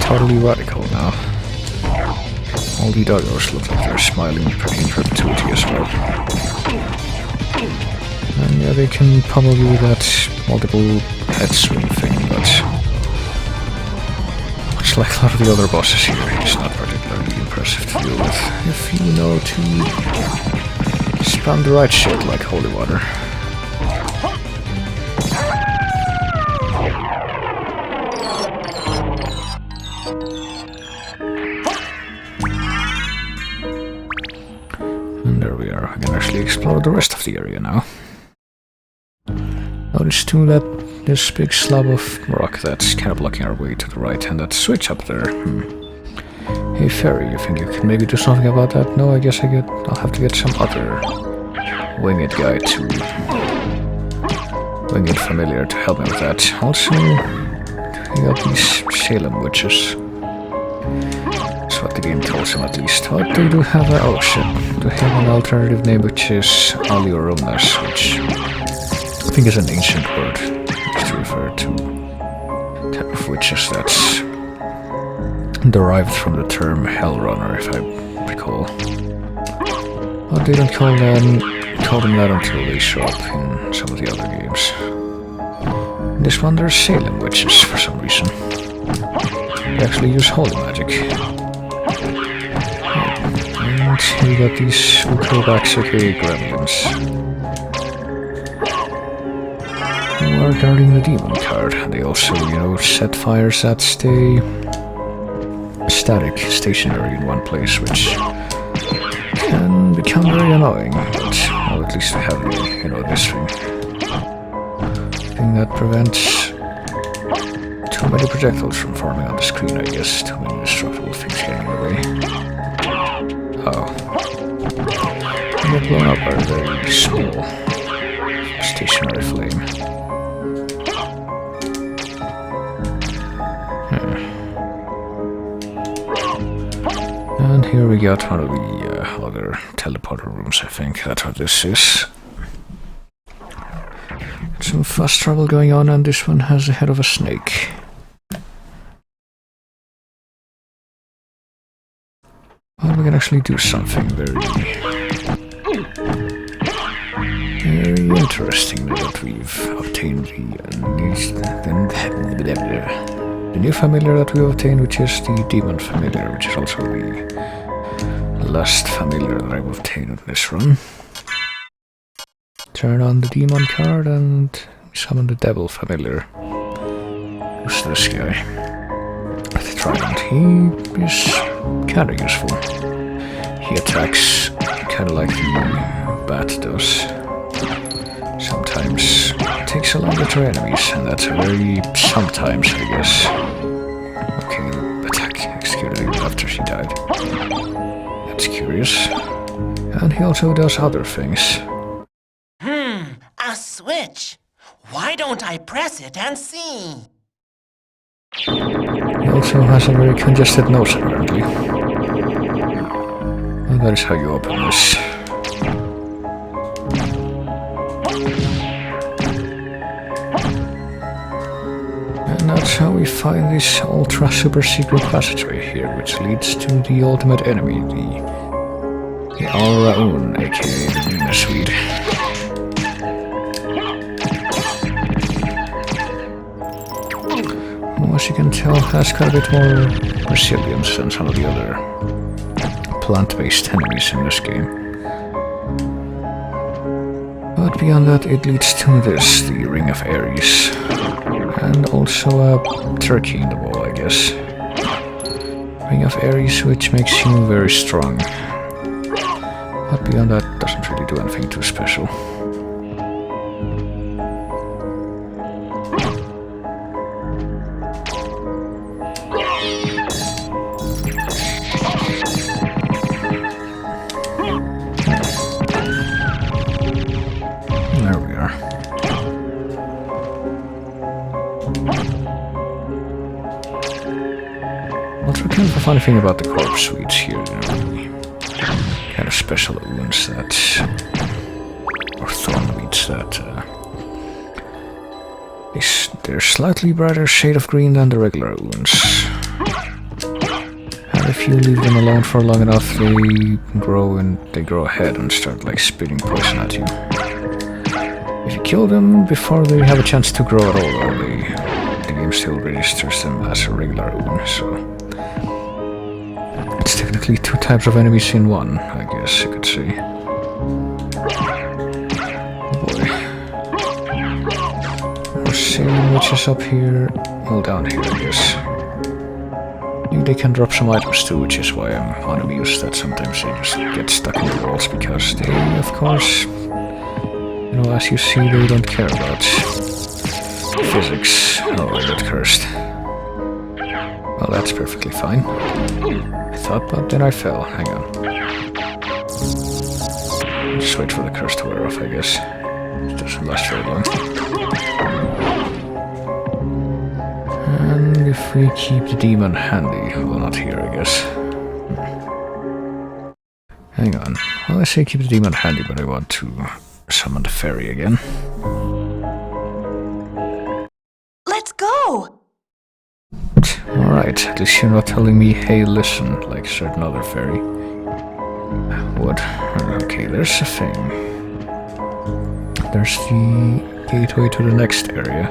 totally radical now. All the doggos look like they're smiling pretty in perpetuity as well. And yeah, they can probably do that multiple head swing thing, but much like a lot of the other bosses here, it's not particularly impressive to deal with if you know to spam the right shit like holy water. And there we are, I can actually explore the rest of the area now. Notice too that this big slab of rock that's kind of blocking our way to the right, and that switch up there. Hey fairy, you think you can maybe do something about that? No, I guess I'll have to get some other winged guy to... winged familiar to help me with that. Also, we got these Salem witches. That's what the game tells him at least. But they do have a... oh shit. They have an alternative name which is Aliorumnas, which... I think is an ancient word used to refer to type of witches that's derived from the term Hellrunner, if I recall. But they don't call them that until they show up in some of the other games. In this one there's Salem witches for some reason. They actually use holy magic. And we got these Ukrobaks, aka gremlins. Are guarding the demon card. They also, set fires that stay static, stationary in one place, which can become very annoying, but well, at least we have this thing that prevents too many projectiles from forming on the screen, I guess. Too many destructible things getting in the way. Oh. And they're blown up by a very small stationary flame. And here we got one of the other teleporter rooms, I think. That's what this is. Some fast travel going on, and this one has the head of a snake. Well, we can actually do something very interesting now that we've obtained the new familiar that we obtained, which is the demon familiar, which is also the last familiar that I've obtained in this run. Turn on the demon card and summon the devil familiar. Who's this guy? With the trident. He is kinda useful. He attacks kinda like the bat does. Sometimes takes a longer to enemies, and that's a very sometimes, I guess. Okay, attack executed even after she died. That's curious. And he also does other things. A switch. Why don't I press it and see? He also has a very congested nose, apparently. And that is how you open this. And that's how we find this ultra super secret passageway here, which leads to the ultimate enemy, the Alraun, aka the Nina Swede. As you can tell, has got a bit more resilience than some of the other plant-based enemies in this game. But beyond that, it leads to this, the Ring of Ares. And also a turkey in the wall, I guess. Ring of Ares, which makes you very strong. But beyond that, doesn't really do anything too special. There we are. kind of a funny thing about the corpse suites here, kind of special wounds that, or thorn weeds that, they're slightly brighter shade of green than the regular wounds. And if you leave them alone for long enough, they grow ahead and start like spitting poison at you. If you kill them before they have a chance to grow at all, the game still registers them as a regular wound, so it's technically 2 types of enemies in one, I guess you could say. Oh boy. More sailing witches up here, well down here I guess. I think they can drop some items too, which is why I'm unamused that sometimes they just get stuck in the walls, because they, of course, you know, as you see, they don't care about physics. Oh, I got cursed. Well, that's perfectly fine. I thought, but then I fell. Hang on. Just wait for the curse to wear off, I guess. It doesn't last very long. And if we keep the demon handy, well, not here, I guess. Hang on. Well, I say keep the demon handy, but I want to summon the fairy again. Let's go! Alright, at least you're not telling me, hey, listen, like a certain other fairy. What? Okay, there's a thing. There's the gateway to the next area.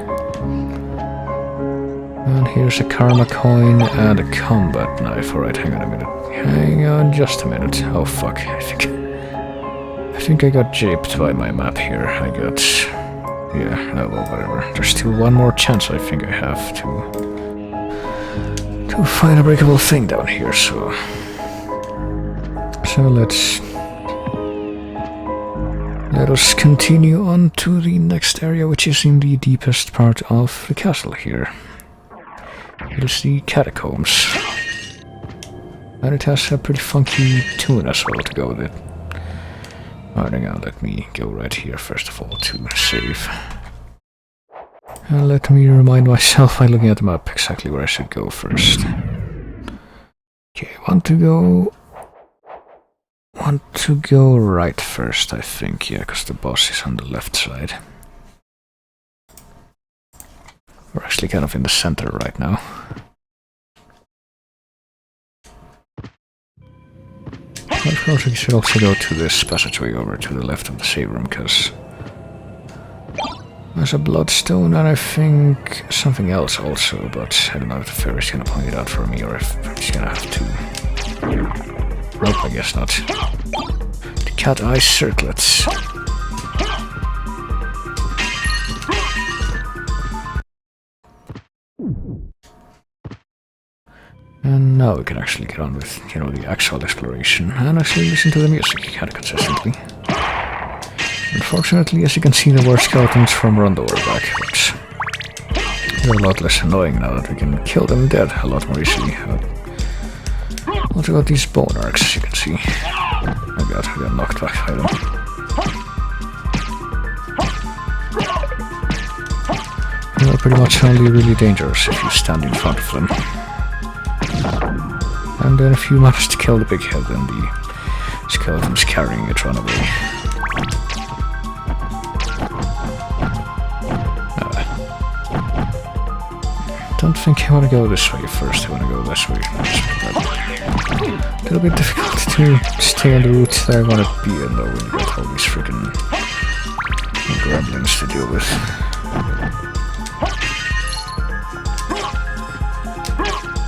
And here's a karma coin and a combat knife. Alright, hang on a minute. Hang on just a minute. Oh fuck, I think I got japed by my map here. I got... yeah, oh well, whatever. There's still one more chance I think I have to find a breakable thing down here, so... So let us continue on to the next area, which is in the deepest part of the castle here. It is the catacombs. And it has a pretty funky tune as well to go with it. Alright, hang on, let me go right here first of all to save. And let me remind myself by looking at the map exactly where I should go first. Okay, want to go right first, I think, yeah, because the boss is on the left side. We're actually kind of in the center right now. Of course, we should also go to this passageway over to the left of the save room, because there's a bloodstone and I think something else also, but I don't know if the fairy's gonna point it out for me or if she's gonna have to. Nope, I guess not. The cat eye circlets. And now we can actually get on with, you know, the actual exploration and actually listen to the music kind of consistently. Unfortunately, as you can see, the war skeletons from Rondo are back, but they're a lot less annoying now that we can kill them dead a lot more easily. Also got these bone arcs, as you can see. Oh god, I got knocked back by them. They're pretty much only really dangerous if you stand in front of them. And then if you manage to kill the big head, then the skeleton's carrying it run away. Don't think I want to go this way first, I want to go this way. A little bit difficult to stay on the route that I want to be in though when you got all these freaking gremlins to deal with.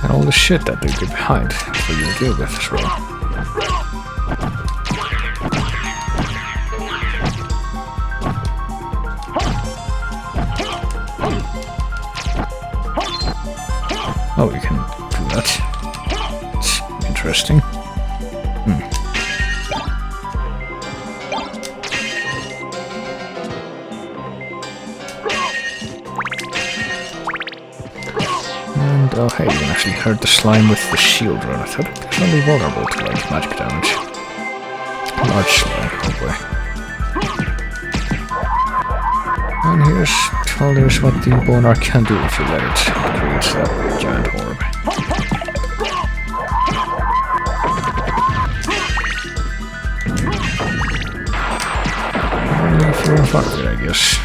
And all the shit that they get behind for you to deal with as well. Oh, you can do that. It's interesting. And oh hey, you can actually hurt the slime with the shield run. I thought it was only vulnerable to like magic damage. Large slime, oh boy. And here's what the bone arc can do if you let it. It creates that giant orb. far of it, I guess.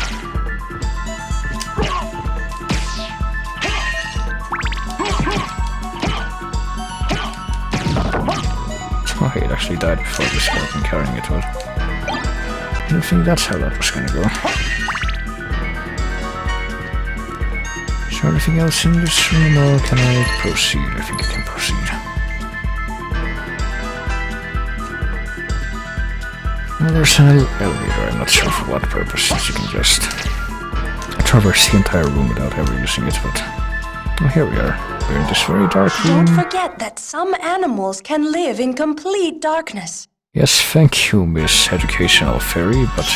Oh, hey, it actually died before this guy carrying it, but I don't think that's how that was gonna go. Is there anything else in this room, or can I proceed? I think I can proceed. Well, there's an elevator, I'm not sure for what purpose, since you can just traverse the entire room without ever using it, but... Oh, here we are. We're in this very dark room. Don't forget that some animals can live in complete darkness. Yes, thank you, Miss Educational Fairy, but...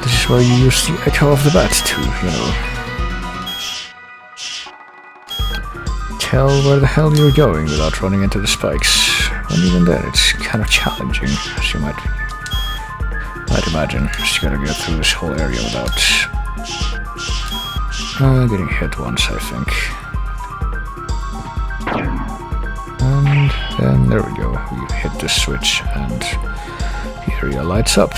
this is where you use the echo of the bat to, you know... tell where the hell you're going without running into the spikes. And even then, it's kind of challenging, as you might imagine. Just gotta get through this whole area without getting hit once, I think. And then there we go. We hit the switch and the area lights up.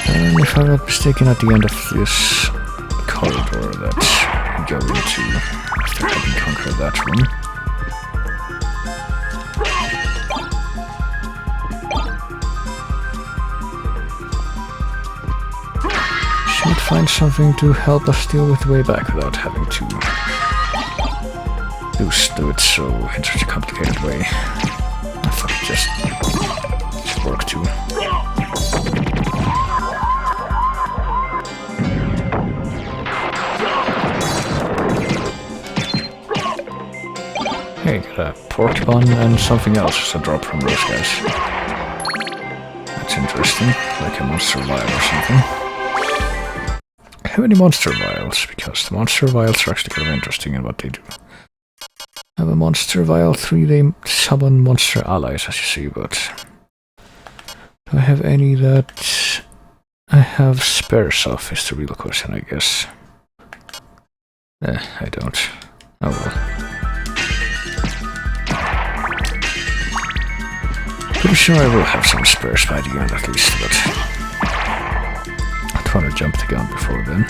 And if I'm not mistaken, at the end of this corridor that we go into after having conquered that room. Should find something to help us deal with the way back without having to do it so in such a complicated way. I thought it just work too. Hey, got a pork bun and something else as a drop from those guys. That's interesting, like a monster vial or something. How many monster vials? Because the monster vials are actually kind of interesting in what they do. I have a monster vial 3, they summon monster allies, as you see, but... do I have any that I have spares of is the real question, I guess. I don't. Oh well. Pretty sure I will have some spares by the end at least, but I'd rather jump the gun before then.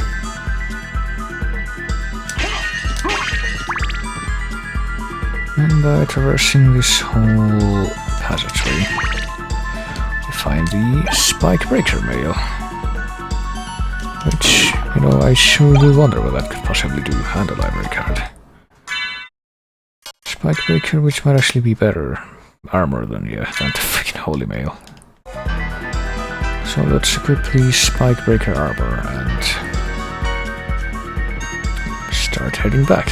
And by traversing this whole passageway, we find the Spike Breaker mail. Which, you know, I sure do wonder what that could possibly do, and a library card. Spike Breaker, which might actually be better armor than the freaking Holy Mail. So let's equip the Spike Breaker armor and start heading back.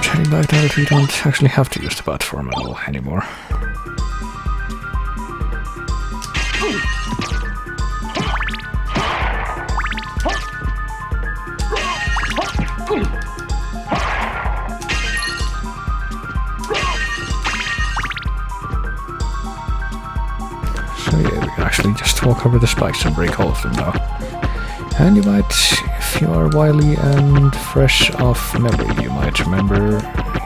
Heading back now that we don't actually have to use the platform at all anymore. So yeah, we can actually just walk over the spikes and break all of them now. And you might, if you are wily and fresh off memory, you might remember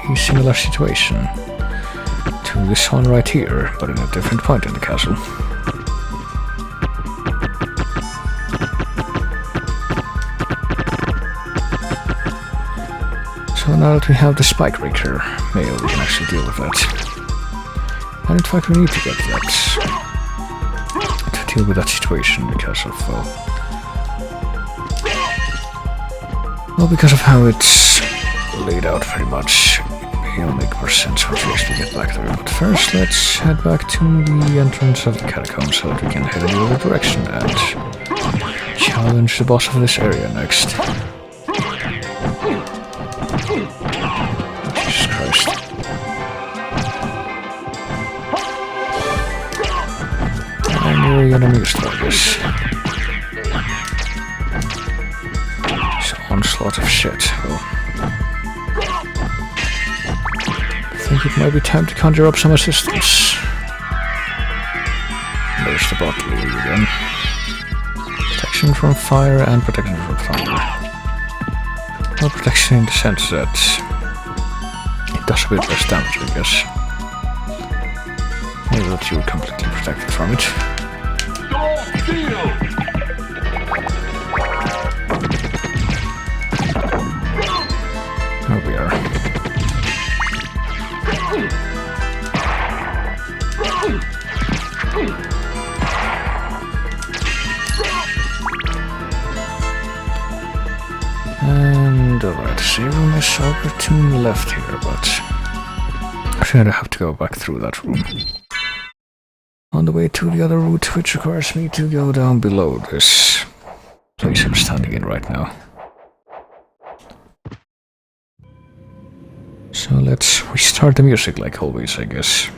a similar situation to this one right here, but in a different point in the castle. So now that we have the Spike Breaker mail, we can actually deal with that. And in fact, we need to get that to deal with that situation because of, well, because of how it's laid out pretty much, it'll make more sense once we actually get back there. But first, let's head back to the entrance of the catacombs so that we can head in the other direction and challenge the boss of this area next. Jesus Christ. I'm really amused by this. onslaught of shit. Well, I think it might be time to conjure up some assistance. There's the bottle again. Protection from fire and protection from thunder. Well, protection in the sense that it does a bit less damage, I guess. Maybe that you're completely protected from it. Here we are. And alright, save room is over to the left here, but I think I have to go back through that room. On the way to the other route, which requires me to go down below this place I'm standing in right now. So let's restart the music like always, I guess.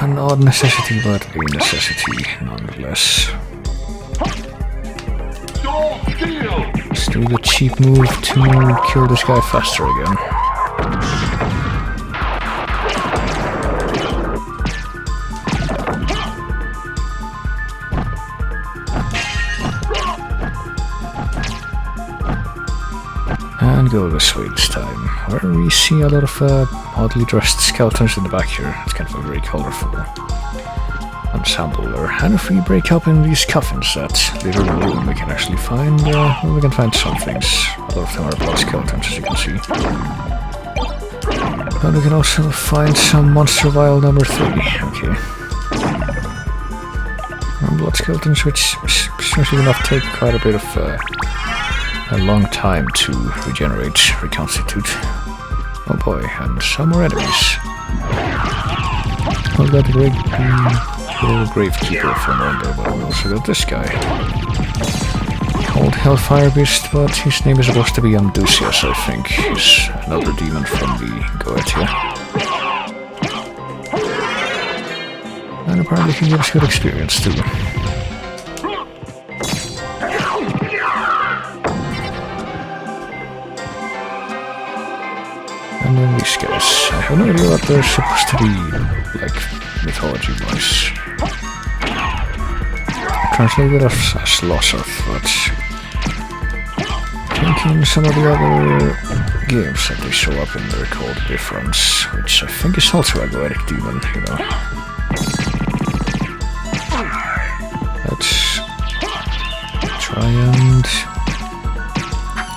An odd necessity, but a necessity nonetheless. Let's do the cheap move to kill this guy faster again. And go this way this time, where we see a lot of oddly dressed skeletons in the back here. It's kind of a very colorful ensemble there. And if we break open these coffins that little room, we can actually find, well, we can find some things. A lot of them are blood skeletons, as you can see. And we can also find some monster vial number 3, okay. And blood skeletons, which strangely enough take quite a bit of a long time to regenerate, reconstitute. Oh boy, and some more enemies. Well, that great little gravekeeper from Rondo, but we also got this guy. Called Hellfire Beast, but his name is supposed to be Amdusias, I think. He's another demon from the Goetia. And apparently he gives good experience too. And then these guys, I have no idea what they're supposed to be, like, mythology-wise. Translated as Lossoth, but I think in some of the other games that they show up in they're called Bifrons, which I think is also a Goetic demon, you know. Let's try and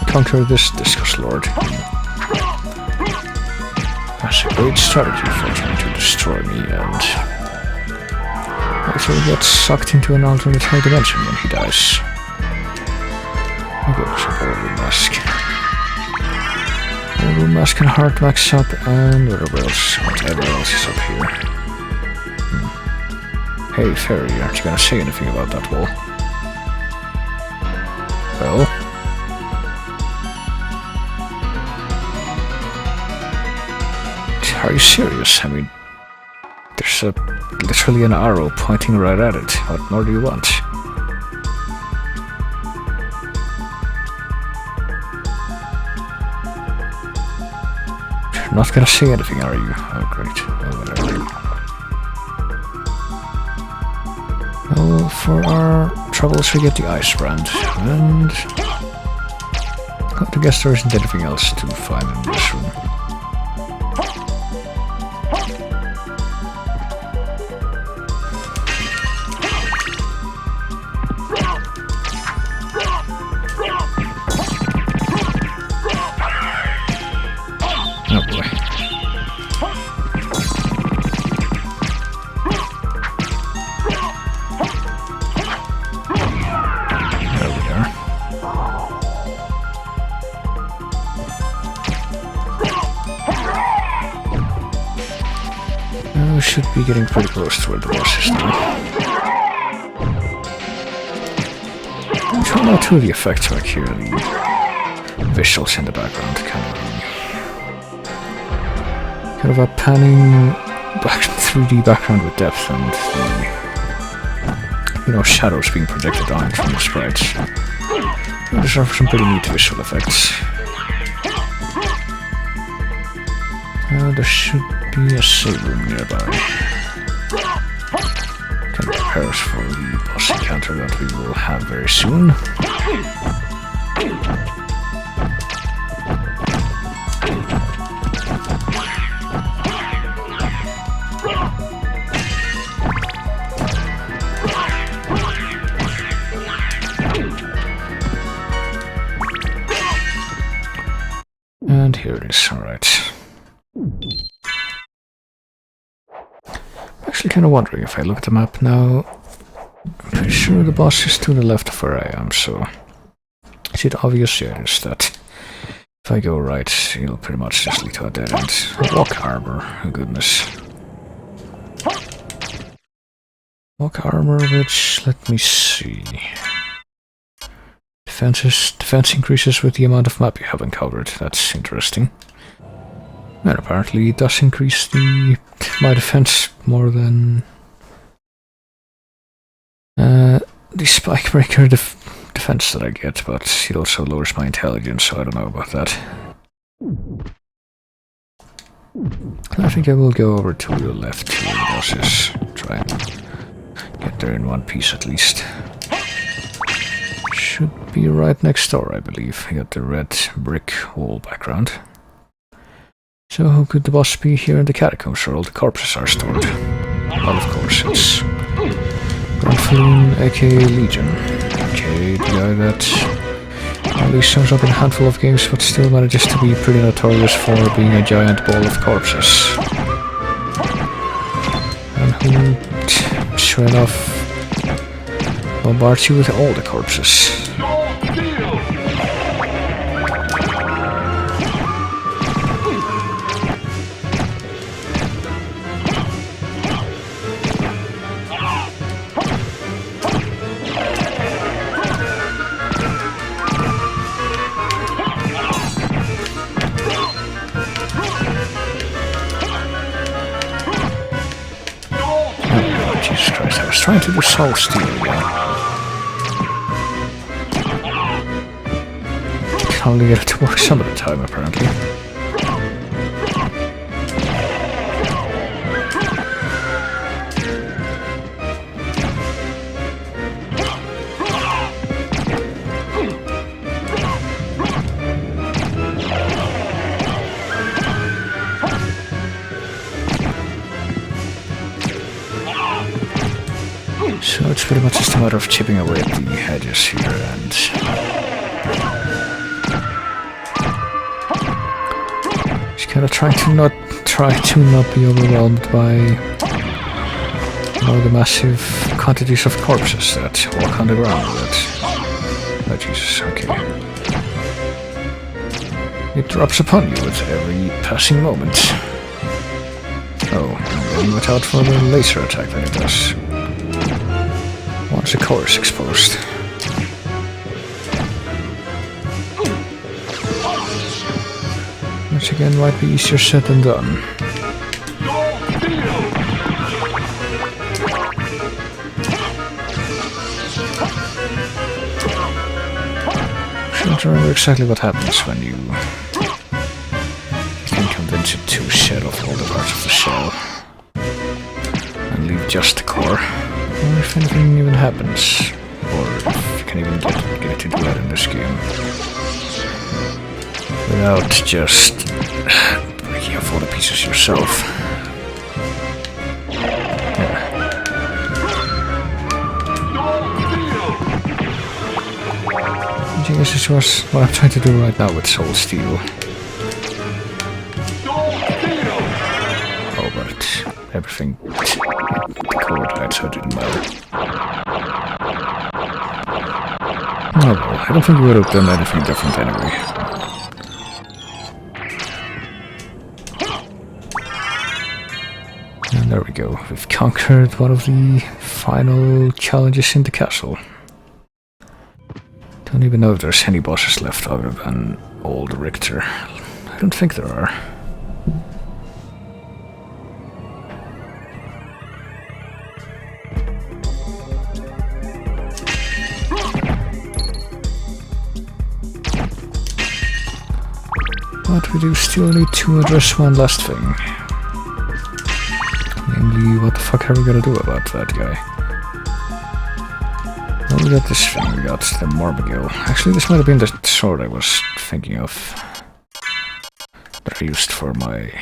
conquer this Discus Lord. That's a great strategy for trying to destroy me, and also gets sucked into an alternate high dimension when he dies. Maybe there's a Ballroom Mask. Ballroom Mask and Heart Max up, and whatever else is up here. Hey, Fairy, aren't you gonna say anything about that wall? Well? Are you serious? I mean, there's literally an arrow pointing right at it. What more do you want? You're not gonna say anything, are you? Oh, great. Oh, whatever. Well, for our troubles, we get the Ice Brand, and I guess there isn't anything else to find in this room. Should be getting pretty close to where the boss is now. I'm trying not to the effects back here, the visuals in the background, kind of a panning 3D background with depth, and the shadows being projected on from the sprites. These are some pretty neat visual effects. There should be a save room nearby. Can prepare us for the boss encounter that we will have very soon. And here it is, alright. I'm actually kind of wondering if I look at the map now. I'm pretty sure the boss is to the left of where I am, so... Is it obvious? Yeah, it is that. If I go right, it'll pretty much just lead to a dead end. Walk armor, oh goodness. Walk armor, which, let me see... Defense increases with the amount of map you have uncovered. That's interesting. And apparently it does increase my defense more than the spikebreaker defense that I get, but it also lowers my intelligence, so I don't know about that. I think I will go over to the left to the bosses. Try and get there in one piece at least. Should be right next door, I believe. I got the red brick wall background. So how could the boss be here in the catacombs where all the corpses are stored? Well, of course, it's Grandfalloon, aka Legion. Okay, the guy that at least shows up in a handful of games but still manages to be pretty notorious for being a giant ball of corpses. And who, sure enough, bombards you with all the corpses. Oh, Jesus Christ, I was trying to do soul steal again. Only get it to work some of the time, apparently. So it's pretty much just a matter of chipping away at the hedges here and... kind of try to not be overwhelmed by the massive quantities of corpses that walk on the ground. Oh Jesus, okay. It drops upon you with every passing moment. Oh, and then watch out for the laser attack that it does. Once the core is exposed. Which again might be easier said than done. I don't remember exactly what happens when you can convince it to shed off all the parts of the shell and leave just the core. Or if anything even happens, or if you can even get it to do that in this game. Without just breaking off all the pieces yourself. Yeah. I guess this was what I'm trying to do right now with Soul Steel. Oh, but everything code right, so it didn't matter. Oh well, I don't think we would have done anything different anyway. And there we go, we've conquered one of the final challenges in the castle. Don't even know if there's any bosses left other than Old Richter. I don't think there are. But we do still need to address one last thing. Namely, what the fuck are we gonna do about that guy? Well, we got this thing, we got the Morbigill. Actually, this might have been the sword I was thinking of. That I used for my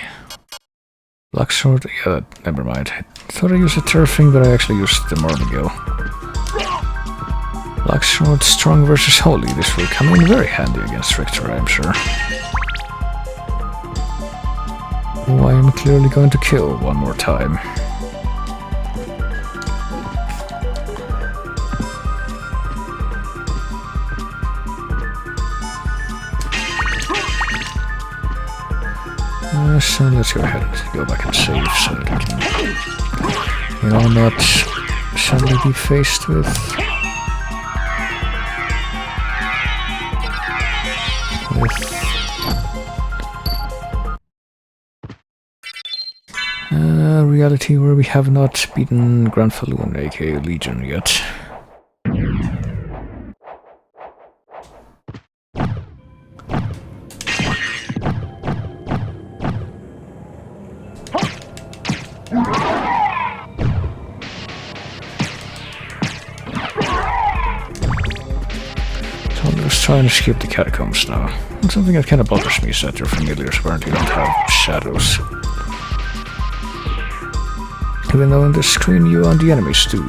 Black Sword. Yeah, never mind. I thought I used a turf thing, but I actually used the Morbigill. Black Sword, strong versus holy. This will come in very handy against Richter, I'm sure. Who I am clearly going to kill one more time. So let's go ahead and go back and save so that we can, you know, not suddenly be faced with reality where we have not beaten Granfaloon, aka Legion, yet. Trying to skip the catacombs now. And something that kind of bothers me is that your familiars apparently don't have shadows. Even though in the screen you and the enemies do.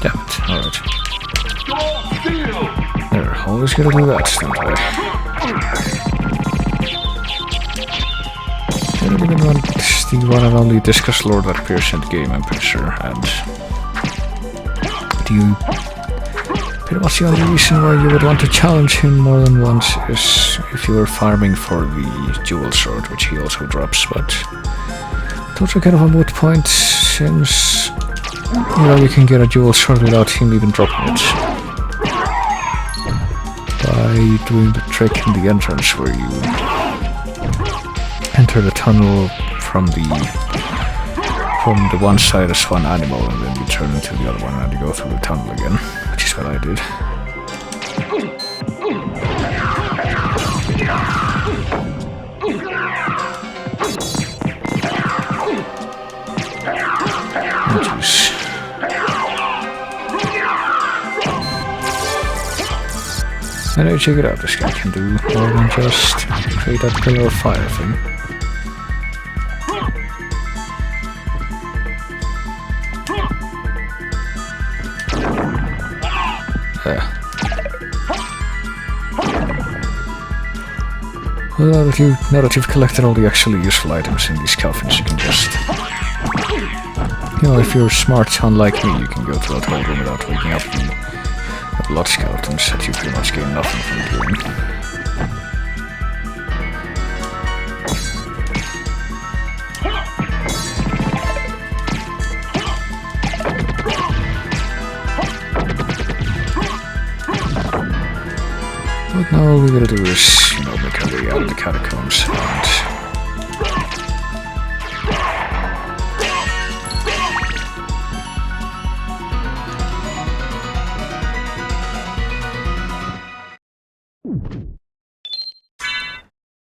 Damn it, alright. There, always gotta do that, don't I? I don't even want the one and only Discus Lord that appears in the game, I'm pretty sure, and pretty much the only reason why you would want to challenge him more than once is if you were farming for the Jewel Sword, which he also drops, but those are kind of a moot point since, you know, you can get a Jewel Sword without him even dropping it. By doing the trick in the entrance where you enter the tunnel from the one side as one animal, and then you turn into the other one and you go through the tunnel again, which is what I did. Oh, jeez. And I check it out, this guy can do more than just create that pillar of fire thing. Well, now that you've collected all the actually useful items in these coffins, you can just, you know, if you're smart, unlike me, you can go through that whole room without waking up the blood skeletons that you pretty much gain nothing from doing. But now all we gotta do is, you know, make our way out of the catacombs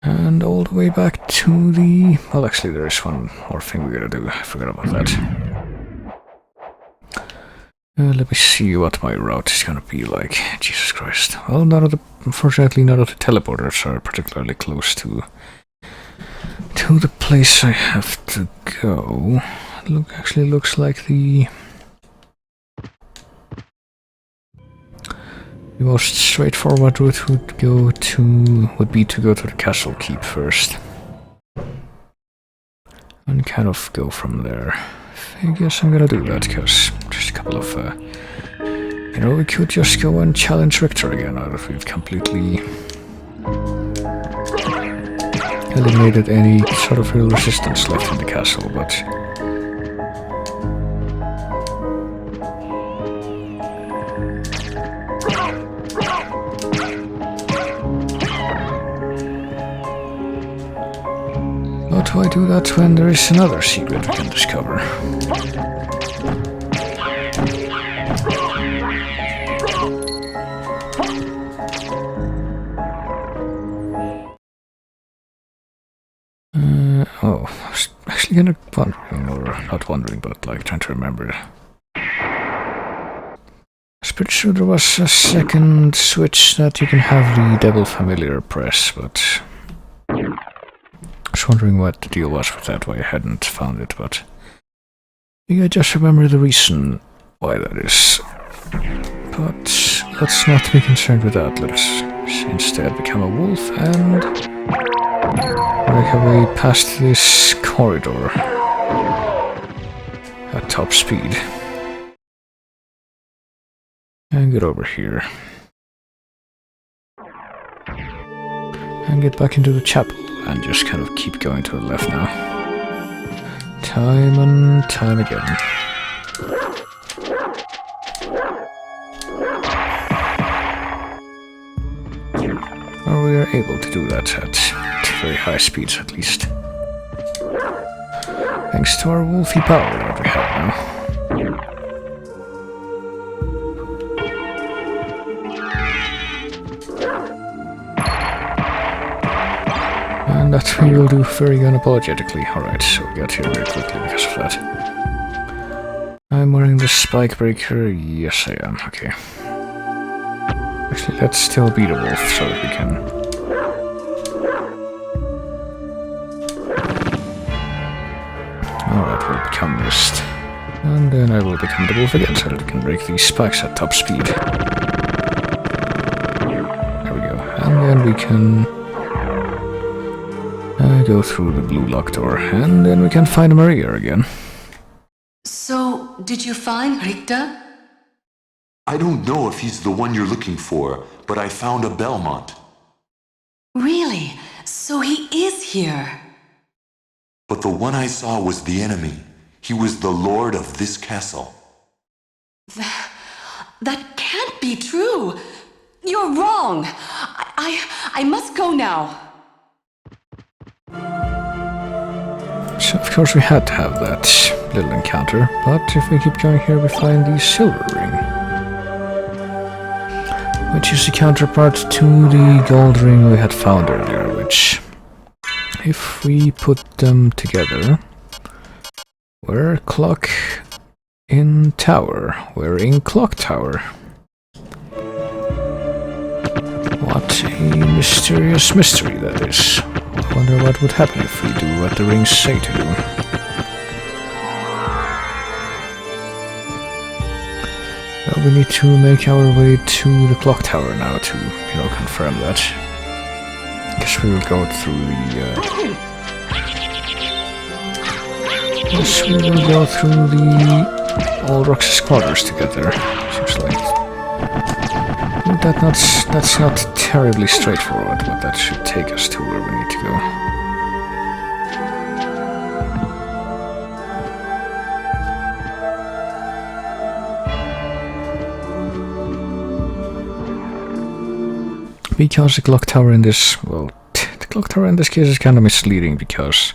and all the way back to the... Well, actually, there's one more thing we gotta do. I forgot about that. Let me see what my route is gonna be like. Jesus Christ. Well, unfortunately, none of the teleporters are particularly close to the place I have to go. Actually looks like the most straightforward route would be to go to the castle keep first. And kind of go from there. I guess I'm gonna do that, because just a couple of, you know, we could just go and challenge Richter again now that we've completely eliminated any sort of real resistance left in the castle, but... But why do that when there is another secret we can discover? kind of wondering, or not wondering, but like trying to remember. I was pretty sure there was a second switch that you can have the Devil Familiar press, but I was wondering what the deal was with that, why I hadn't found it, but I just remember the reason why that is. But let's not be concerned with that. Let's instead become a wolf and make our way past this corridor at top speed. And get over here. And get back into the chapel and just kind of keep going to the left now. Time and time again. Or we are able to do that at very high speeds at least. Thanks to our wolfy power that we have now. And that we will do very unapologetically. Alright, so we got here very quickly because of that. I'm wearing the spike breaker. Yes, I am. Okay. Actually, let's still be the wolf so that we can... Alright, we'll become mist. And then I will become the wolf again so that we can break these spikes at top speed. There we go. And then we can... go through the blue locked door. And then we can find Maria again. So, did you find Richter? I don't know if he's the one you're looking for, but I found a Belmont. Really? So he is here? But the one I saw was the enemy. He was the lord of this castle. That can't be true! You're wrong! I must go now. So of course we had to have that little encounter, but if we keep going here we find the silver ring. Which is the counterpart to the gold ring we had found earlier, which, if we put them together, we're clock in tower, we're in clock tower. What a mysterious mystery that is. I wonder what would happen if we do what the rings say to do. Well, we need to make our way to the clock tower now to, confirm that. Guess we will go through the, Yes, we will go through the All Rox's quarters together, seems like. That's not terribly straightforward, but that should take us to where we need to go. Because the clock tower in this, well, the clock tower in this case is kind of misleading because,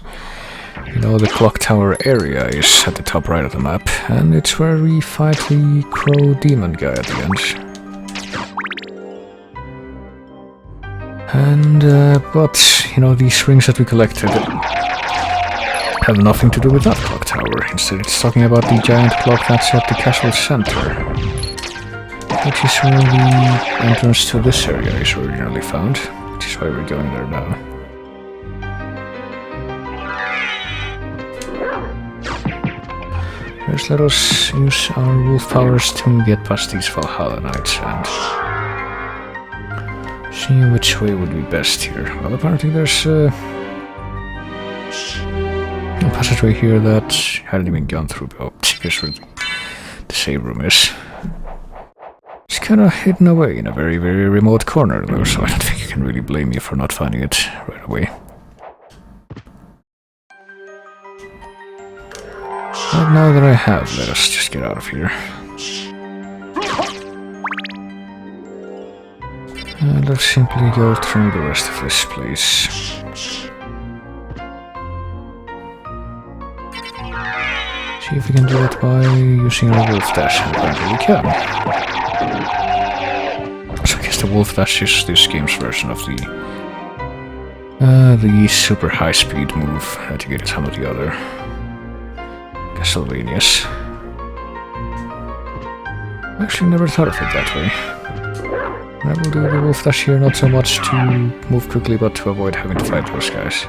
the clock tower area is at the top right of the map, and it's where we fight the crow demon guy at the end. And, but, these rings that we collected have nothing to do with that clock tower. Instead, it's talking about the giant clock that's at the castle center, which is where the entrance to this area is originally found, which is why we're going there now. First, let us use our wolf powers to get past these Valhalla Knights and see which way would be best here. Well, apparently there's a passageway here that hadn't even gone through. Oh, here's where the save room is. It's kind of hidden away in a very, very remote corner though, so I don't think you can really blame me for not finding it right away. But now that I have, let us just get out of here. And let's simply go through the rest of this place. See if we can do it by using our wolf dash, and apparently we can. So I guess the wolf dash is this game's version of the super high speed move that you get in some of the other Castlevanias. I actually never thought of it that way. I will do the wolf dash here not so much to move quickly, but to avoid having to fight those guys.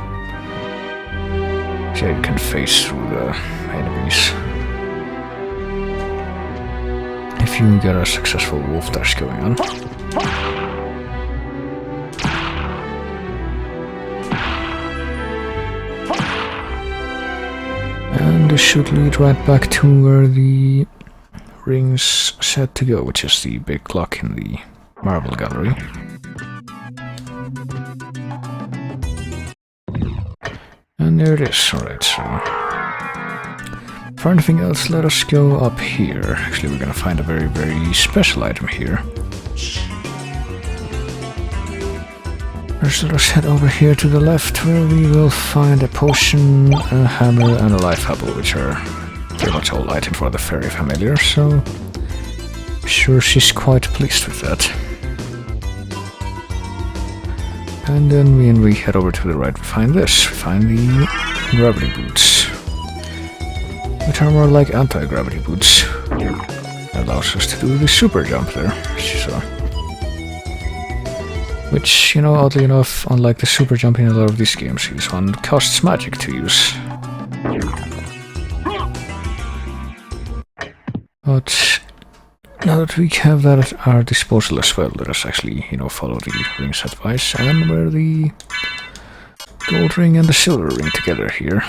So you can phase through the enemies. If you get a successful wolf dash going on. And this should lead right back to where the ring's set to go, which is the big clock in the marble gallery. And there it is. Alright, so for anything else, let us go up here. Actually, we're gonna find a very, very special item here. First, let us head over here to the left, where we will find a potion, a hammer, and a life apple, which are pretty much all items for the fairy familiar, so I'm sure she's quite pleased with that. And then when we head over to the right, we find this. We find the gravity boots, which are more like anti-gravity boots. That allows us to do the super jump there, as you saw. Which, you know, oddly enough, unlike the super jump in a lot of these games, this one costs magic to use. But now that we have that at our disposal as well, let us actually, you know, follow the ring's advice and wear the gold ring and the silver ring together here.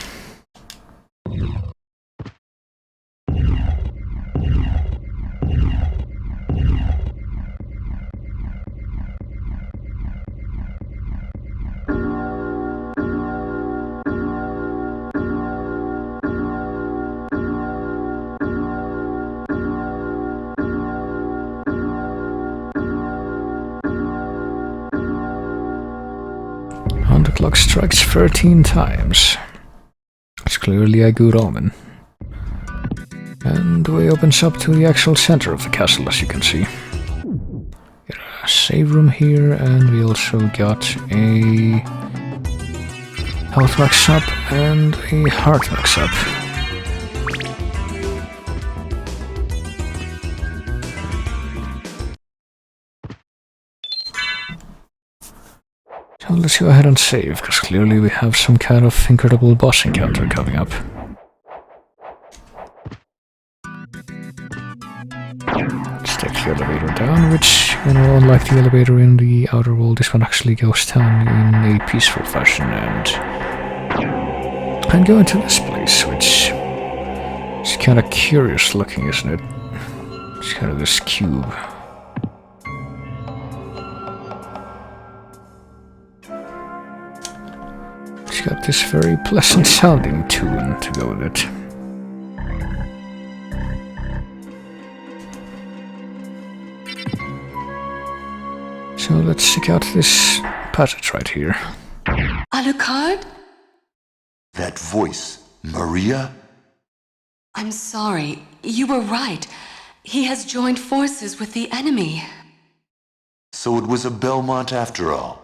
And the clock strikes 13 times. It's clearly a good omen. And the way opens up to the actual center of the castle, as you can see. Got a save room here, and we also got a health max up and a heart max up. So let's go ahead and save, because clearly we have some kind of incredible boss encounter coming up. Let's take the elevator down, which, you know, unlike the elevator in the outer world, this one actually goes down in a peaceful fashion and go into this place, which is kind of curious looking, isn't it? It's kind of this cube. It's got this very pleasant sounding tune to go with it. So let's check out this passage right here. Alucard? That voice, Maria? I'm sorry. You were right. He has joined forces with the enemy. So it was a Belmont after all.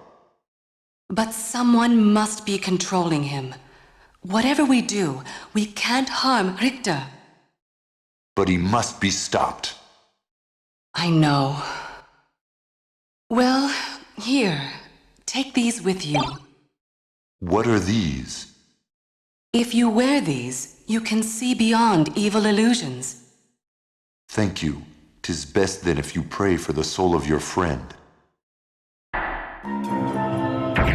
But someone must be controlling him. Whatever we do, we can't harm Richter. But he must be stopped. I know. Well, here, take these with you. What are these? If you wear these, you can see beyond evil illusions. Thank you. 'Tis best then if you pray for the soul of your friend.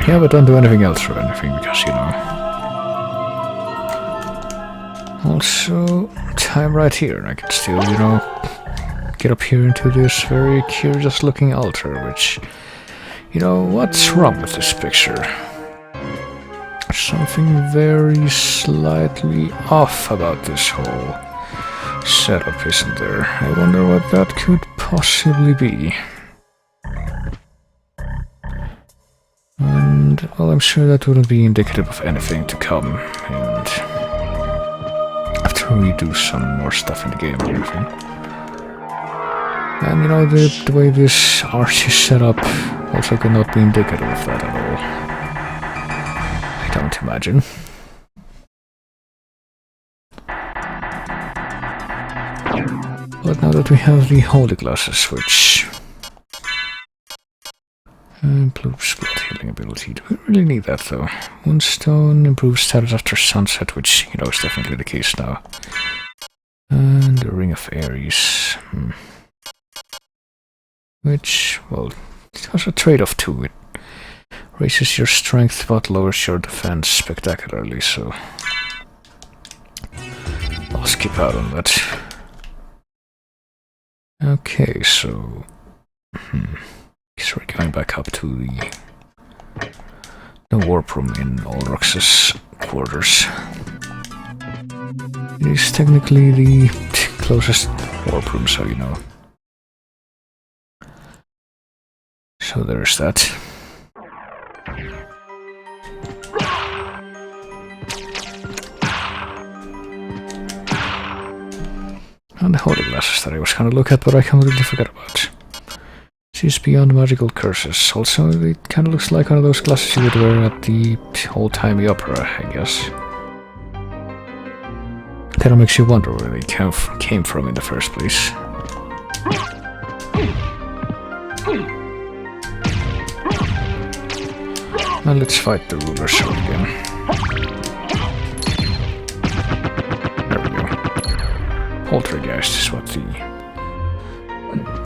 Yeah, but don't do anything else or anything, because, you know. Also, time right here, and I can still, you know, get up here into this very curious looking altar, which, you know, what's wrong with this picture? Something very slightly off about this whole setup, isn't there? I wonder what that could possibly be. And, well, I'm sure that wouldn't be indicative of anything to come, and after we do some more stuff in the game and everything. And, you know, the way this arch is set up also cannot be indicative of that at all. I don't imagine. But now that we have the holy glasses, which improves blood healing ability, do we really need that though? Moonstone improves status after sunset, which you know is definitely the case now. And the Ring of Ares, which, well, it has a trade-off too. It raises your strength but lowers your defense spectacularly, so I'll skip out on that. Okay, so we're going back up to the warp room in Ulrox's quarters. It is technically the closest warp room, so you know. So there's that. And the holy glasses that I was gonna look at, but I completely forgot about. Sees beyond magical curses. Also, it kinda looks like one of those glasses you would wear at the old-timey opera, I guess. Kinda makes you wonder where they came from in the first place. Now let's fight the ruler sword again. There we go. Poltergeist is what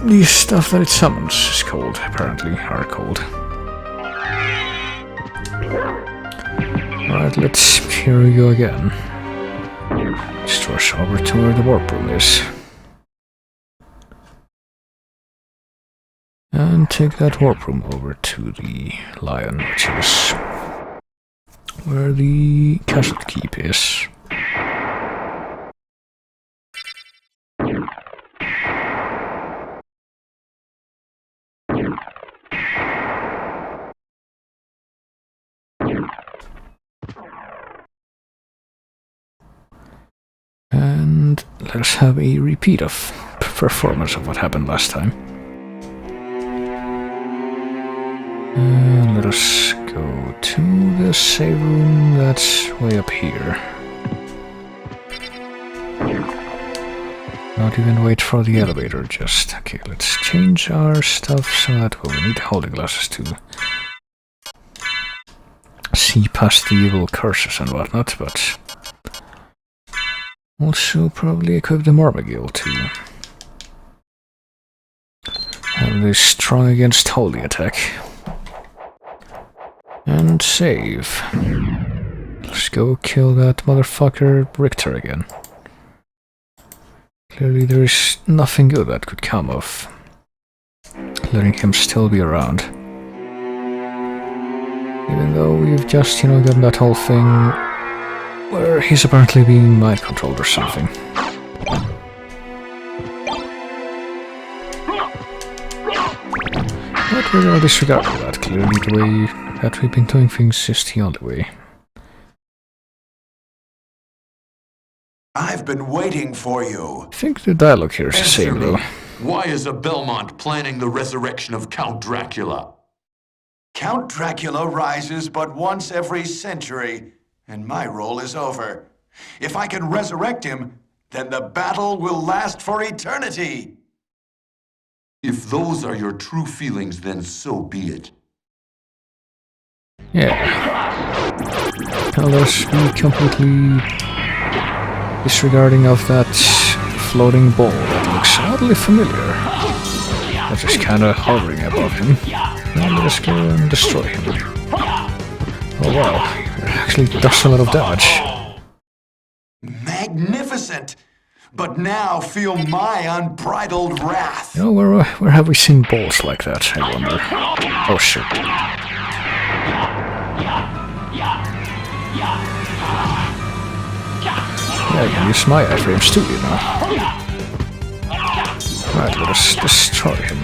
the stuff that it summons is called, apparently, are called. Alright, let's hear you again. Let's rush over to where the warp room is. And take that warp room over to the lion, which is where the castle keep is. And let us have a repeat of performance of what happened last time. And let us go to the save room that's way up here. Not even wait for the elevator, just... Okay, let's change our stuff so that we need holy glasses to see past the evil curses and whatnot, but also probably equip the Marmagill to have this strong against holy attack. And save. Let's go kill that motherfucker Richter again. Clearly there is nothing good that could come of letting him still be around. Even though we've just, you know, gotten that whole thing where he's apparently being mind controlled or something. But we're gonna disregard all that. Clearly the way that we've been doing things is the only way. I've been waiting for you. I think the dialogue here is the same though. Why is a Belmont planning the resurrection of Count Dracula? Count Dracula rises but once every century, and my role is over. If I can resurrect him, then the battle will last for eternity. If those are your true feelings, then so be it. Yeah. Unless we completely disregarding of that floating ball that looks oddly familiar. That's just kinda hovering above him. Now let us go and destroy him. Oh wow, it actually does a lot of damage. Magnificent! But now feel my unbridled wrath. You know, where have we seen balls like that, I wonder? Oh shit. Yeah, I can use my iframes too, you know. Right, let us destroy him.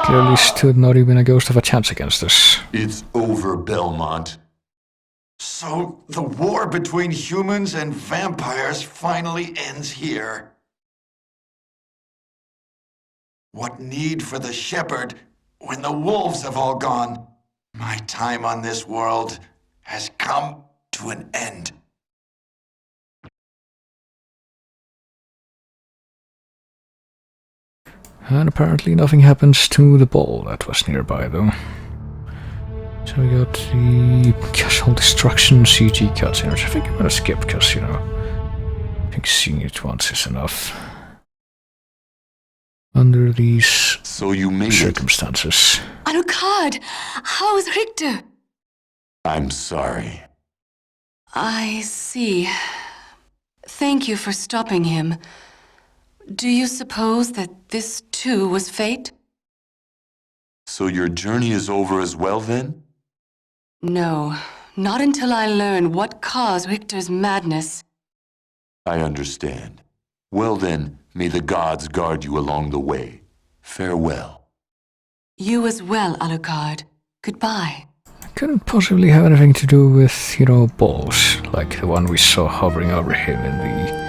Clearly stood not even a ghost of a chance against us. It's over, Belmont. So the war between humans and vampires finally ends here. What need for the shepherd when the wolves have all gone? My time on this world has come to an end. And apparently nothing happens to the ball that was nearby, though. So we got the castle destruction CG cutscene, which I think I'm gonna skip, because, you know, I think seeing it once is enough. Under these So you made circumstances. Alucard, how is Richter? I'm sorry. I see. Thank you for stopping him. Do you suppose that this too was fate? So your journey is over as well, then? No, not until I learn what caused Richter's madness. I understand. Well then, may the gods guard you along the way. Farewell. You as well, Alucard. Goodbye. Couldn't possibly have anything to do with, you know, balls, like the one we saw hovering over him in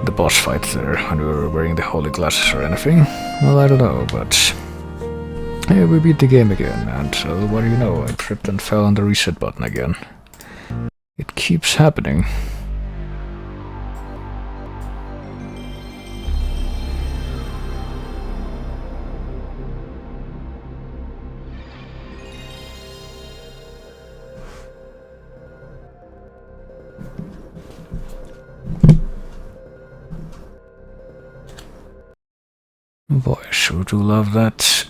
the boss fight there, when we were wearing the holy glasses or anything. Well, I don't know, but yeah, we beat the game again, and what do you know, I tripped and fell on the reset button again. It keeps happening. Boy, I sure do love that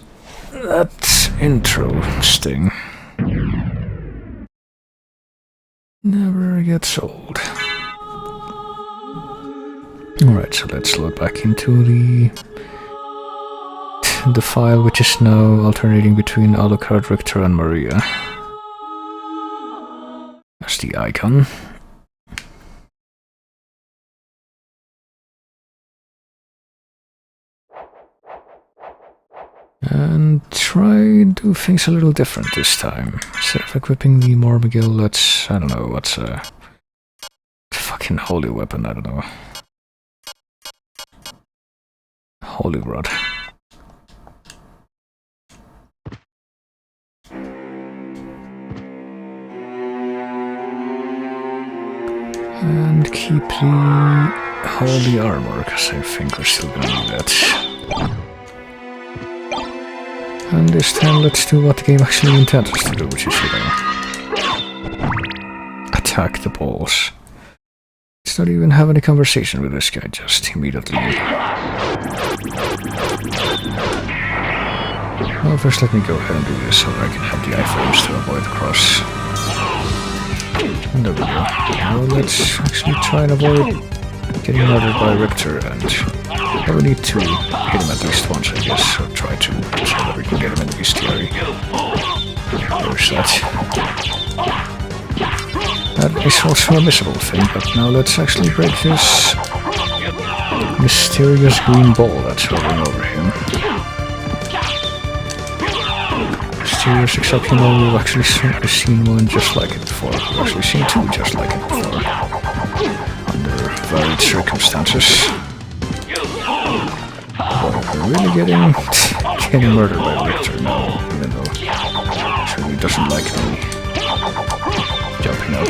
intro sting. Never gets old. Alright, so let's load back into the file, which is now alternating between Alucard, Richter, and Maria. That's the icon. And try do things a little different this time. Instead of equipping the Mormigil, let's, I don't know, what's a fucking holy weapon, I don't know. Holy Rod. And keep the holy armor, because I think we're still gonna need that. And this time let's do what the game actually intends us to do, which is, you know, attack the balls. Let's not even have any conversation with this guy, just immediately. Well, first let me go ahead and do this so that I can have the iframes to avoid the cross. And there we go. Now let's actually try and avoid getting murdered by Richter, and I will need to hit him at least once, I guess, or try to, so that we can get him in bestiary. There's that. That is also a missable thing, but now let's actually break this mysterious green ball that's hovering over him. Mysterious, except, you know, we've actually seen one just like it before. We've actually seen two just like it before. Under varied circumstances. But we're really getting murdered by Richter now, even though he doesn't like me jumping up.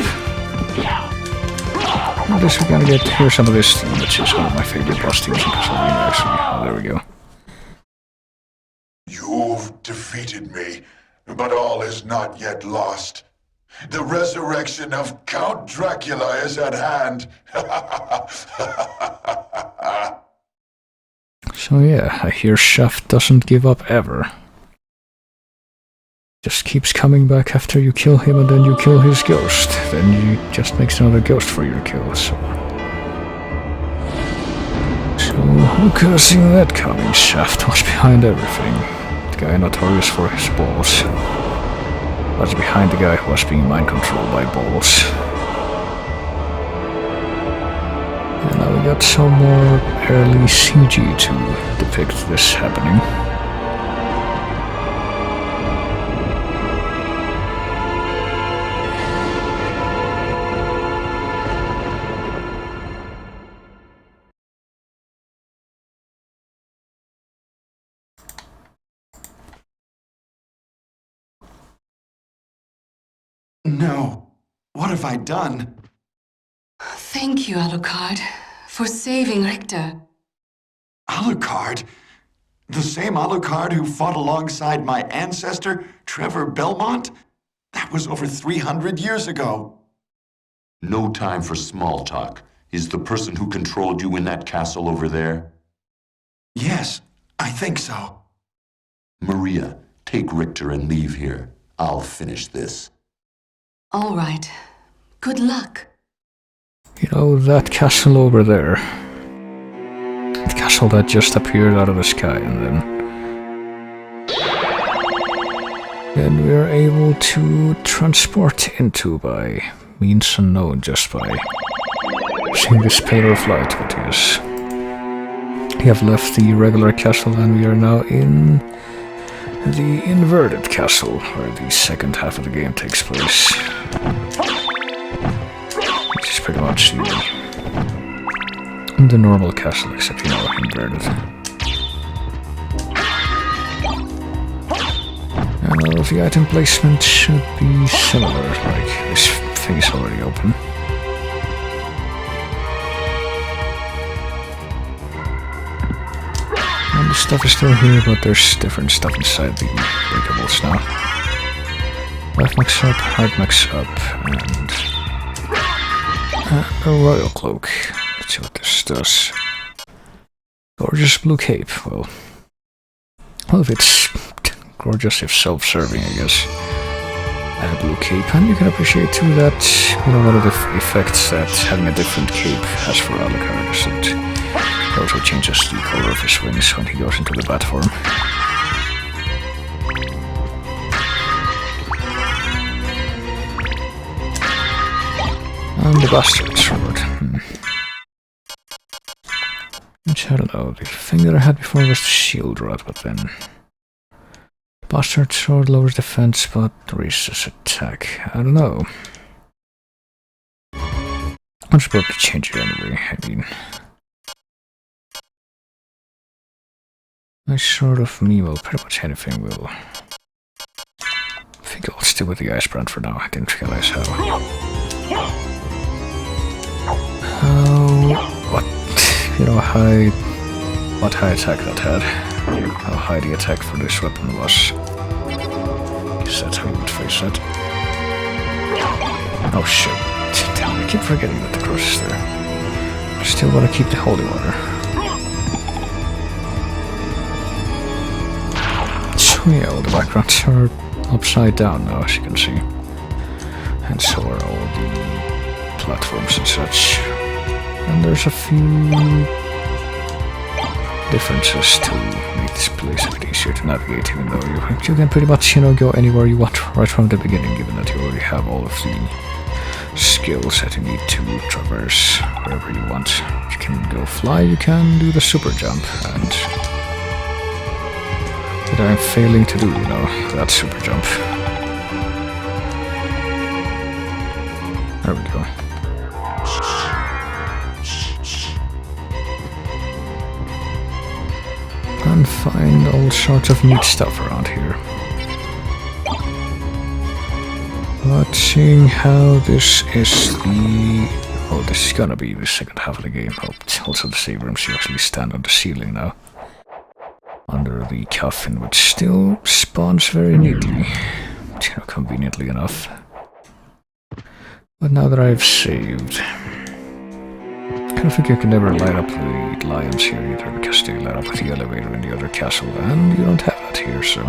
I guess we're gonna hear some of this theme, which is one of my favorite boss themes in Castlevania, actually. Oh, there we go. You've defeated me, but all is not yet lost. The resurrection of Count Dracula is at hand. So yeah, I hear Shaft doesn't give up ever. Just keeps coming back after you kill him, and then you kill his ghost. Then he just makes another ghost for you to kill, so who could have seen that coming? Shaft was behind everything. The guy notorious for his balls was behind the guy who was being mind-controlled by balls. And now we got some more early CG to depict this happening. No. What have I done? Thank you, Alucard, for saving Richter. Alucard? The same Alucard who fought alongside my ancestor, Trevor Belmont? That was over 300 years ago. No time for small talk. Is the person who controlled you in that castle over there? Yes, I think so. Maria, take Richter and leave here. I'll finish this. All right. Good luck. You know, that castle over there. The castle that just appeared out of the sky and then we are able to transport into by means unknown just by seeing this pillar of light. But yes, we have left the regular castle and we are now in the inverted castle where the second half of the game takes place. Which is pretty much the normal castle, except, you know, inverted. And all of the item placement should be similar, like this thing is already open. And the stuff is still here, but there's different stuff inside the breakables now. Life max up, heart max up, and a royal cloak. Let's see what this does. Gorgeous blue cape. Well, if it's gorgeous, if self-serving, I guess. And a blue cape, and you can appreciate too that, you know, one of the effects that having a different cape has for Alucard is that it also changes the color of his wings when he goes into the bat form. And the bastard sword. Which, I don't know, the thing that I had before was the shield rod, but then the bastard sword lowers defense but raises attack. I don't know. I'm just about to change it anyway. I mean, I sort of me, well, pretty much anything will. I think I'll stick with the ice brand for now. I didn't realize how. What, you know, what high attack that had. How high the attack for this weapon was. Guess that's how you would face it. Oh shit. Damn, I keep forgetting that the cross is there. I still want to keep the holy water. So yeah, all the backgrounds are upside down now, as you can see. And so are all the platforms and such. And there's a few differences to make this place a bit easier to navigate, even though you can pretty much, you know, go anywhere you want right from the beginning, given that you already have all of the skills that you need to traverse wherever you want. You can go fly, you can do the super jump, and that I'm failing to do, you know, that super jump. There we go. And find all sorts of neat stuff around here. But seeing how this is the... well, this is gonna be the second half of the game. Oh, also the save rooms, you actually stand on the ceiling now. Under the coffin, which still spawns very neatly. You know, conveniently enough. But now that I've saved... I don't think I can ever light up the lions here either, because they light up with the elevator in the other castle, and you don't have that here, so...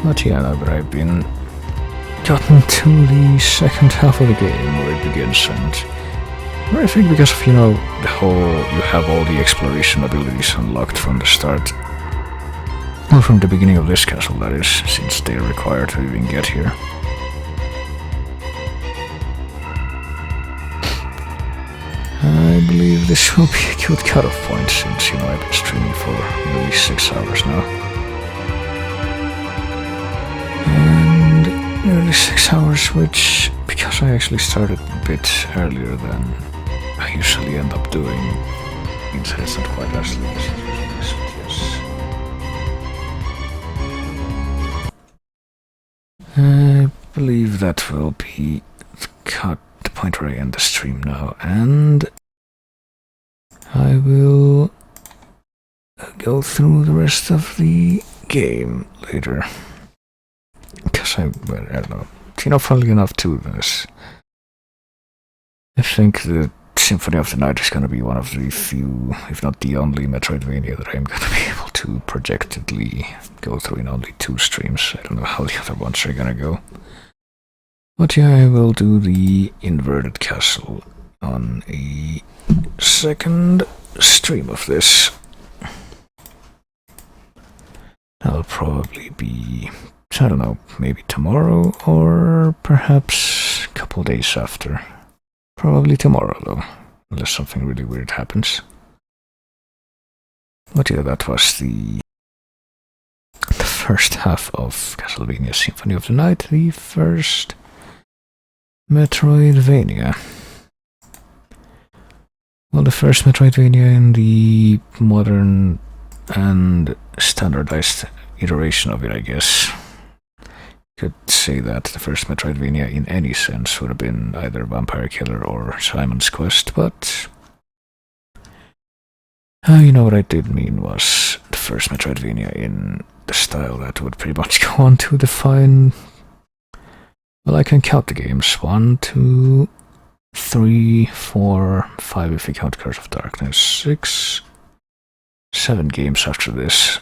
But yeah, now that I've gotten to the second half of the game where it begins, and I think because of, you know, you have all the exploration abilities unlocked from the start. Or from the beginning of this castle, that is, since they're required to even get here. I believe this will be a good cutoff point, since, you know, I've been streaming for nearly 6 hours now. And nearly 6 hours, which, because I actually started a bit earlier than I usually end up doing, means that it's not quite as late as it usually is, but yes. I believe that will be the point where I end the stream now, and I will go through the rest of the game later. Because I don't know, funnily enough to this, I think the Symphony of the Night is going to be one of the few, if not the only Metroidvania that I'm going to be able to projectedly go through in only 2 streams. I don't know how the other ones are going to go. But yeah, I will do the Inverted Castle on a second stream of this. That'll probably be, I don't know, maybe tomorrow or perhaps a couple days after. Probably tomorrow though, unless something really weird happens. But yeah, that was the first half of Castlevania Symphony of the Night, the first Metroidvania. Well, the first Metroidvania in the modern and standardized iteration of it, I guess. Could say that the first Metroidvania in any sense would have been either Vampire Killer or Simon's Quest, but you know what I did mean was the first Metroidvania in the style that would pretty much go on to define, well, I can count the games, 1, 2, 3, 4, 5 if you count Curse of Darkness, 6, 7 games after this,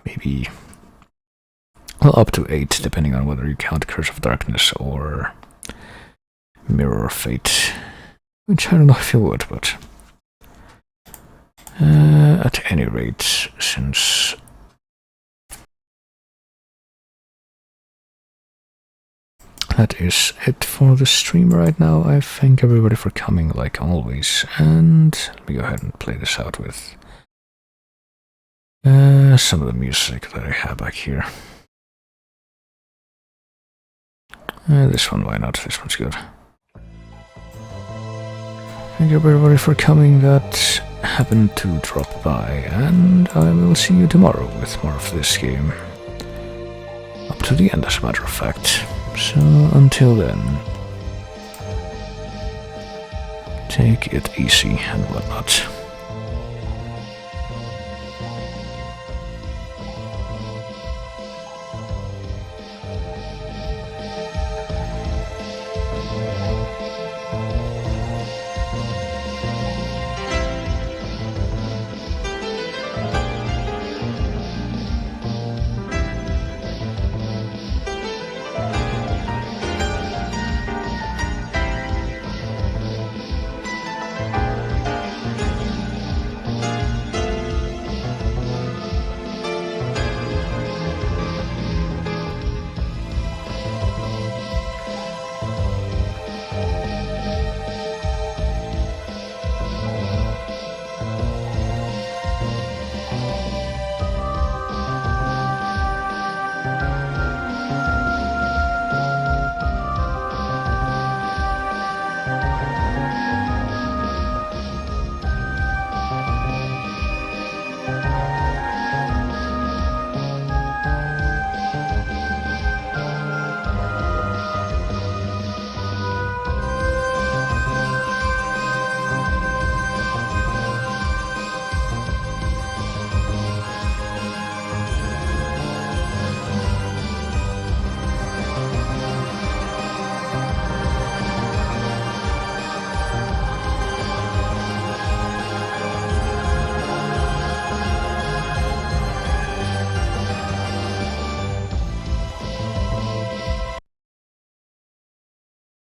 maybe, well, up to 8, depending on whether you count Curse of Darkness or Mirror of Fate, which I don't know if you would, but at any rate, since that is it for the stream right now, I thank everybody for coming like always, and let me go ahead and play this out with some of the music that I have back here. This one, why not? This one's good. Thank you everybody for coming that happened to drop by, and I will see you tomorrow with more of this game. Up to the end, as a matter of fact. So, until then, take it easy and whatnot.